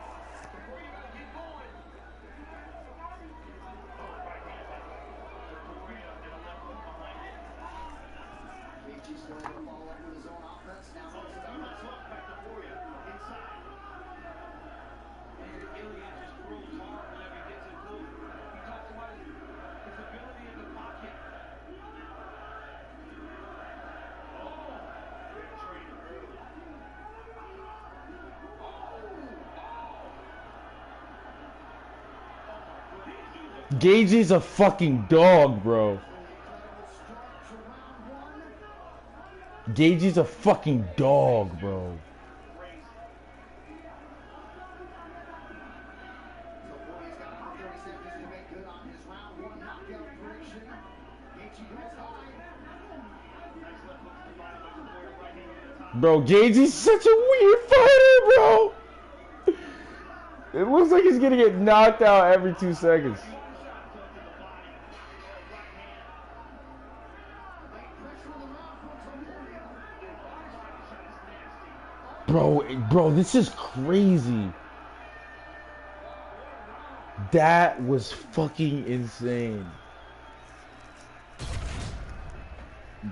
Topuria gotta get going. Gaethje's going to follow up with his own offense. Now it's about Topuria inside. And Ilya just throws hard whenever he gets it close. He talks about his ability in the pocket. Gaethje's a fucking dog, bro. Gaethje's a fucking dog, bro. Bro, Gaethje's such a weird fighter, bro. It looks like he's gonna get knocked out every 2 seconds. Bro, this is crazy. That was fucking insane.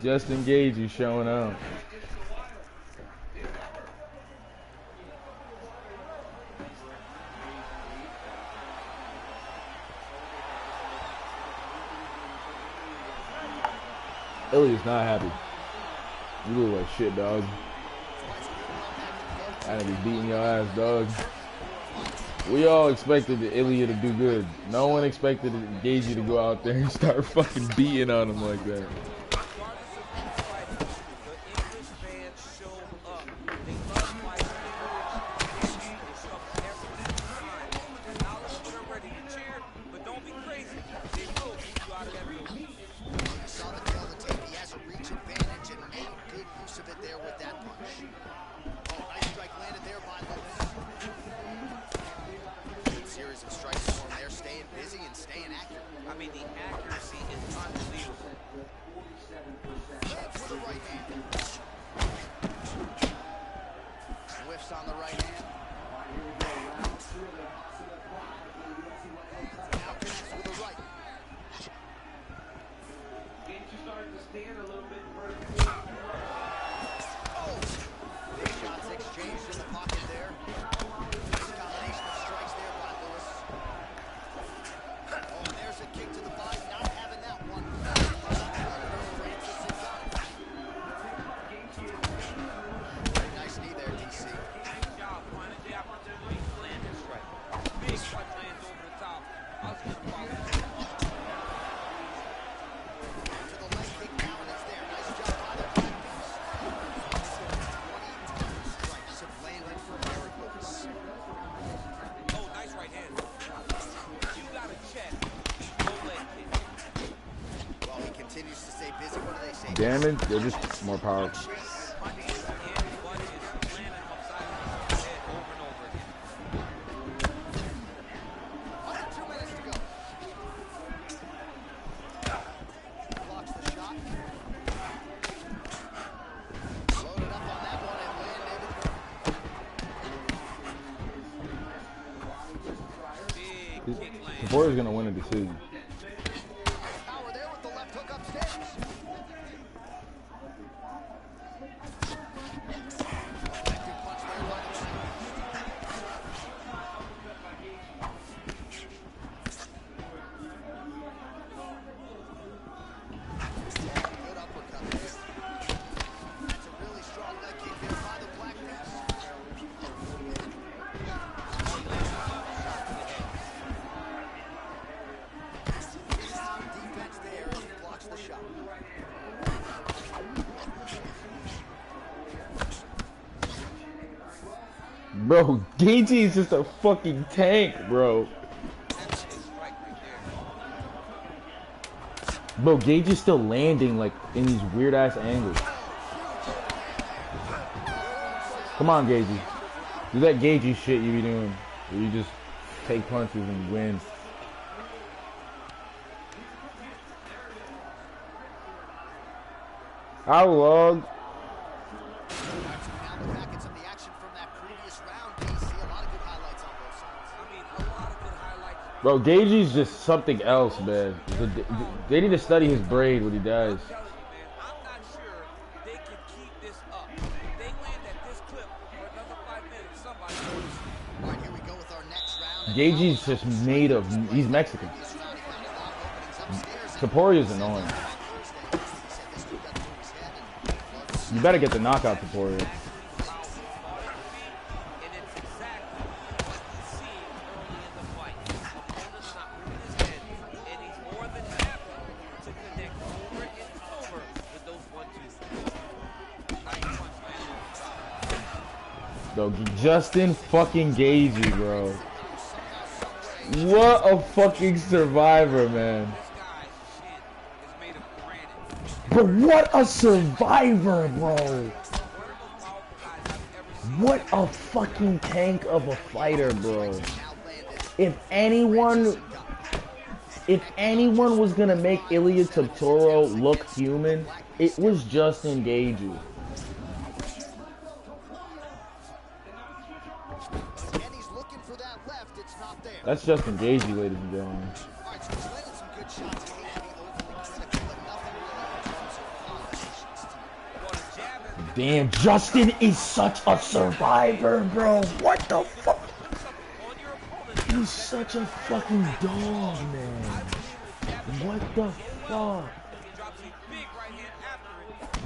Justin Gaethje showing up. Ilya's not happy. You look like shit, dog. I gotta be beating your ass, dog. We all expected Ilya to do good. No one expected Gaethje to go out there and start fucking beating on him like that. Damage, they're just more powerful. Topuria's gonna win a decision. Bro, Gaethje is just a fucking tank, bro. Bro, Gaethje's still landing like in these weird ass angles. Come on, Gaethje. Do that Gaethje shit you be doing. Where you just take punches and win. How long? Bro, Gaethje's just something else, man. They need to study his brain when he dies. Gaethje's just made of. He's Mexican. Topuria's annoying. You better get the knockout, Topuria. Bro, Justin fucking Gaethje, bro. What a fucking survivor, man. Bro, what a survivor, bro. What a fucking tank of a fighter, bro. If anyone was gonna make Ilia Topuria look human, it was Justin Gaethje. That's Justin Gaethje, ladies and gentlemen. Damn, Justin is such a survivor, bro. What the fuck? He's such a fucking dog, man. What the fuck?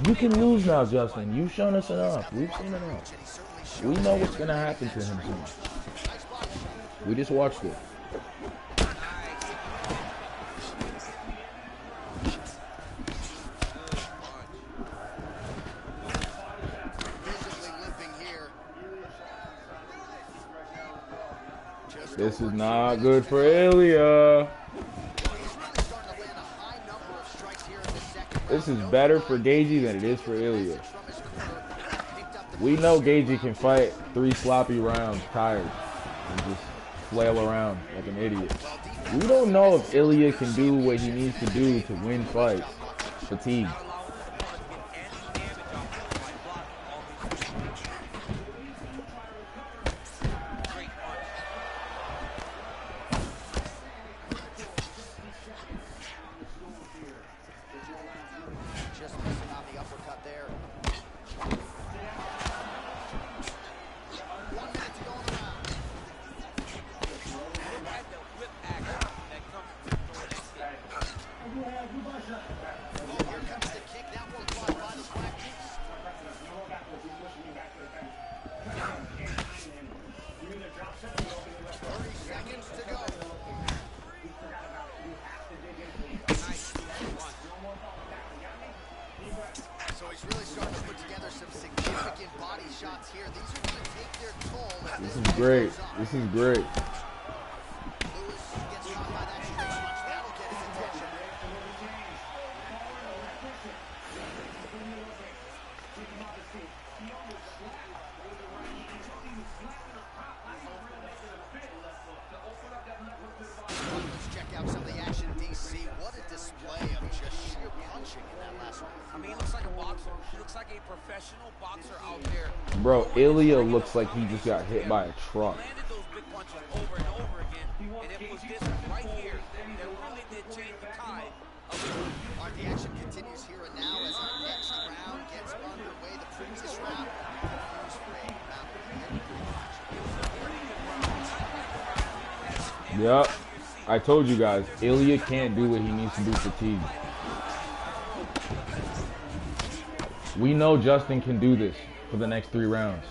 You can lose now, Justin. You've shown us enough. We've seen enough. We know what's gonna happen to him soon. We just watched it. This is not good for Ilia. This is better for Gaethje than it is for Ilia. We know Gaethje can fight 3 sloppy rounds tired and just flail around like an idiot. We don't know if Ilia can do what he needs to do to win fights. Fatigue. This is great. This is great. Bro, Ilia looks like he just got hit by a truck. The action continues here and now as our next round gets underway. The previous round Yep. I told you guys, Ilia can't do what he needs to do for T. We know Justin can do this for the next 3 rounds.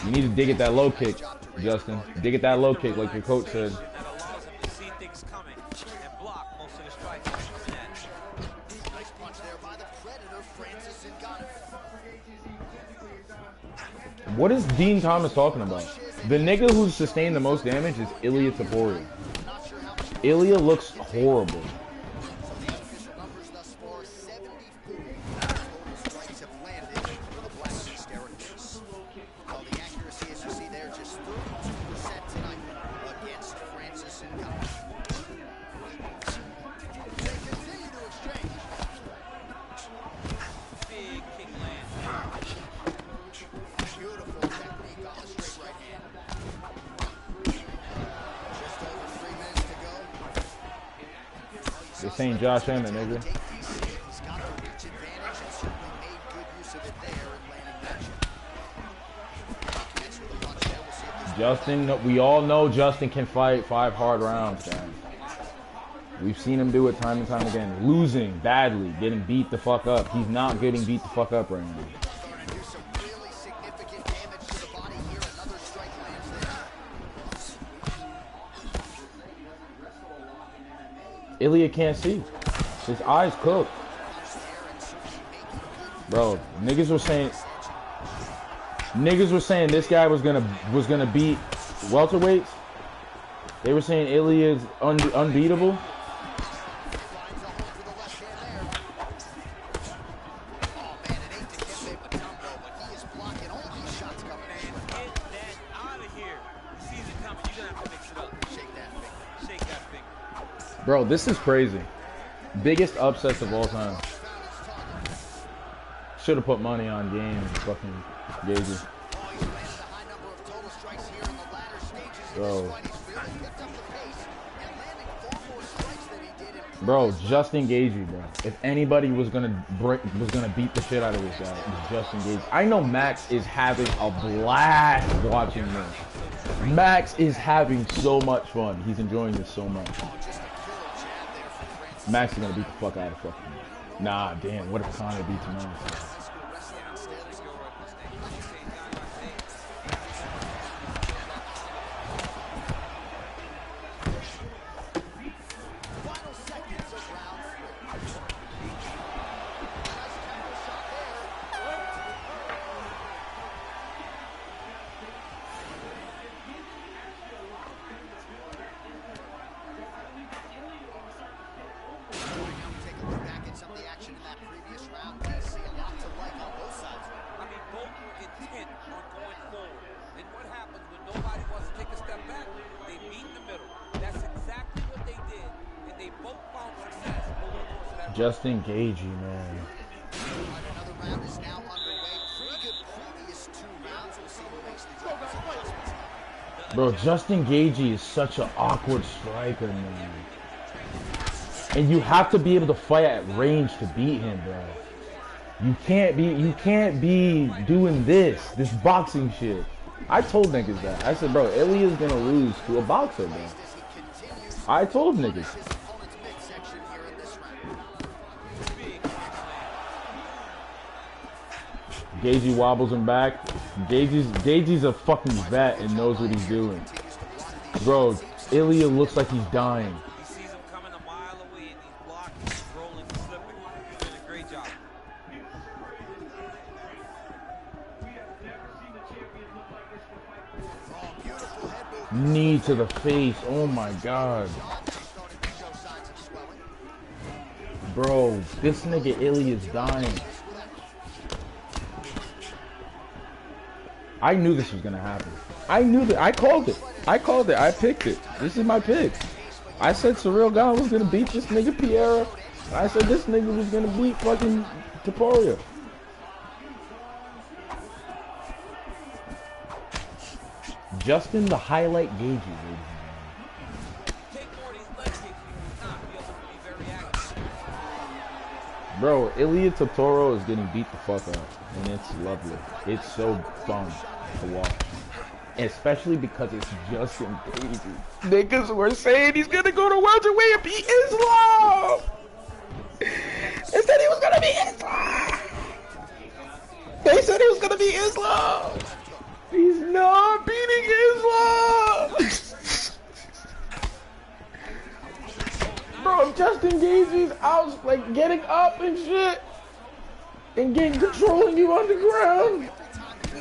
You need to dig at that low kick, Justin. Dig at that low kick like your coach said. What is Dean Thomas talking about? The nigga who's sustained the most damage is Ilia Topuria. Ilia looks horrible. This ain't Josh Emmett, nigga. Justin, we all know Justin can fight 5 hard rounds, guys. We've seen him do it time and time again. Losing badly, getting beat the fuck up. He's not getting beat the fuck up right now. Ilia can't see. His eyes cooked. Bro, niggas were saying this guy was gonna beat welterweights. They were saying Ilia is unbeatable. Bro, this is crazy. Biggest upsets of all time. Should have put money on game and fucking Gaethje. Bro. Bro, Justin Gaethje, bro. If anybody was gonna beat the shit out of this guy, it was Justin Gaethje. I know Max is having a blast watching this. Max is having so much fun. He's enjoying this so much. Max is gonna beat the fuck out of fucking me. Nah, damn. What if Conor beats Max? Justin Gaethje, man. Bro, Justin Gaethje is such an awkward striker, man. And you have to be able to fight at range to beat him, bro. You can't be doing this boxing shit. I told niggas that. I said, bro, Ilya's gonna lose to a boxer, bro. I told niggas. Gaethje wobbles him back. Gaethje's a fucking vet and knows what he's doing. Bro, Ilya looks like he's dying. He sees him coming a mile away and he's blocking, he's rolling, he's slipping. He's doing a great job. Knee to the face. Oh my god. Bro, this nigga Ilya's dying. I knew this was gonna happen. I knew that. I called it. I picked it. This is my pick. I said Cyril Gane was gonna beat this nigga Piera. I said this nigga was gonna beat fucking Topuria. Justin the highlight Gaethje, ladies and gentlemen. Bro, Ilya Totoro is getting beat the fuck out, and it's lovely. It's so fun to watch, especially because it's Justin Gaethje. Niggas were saying he's gonna go to welterweight and beat Islam. They said he was gonna beat Islam. They said he was gonna beat Islam. He's not beating Islam. Bro, Justin Gaethje's out, like, getting up and shit. And controlling you on the ground.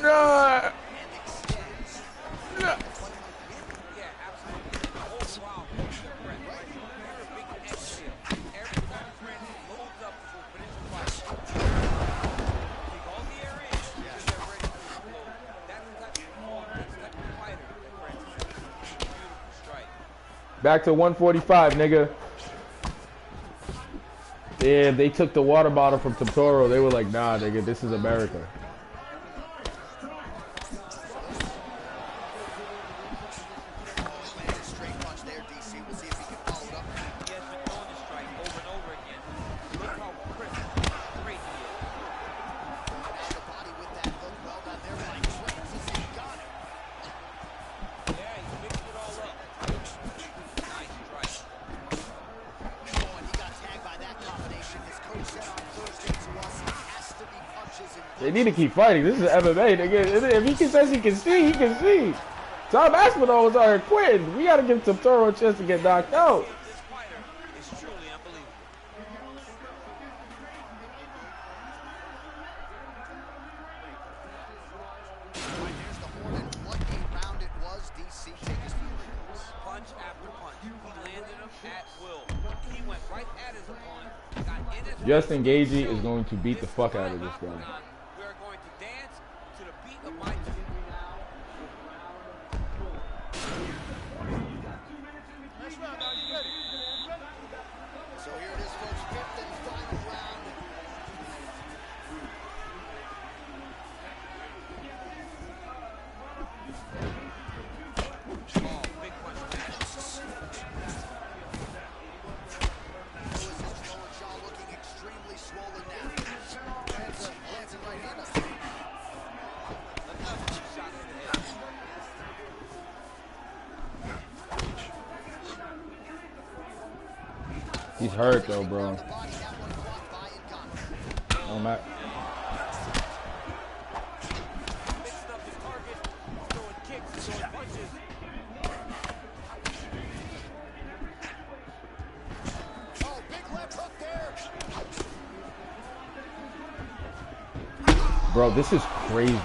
Nah. Nah. Back to 145, nigga. Yeah, they took the water bottle from Topuria. They were like, nah, nigga, this is America. They need to keep fighting. This is MMA, nigga. If he says he can see, he can see. Tom Aspinall was already quitting. We gotta give Topuria a chance to get knocked out. Justin Gaethje is going to beat the fuck out of this guy. He's hurt though, bro. Oh, Matt. Mixing up his target, throwing kicks, throwing punches. Oh, big left hook there. Bro, this is crazy.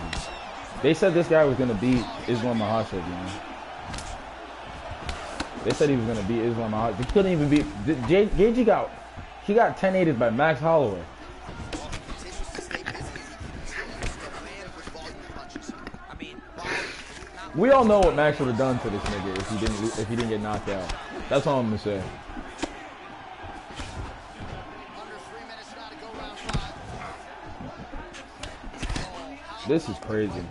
They said this guy was gonna beat Islam Makhachev, you know. They said he was gonna beat Islam Makhachev. He couldn't even beat. Gaethje got 10-8'd by Max Holloway. We all know what Max would have done to this nigga if he didn't get knocked out. That's all I'm gonna say. This is crazy.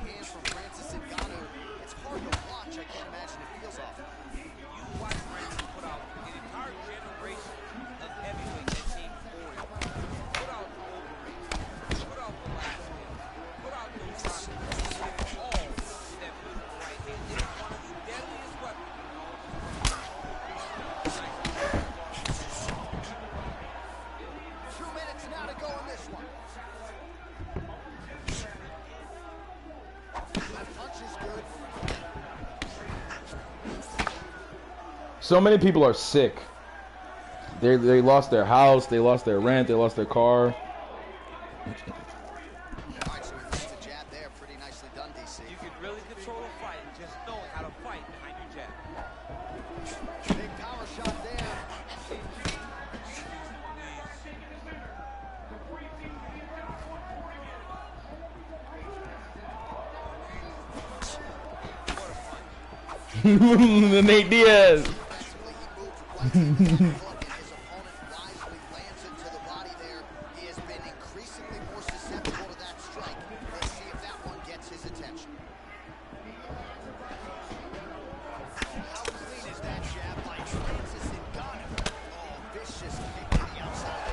So many people are sick. They lost their house, they lost their rent, they lost their car. Alright, so he lands a jab there. Pretty nicely done, DC. You can really control a fight, just knowing how to fight behind your jab. Big power shot there. Nate Diaz. His opponent wisely lands into the body there. He has been increasingly more susceptible to that strike. Let's see if that one gets his attention. How clean is that jab by Francis Ngannou? Oh, vicious kick to the outside.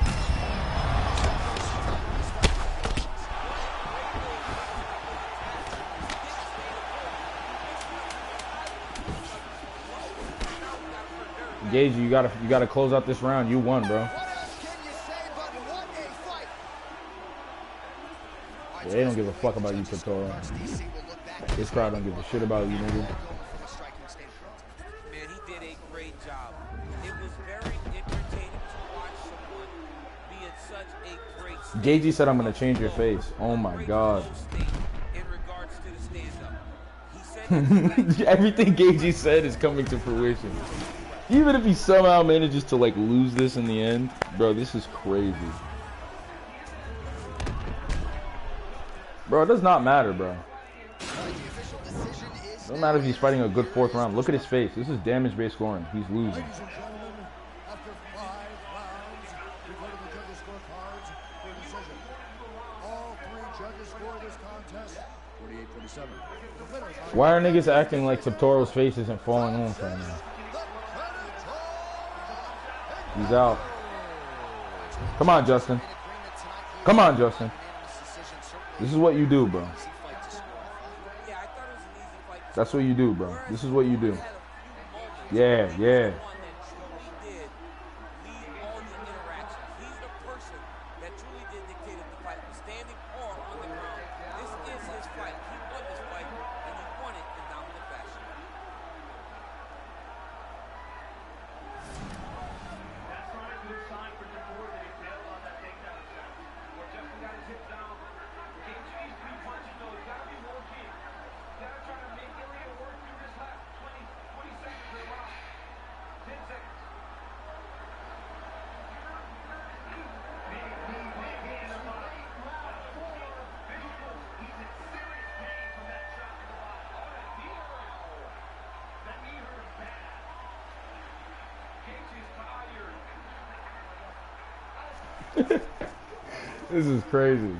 Gaethje, you gotta close out this round. You won, bro. Yeah, they don't give a fuck about you, Topuria. This crowd don't give a shit about you, nigga. Man, he did a great job. It was very entertaining to watch someone be in such a great state. Gaethje said, "I'm gonna change your face." Oh my god. In regards to the stand-up, he said everything Gaethje said is coming to fruition. Even if he somehow manages to like lose this in the end, bro, this is crazy. Bro, it does not matter, bro. It doesn't matter if he's fighting a good fourth round. Look at his face. This is damage-based scoring. He's losing. Ladies and gentlemen, after 5 rounds, we go to the judges' scorecards for a decision. All 3 judges score this contest 48-47. The winner by Why are niggas acting like Topuria face isn't falling off right now? He's out. Come on, Justin. Come on, Justin. This is what you do, bro. That's what you do, bro. This is what you do. Yeah, yeah. This is crazy.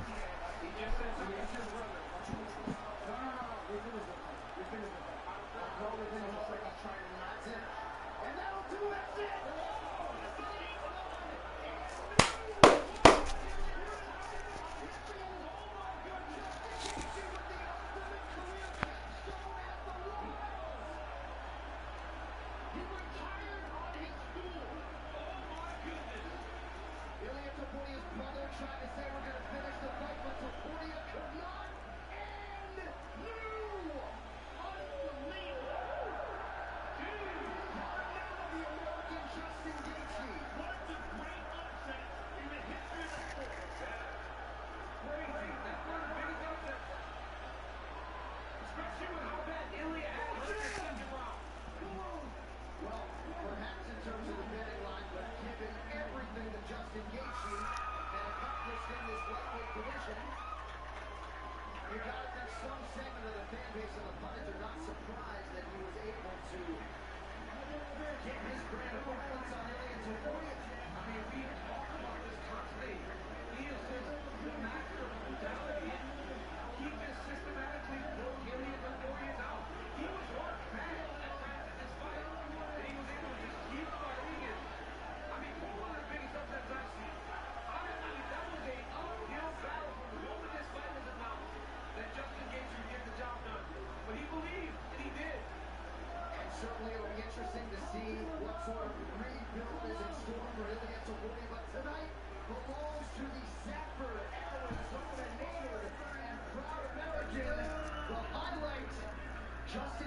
it'll be interesting to see what sort of rebuild is in store for him against Topuria. But tonight belongs to the Sanford Airways home and native and proud American. The highlight, Justin